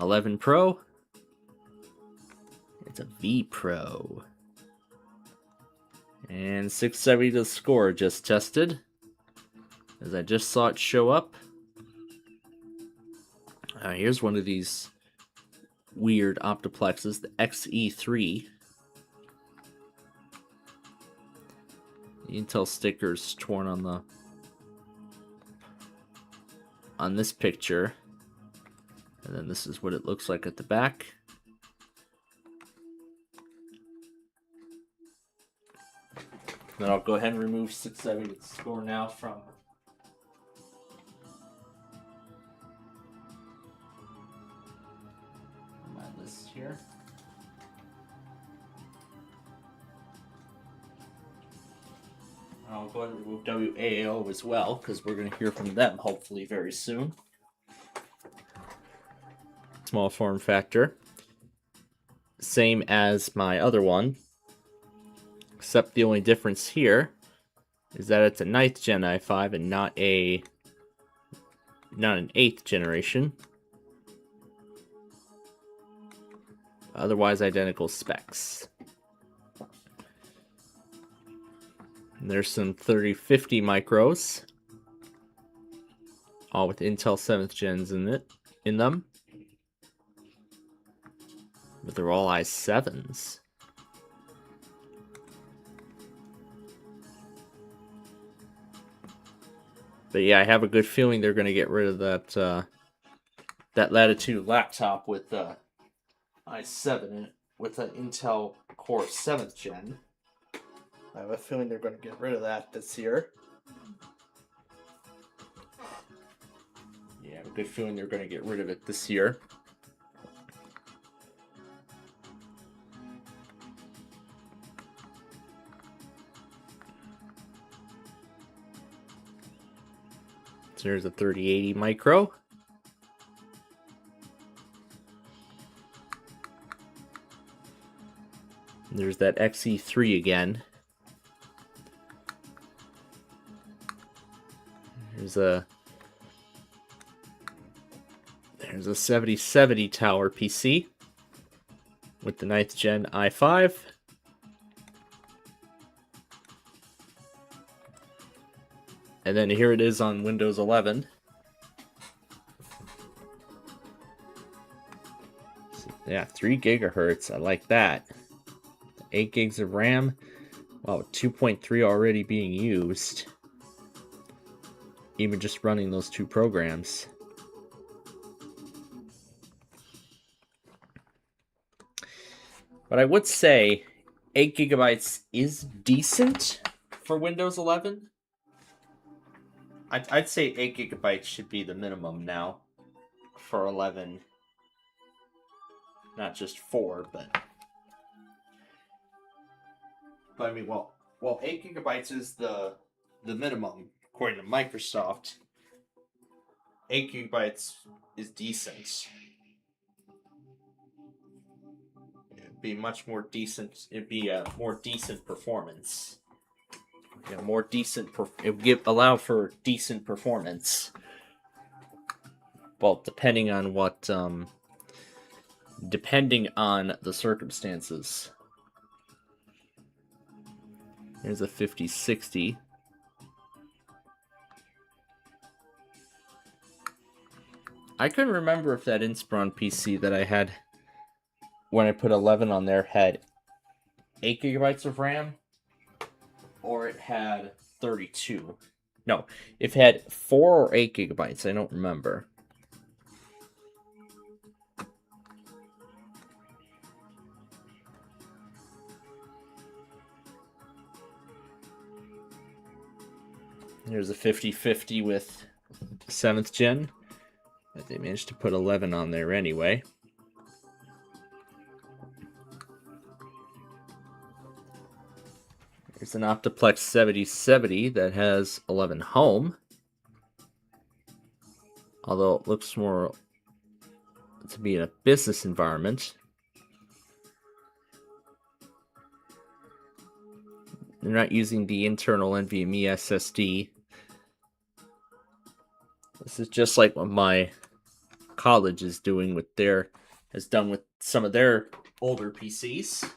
11 Pro. It's a V Pro. And 670 to the score just tested, as I just saw it show up. Here's one of these weird optiplexes, the XE3. The Intel sticker's torn on this picture, and then this is what it looks like at the back. Then I'll go ahead and remove 670 score now from my list here. I'll go ahead and remove WAO as well, because we're going to hear from them hopefully very soon. Small form factor. Same as my other one, except the only difference here is that it's a 9th gen i5 and not an 8th generation. Otherwise identical specs. And there's some 3050 micros, all with Intel 7th gens in them. But they're all i7s. But yeah, I have a good feeling they're going to get rid of that that Latitude laptop with i7 in it, with an Intel Core 7th gen. I have a feeling they're going to get rid of that this year. Yeah, I have a good feeling they're going to get rid of it this year. So here's a 3080 micro. There's that XE3 again. There's a 7070 Tower PC with the 9th gen i5. And then here it is on Windows 11. Yeah, 3 gigahertz. I like that. 8 gigs of RAM. Wow, 2.3 already being used. Even just running those 2 programs. But I would say 8 gigabytes is decent for Windows 11. I'd say 8 gigabytes should be the minimum now for 11. Not just 4, but I mean, well, 8 gigabytes is the minimum according to Microsoft. 8 gigabytes is decent. It'd be much more decent. It'd be a more decent performance. You know, more decent. It would allow for decent performance. Well, depending on what, depending on the circumstances. Here's a 5060. I couldn't remember if that Inspiron PC that I had when I put 11 on there had 8 gigabytes of RAM or it had 32. No, if it had 4 or 8 gigabytes, I don't remember. Here's a 5050 with 7th gen. But they managed to put 11 on there anyway. There's an Optiplex 7070 that has 11 home. Although it looks more to be in a business environment. They're not using the internal NVMe SSD. This is just like what my college is doing with has done with some of their older PCs.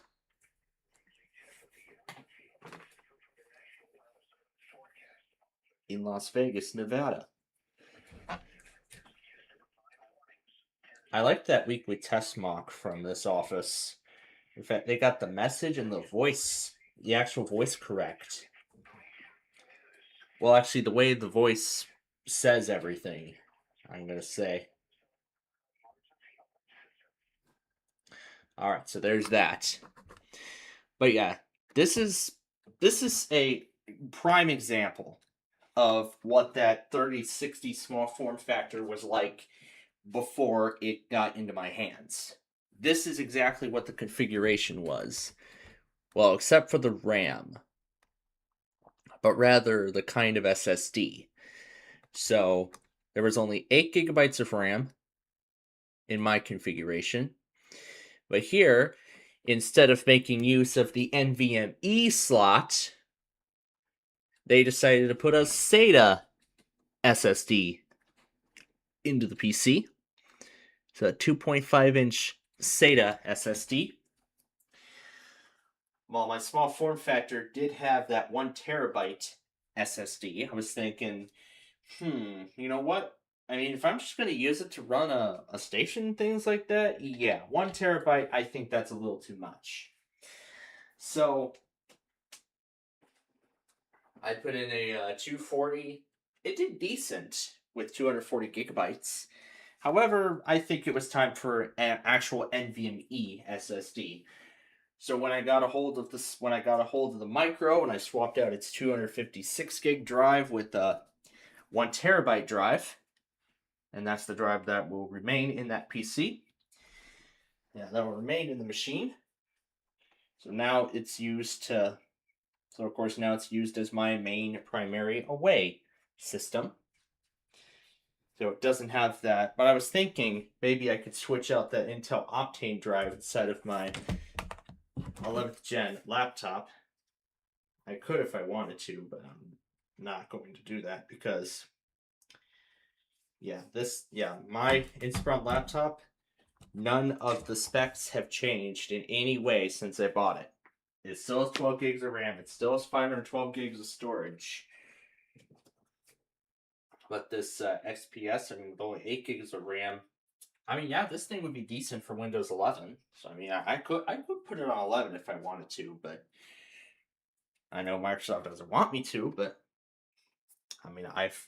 In Las Vegas, Nevada. I like that weekly test mock from this office. In fact, they got the message and the voice, the actual voice correct. Well, actually, the way the voice says everything, I'm going to say. All right, so there's that. But yeah, this is a prime example of what that 3060 small form factor was like before it got into my hands. This is exactly what the configuration was. Well, except for the RAM. but rather the kind of SSD. So there was only 8 gigabytes of RAM in my configuration. But here, instead of making use of the NVMe slot, they decided to put a SATA SSD into the PC. So a 2.5-inch SATA SSD. While my small form factor did have that 1 terabyte SSD, I was thinking, you know what? I mean, if I'm just going to use it to run a station and things like that, yeah, 1 terabyte, I think that's a little too much. So I put in a 240. It did decent with 240 gigabytes. However, I think it was time for an actual NVMe SSD. So when I got a hold of the micro and I swapped out its 256 gig drive with a 1 terabyte drive, and that's the drive that will remain in that PC. Yeah, that will remain in the machine. So now it's used as my main primary away system. So it doesn't have that, but I was thinking maybe I could switch out that Intel Optane drive inside of my 11th gen laptop. I could if I wanted to, but I'm not going to do that because my Inspiron laptop, none of the specs have changed in any way since I bought it. It still has 12 gigs of RAM. It still has 512 gigs of storage. But this XPS, with only 8 gigs of RAM, this thing would be decent for Windows 11. So I could put it on 11 if I wanted to, but I know Microsoft doesn't want me to. But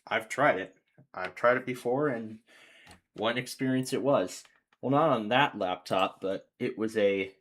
I've tried it. I've tried it before, and one experience it was. Well, not on that laptop, but it was a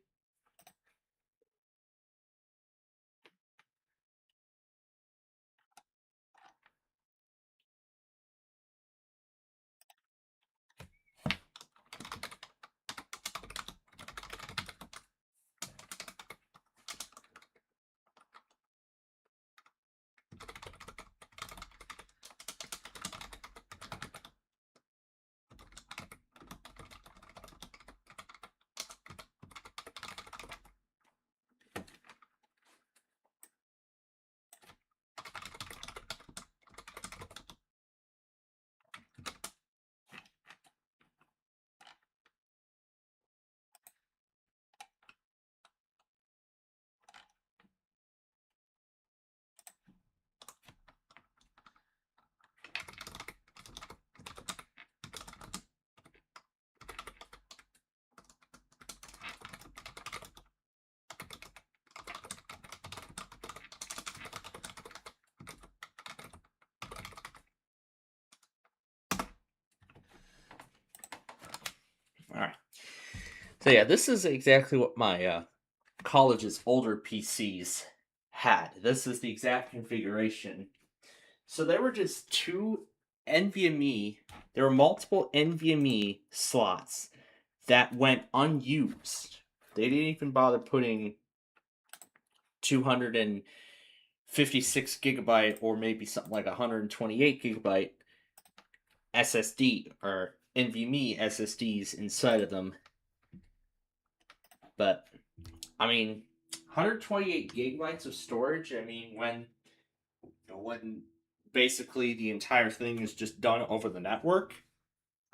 Alright. So yeah, this is exactly what my college's older PCs had. This is the exact configuration. So there were just two NVMe, there were multiple NVMe slots that went unused. They didn't even bother putting 256 gigabyte or maybe something like 128 gigabyte SSD or NVMe SSDs inside of them. But 128 gigabytes of storage, when basically the entire thing is just done over the network,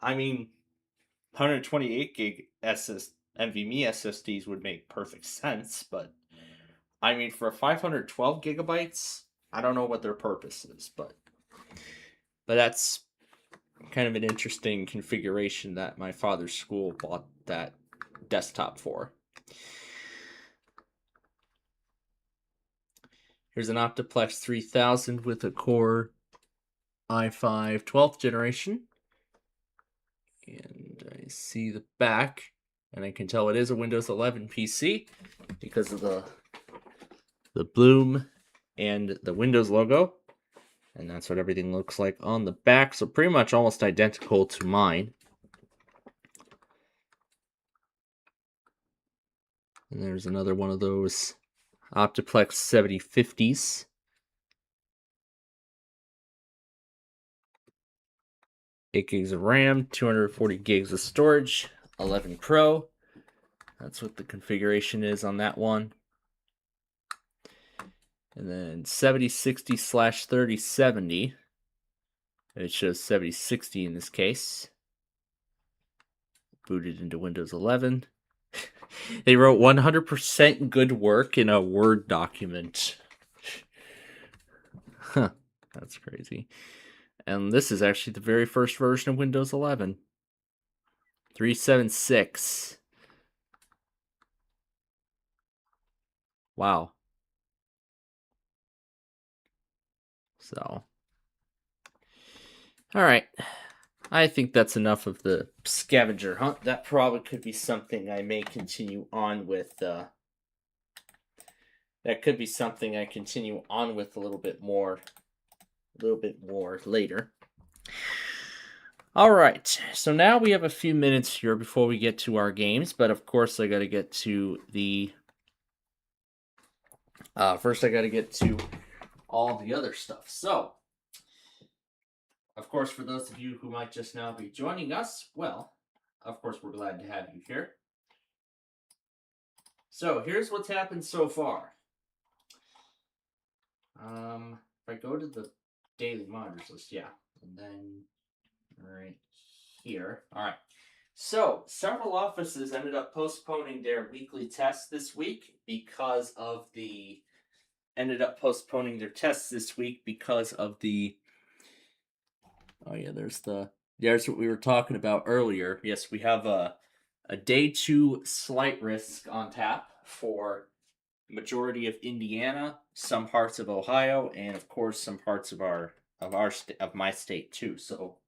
128 gig NVMe SSDs would make perfect sense, but for 512 gigabytes, I don't know what their purpose is, but that's kind of an interesting configuration that my father's school bought that desktop for. Here's an Optiplex 3000 with a Core i5 12th generation. And I see the back, and I can tell it is a Windows 11 PC because of the bloom and the Windows logo. And that's what everything looks like on the back, so pretty much almost identical to mine. And there's another one of those Optiplex 7050s. 8 gigs of RAM, 240 gigs of storage, 11 Pro. That's what the configuration is on that one. And then 7060/3070. It shows 7060 in this case. Booted into Windows 11. They wrote 100% good work in a Word document. Huh, that's crazy. And this is actually the very first version of Windows 11. 376. Wow. So, all right. I think that's enough of the scavenger hunt. That probably could be something I may continue on with. That could be something I continue on with a little bit more later. All right. So now we have a few minutes here before we get to our games, but of course I got to get to the. First, I got to get to all the other stuff. So, of course, for those of you who might just now be joining us, well, of course, we're glad to have you here. So, here's what's happened so far. If I go to the daily monitors list, yeah, and then right here. All right. So, several offices ended up postponing their weekly tests this week because of the oh yeah, there's what we were talking about earlier. Yes, we have a day 2 slight risk on tap for majority of Indiana, some parts of Ohio, and of course some parts of my state too. So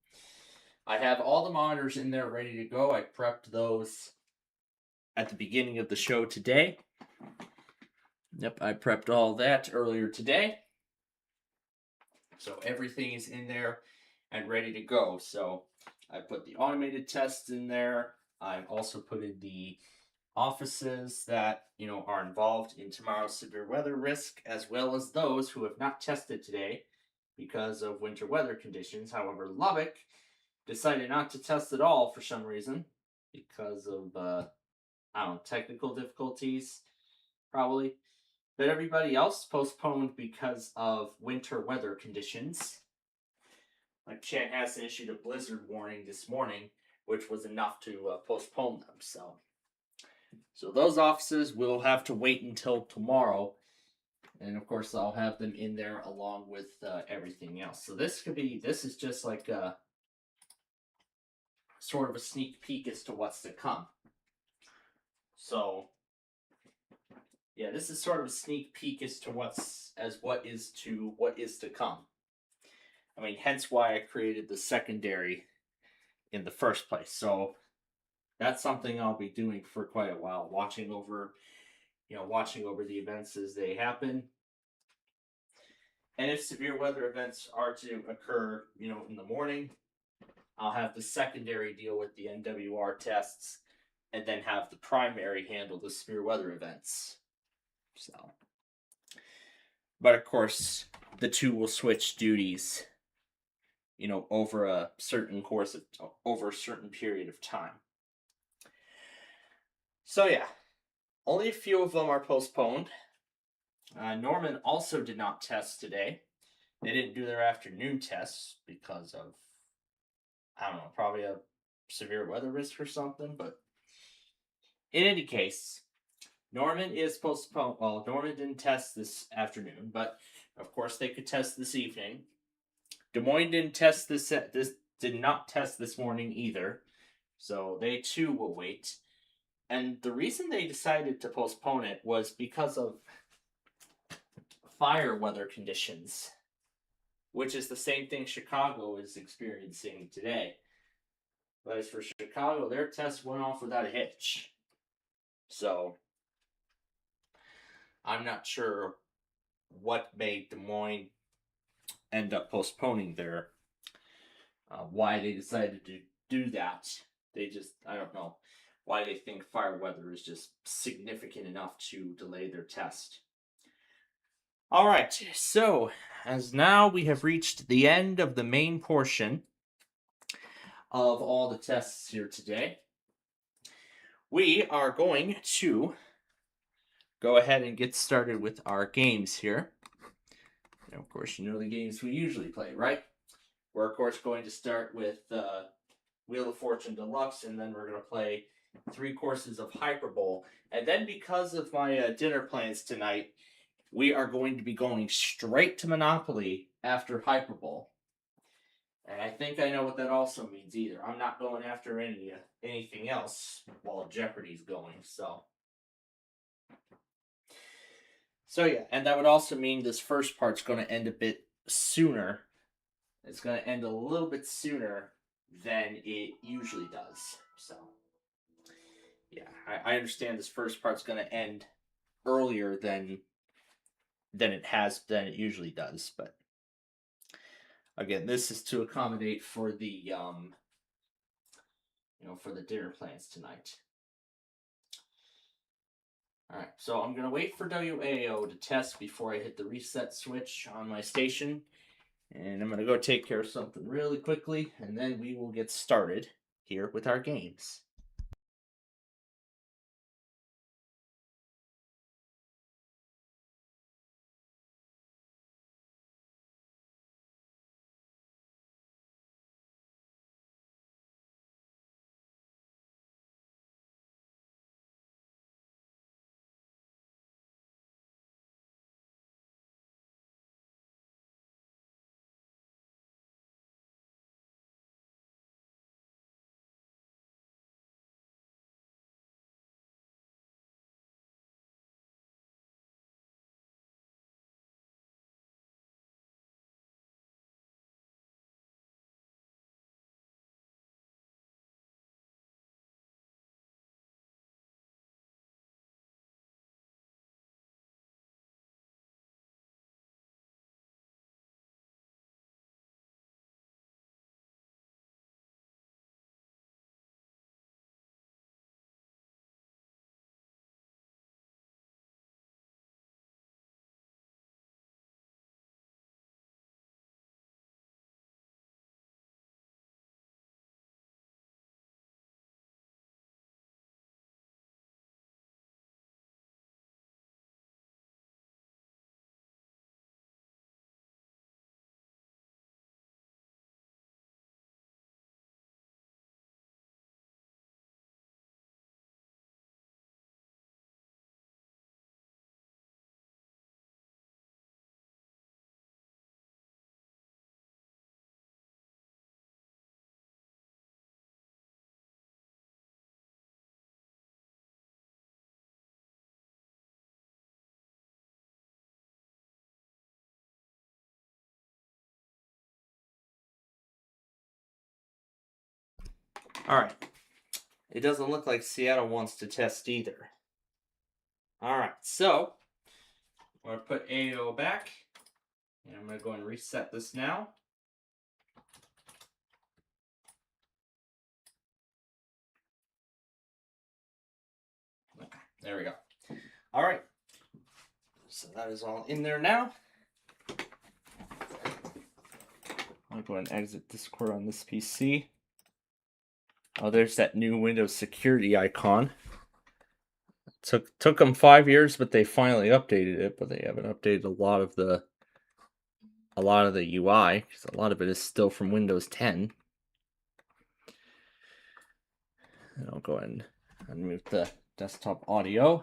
I have all the monitors in there ready to go. I prepped those at the beginning of the show today. Yep, I prepped all that earlier today. So everything is in there and ready to go. So I put the automated tests in there. I've also put in the offices that, are involved in tomorrow's severe weather risk, as well as those who have not tested today because of winter weather conditions. However, Lubbock decided not to test at all for some reason because of, technical difficulties, probably. But everybody else postponed because of winter weather conditions. Like Chanhassen issued a blizzard warning this morning, which was enough to postpone them. So those offices will have to wait until tomorrow. And of course, I'll have them in there along with everything else. So this is just like a sort of a sneak peek as to what's to come. So, yeah, this is sort of a sneak peek as to what is to come. I mean, hence why I created the secondary in the first place. So that's something I'll be doing for quite a while, watching over the events as they happen. And if severe weather events are to occur, in the morning, I'll have the secondary deal with the NWR tests and then have the primary handle the severe weather events. So, but of course, the two will switch duties, over a certain period of time. So yeah, only a few of them are postponed. Norman also did not test today. They didn't do their afternoon tests because of, probably a severe weather risk or something. But in any case, Norman is postponed. Well, Norman didn't test this afternoon, but of course they could test this evening. Des Moines did not test this morning either, so they too will wait. And the reason they decided to postpone it was because of fire weather conditions, which is the same thing Chicago is experiencing today. But as for Chicago, their test went off without a hitch. So I'm not sure what made Des Moines end up postponing their, why they decided to do that. I don't know why they think fire weather is just significant enough to delay their test. All right, so as now we have reached the end of the main portion, of all the tests here today, we are going to go ahead and get started with our games here. And of course, you know the games we usually play, right? We're, of course, going to start with Wheel of Fortune Deluxe, and then we're going to play 3 courses of Hyperbowl. And then because of my dinner plans tonight, we are going to be going straight to Monopoly after Hyperbowl. And I think I know what that also means either. I'm not going after anything else while Jeopardy's going, so yeah, and that would also mean this first part's going to end a bit sooner. It's going to end a little bit sooner than it usually does. So, yeah, I understand this first part's going to end earlier than it usually does, but again, this is to accommodate for the for the dinner plans tonight. All right, so I'm gonna wait for WAO to test before I hit the reset switch on my station, and I'm gonna go take care of something really quickly, and then we will get started here with our games. All right. It doesn't look like Seattle wants to test either. All right, so I'm going to put AO back, and I'm going to go and reset this now. Okay, there we go. All right, so that is all in there now. I'll go and exit Discord on this PC. Oh, there's that new Windows security icon. Took them 5 years, but they finally updated it. But they haven't updated a lot of the UI because a lot of it is still from Windows 10. And I'll go ahead and move the desktop audio.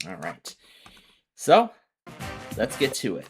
All right, so let's get to it.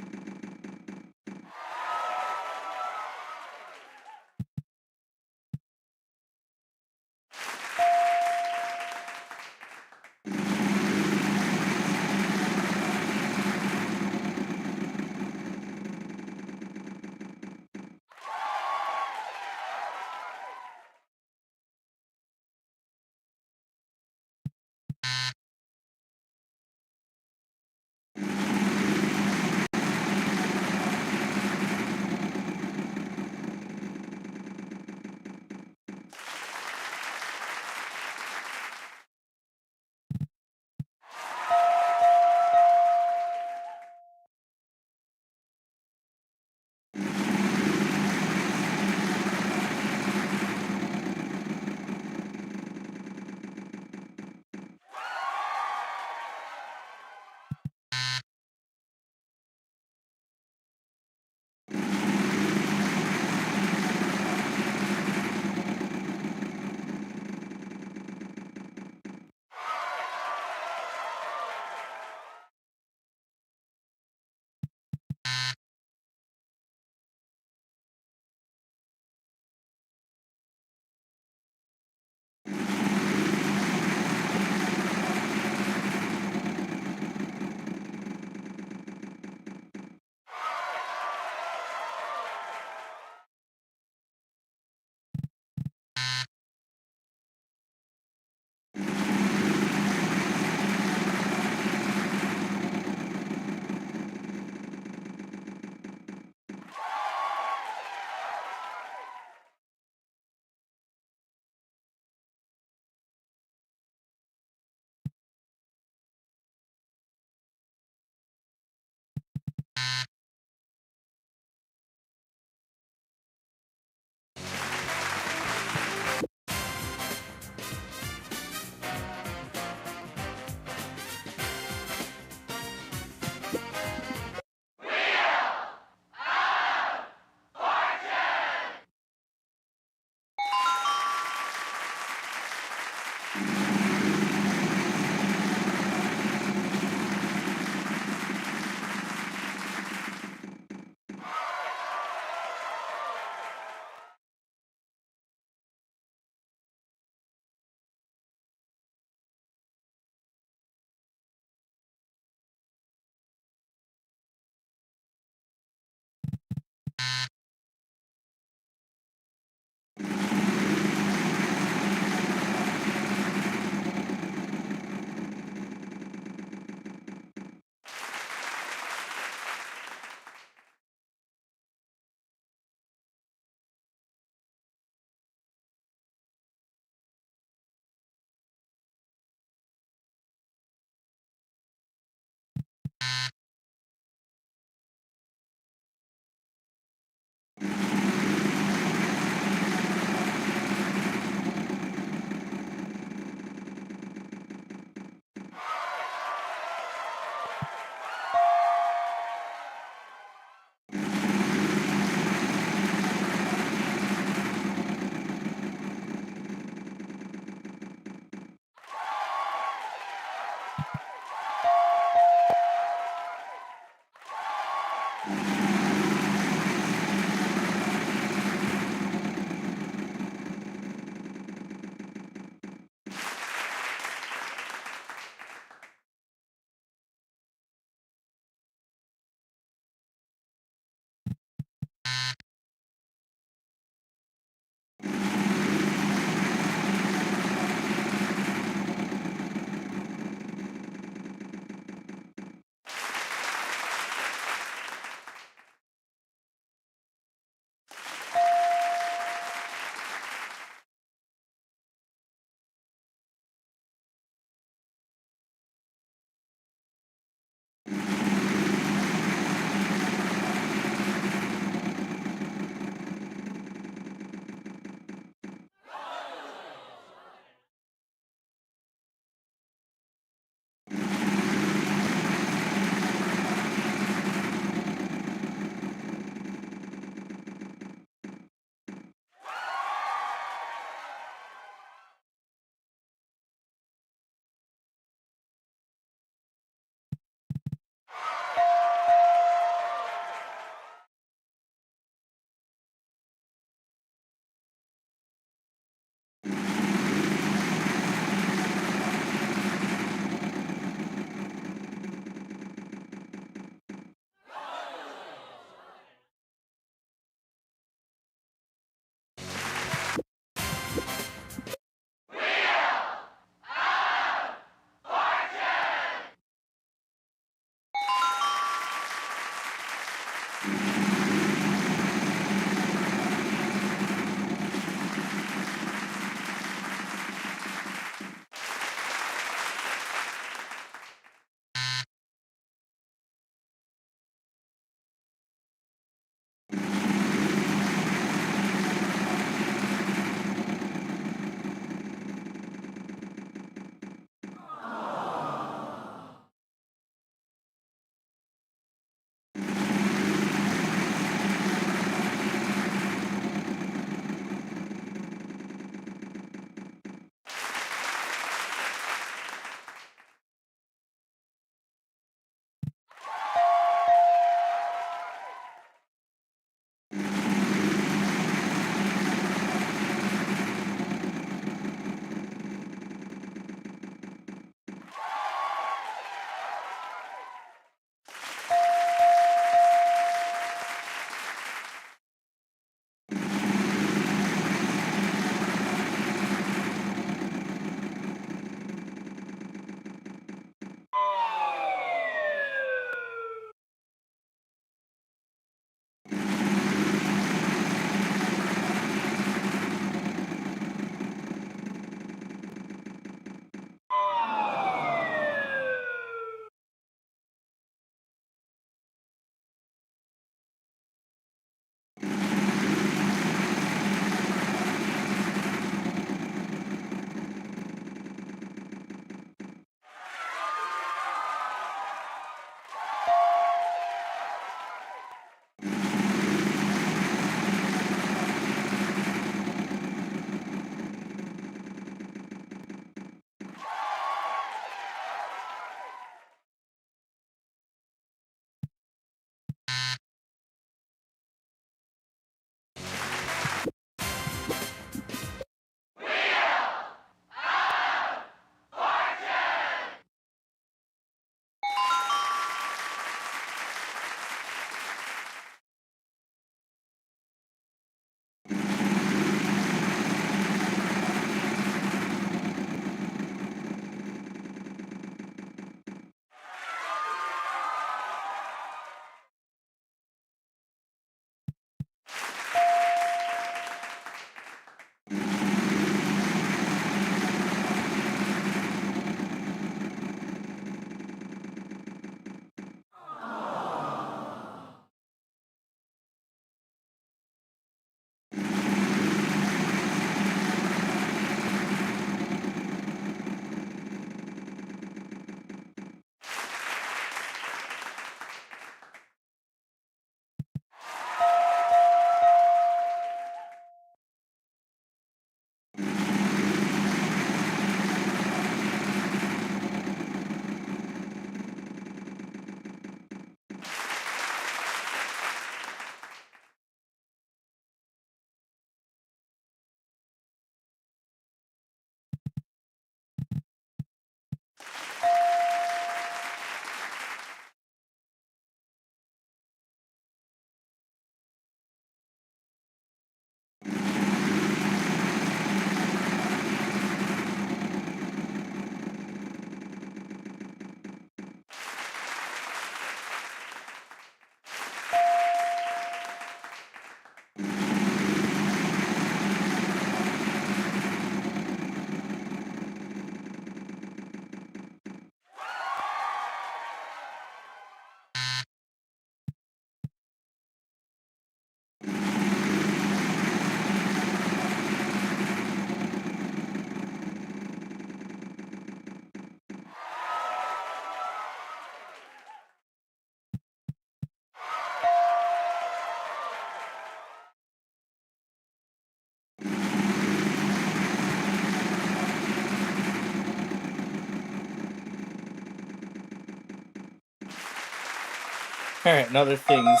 Alright, and other things.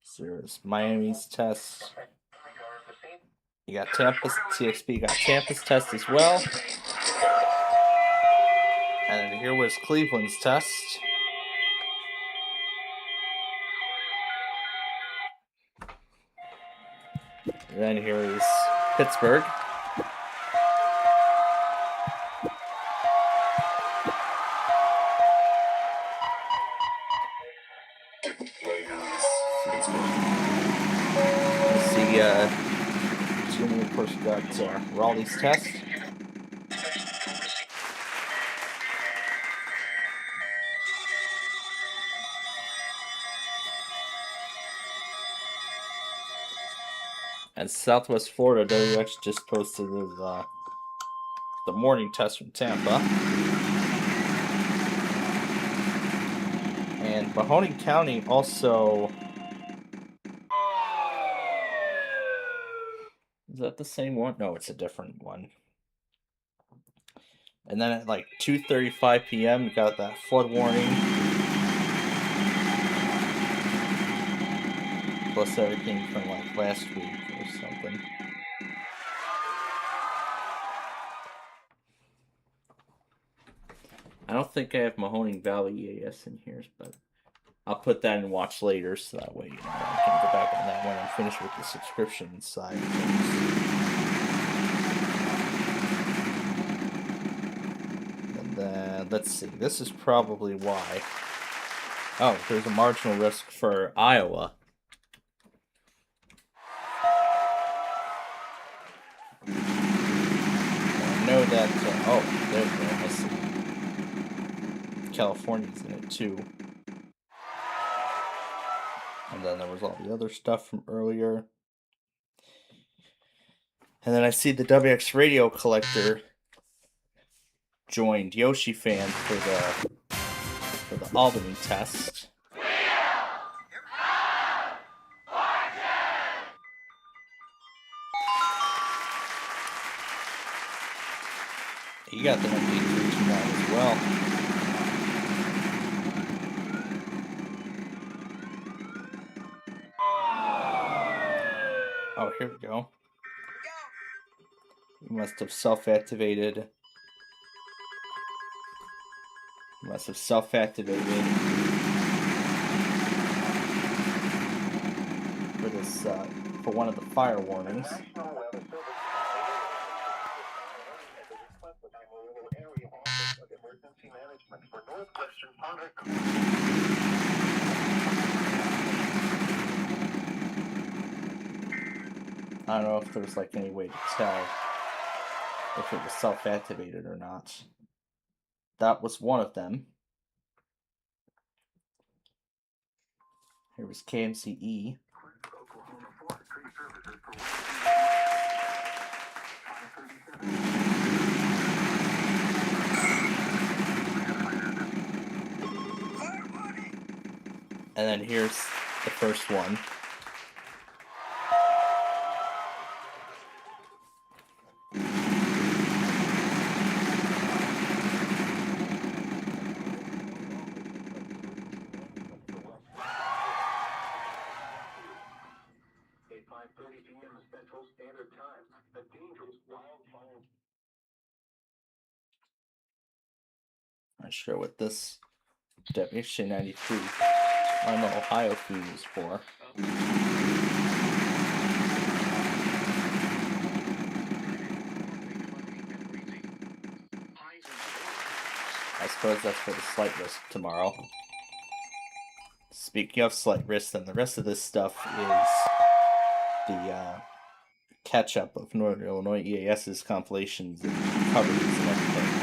So there's Miami's test. You got Tampa's TXP, you got Tampa's test as well. And then here was Cleveland's test. And then here is Pittsburgh. Let's see, Jimmy, of course, got Raleigh's test. And Southwest Florida, WX just posted the morning test from Tampa. And Mahoning County also... Is that the same one? No, it's a different one. And then at like 2:35 p.m., we got that flood warning. Plus everything from like last week or something. I don't think I have Mahoning Valley EAS in here, but I'll put that in watch later, so that way, you know, I can go back on that when I'm finished with the subscription side of things. And then, let's see, this is probably why. Oh, there's a marginal risk for Iowa. I know that, oh, there we go, I see. California's in it too. And then there was all the other stuff from earlier. And then I see the WX Radio Collector joined Yoshi Fan for the Albany test. You got the 8329 as well. Oh, here we go. You must have self-activated. You must have self-activated for this, for one of the fire warnings. I don't know if there's like any way to tell if it was self-activated or not. That was one of them. Here was KMCE. And then here's the first one. Not sure what this WXJ 93 on the Ohio feed is for. I suppose that's for the slight risk tomorrow. Speaking of slight risk, then the rest of this stuff is the catch-up of Northern Illinois EAS's compilations and coverage and everything.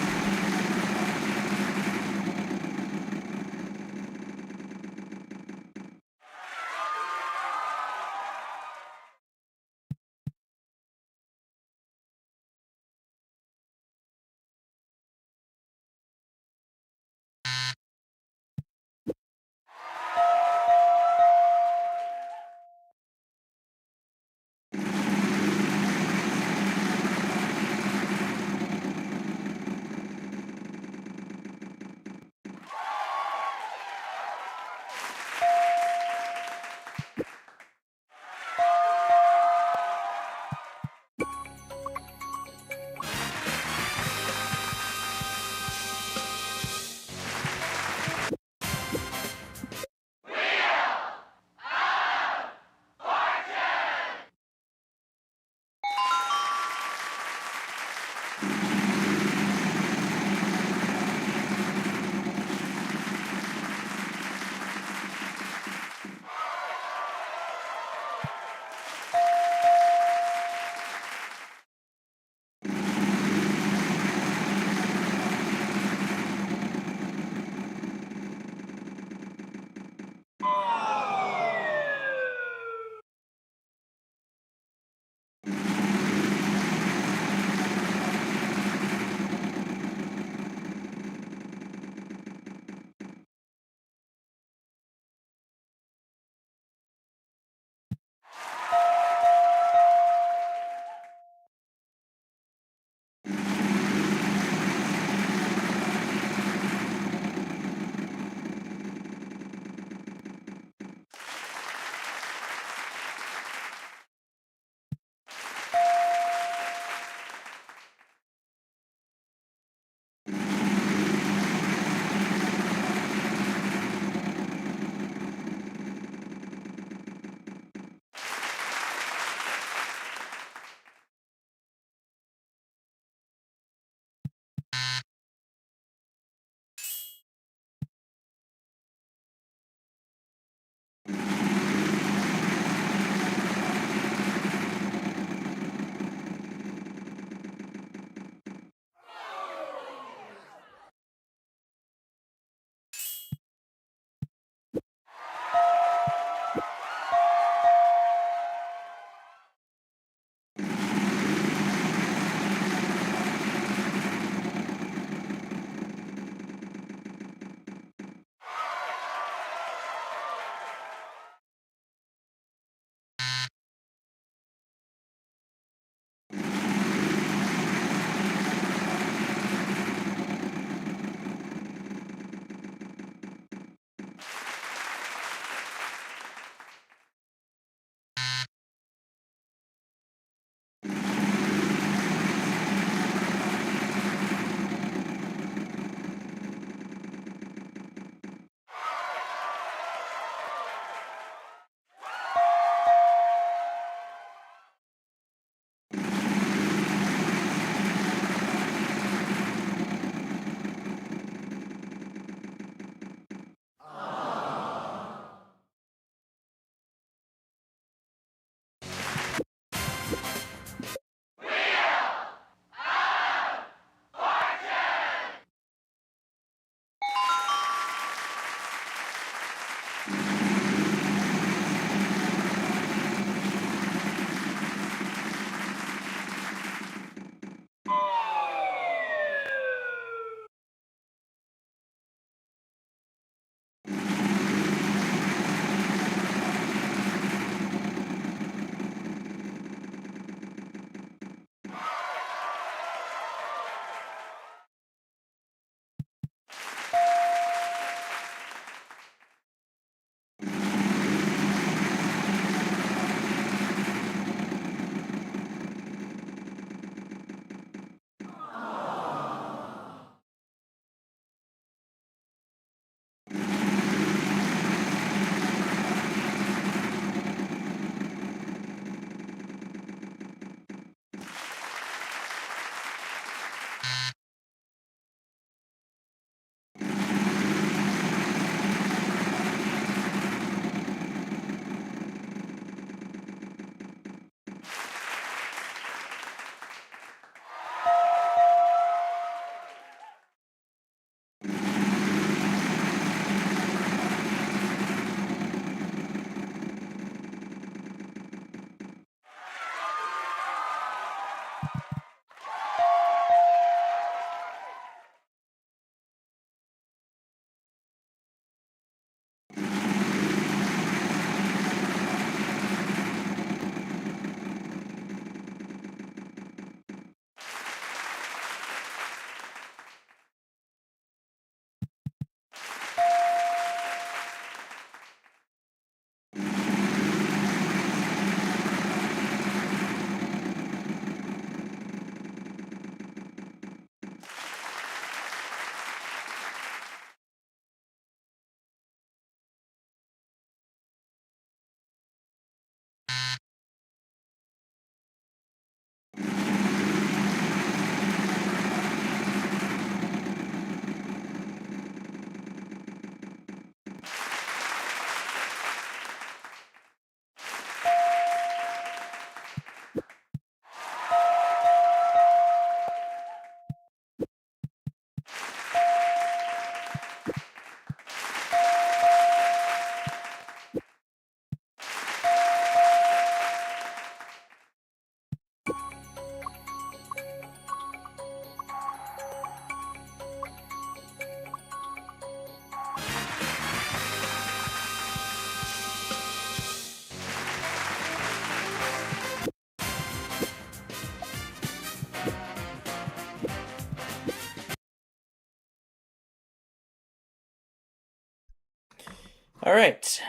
All right.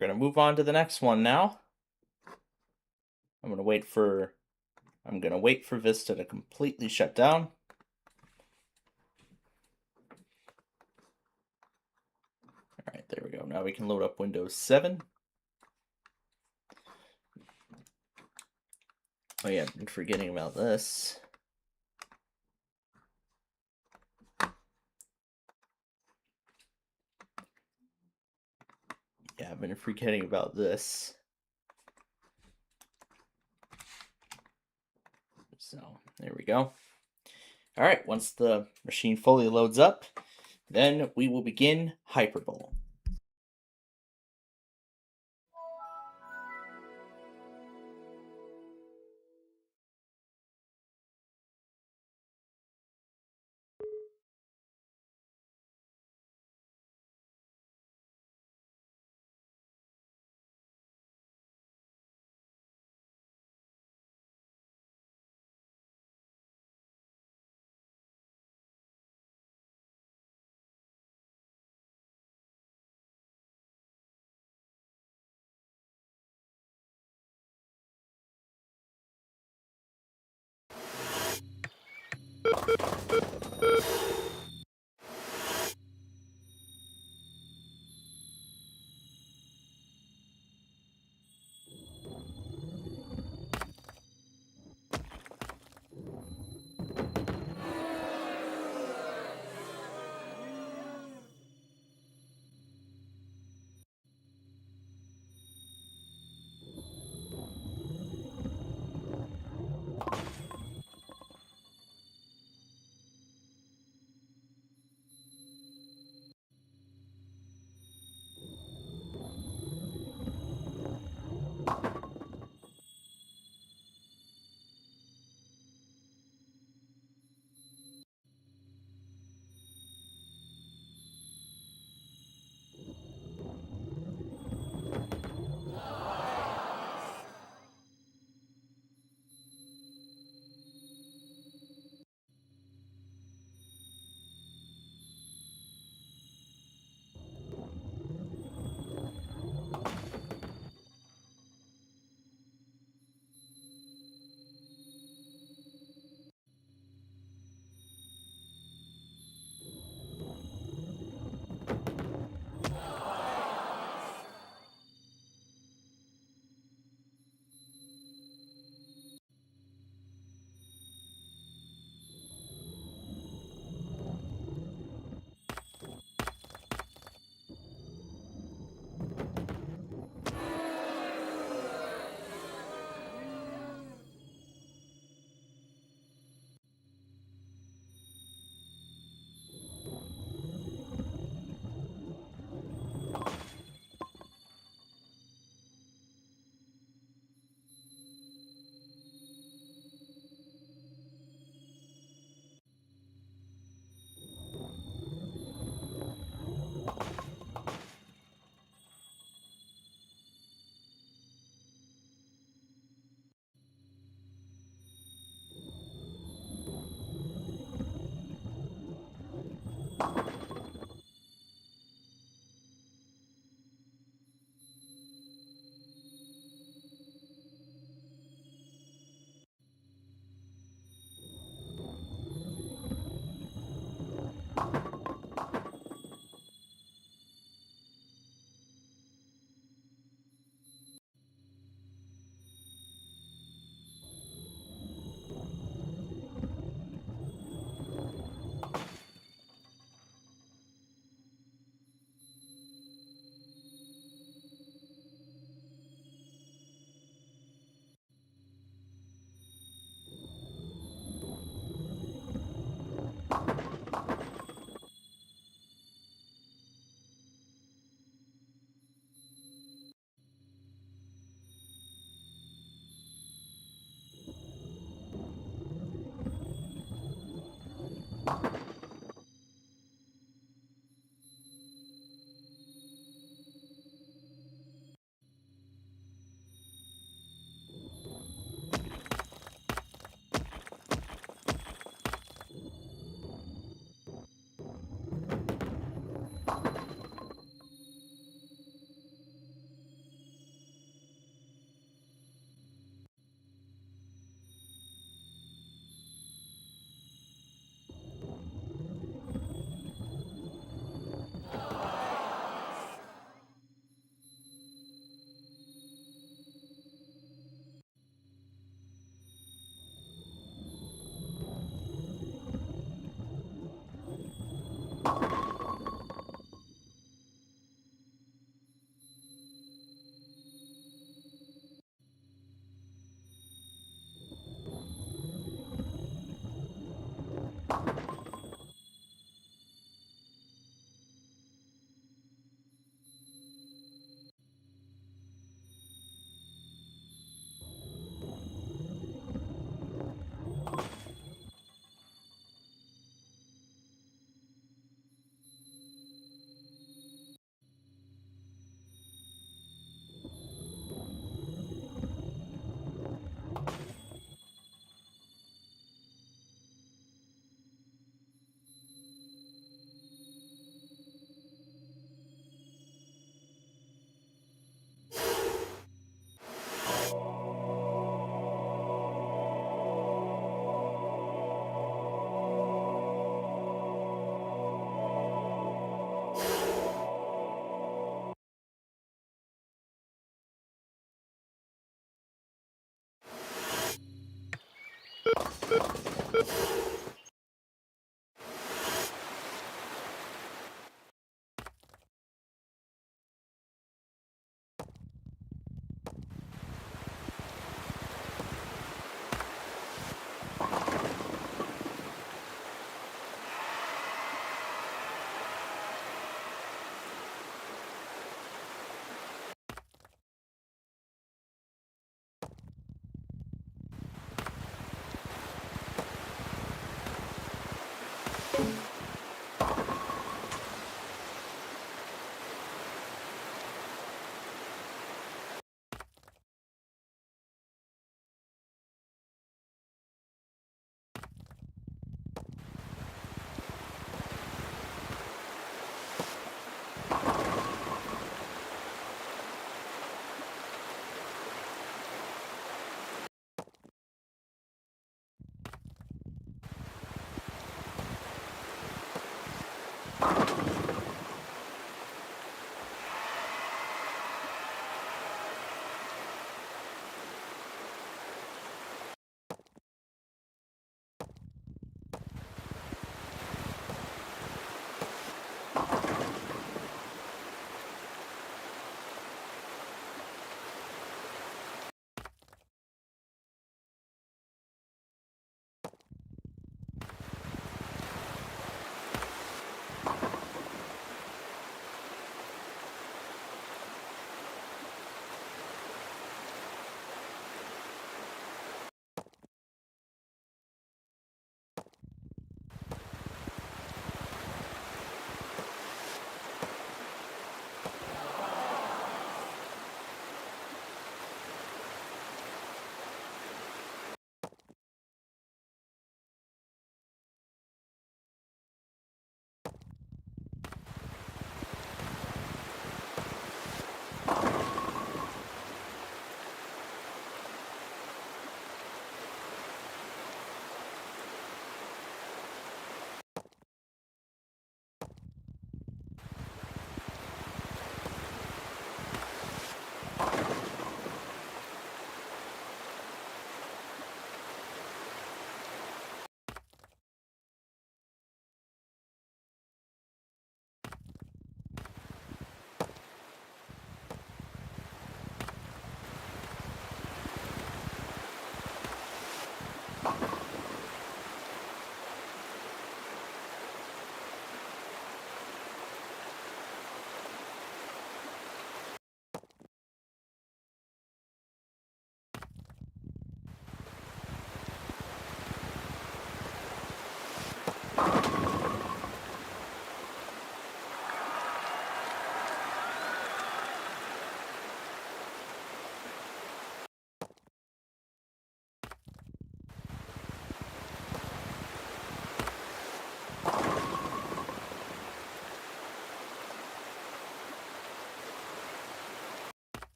We're going to move on to the next one now. I'm going to wait for Vista to completely shut down. All right, there we go. Now we can load up Windows 7. Oh yeah, I've been forgetting about this. Yeah, I've been forgetting about this. So, there we go. All right, once the machine fully loads up, then we will begin Hyperbole.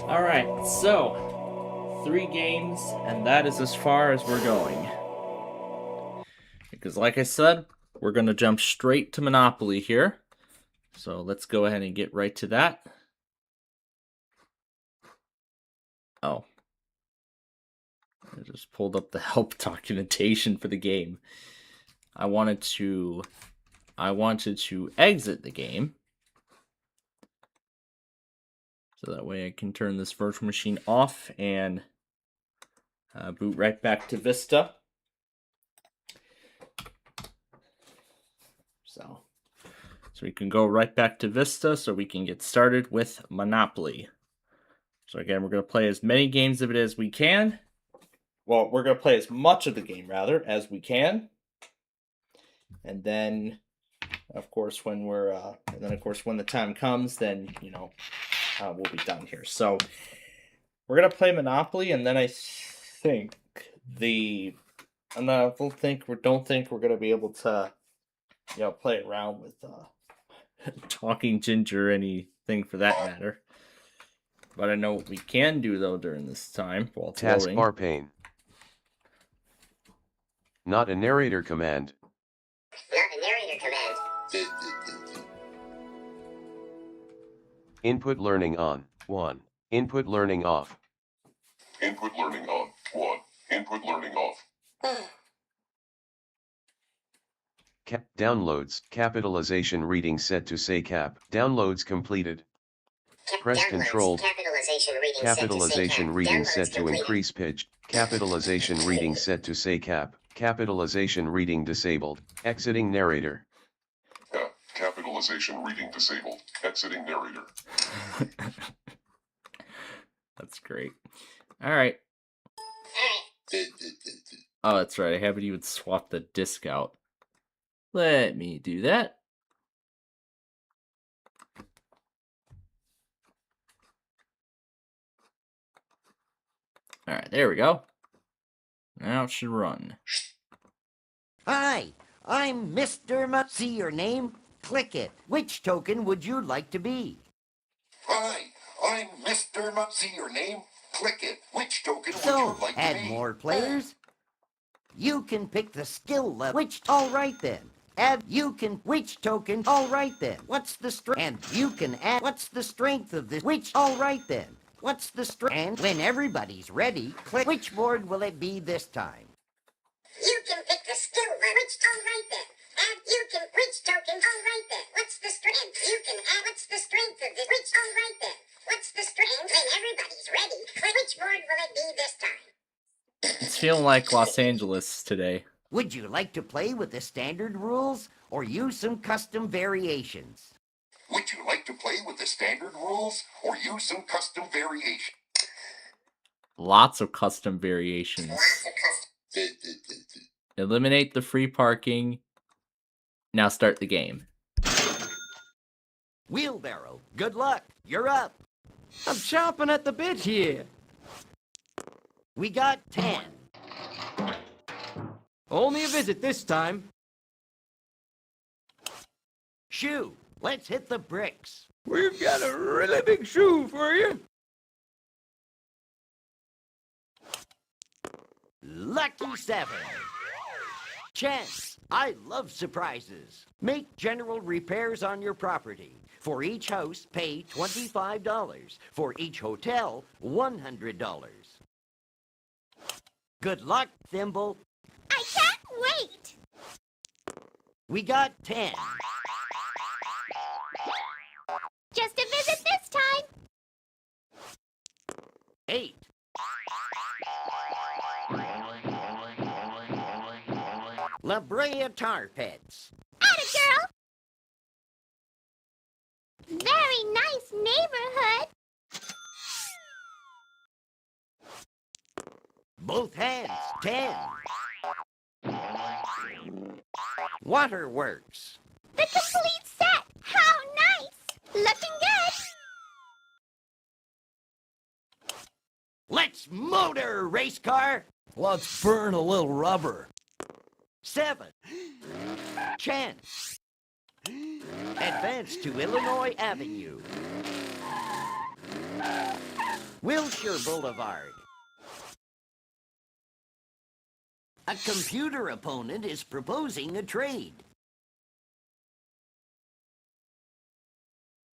Alright, so 3 games, and that is as far as we're going. Because like I said, we're going to jump straight to Monopoly here. So let's go ahead and get right to that. Oh. I just pulled up the help documentation for the game. I wanted to exit the game. So that way I can turn this virtual machine off and boot right back to Vista. So we can go right back to Vista so we can get started with Monopoly. So again, we're going to play as many games of it as we can. Well, we're going to play as much of the game, rather, as we can. And then, of course, when when the time comes, then, we'll be done here. So we're going to play Monopoly, and then I think don't think we're going to be able to, play around with Talking Ginger or anything for that matter. But I know what we can do, though, during this time while it's loading.
Taskbar pane. Not a narrator command.
Not a narrator command.
Input learning on. 1. Input learning off.
Input learning on. 1. Input learning off.
Downloads. Capitalization reading set to say cap. Downloads completed. Press Control. Capitalization reading set to increase pitch. Capitalization reading set to say cap. Capitalization reading disabled. Exiting narrator.
Capitalization reading disabled. Exiting narrator.
That's great. All right. Oh, that's right. I haven't even swapped the disc out. Let me do that. All right, there we go. Now it should run.
Hi, I'm Mr. See your name? Click it. Which token would you like to be?
Hi, I'm Mr. See your name? Click it. Which token would
So,
you like to
add
be?
more players? You can pick the skill level. All right then. Which token? All right then. What's the strength? And you can add, what's the strength of this? All right then. What's the strength? And when everybody's ready, click which board will it be this time?
You can pick the skill level. All right then. And you can which token? All right then. What's the strength? You can add what's the strength of this? All right then. What's the strength? When everybody's ready, click which board will it be this time?
It's feeling like Los Angeles today.
Would you like to play with the standard rules or use some custom variations?
Would you like to play with the standard rules or use some custom variation?
Lots of custom variations. Eliminate the free parking. Now start the game.
Wheelbarrow, good luck. You're up.
I'm chomping at the bit here.
We got 10.
Only a visit this time.
Shoe, let's hit the bricks.
We've got a really big shoe for you.
Lucky 7. Chance, I love surprises. Make general repairs on your property. For each house, pay $25. For each hotel, $100. Good luck, Thimble.
I can't wait!
We got 10. 8. La Brea Tar Pits.
Atta girl! Very nice neighborhood.
Both hands, 10. Waterworks.
The complete set. How nice. Looking good.
Let's motor, race car.
Let's burn a little rubber.
7. Chance. Advance to Illinois Avenue. Wilshire Boulevard. A computer opponent is proposing a trade.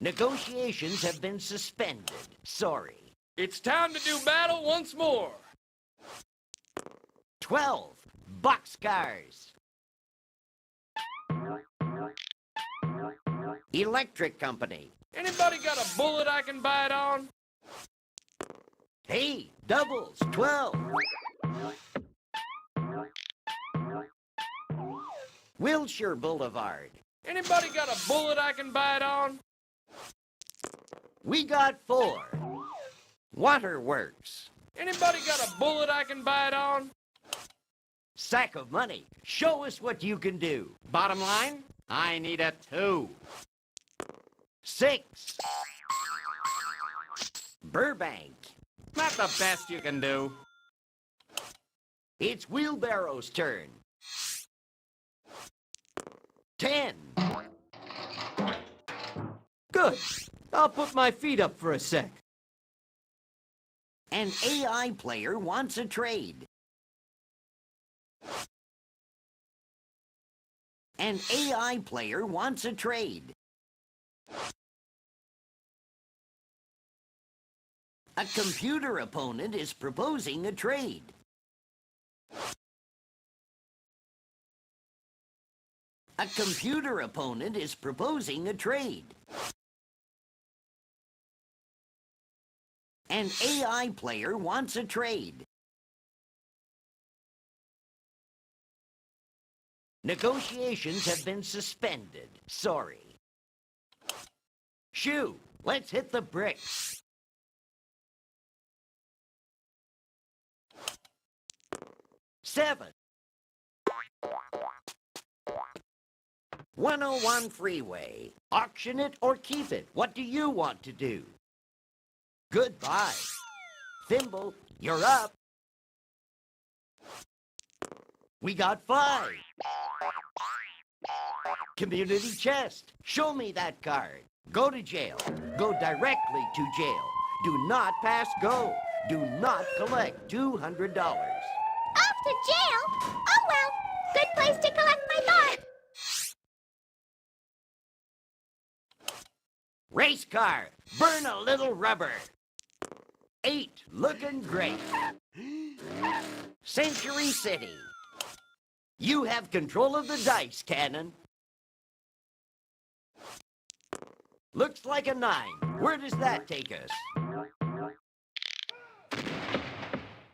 Negotiations have been suspended. Sorry.
It's time to do battle once more.
12. Boxcars. Electric Company.
Anybody got a bullet I can bite on?
Hey, doubles, 12. Wilshire Boulevard.
Anybody got a bullet I can bite on?
We got 4. Waterworks.
Anybody got a bullet I can bite on?
Sack of money. Show us what you can do.
Bottom line, I need a 2.
6. Burbank.
Not the best you can do.
It's Wheelbarrow's turn. 10.
Good. I'll put my feet up for a sec.
An AI player wants a trade. An AI player wants a trade. A computer opponent is proposing a trade. A computer opponent is proposing a trade. An AI player wants a trade. Negotiations have been suspended. Sorry. Shoo, let's hit the bricks. 7. 101 freeway. Auction it or keep it. What do you want to do? Goodbye. Thimble, you're up. We got 5. Community chest. Show me that card. Go to jail. Go directly to jail. Do not pass go. Do not collect $200.
Off to jail? Oh well. Good place to collect my thought.
Race car. Burn a little rubber. 8. Looking great. Century City. You have control of the dice, Cannon. Looks like a 9. Where does that take us?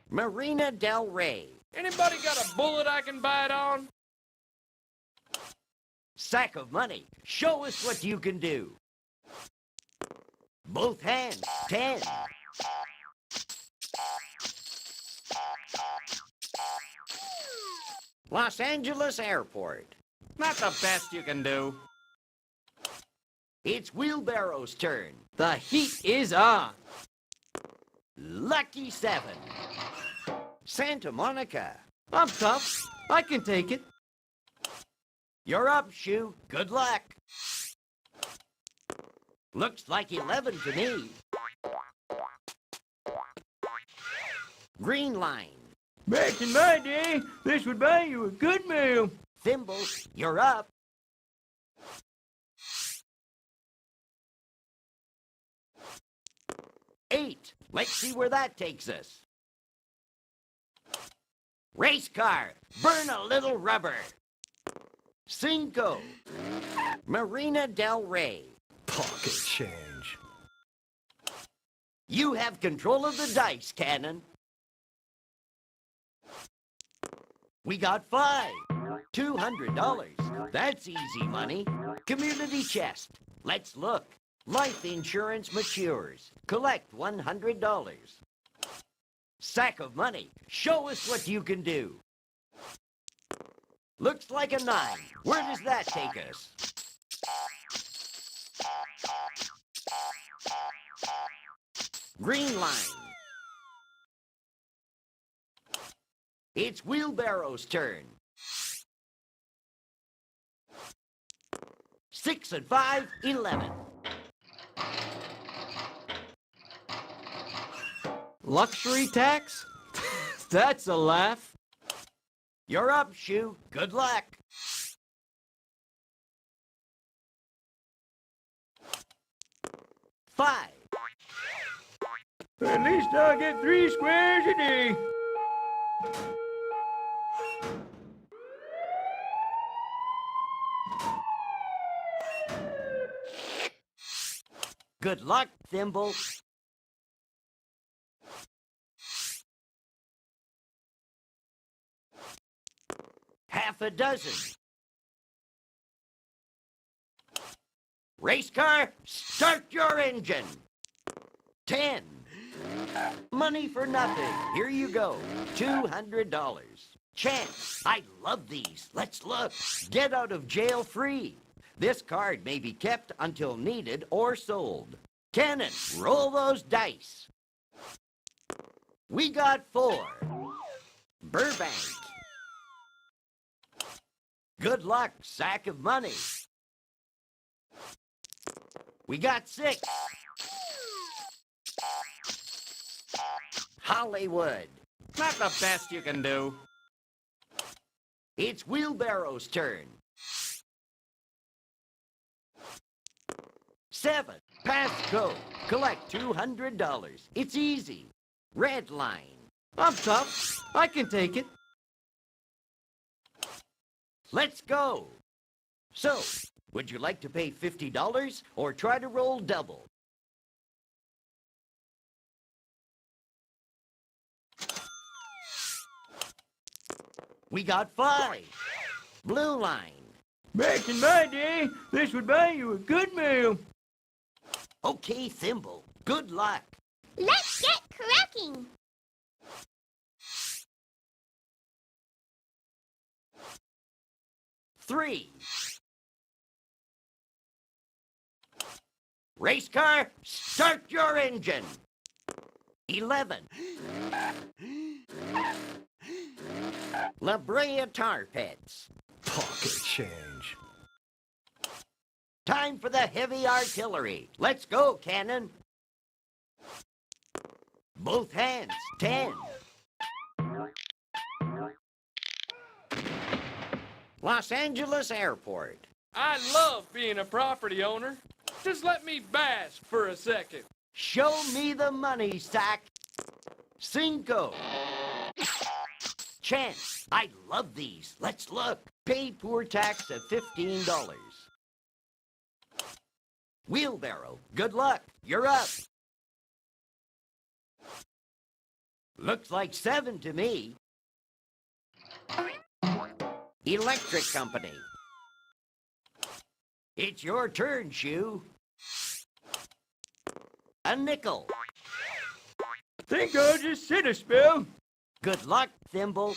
Marina Del Rey.
Anybody got a bullet I can bite on?
Sack of money. Show us what you can do. Both hands, 10. Los Angeles Airport.
Not the best you can do.
It's Wheelbarrow's turn.
The heat is on.
Lucky 7. Santa Monica.
I'm tough. I can take it.
You're up, Shoo. Good luck. Looks like 11 to me. Green line.
Back in my day, this would buy you a good meal.
Thimble, you're up. Eight. Let's see where that takes us. Race car. Burn a little rubber. 5. Marina Del Rey.
Pocket change.
You have control of the dice, Cannon. We got 5. $200. That's easy money. Community chest. Let's look. Life insurance matures. Collect $100. Sack of money. Show us what you can do. Looks like a 9. Where does that take us? Green line. It's Wheelbarrow's turn. 6 and 5, 11.
Luxury tax? That's a laugh.
You're up, Shoe. Good luck. Five.
At least I'll get 3 squares a day.
Good luck, Thimble. Half a dozen. Race car, start your engine. 10. Money for nothing. Here you go. $200. Chance. I love these. Let's look. Get out of jail free. This card may be kept until needed or sold. Cannon, roll those dice. We got 4. Burbank. Good luck, sack of money. We got 6. Hollywood.
Not the best you can do.
It's Wheelbarrow's turn. 7. Pass go. Collect $200. It's easy. Red line.
I'm tough. I can take it.
Let's go. So, would you like to pay $50 or try to roll double? We got 5. Blue line.
Back in my day, this would buy you a good meal.
Okay, Thimble. Good luck.
Let's get cracking.
Three. Race car, start your engine. 11. La Brea Tar Pits.
Pocket change.
Time for the heavy artillery. Let's go, Cannon. Both hands. 10. Los Angeles Airport.
I love being a property owner. Just let me bask for a second.
Show me the money, Sack. 5. Chance. I love these. Let's look. Pay poor tax of $15. Wheelbarrow. Good luck. You're up. Looks like 7 to me. Electric Company. It's your turn, Shoe. A nickel.
Think I'll just sit a spell.
Good luck, Thimble.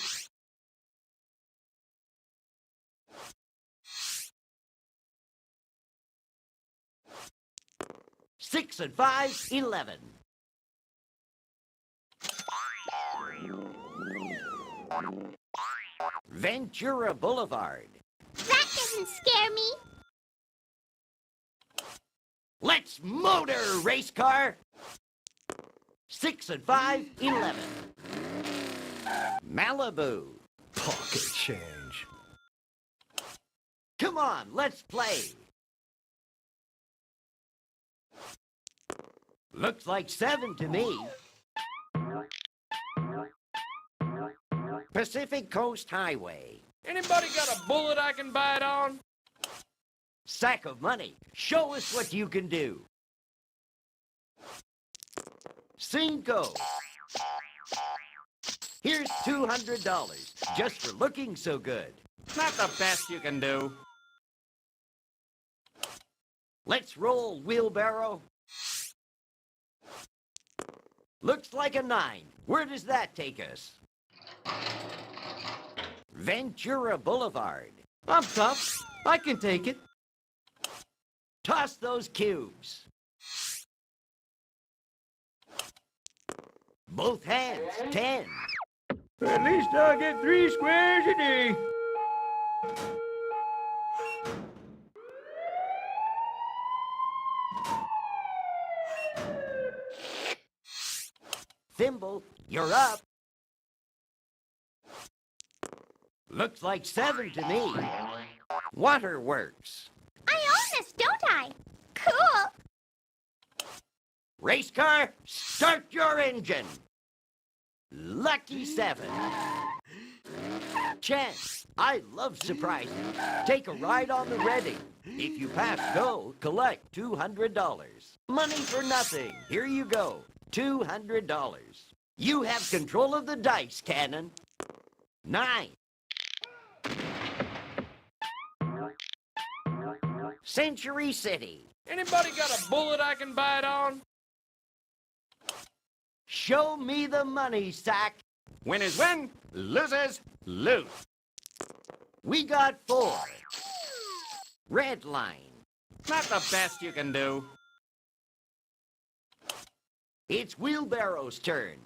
Six and 5, 11. Ventura Boulevard.
That doesn't scare me.
Let's motor, race car. 6 and 5, 11. Malibu.
Pocket change.
Come on, let's play. Looks like 7 to me. Pacific Coast Highway.
Anybody got a bullet I can bite on?
Sack of money. Show us what you can do. Cinco. Here's $200 just for looking so good.
Not the best you can do.
Let's roll, wheelbarrow. Looks like a 9. Where does that take us? Ventura Boulevard.
I'm tough. I can take it.
Toss those cubes. Both hands, 10.
At least I'll get 3 squares a day.
Thimble, you're up. Looks like 7 to me. Waterworks.
I own this, don't I? Cool.
Race car, start your engine. Lucky 7. Chance, I love surprises. Take a ride on the Reading. If you pass go, collect $200. Money for nothing. Here you go. $200. You have control of the dice, Cannon. 9. Century City.
Anybody got a bullet I can bite on?
Show me the money, Sack.
Winners win, losers lose.
We got 4. Red line.
Not the best you can do.
It's Wheelbarrow's turn.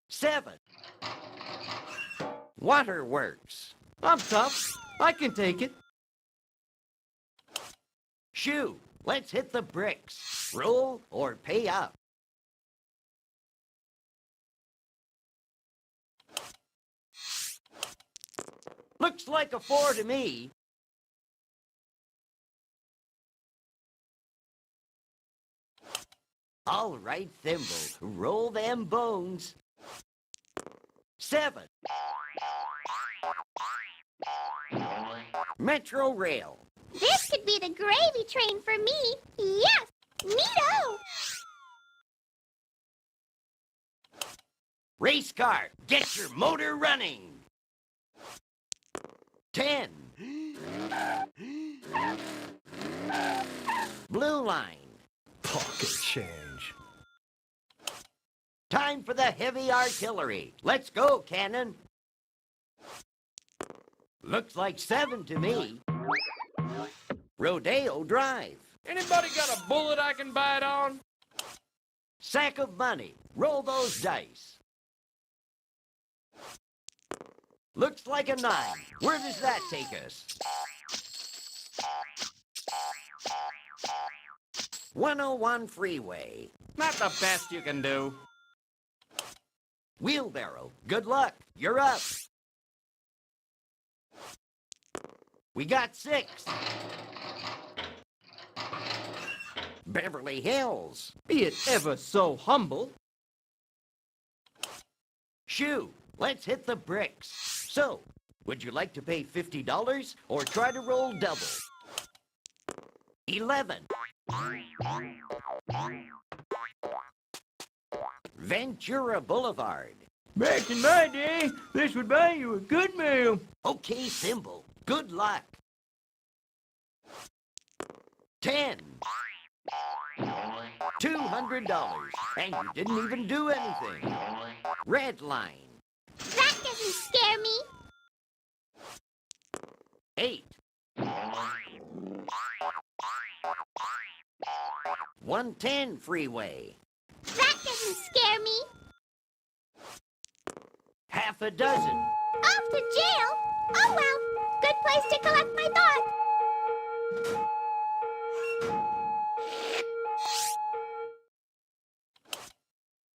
7. Waterworks.
I'm tough. I can take it.
Shoe, let's hit the bricks. Roll or pay up. Looks like a 4 to me. All right, Thimble, roll them bones. 7. Metro Rail.
This could be the gravy train for me. Yes, neato.
Race car, get your motor running. 10. Blue line.
Pocket change.
Time for the heavy artillery. Let's go, Cannon. Looks like 7 to me. Rodeo Drive.
Anybody got a bullet I can bite on?
Sack of money. Roll those dice. Looks like a 9. Where does that take us? 101 freeway.
Not the best you can do.
Wheelbarrow, good luck. You're up. We got 6. Beverly Hills.
Be it ever so humble.
Shoe, let's hit the bricks. So, would you like to pay $50 or try to roll double? 11. Ventura Boulevard.
Back in my day, this would buy you a good meal.
Okay, Thimble. Good luck. 10. $200. And you didn't even do anything. Red line.
That doesn't scare me.
8. 110 freeway.
That doesn't scare me.
Half a dozen.
Off to jail? Oh well, good place to collect my thought.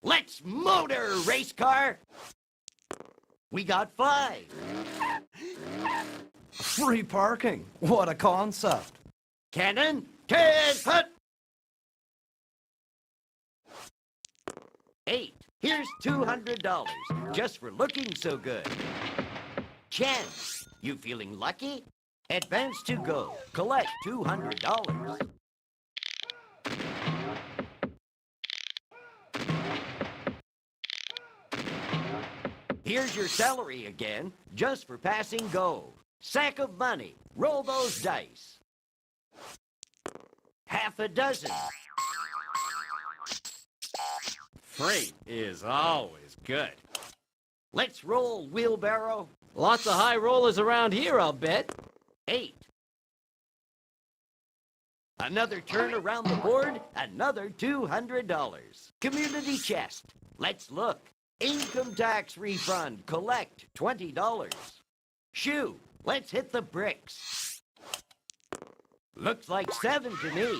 Let's motor, race car. We got 5.
Free parking. What a concept.
Cannon, 10 foot. 8. Here's $200 just for looking so good. Chance, you feeling lucky? Advance to go. Collect $200. Here's your salary again, just for passing go. Sack of money. Roll those dice. Half a dozen.
Freight is always good.
Let's roll, wheelbarrow.
Lots of high rollers around here, I'll bet.
8. Another turn around the board, another $200. Community chest. Let's look. Income tax refund, collect $20. Shoe, let's hit the bricks. Looks like 7 to me.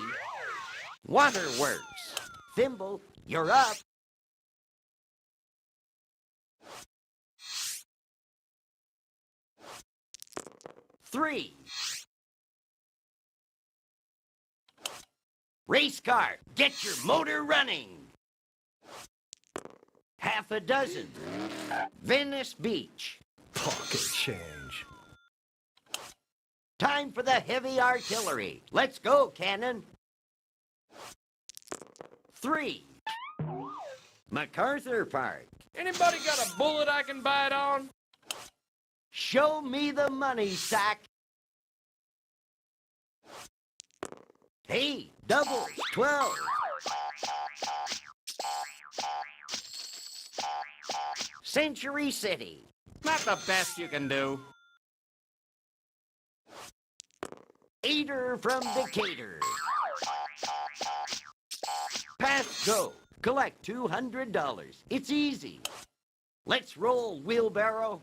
Waterworks. Thimble, you're up. Three. Race car, get your motor running. Half a dozen. Venice Beach.
Pocket change.
Time for the heavy artillery. Let's go, cannon. 3. MacArthur Park.
Anybody got a bullet I can bite on?
Show me the money, sack. Hey, doubles, 12. Century City.
Not the best you can do.
Eater from Decatur. Pass go. Collect $200. It's easy. Let's roll, wheelbarrow.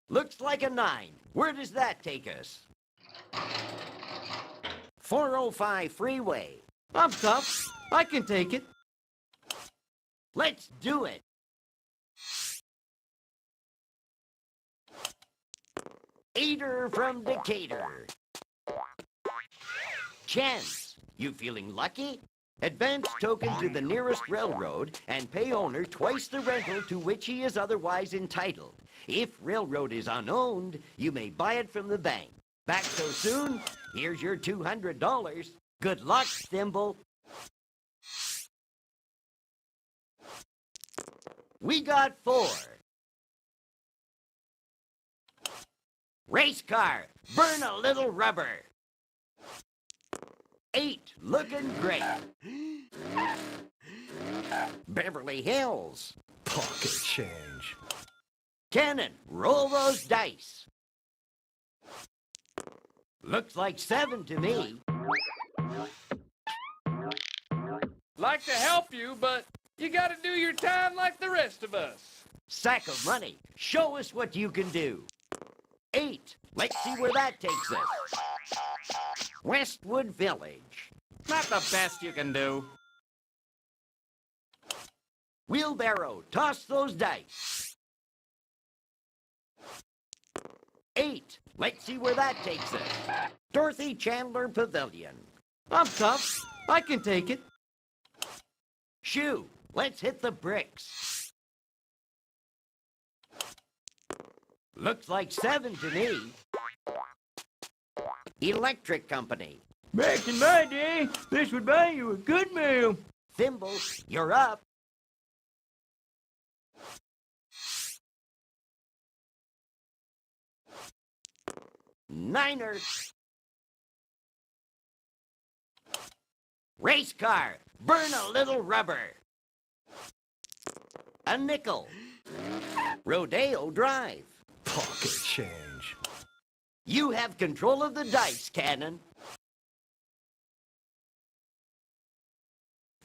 Looks like a 9. Where does that take us? 405 freeway.
I'm tough. I can take it.
Let's do it. Eater from Decatur. Chance, you feeling lucky? Advance token to the nearest railroad and pay owner twice the rental to which he is otherwise entitled. If railroad is unowned, you may buy it from the bank. Back so soon? Here's your $200. Good luck, Thimble. We got 4. Race car, burn a little rubber. 8, looking great. Beverly Hills.
Pocket change.
Cannon, roll those dice. Looks like 7 to me.
Like to help you, but you gotta do your time like the rest of us.
Sack of money, show us what you can do. 8, let's see where that takes us. Westwood Village.
Not the best you can do.
Wheelbarrow, toss those dice. 8, let's see where that takes us. Dorothy Chandler Pavilion.
I'm tough. I can take it.
Shoe, let's hit the bricks. Looks like 7 to me. Electric Company.
Back in my day, this would buy you a good meal.
Thimble, you're up. Niner. Race car, burn a little rubber. A nickel. Rodeo Drive.
Pocket change.
You have control of the dice, Cannon.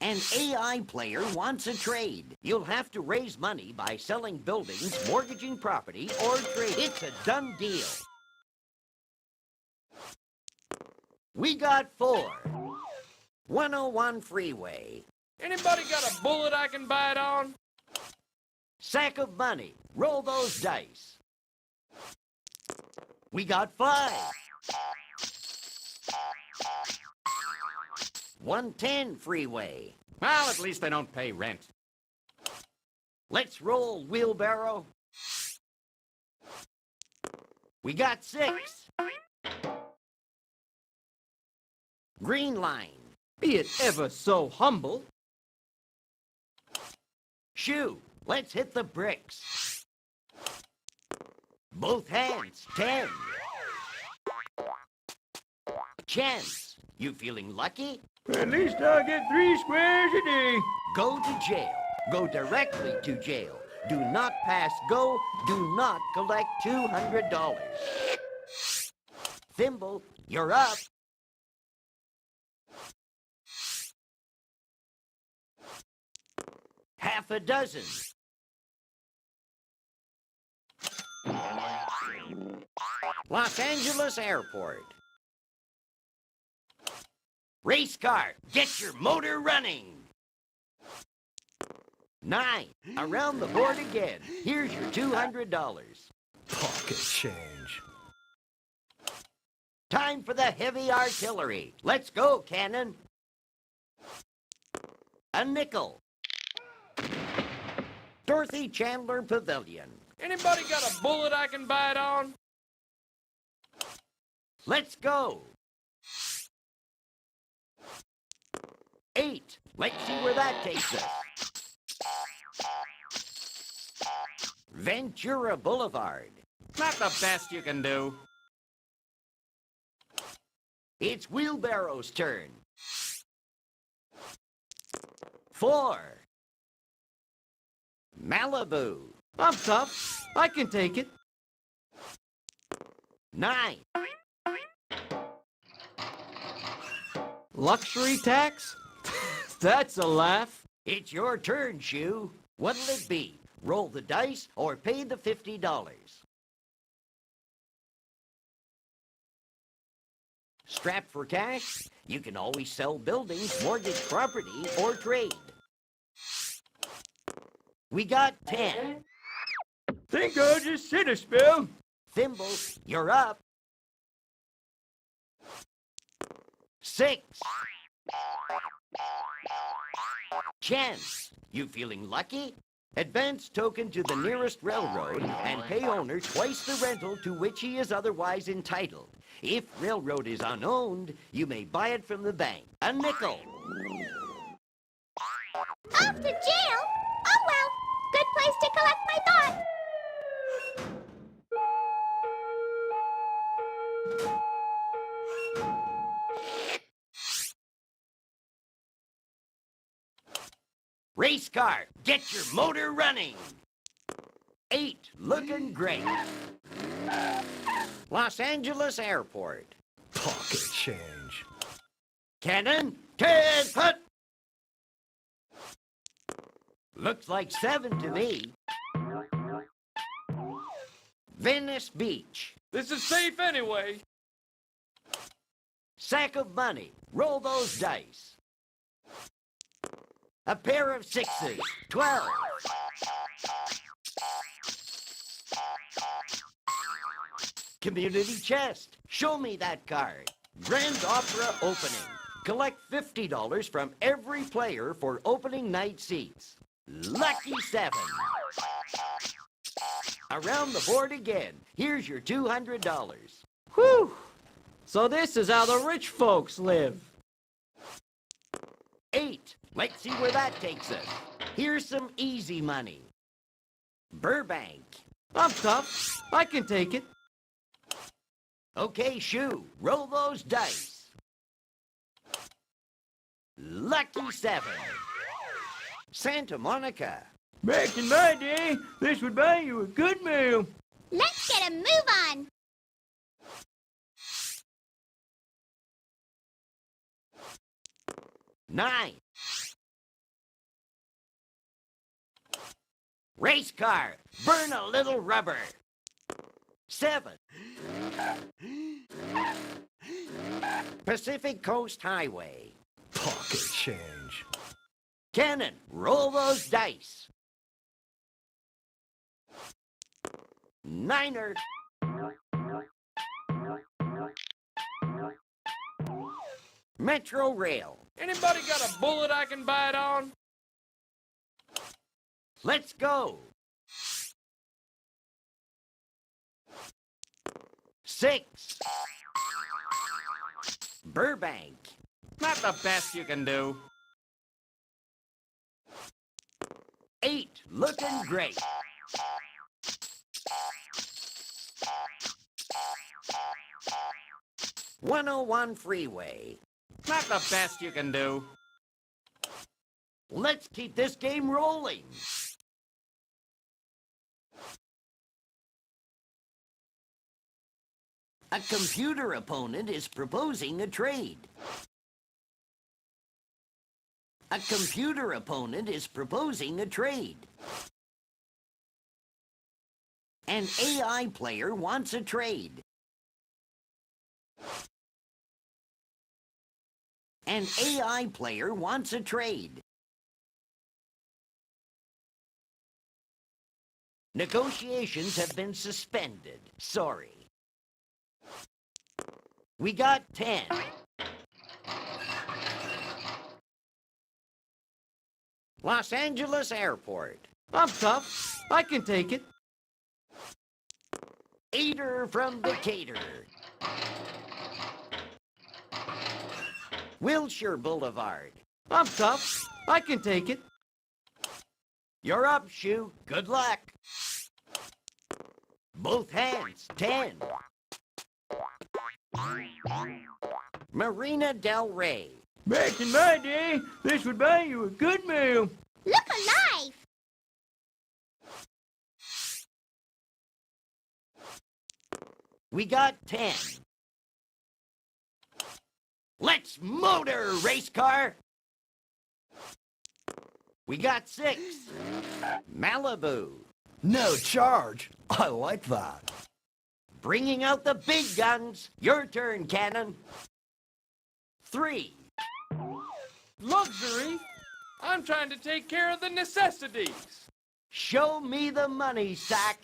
An AI player wants a trade. You'll have to raise money by selling buildings, mortgaging property, or trade. It's a done deal. We got 4. 101 freeway.
Anybody got a bullet I can bite on?
Sack of money. Roll those dice. We got 5. 110 freeway.
Well, at least they don't pay rent.
Let's roll, wheelbarrow. We got 6. Green line.
Be it ever so humble.
Shoe, Let's hit the bricks. Both hands, 10. Chance, you feeling lucky?
At least I'll get 3 squares a day.
Go to jail. Go directly to jail. Do not pass go. Do not collect $200. Thimble, you're up. Half a dozen. Los Angeles Airport. Race car, get your motor running. 9. Around the board again. Here's your $200.
Pocket change.
Time for the heavy artillery. Let's go, Cannon. A nickel. Dorothy Chandler Pavilion.
Anybody got a bullet I can bite on?
Let's go. 8. Let's see where that takes us. Ventura Boulevard.
Not the best you can do.
It's Wheelbarrow's turn. 4. Malibu.
I'm tough. I can take it.
9.
Luxury tax? That's a laugh.
It's your turn, Shoe. What'll it be? Roll the dice or pay the $50. Strapped for cash? You can always sell buildings, mortgage property, or trade. We got 10.
Think I'll just sit a spell.
Thimble, you're up. 6. Chance, you feeling lucky? Advance token to the nearest railroad and pay owner twice the rental to which he is otherwise entitled. If railroad is unowned, you may buy it from the bank. A nickel.
Off to jail? Oh well, good place to collect my thought.
Race car, get your motor running. 8, looking great. Los Angeles Airport.
Pocket change.
Cannon, 10 foot. Looks like 7 to me. Venice Beach.
This is safe anyway.
Sack of money. Roll those dice. A pair of 6s. 12. Community chest. Show me that card. Grand Opera opening. Collect $50 from every player for opening night seats. Lucky 7. Around the board again. Here's your $200.
Whew. So this is how the rich folks live.
8. Let's see where that takes us. Here's some easy money. Burbank.
I'm tough. I can take it.
Okay, Shoe. Roll those dice. Lucky 7. Santa Monica.
Back in my day, this would buy you a good meal.
Let's get a move on.
Nine. Race car. Burn a little rubber. 7. Pacific Coast Highway.
Pocket change.
Cannon, roll those dice. 9er. Metro Rail.
Anybody got a bullet I can bite on?
Let's go. 6. Burbank.
Not the best you can do.
8, looking great. "101 freeway.
Not the best you can do.
Let's keep this game rolling. A computer opponent is proposing a trade. A computer opponent is proposing a trade. An AI player wants a trade. An AI player wants a trade. Negotiations have been suspended. Sorry. We got 10. Los Angeles Airport.
I'm tough. I can take it.
Eater from Decatur. Wilshire Boulevard.
I'm tough. I can take it.
You're up, Shoe. Good luck. Both hands. 10. Marina Del Rey.
Back in my day, this would buy you a good meal.
Look alive!
We got 10. Let's motor, race car. We got 6. Malibu.
No charge. I like that.
Bringing out the big guns. Your turn, Cannon. 3.
Luxury? I'm trying to take care of the necessities.
Show me the money, Sack.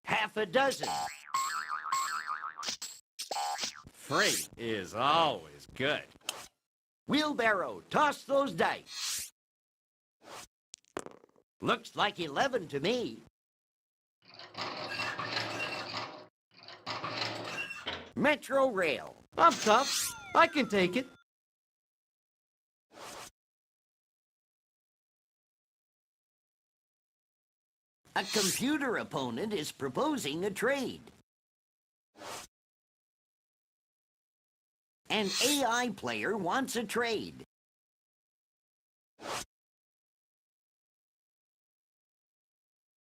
Half a dozen.
Free is always good.
Wheelbarrow, toss those dice. Looks like 11 to me. Metro Rail.
I'm tough. I can take it.
A computer opponent is proposing a trade. An AI player wants a trade.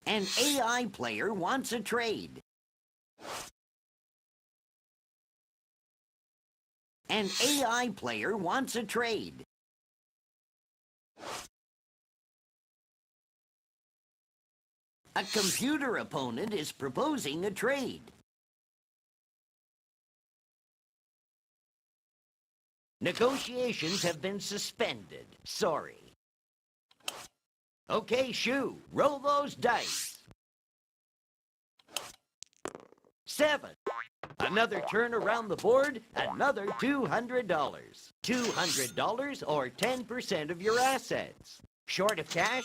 An AI player wants a trade. An AI player wants a trade. A computer opponent is proposing a trade. Negotiations have been suspended. Sorry. Okay, Shoe, roll those dice. 7. Another turn around the board, another $200. $200 or 10% of your assets. Short of cash?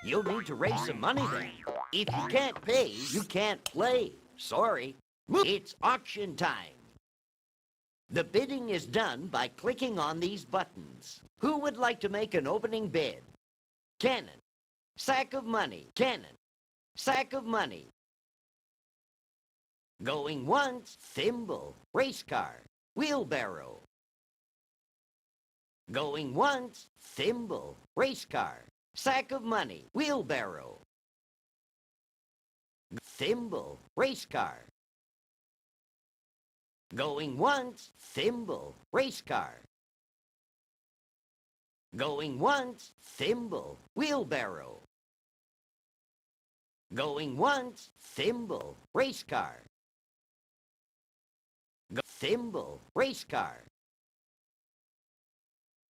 You'll need to raise some money then. If you can't pay, you can't play. Sorry. It's auction time. The bidding is done by clicking on these buttons. Who would like to make an opening bid? Cannon. Sack of money. Cannon. Sack of money. Going once, thimble. Race car. Wheelbarrow. Going once, thimble. Race car. Sack of money. Wheelbarrow. Thimble. Race car. Going once, thimble. Race car. Going once, thimble. Wheelbarrow. Going once, thimble. Race car. Thimble. Race car.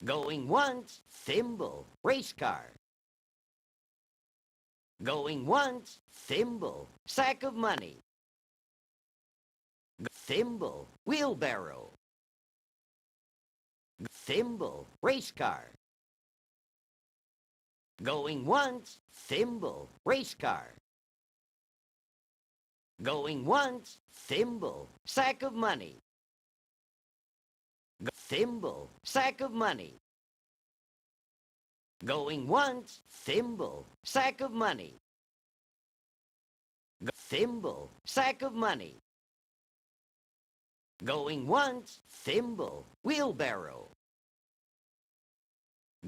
Going once, thimble. Race car. Going once, thimble. Sack of money. Thimble. Wheelbarrow. Thimble. Race car. Going once, thimble. Race car. Going once, thimble. Sack of money. Thimble. Sack of money. Going once, thimble, sack of money. Thimble, sack of money. Going once, thimble, wheelbarrow.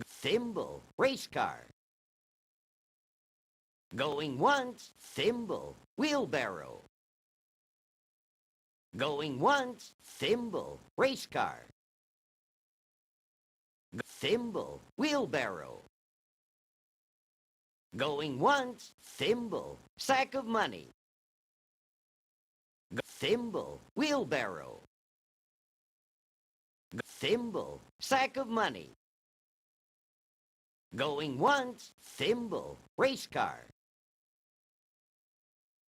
Thimble, race car. Going once, thimble, wheelbarrow. Going once, thimble, race car. Thimble, wheelbarrow. Going once, thimble, sack of money. Thimble, wheelbarrow. Thimble, sack of money. Going once, thimble, race car.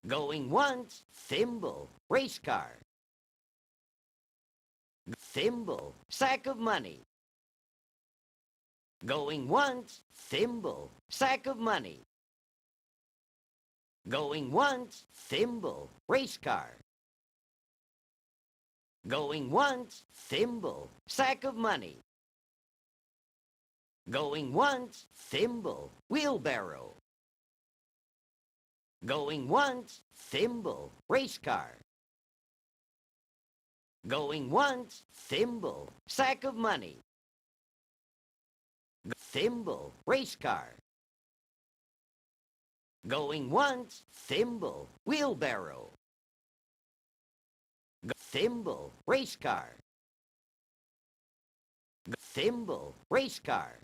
Going once, thimble, race car. Thimble, sack of money. Going once, thimble, sack of money. Going once, thimble, race car. Going once, thimble, sack of money. Going once, thimble, wheelbarrow. Going once, thimble, race car. Going once, thimble, sack of money. Thimble, race car. Going once, thimble, wheelbarrow. Thimble, race car. Thimble, race car.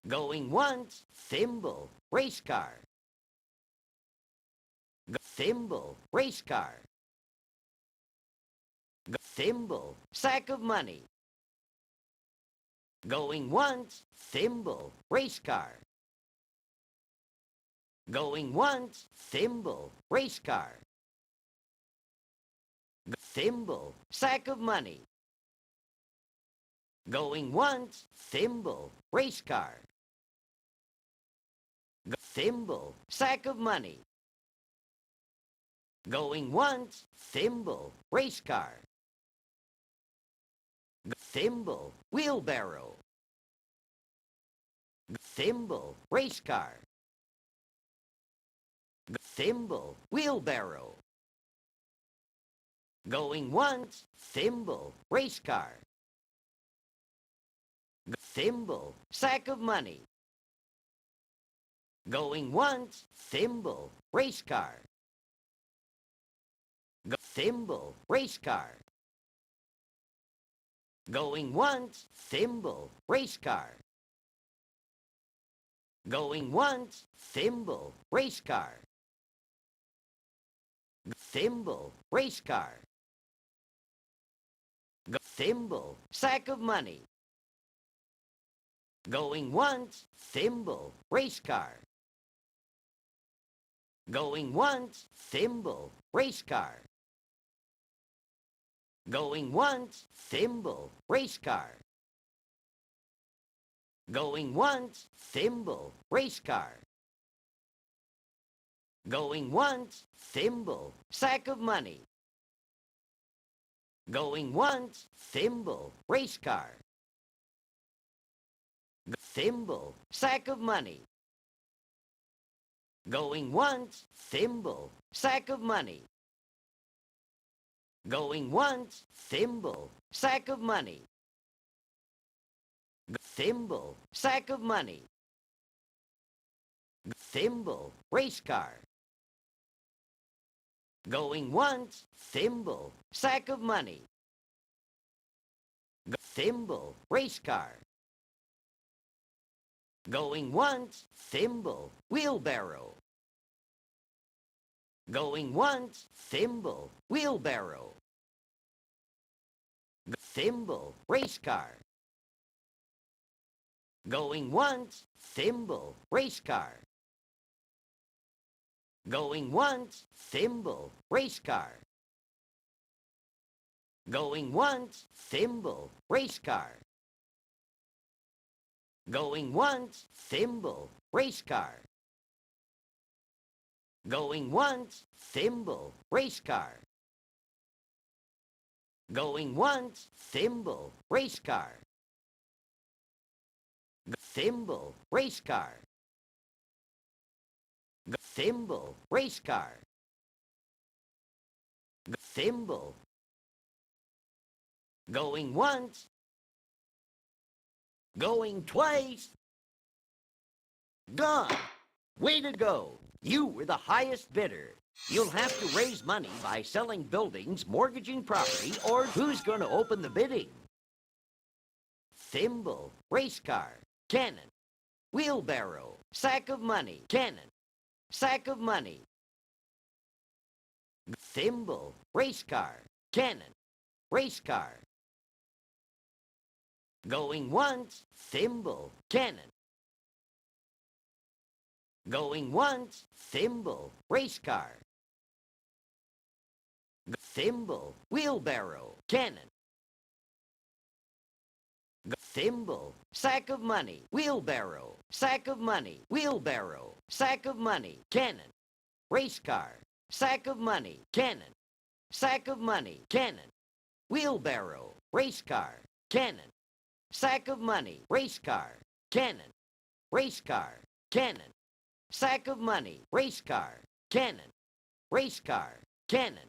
Going once, thimble, race car. Thimble, race car. Thimble, sack of money. Going once, thimble, race car. Going once, thimble, race car. Thimble, sack of money. Going once, thimble, race car. Thimble, sack of money. Going once, thimble, race car. Thimble, wheelbarrow. Thimble, race car. Thimble, wheelbarrow. Going once, thimble, race car. Thimble, sack of money. Going once, thimble, race car. Thimble, race car. Going once, thimble, race car. Going once, thimble, race car. Thimble, race car. Thimble, sack of money. Going once, thimble, race car. Going once, thimble, race car. Going once, thimble, race car. Going once, thimble, race car. Going once, thimble, sack of money. Going once, thimble, race car. Thimble, sack of money. Going once, thimble, sack of money. Going once, thimble, sack of money. Thimble, sack of money. Thimble, race car. Going once, thimble, sack of money. Thimble, race car. Going once, thimble, wheelbarrow. Going once, thimble, wheelbarrow. Thimble, race car. Going once, thimble, race car. Going once, thimble, race car. Going once, thimble, race car. Going once, thimble, race car. Going once, thimble, race car. Going once, thimble, race car. Thimble, race car. Thimble, race car. Thimble. Going once. Going twice. Gone. Way to go. You were the highest bidder. You'll have to raise money by selling buildings, mortgaging property, or who's going to open the bidding? Thimble, race car, cannon, wheelbarrow, sack of money, cannon, sack of money. Thimble, race car, cannon, race car. Going once, thimble, cannon. Going once, thimble, race car. Thimble, wheelbarrow, cannon. Thimble, sack of money, wheelbarrow, sack of money, wheelbarrow, sack of money, cannon. Race car, sack of money, cannon. Sack of money, cannon. Wheelbarrow, race car, cannon. Sack of money, race car, cannon. Race car, cannon. Sack of money, race car, cannon. Race car, cannon.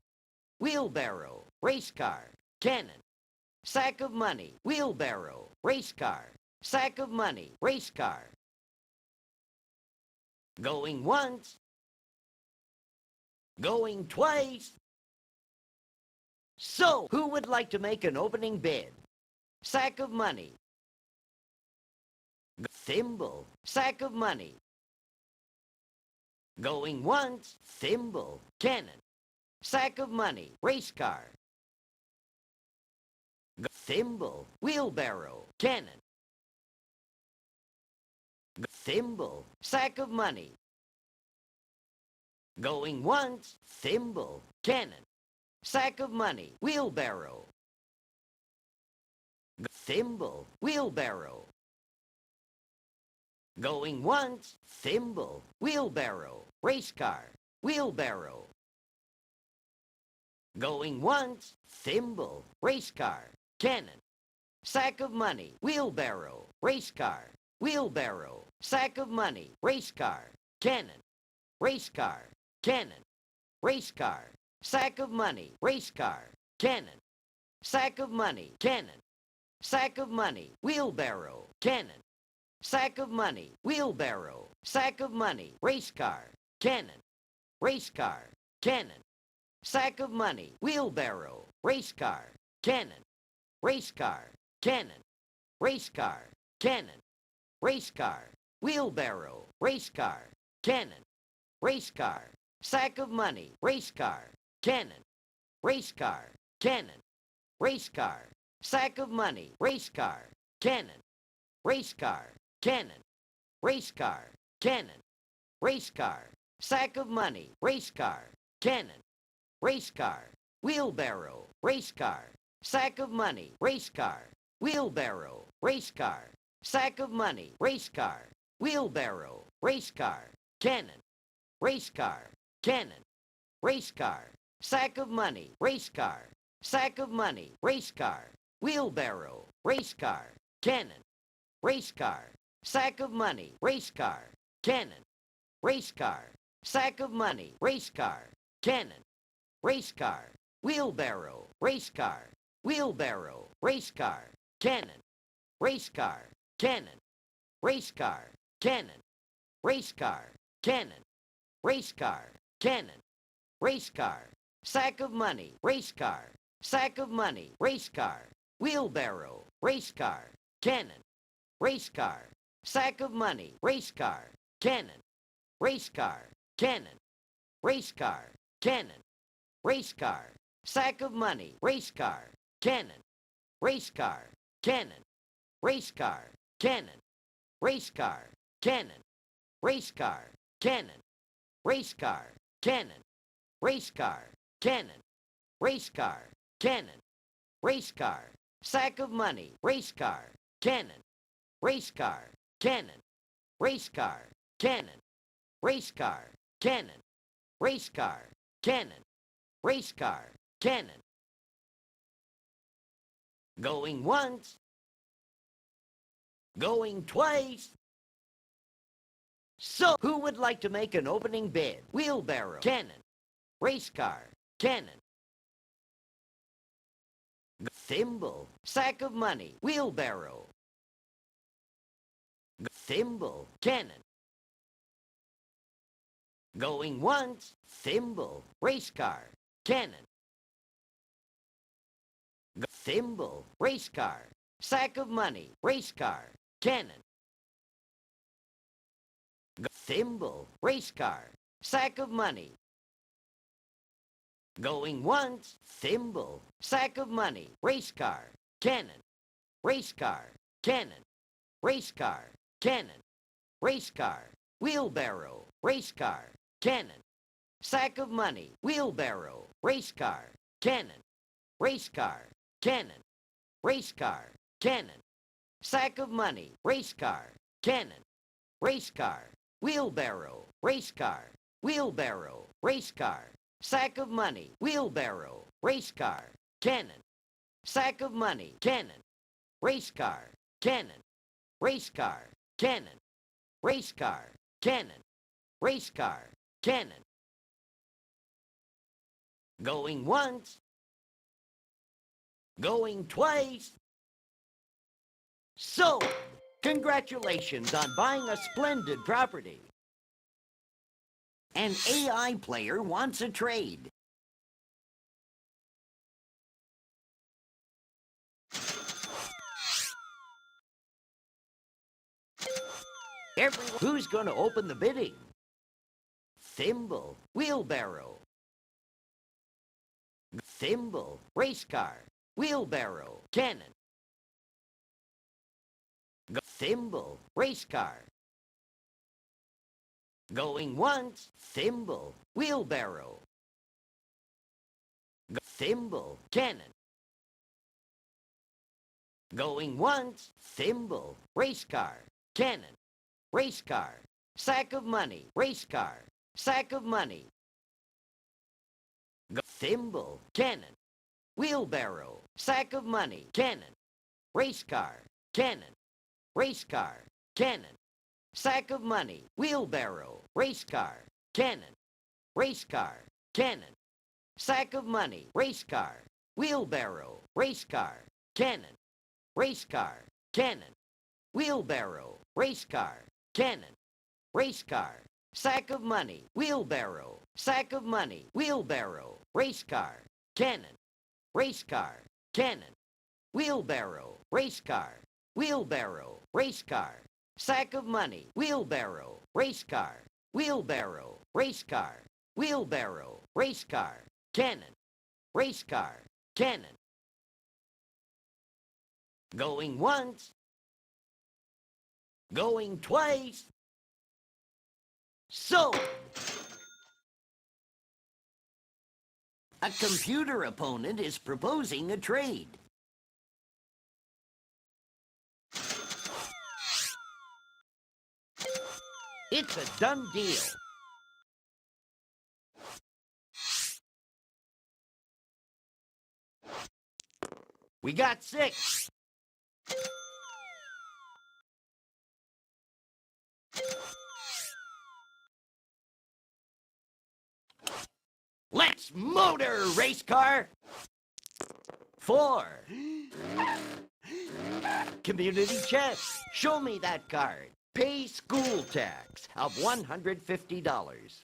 Wheelbarrow, race car, cannon. Sack of money, wheelbarrow, race car. Sack of money, race car. Going once. Going twice. So, who would like to make an opening bid? Sack of money. Thimble, sack of money. Going once, thimble, cannon. Sack of money, race car. Thimble, wheelbarrow, cannon. Thimble, sack of money. Going once, thimble, cannon. Sack of money, wheelbarrow. Thimble, wheelbarrow. Going once, thimble, wheelbarrow, race car, wheelbarrow. Going once, thimble, race car, cannon. Sack of money, wheelbarrow, race car, wheelbarrow. Sack of money, race car, cannon. Race car, cannon. Race car, sack of money, race car, cannon. Sack of money, cannon. Sack of money, wheelbarrow, cannon. Sack of money, wheelbarrow. Sack of money, race car, cannon. Race car, cannon. Sack of money, wheelbarrow, race car, cannon. Race car, cannon. Race car, cannon. Race car, wheelbarrow, race car, cannon. Race car, sack of money, race car, cannon. Race car, cannon. Race car, sack of money, race car, cannon. Race car, cannon. Race car, cannon. Race car, sack of money, race car, cannon. Race car, wheelbarrow, race car, sack of money, race car, wheelbarrow, race car, sack of money, race car, wheelbarrow, race car, cannon. Race car, cannon. Race car, sack of money, race car, sack of money, race car, wheelbarrow, race car, cannon. Race car, sack of money, race car, cannon. Race car, sack of money, race car, cannon. Race car, wheelbarrow, race car, wheelbarrow, race car, cannon. Race car, cannon. Race car, cannon. Race car, cannon. Race car, cannon. Race car, sack of money, race car, sack of money, race car, wheelbarrow, race car, cannon. Race car, sack of money, race car, cannon. Race car, cannon. Race car, cannon. Race car, sack of money, race car, cannon. Race car, cannon. Race car, cannon. Race car, cannon. Race car, cannon. Race car, cannon. Race car, cannon. Race car, cannon. Race car, sack of money, race car, cannon. Race car, cannon. Race car, cannon. Race car, cannon. Race car, cannon. Race car, cannon. Going once. Going twice. So, who would like to make an opening bid? Wheelbarrow, cannon, race car, cannon. Thimble, sack of money, wheelbarrow. Thimble, cannon. Going once, thimble, race car, cannon. Thimble, race car, sack of money, race car, cannon. Thimble, race car, sack of money. Going once, thimble, sack of money, race car, cannon, race car, cannon, race car, cannon, race car, wheelbarrow, race car, cannon, sack of money, wheelbarrow, race car, cannon, race car, cannon, race car, cannon, sack of money, race car, cannon, race car, wheelbarrow, race car, wheelbarrow, race car, sack of money, wheelbarrow, race car, cannon, sack of money, cannon, race car, cannon, race car, cannon, race car, cannon, race car, cannon. Going once, going twice. So, congratulations on buying a splendid property. An AI player wants a trade. Everyone, who's going to open the bidding? Thimble, wheelbarrow. Thimble, race car, wheelbarrow, cannon. Thimble, race car. Going once, thimble, wheelbarrow. Thimble, cannon. Going once, thimble, race car, cannon, race car, sack of money, race car, sack of money. Thimble, cannon, wheelbarrow, sack of money, cannon, race car, cannon, race car, cannon, sack of money, wheelbarrow, race car, cannon, race car, cannon, sack of money, race car, wheelbarrow, race car, cannon, race car, cannon, wheelbarrow, race car, cannon, race car, sack of money, wheelbarrow, sack of money, wheelbarrow, race car, cannon, race car, cannon, wheelbarrow, race car, wheelbarrow, race car, sack of money, wheelbarrow, race car, wheelbarrow, race car, wheelbarrow, race car, cannon, race car, cannon. Going once, going twice. So, a computer opponent is proposing a trade. It's a done deal. We got 6. Let's motor, race car. 4. Community chest. Show me that card. Pay school tax of $150.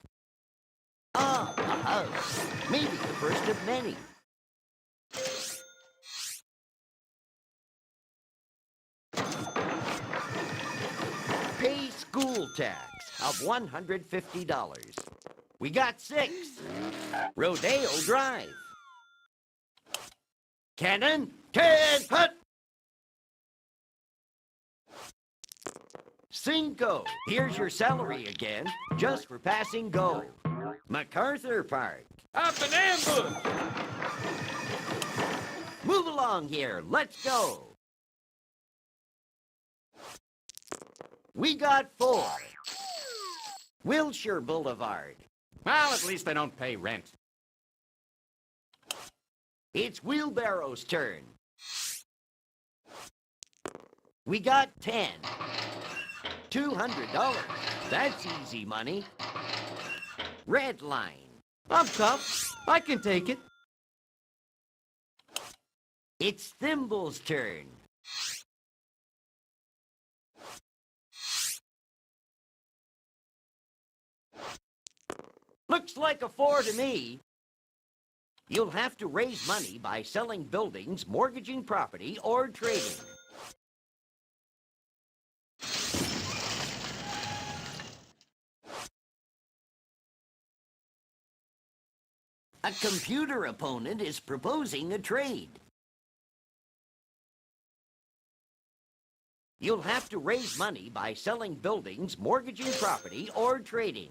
Ah, a house. Maybe the first of many. Pay school tax of $150. We got 6. Rodeo Drive. Cannon, 10 hut. 5. Here's your salary again, just for passing go. MacArthur Park.
Up an ambush!
Move along here, let's go. We got 4. Wilshire Boulevard.
Well, at least they don't pay rent.
It's Wheelbarrow's turn. We got 10. $200. That's easy money. Red line.
I'm tough. I can take it.
It's Thimble's turn. Looks like a 4 to me. You'll have to raise money by selling buildings, mortgaging property, or trading. A computer opponent is proposing a trade. You'll have to raise money by selling buildings, mortgaging property, or trading.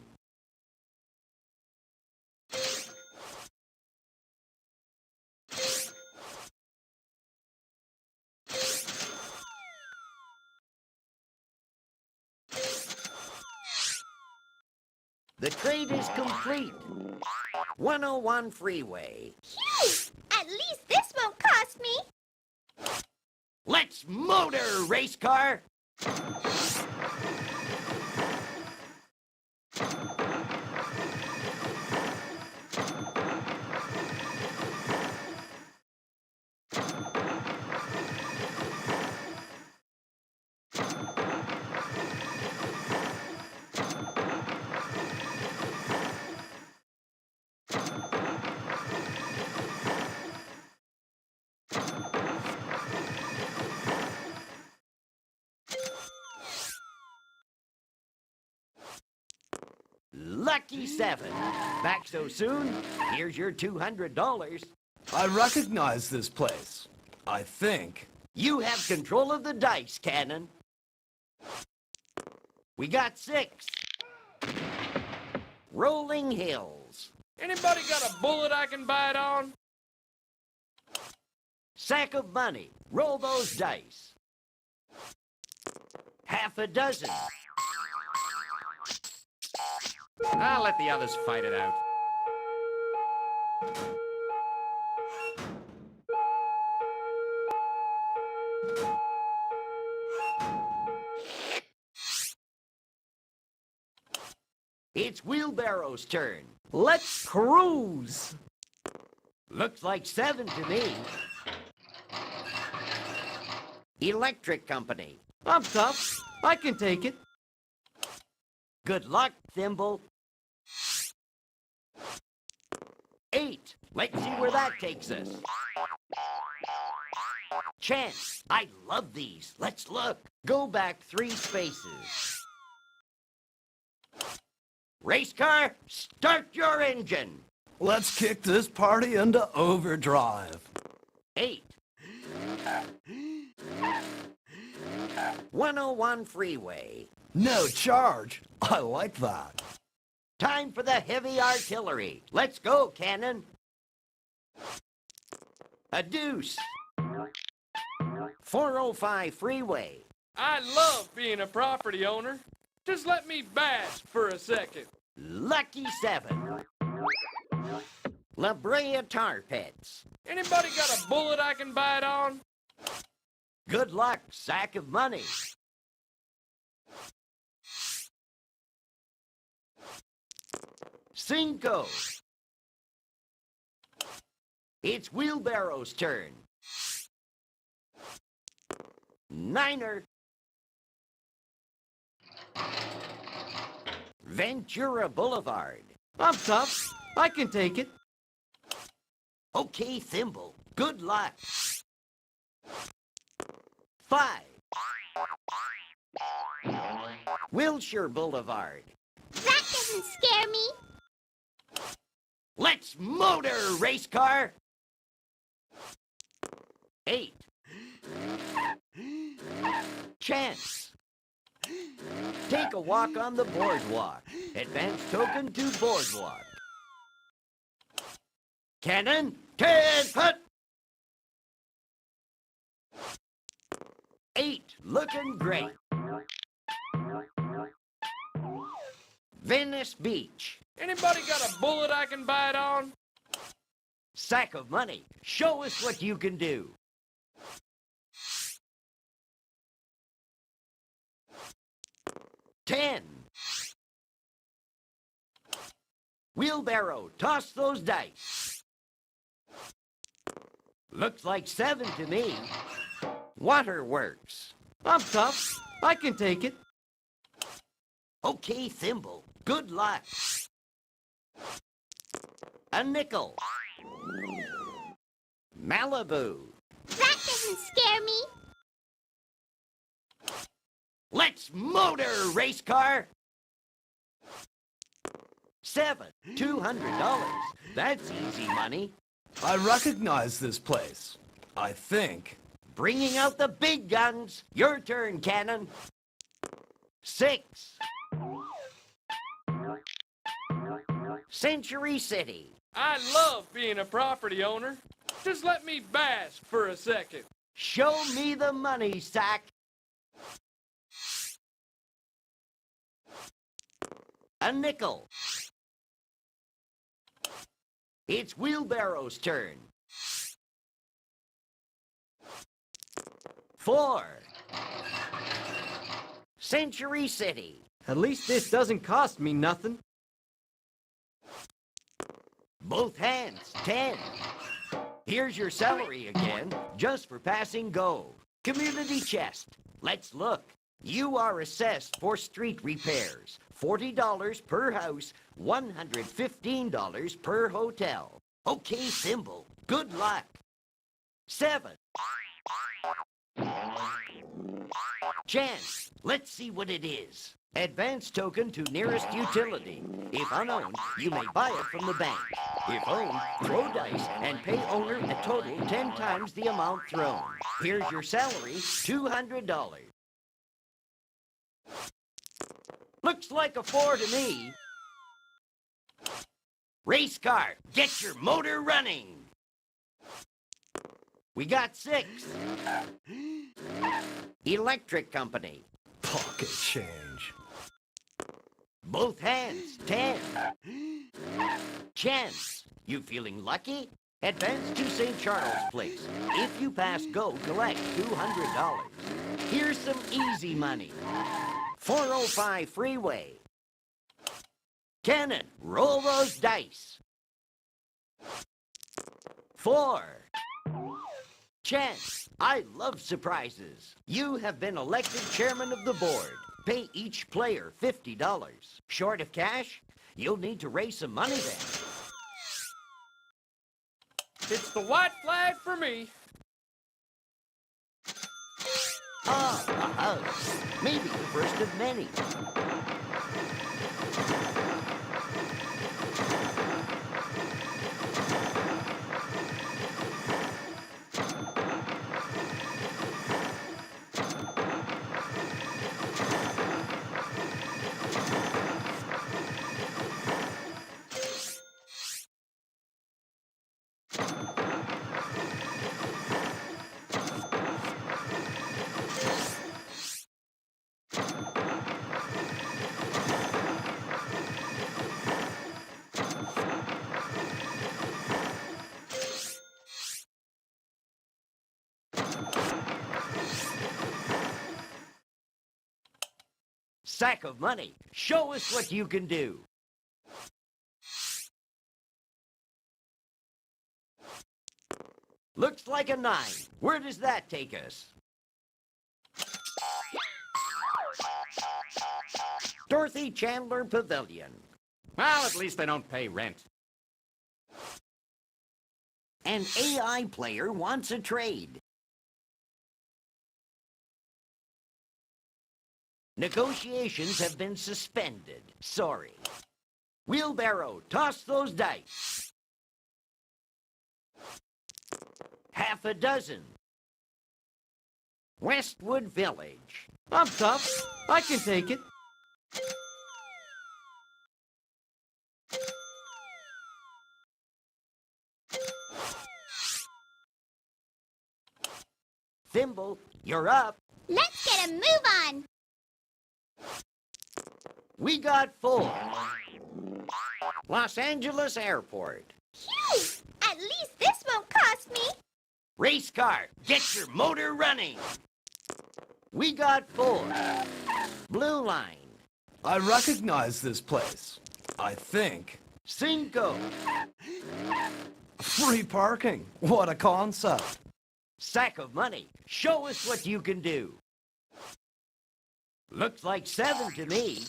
The trade is complete. 101 freeway.
Phew! At least this won't cost me.
Let's motor, race car! Lucky 7. Back so soon? Here's your $200.
I recognize this place. I think.
You have control of the dice, Cannon. We got 6. Rolling Hills.
Anybody got a bullet I can bite on?
Sack of money. Roll those dice. Half a dozen.
I'll let the others fight it out.
It's Wheelbarrow's turn.
Let's cruise.
Looks like 7 to me. Electric Company.
I'm tough. I can take it.
Good luck, Thimble. 8. Let's see where that takes us. Chance. I love these. Let's look. Go back 3 spaces. Race car, start your engine.
Let's kick this party into overdrive.
8. 101 freeway.
No charge. I like that.
Time for the heavy artillery. Let's go, Cannon. A deuce. 405 freeway.
I love being a property owner. Just let me bask for a second.
Lucky 7. La Brea Tar Pits.
Anybody got a bullet I can bite on?
Good luck, sack of money. Cinco. It's Wheelbarrow's turn. 9er. Ventura Boulevard.
I'm tough. I can take it.
Okay, Thimble. Good luck. 5. Wilshire Boulevard.
That doesn't scare me.
Let's motor, race car. 8. Chance. Take a walk on the boardwalk. Advance token to boardwalk. Cannon, 10 foot. 8, looking great. Venice Beach.
Anybody got a bullet I can bite on?
Sack of money. Show us what you can do. 10. Wheelbarrow, toss those dice. Looks like 7 to me. Waterworks.
I'm tough. I can take it.
Okay, Thimble. Good luck. A nickel. Malibu.
That doesn't scare me.
Let's motor, race car. 7. $200. That's easy money.
I recognize this place. I think.
Bringing out the big guns. Your turn, Cannon. 6. Century City.
I love being a property owner. Just let me bask for a second.
Show me the money, Sack. A nickel. It's Wheelbarrow's turn. 4. Century City.
At least this doesn't cost me nothing.
Both hands, 10. Here's your salary again, just for passing go. Community chest. Let's look. You are assessed for street repairs. $40 per house, $115 per hotel. Okay, Thimble. Good luck. 7. Chance. Let's see what it is. Advance token to nearest utility. If unowned, you may buy it from the bank. If owned, throw dice and pay owner a total 10 times the amount thrown. Here's your salary, $200. Looks like a 4 to me. Race car, get your motor running. We got 6. Electric company.
Pocket change.
Both hands, 10. Chance, you feeling lucky? Advance to St. Charles Place. If you pass go, collect $200. Here's some easy money. 405 freeway. Cannon, roll those dice. 4. Chance, I love surprises. You have been elected chairman of the board. Pay each player $50. Short of cash? You'll need to raise some money then.
It's the white flag for me.
Ah, a house. Maybe the first of many. Sack of money. Show us what you can do. Looks like a 9. Where does that take us? Dorothy Chandler Pavilion.
Well, at least they don't pay rent.
An AI player wants a trade. Negotiations have been suspended. Sorry. Wheelbarrow, toss those dice. Half a dozen. Westwood Village.
I'm tough. I can take it.
Thimble, you're up.
Let's get a move on.
We got 4. Los Angeles Airport.
Phew! At least this won't cost me.
Race car, get your motor running. We got 4. Blue Line.
I recognize this place. I think.
Cinco.
Free parking. What a concept.
Sack of money. Show us what you can do. Looks like 7 to me.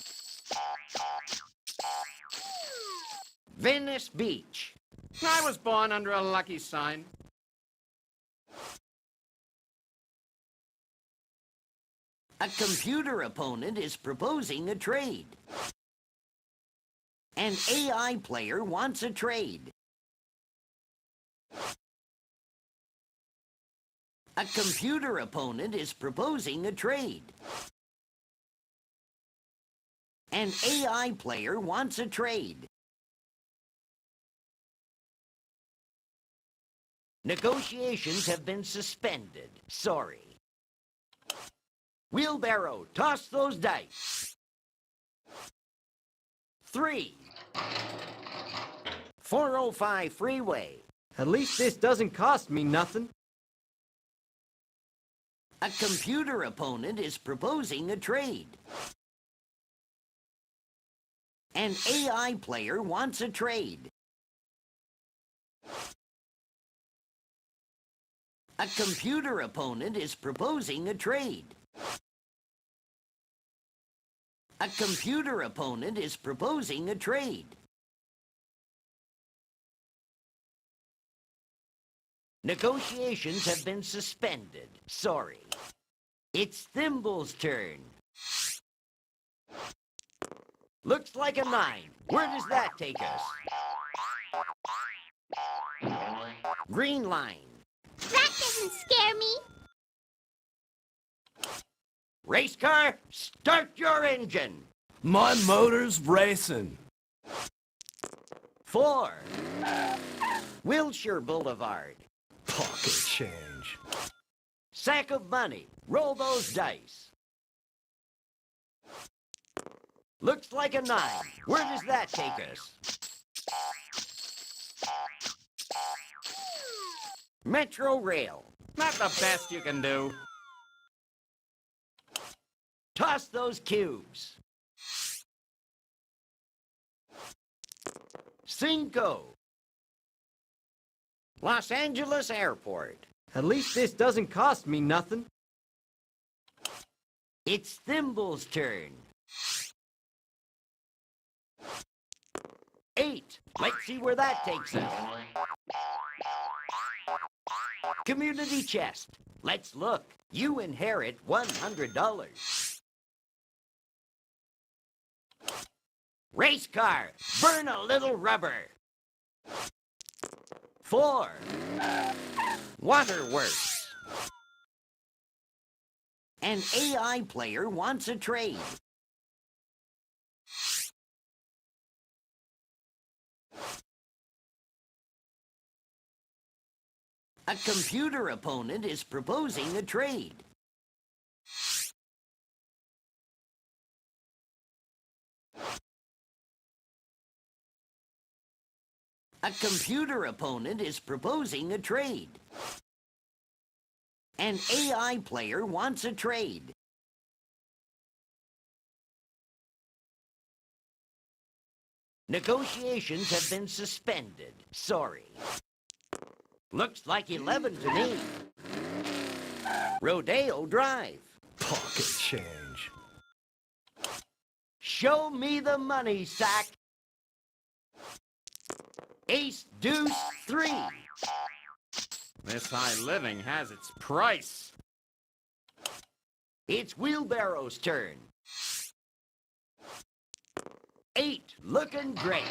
Venice Beach.
I was born under a lucky sign.
A computer opponent is proposing a trade. An AI player wants a trade. A computer opponent is proposing a trade. An AI player wants a trade. Negotiations have been suspended. Sorry. Wheelbarrow, toss those dice. 3. 405 freeway.
At least this doesn't cost me nothing.
A computer opponent is proposing a trade. An AI player wants a trade. A computer opponent is proposing a trade. A computer opponent is proposing a trade. Negotiations have been suspended. Sorry. It's Thimble's turn. Looks like a 9. Where does that take us? Green line.
That doesn't scare me.
Race car, start your engine.
My motor's racing.
4. Wilshire Boulevard.
Pocket change.
Sack of money. Roll those dice. Looks like a 9. Where does that take us? Metro Rail.
Not the best you can do.
Toss those cubes. 5. Los Angeles Airport.
At least this doesn't cost me nothing.
It's Thimble's turn. 8. Let's see where that takes us. Community chest. Let's look. You inherit $100. Race car. Burn a little rubber. 4. Waterworks. An AI player wants a trade. A computer opponent is proposing a trade. A computer opponent is proposing a trade. An AI player wants a trade. Negotiations have been suspended. Sorry. Looks like 11 to me. Rodeo Drive.
Pocket change.
Show me the money, Sack. Ace, deuce, 3.
This high living has its price.
It's Wheelbarrow's turn. 8, looking great.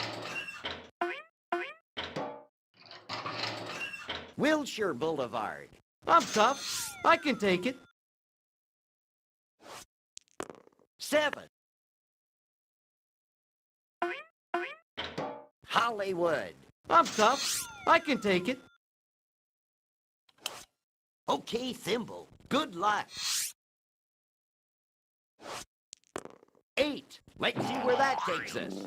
Wilshire Boulevard.
I'm tough. I can take it.
7. Hollywood.
I'm tough. I can take it.
Okay, Thimble. Good luck. 8. Let's see where that takes us.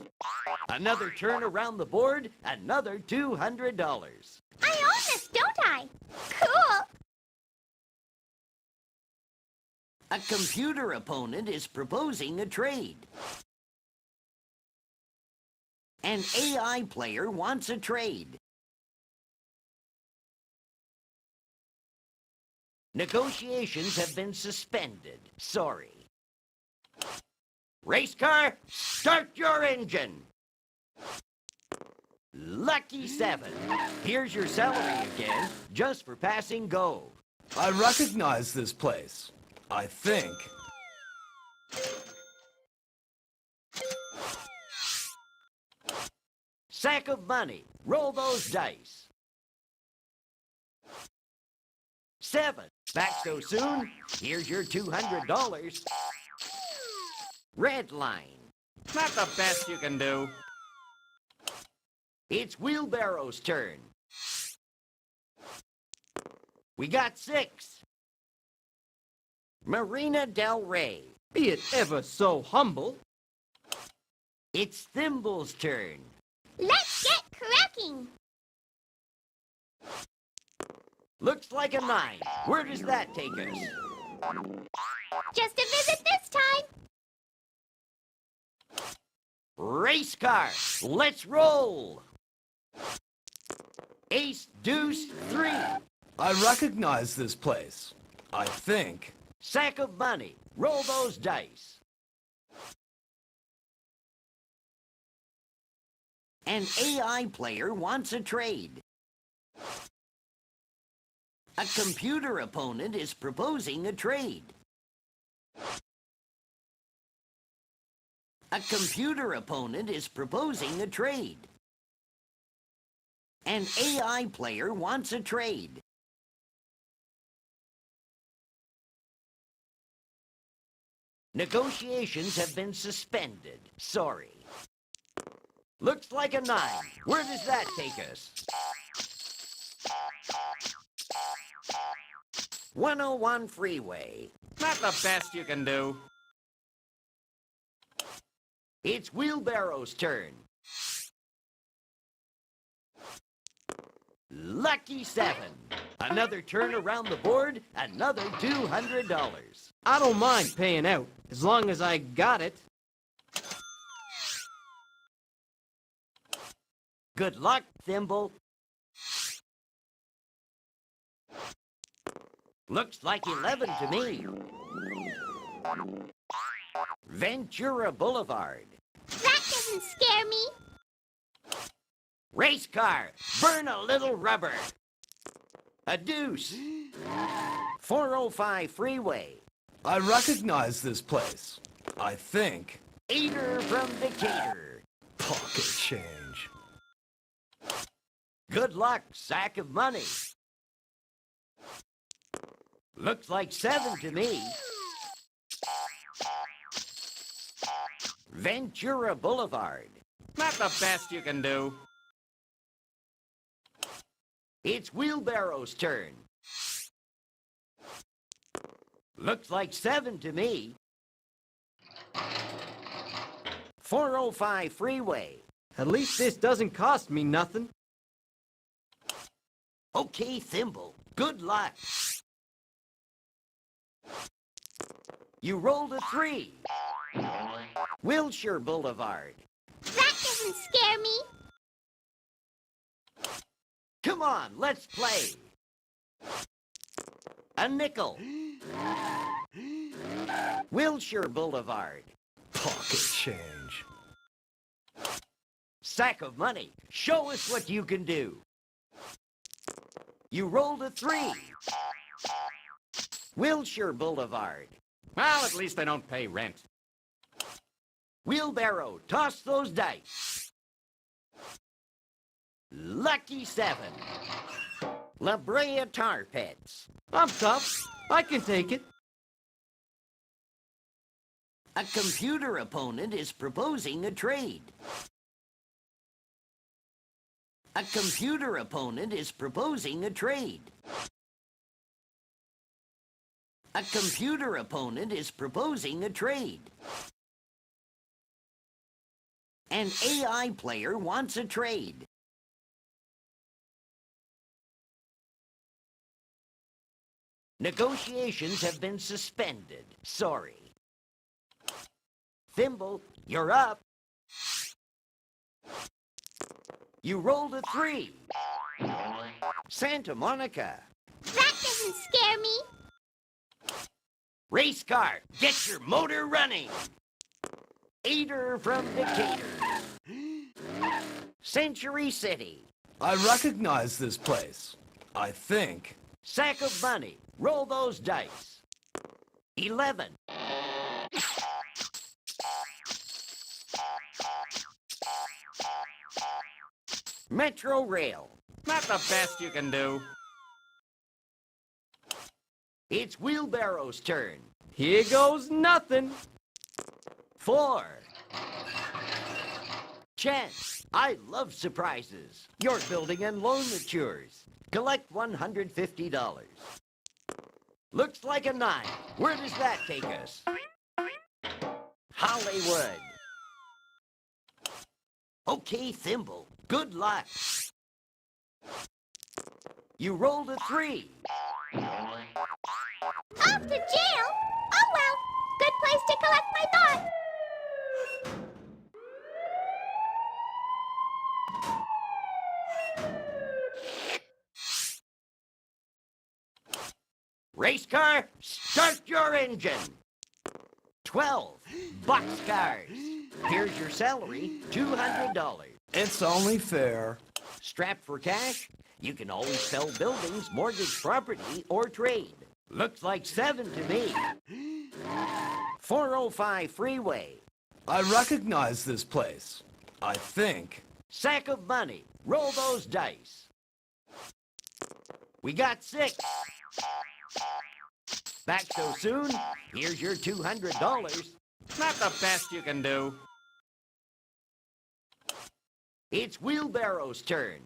Another turn around the board, another $200.
I own this, don't I? Cool.
A computer opponent is proposing a trade. An AI player wants a trade. Negotiations have been suspended. Sorry. Race car, start your engine. Lucky 7. Here's your salary again, just for passing go.
I recognize this place. I think.
Sack of money. Roll those dice. 7. Back so soon? Here's your $200. Red line.
Not the best you can do.
It's Wheelbarrow's turn. We got 6. Marina Del Rey.
Be it ever so humble.
It's Thimble's turn.
Let's get cracking.
Looks like a 9. Where does that take us?
Just a visit this time.
Race car. Let's roll. Ace, deuce, 3.
I recognize this place. I think.
Sack of money. Roll those dice. An AI player wants a trade. A computer opponent is proposing a trade. A computer opponent is proposing a trade. An AI player wants a trade. Negotiations have been suspended. Sorry. Looks like a 9. Where does that take us? 101 freeway.
Not the best you can do.
It's Wheelbarrow's turn. Lucky 7. Another turn around the board, another $200.
I don't mind paying out, as long as I got it.
Good luck, Thimble. Looks like 11 to me. Ventura Boulevard.
That doesn't scare me.
Race car, burn a little rubber. A deuce. 405 freeway.
I recognize this place. I think.
Eater from Decatur.
Pocket change.
Good luck, sack of money. Looks like 7 to me. Ventura Boulevard.
Not the best you can do.
It's Wheelbarrow's turn. Looks like 7 to me. 405 freeway.
At least this doesn't cost me nothing.
Okay, Thimble. Good luck. You rolled a 3. Wilshire Boulevard.
That doesn't scare me.
Come on, let's play. A nickel. Wilshire Boulevard.
Pocket change.
Sack of money. Show us what you can do. You rolled a 3. Wilshire Boulevard.
Well, at least they don't pay rent.
Wheelbarrow, toss those dice. Lucky 7. La Brea Tar Pits.
I'm tough. I can take it.
A computer opponent is proposing a trade. A computer opponent is proposing a trade. A computer opponent is proposing a trade. An AI player wants a trade. Negotiations have been suspended. Sorry. Thimble, you're up. You rolled a 3. Santa Monica.
That doesn't scare me.
Race car, get your motor running. Ader from Decatur. Century City.
I recognize this place. I think.
Sack of money. Roll those dice. 11. Metro Rail.
Not the best you can do.
It's Wheelbarrow's turn.
Here goes nothing.
4. Chance. I love surprises. Your building and loan matures. Collect $150. Looks like a 9. Where does that take us? Hollywood. Okay, Thimble. Good luck. You rolled a 3.
Off to jail? Oh well, good place to collect my thought.
Race car, start your engine. 12. Boxcars. Here's your salary, $200.
It's only fair.
Strapped for cash? You can always sell buildings, mortgage property, or trade. Looks like 7 to me. 405 freeway.
I recognize this place. I think.
Sack of money. Roll those dice. We got 6. Back so soon? Here's your $200.
Not the best you can do.
It's Wheelbarrow's turn.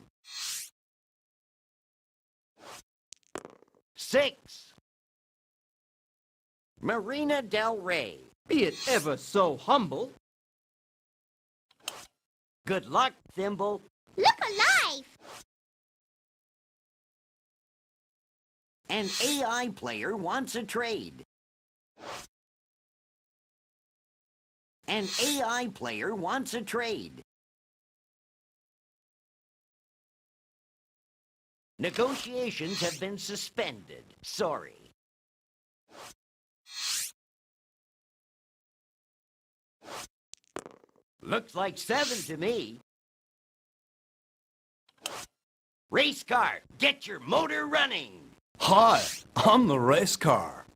6. Marina Del Rey.
Be it ever so humble.
Good luck, Thimble.
Look alive!
An AI player wants a trade. An AI player wants a trade. Negotiations have been suspended. Sorry. Looks like 7 to me. Race car, get your motor running.
Hi, I'm the race car.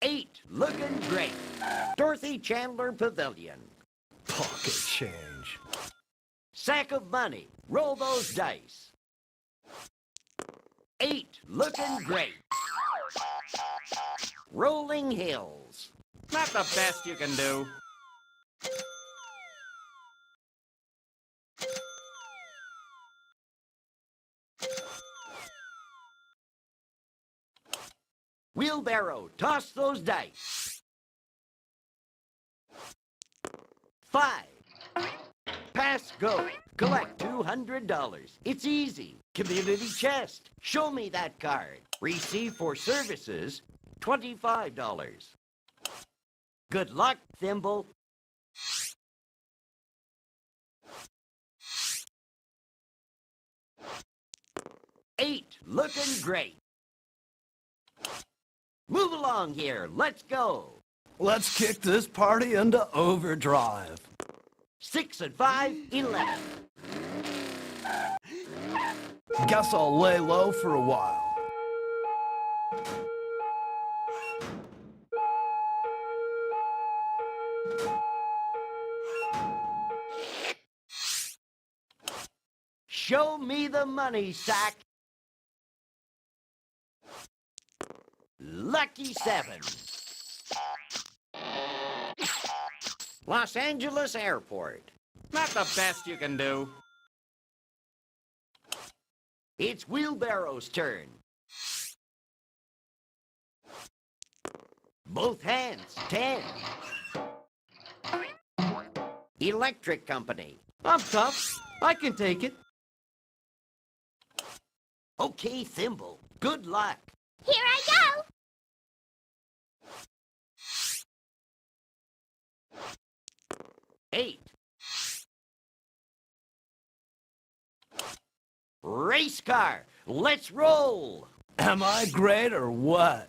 8, looking great. Dorothy Chandler Pavilion.
Pocket change.
Sack of money. Roll those dice. 8, looking great. Rolling Hills.
Not the best you can do.
Wheelbarrow, toss those dice. 5. Pass go. Collect $200. It's easy. Community chest. Show me that card. Receive for services, $25. Good luck, Thimble. 8, looking great. Move along here. Let's go.
Let's kick this party into overdrive.
6 and 5, 11.
Guess I'll lay low for a while.
Show me the money, Sack. Lucky 7. Los Angeles Airport.
Not the best you can do.
It's Wheelbarrow's turn. Both hands, 10. Electric Company.
I'm tough. I can take it.
Okay, Thimble. Good luck.
Here I go!
Race car, let's roll!
Am I great or what?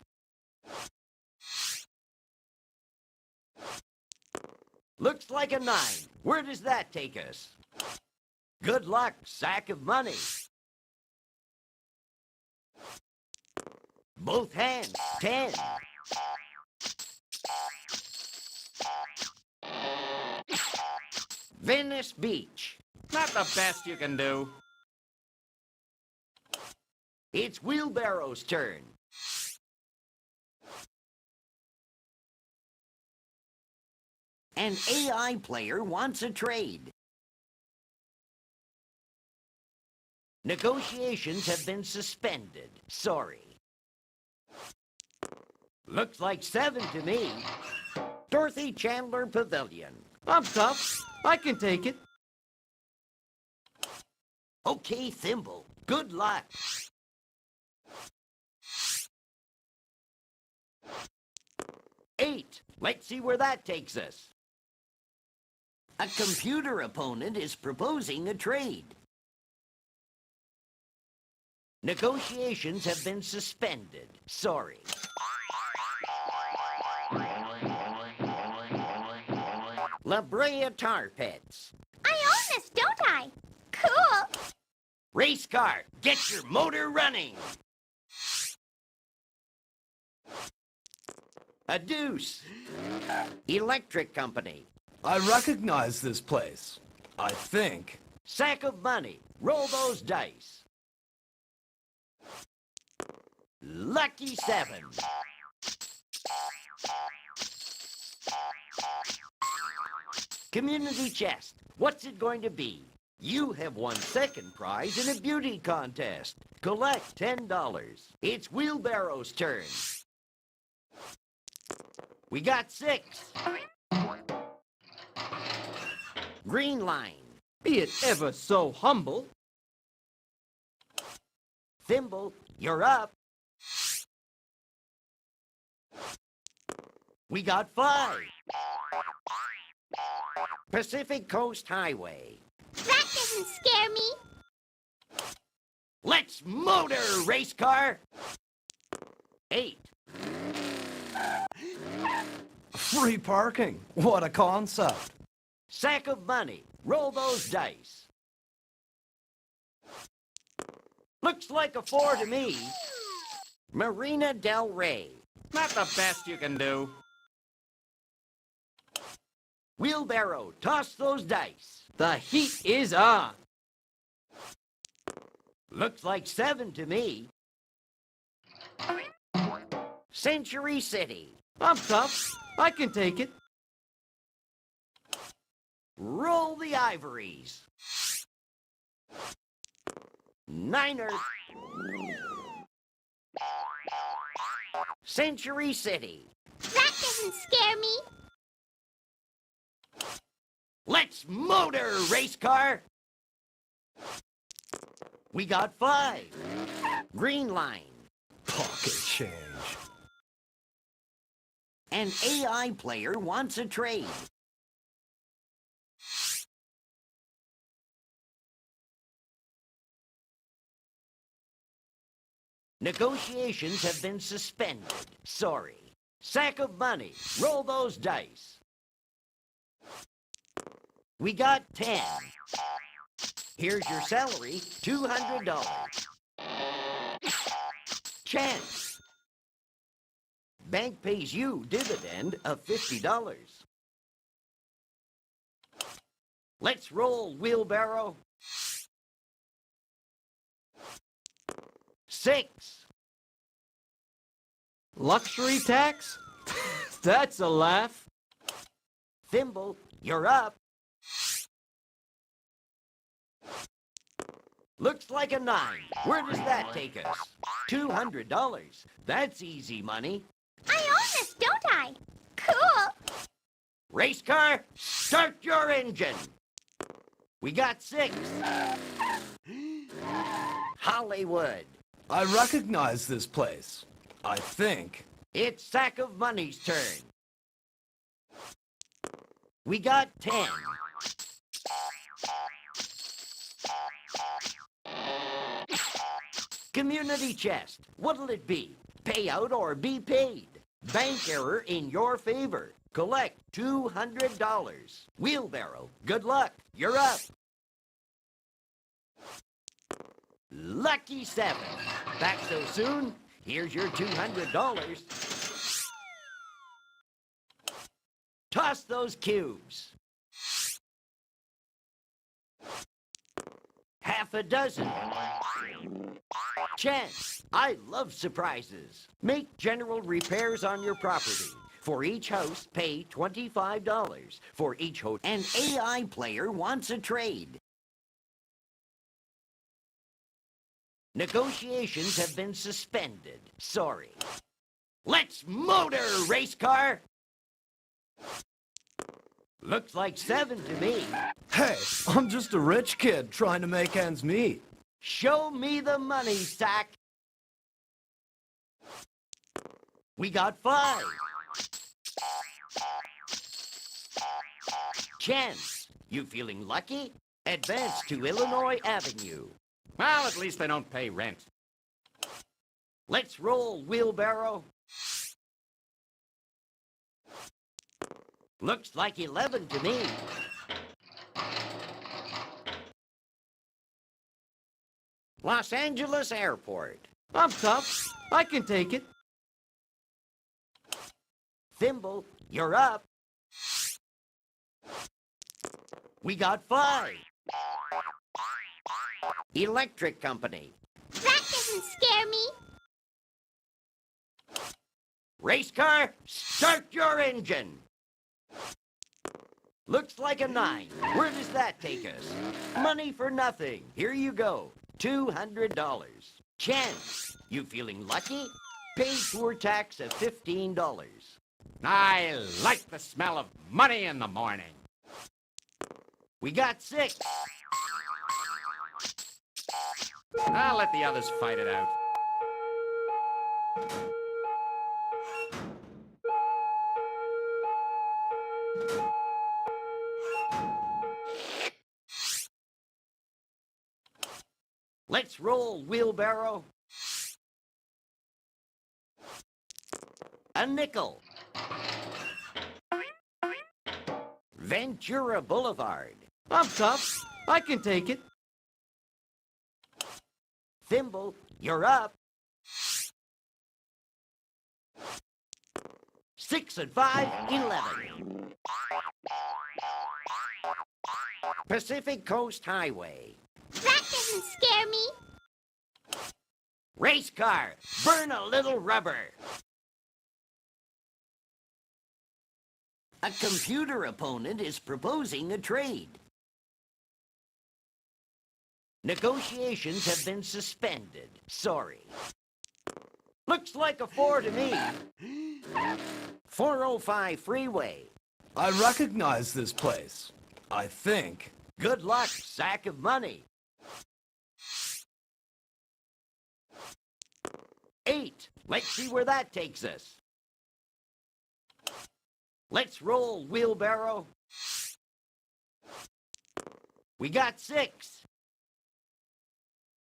Looks like a 9. Where does that take us? Good luck, sack of money. Both hands, 10. Venice Beach.
Not the best you can do.
It's Wheelbarrow's turn. An AI player wants a trade. Negotiations have been suspended. Sorry. Looks like 7 to me. Dorothy Chandler Pavilion.
I'm tough. I can take it.
Okay, Thimble. Good luck. Eight. Let's see where that takes us. A computer opponent is proposing a trade. Negotiations have been suspended. Sorry. La Brea Tar Pits.
I own this, don't I? Cool.
Race car, get your motor running. A deuce. Electric company.
I recognize this place. I think.
Sack of money. Roll those dice. Lucky 7. Community chest. What's it going to be? You have won second prize in a beauty contest. Collect $10. It's Wheelbarrow's turn. We got 6. Green line.
Be it ever so humble.
Thimble, you're up. We got 5. Pacific Coast Highway.
That doesn't scare me.
Let's motor, race car. 8.
Free parking. What a concept.
Sack of money. Roll those dice. Looks like a 4 to me. Marina Del Rey.
Not the best you can do.
Wheelbarrow, toss those dice.
The heat is on.
Looks like 7 to me. Century City.
I'm tough. I can take it.
Roll the ivories. Niners. Century City.
That doesn't scare me.
Let's motor, race car. We got 5. Green line.
Pocket change.
An AI player wants a trade. Negotiations have been suspended. Sorry. Sack of money. Roll those dice. We got 10. Here's your salary, $200. Chance. Bank pays you dividend of $50. Let's roll, Wheelbarrow. 6.
Luxury tax? That's a laugh.
Thimble, you're up. Looks like a 9. Where does that take us? $200. That's easy money.
I own this, don't I? Cool.
Race car, start your engine. We got 6. Hollywood.
I recognize this place. I think.
It's Sack of Money's turn. We got 10. Community chest. What'll it be? Payout or be paid? Bank error in your favor. Collect $200. Wheelbarrow. Good luck. You're up. Lucky 7. Back so soon? Here's your $200. Toss those cubes. Half a dozen. Chance. I love surprises. Make general repairs on your property. For each house, pay $25. For each house, an AI player wants a trade. Negotiations have been suspended. Sorry. Let's motor, race car! Looks like 7 to me.
Hey, I'm just a rich kid trying to make ends meet.
Show me the money, Sack. We got 5. Chance, you feeling lucky? Advance to Illinois Avenue.
Well, at least they don't pay rent.
Let's roll, wheelbarrow. Looks like 11 to me. Los Angeles Airport.
I'm tough. I can take it.
Thimble, you're up. We got 5. Electric company.
That doesn't scare me.
Race car, start your engine. Looks like a 9. Where does that take us? Money for nothing. Here you go. $200. Chance, you feeling lucky? Pay tour tax of $15.
I like the smell of money in the morning.
We got 6.
I'll let the others fight it out.
Let's roll, wheelbarrow. A nickel. Ventura Boulevard.
I'm tough. I can take it.
Thimble, you're up. 6 and 5, 11. Pacific Coast Highway.
That doesn't scare me.
Race car, burn a little rubber. A computer opponent is proposing a trade. Negotiations have been suspended. Sorry. Looks like a 4 to me. 405 freeway.
I recognize this place. I think.
Good luck, sack of money. 8. Let's see where that takes us. Let's roll, wheelbarrow. We got 6.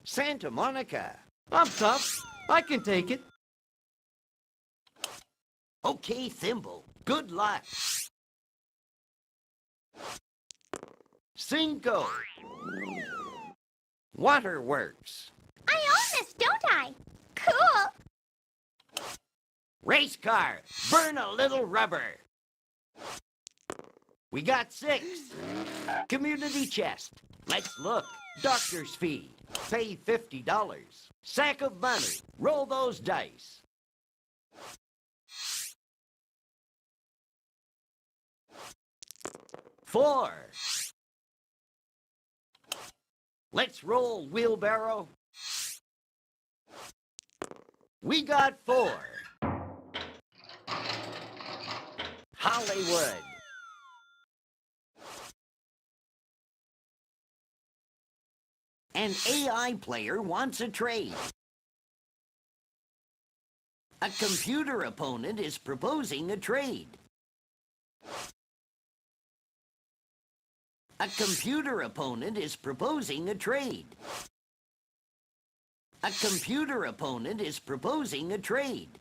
Santa Monica.
I'm tough. I can take it.
Okay, Thimble. Good luck. 5. Waterworks.
I own this, don't I? Cool.
Race car. Burn a little rubber. We got 6. Community chest. Let's look. Doctor's fee. Pay $50. Sack of money. Roll those dice. 4. Let's roll, wheelbarrow. We got 4. Hollywood. An AI player wants a trade. A computer opponent is proposing a trade. A computer opponent is proposing a trade. A computer opponent is proposing a trade.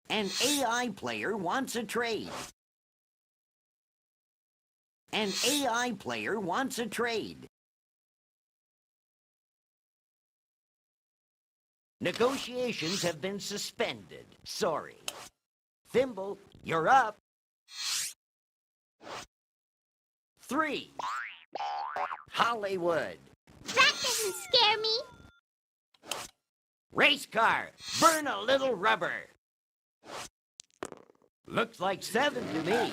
An AI player wants a trade. An AI player wants a trade. Negotiations have been suspended. Sorry. Thimble, you're up. 3. Hollywood.
That doesn't scare me.
Race car, burn a little rubber. Looks like 7 to me.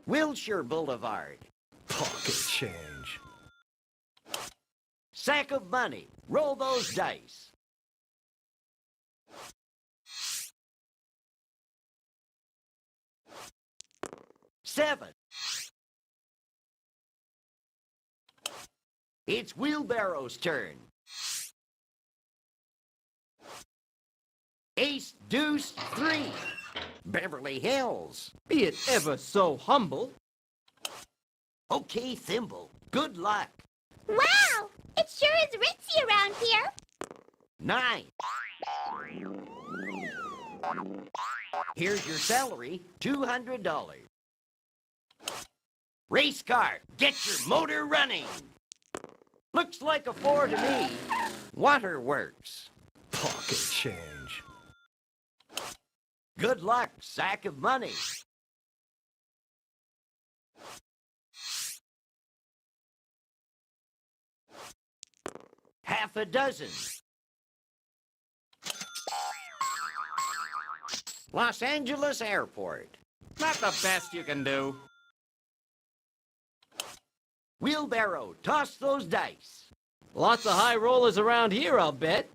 Wilshire Boulevard.
Pocket change.
Sack of money. Roll those dice. 7. It's Wheelbarrow's turn. Ace, deuce, 3. Beverly Hills.
Be it ever so humble.
Okay, Thimble. Good luck.
Wow! It sure is ritzy around here.
9. Here's your salary, $200. Race car, get your motor running. Looks like a 4 to me. Waterworks.
Pocket change.
Good luck, sack of money. Half a dozen. Los Angeles Airport.
Not the best you can do.
Wheelbarrow, toss those dice.
Lots of high rollers around here, I'll bet.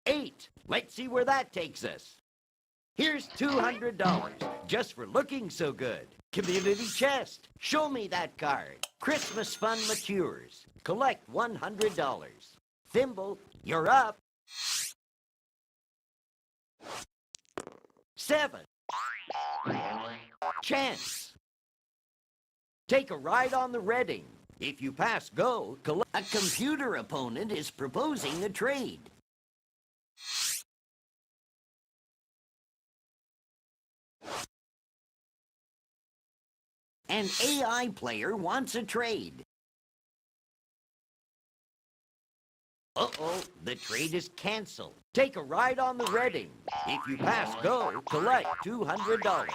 8. Let's see where that takes us. Here's $200, just for looking so good. Community chest. Show me that card. Christmas fund matures. Collect $100. Thimble, you're up. 7. Chance. Take a ride on the Reading. If you pass go, collect. A computer opponent is proposing a trade. An AI player wants a trade. Uh-oh, the trade is canceled. Take a ride on the Reading. If you pass go, collect $200.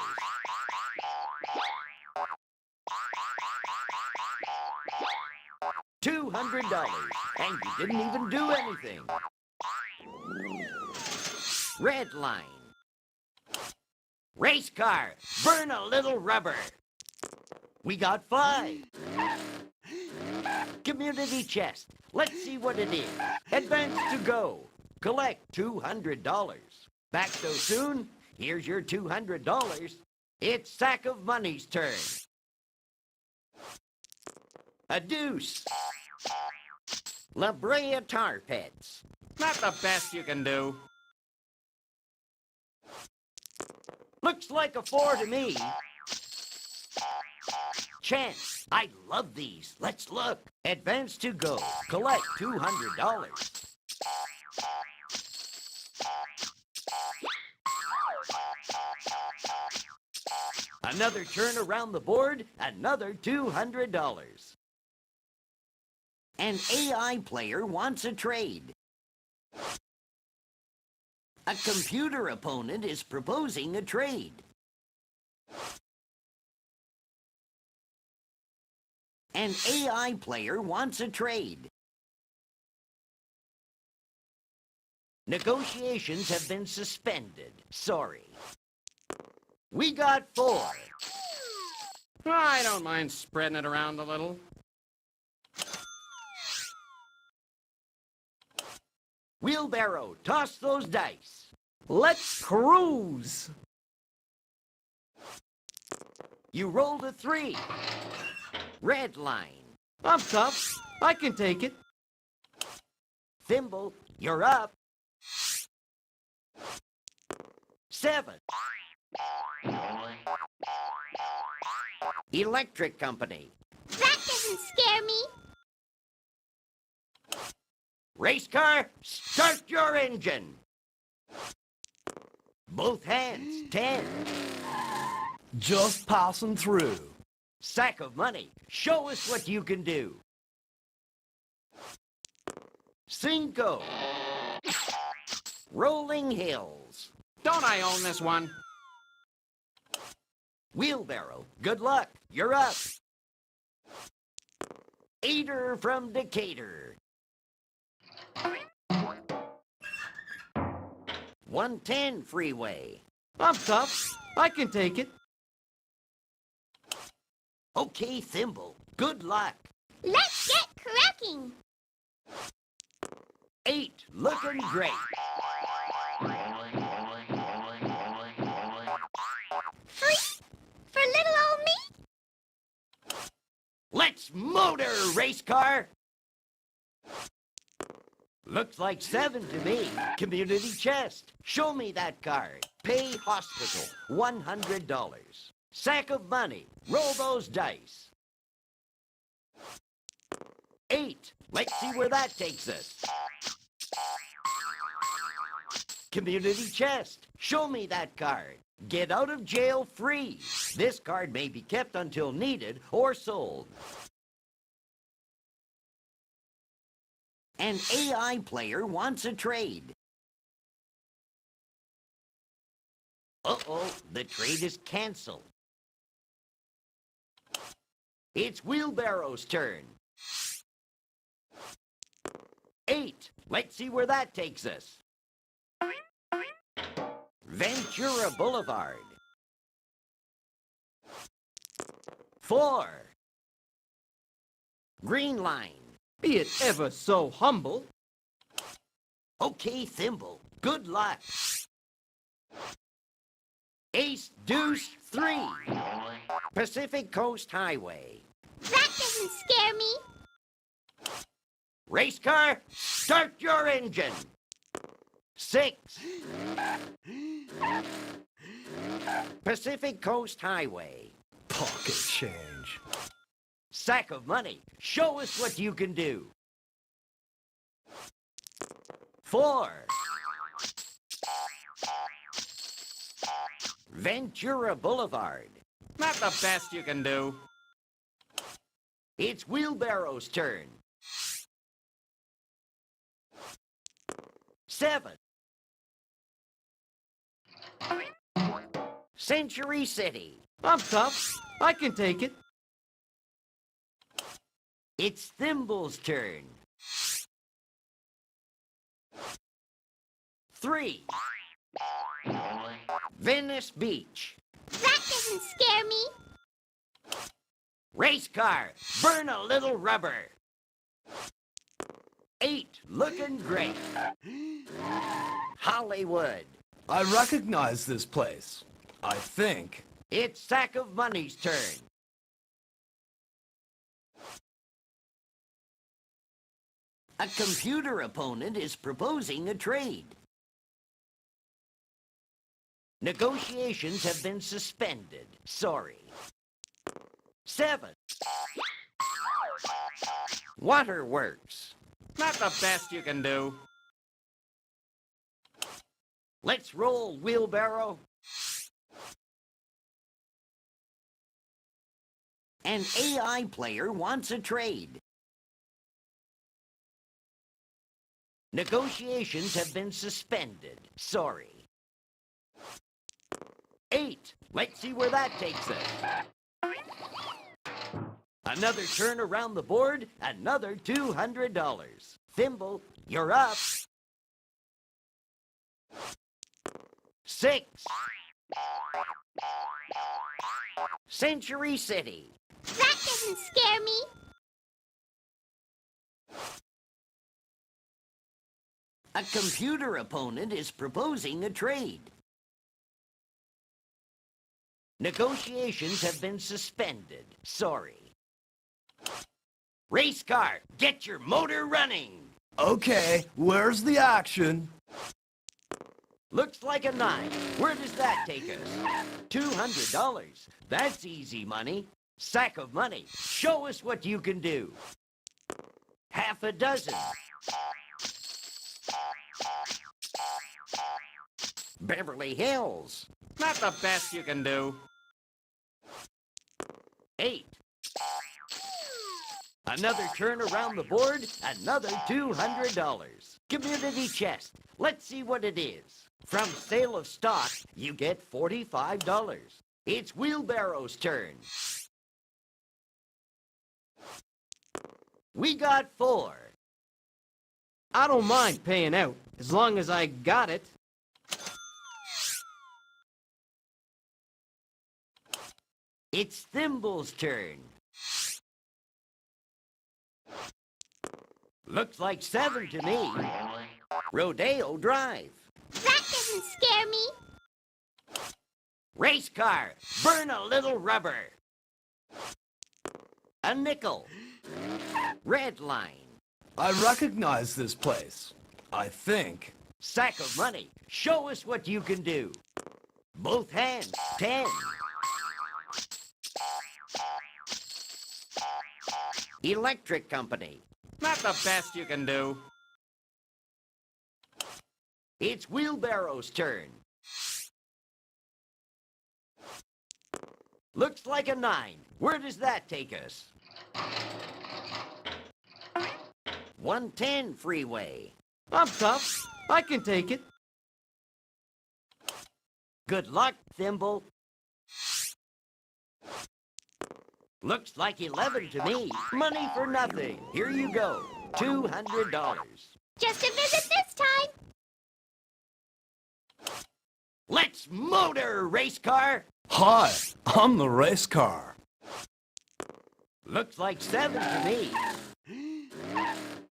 $200, and you didn't even do anything. Red line. Race car, burn a little rubber. We got 5. Community chest. Let's see what it is. Advance to go. Collect $200. Back so soon? Here's your $200. It's Sack of Money's turn. A deuce. La Brea Tar Pits.
Not the best you can do.
Looks like a 4 to me. Chance. I love these. Let's look. Advance to go. Collect $200. Another turn around the board, another $200. An AI player wants a trade. A computer opponent is proposing a trade. An AI player wants a trade. Negotiations have been suspended. Sorry. We got 4.
I don't mind spreading it around a little.
Wheelbarrow, toss those dice.
Let's cruise.
You rolled a 3. Red line.
I'm tough. I can take it.
Thimble, you're up. 7. Electric company.
That doesn't scare me.
Race car, start your engine. Both hands, 10.
Just passing through.
Sack of money, show us what you can do. 5. Rolling hills.
Don't I own this one?
Wheelbarrow, good luck, you're up. 8er from Decatur. 110 freeway.
I'm tough. I can take it.
Okay, Thimble, good luck.
Let's get cracking.
8, looking great.
Free for little old me.
Let's motor, race car. Looks like 7 to me. Community chest. Show me that card. Pay hospital. $100. Sack of money. Roll those dice. 8. Let's see where that takes us. Community chest. Show me that card. Get out of jail free. This card may be kept until needed or sold. An AI player wants a trade. Uh-oh, the trade is canceled. It's Wheelbarrow's turn. 8. Let's see where that takes us. Ventura Boulevard. 4. Green Line.
Be it ever so humble.
Okay, Thimble. Good luck. Ace, deuce, 3. Pacific Coast Highway.
That doesn't scare me.
Race car, start your engine. 6. Pacific Coast Highway.
Pocket change.
Sack of money. Show us what you can do. 4. Ventura Boulevard.
Not the best you can do.
It's Wheelbarrow's turn. 7. Century City.
I'm tough. I can take it.
It's Thimble's turn. 3. Venice Beach.
That doesn't scare me.
Race car, burn a little rubber. 8, looking great. Hollywood.
I recognize this place. I think.
It's Sack of Money's turn. A computer opponent is proposing a trade. Negotiations have been suspended. Sorry. 7. Waterworks.
Not the best you can do.
Let's roll, Wheelbarrow. An AI player wants a trade. Negotiations have been suspended. Sorry. 8. Let's see where that takes us. Another turn around the board, another $200. Thimble, you're up. 6. Century City.
That doesn't scare me.
A computer opponent is proposing a trade. Negotiations have been suspended. Sorry. Race car, get your motor running.
Okay, where's the action?
Looks like a 9. Where does that take us? $200. That's easy money. Sack of money. Show us what you can do. Half a dozen. Beverly Hills.
Not the best you can do.
8. Another turn around the board, another $200. Community chest. Let's see what it is. From sale of stock, you get $45. It's Wheelbarrow's turn. We got 4.
I don't mind paying out, as long as I got it.
It's Thimble's turn. Looks like 7 to me. Rodeo Drive.
That doesn't scare me.
Race car. Burn a little rubber. A nickel. Red line.
I recognize this place. I think.
Sack of money. Show us what you can do. Both hands. 10. Electric company.
Not the best you can do.
It's Wheelbarrow's turn. Looks like a 9. Where does that take us? 110 freeway.
I'm tough. I can take it.
Good luck, Thimble. Looks like 11 to me. Money for nothing. Here you go. $200.
Just a visit this time.
Let's motor, race car.
Hi, I'm the race car.
Looks like 7 to me.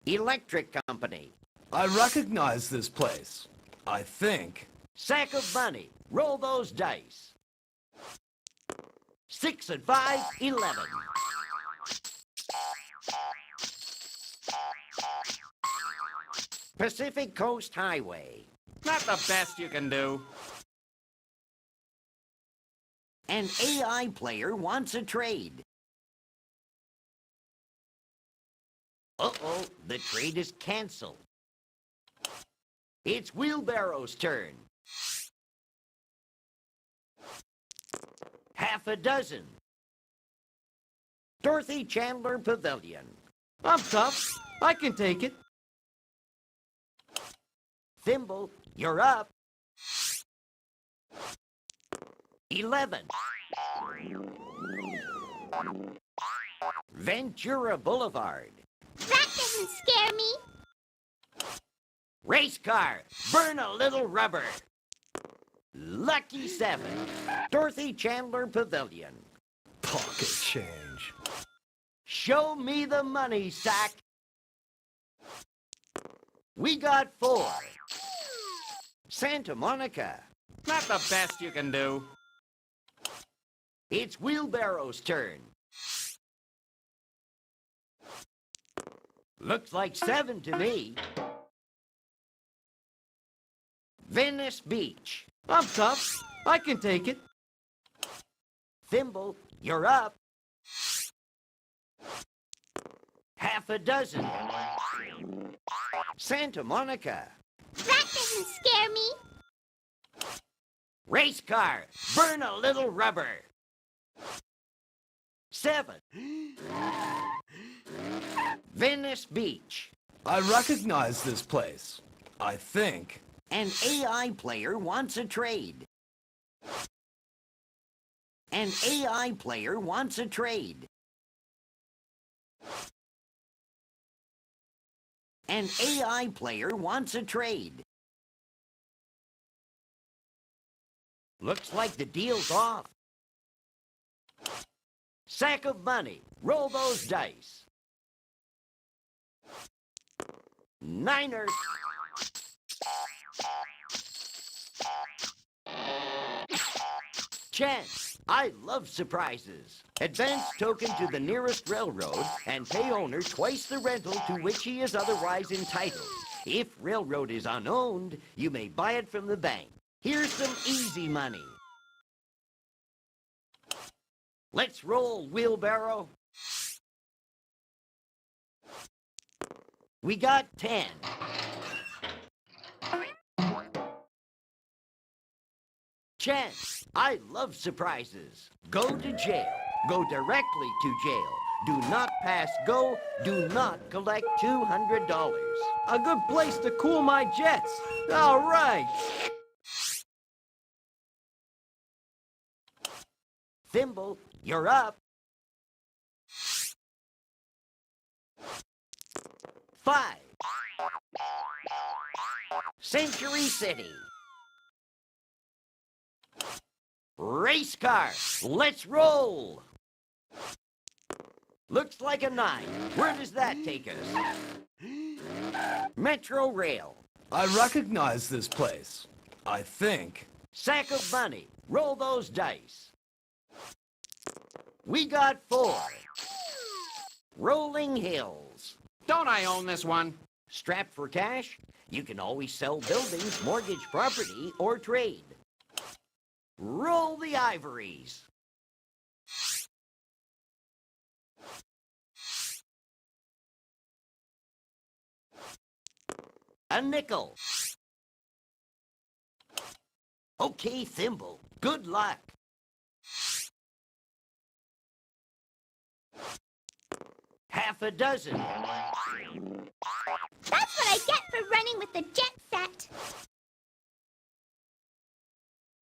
Electric company.
I recognize this place. I think.
Sack of money. Roll those dice. 6 and 5, 11. Pacific Coast Highway.
Not the best you can do.
An AI player wants a trade. Uh-oh, the trade is canceled. It's Wheelbarrow's turn. Half a dozen. Dorothy Chandler Pavilion.
I'm tough. I can take it.
Thimble, you're up. 11. Ventura Boulevard.
That doesn't scare me.
Race car. Burn a little rubber. Lucky 7. Dorothy Chandler Pavilion.
Pocket change.
Show me the money, Sack. We got 4. Santa Monica.
Not the best you can do.
It's Wheelbarrow's turn. Looks like 7 to me. Venice Beach.
I'm tough. I can take it.
Thimble, you're up. Half a dozen. Santa Monica.
That doesn't scare me.
Race car. Burn a little rubber. 7. Venice Beach.
I recognize this place. I think.
An AI player wants a trade. An AI player wants a trade. An AI player wants a trade. Looks like the deal's off. Sack of money. Roll those dice. Niner. Chance. I love surprises. Advance token to the nearest railroad and pay owner twice the rental to which he is otherwise entitled. If railroad is unowned, you may buy it from the bank. Here's some easy money. Let's roll, wheelbarrow. We got 10. Chance, I love surprises. Go to jail. Go directly to jail. Do not pass go. Do not collect $200.
A good place to cool my jets. All right.
Thimble, you're up. 5. Century City. Race car, let's roll. Looks like a 9. Where does that take us? Metro Rail.
I recognize this place. I think.
Sack of money. Roll those dice. We got 4. Rolling Hills.
Don't I own this one?
Strapped for cash? You can always sell buildings, mortgage property, or trade. Roll the ivories. A nickel. Okay, Thimble. Good luck. Half a dozen.
That's what I get for running with the jet set.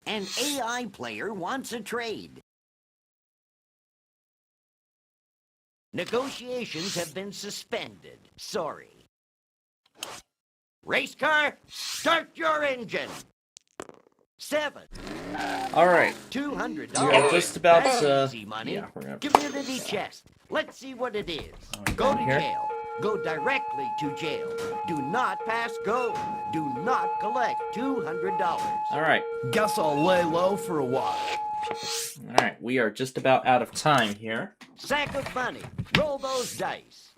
An AI player wants a trade. Negotiations have been suspended. Sorry. Race car, start your engine. 7.
All right.
$200.
We're just about
That's easy money.
yeah, we're gonna
Community chest. Let's see what it is. Go to
here.
jail. Go directly to jail. Do not pass go. Do not collect $200.
All right.
Guess I'll lay low for a while.
All right. We are just about out of time here.
Sack of money. Roll those dice.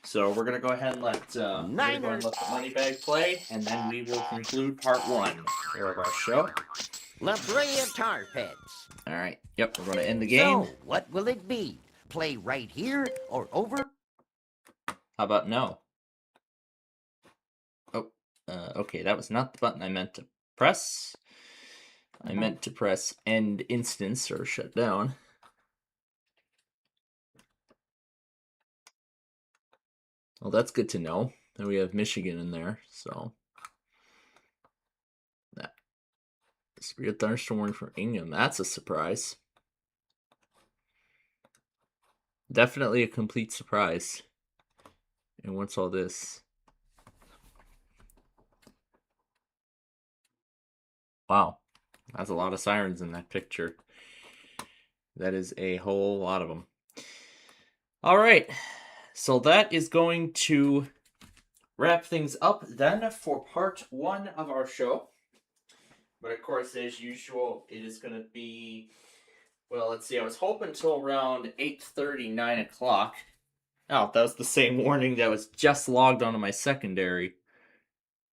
So we're gonna go ahead and let
Niners.
let the money bag play, and then we will conclude part 1 here of our show.
La Brea Tar Pits.
All right. Yep. We're gonna end the game.
So, what will it be? Play right here or over?
How about no? Oh. Okay. That was not the button I meant to press. I meant to press end instance or shut down. Well, that's good to know. And we have Michigan in there, so that severe thunderstorm warning for England. That's a surprise. Definitely a complete surprise. And what's all this? Wow, that's a lot of sirens in that picture. That is a whole lot of them. All right. So that is going to wrap things up then for part 1 of our show. But of course, as usual, it is going to be, well, let's see, I was hoping till around 8:30, 9 o'clock. Oh, that was the same warning that was just logged onto my secondary.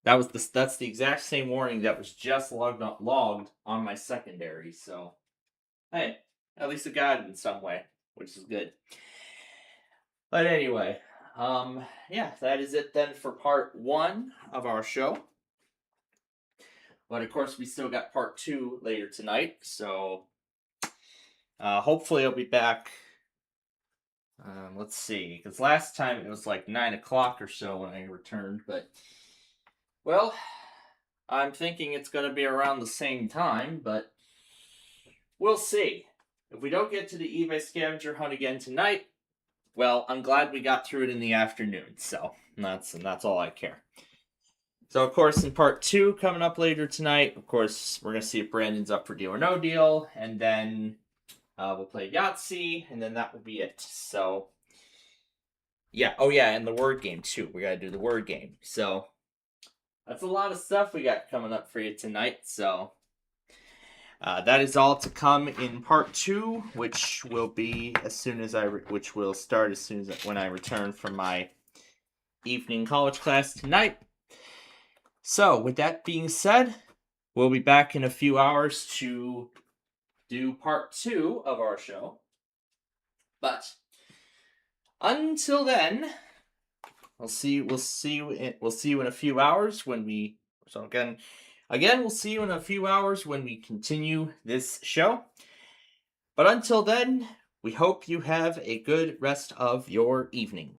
That's the exact same warning that was just logged on my secondary. So, hey, at least it got it in some way, which is good. But anyway, yeah, that is it then for part 1 of our show. But of course, we still got part 2 later tonight, so hopefully I'll be back. Let's see, because last time it was like 9 o'clock or so when I returned, but well, I'm thinking it's going to be around the same time, but we'll see. If we don't get to the eBay scavenger hunt again tonight, well, I'm glad we got through it in the afternoon, so that's all I care. So, of course, in part 2 coming up later tonight, of course, we're going to see if Brandon's up for Deal or No Deal, and then we'll play Yahtzee, and then that will be it. So, yeah. Oh, yeah, and the word game, too. We got to do the word game. So, that's a lot of stuff we got coming up for you tonight, so that is all to come in part 2, which will be which will start as soon as when I return from my evening college class tonight. So, with that being said, we'll be back in a few hours to do part 2 of our show. But until then, we'll see you in a few hours when we. So again, we'll see you in a few hours when we continue this show. But until then, we hope you have a good rest of your evening.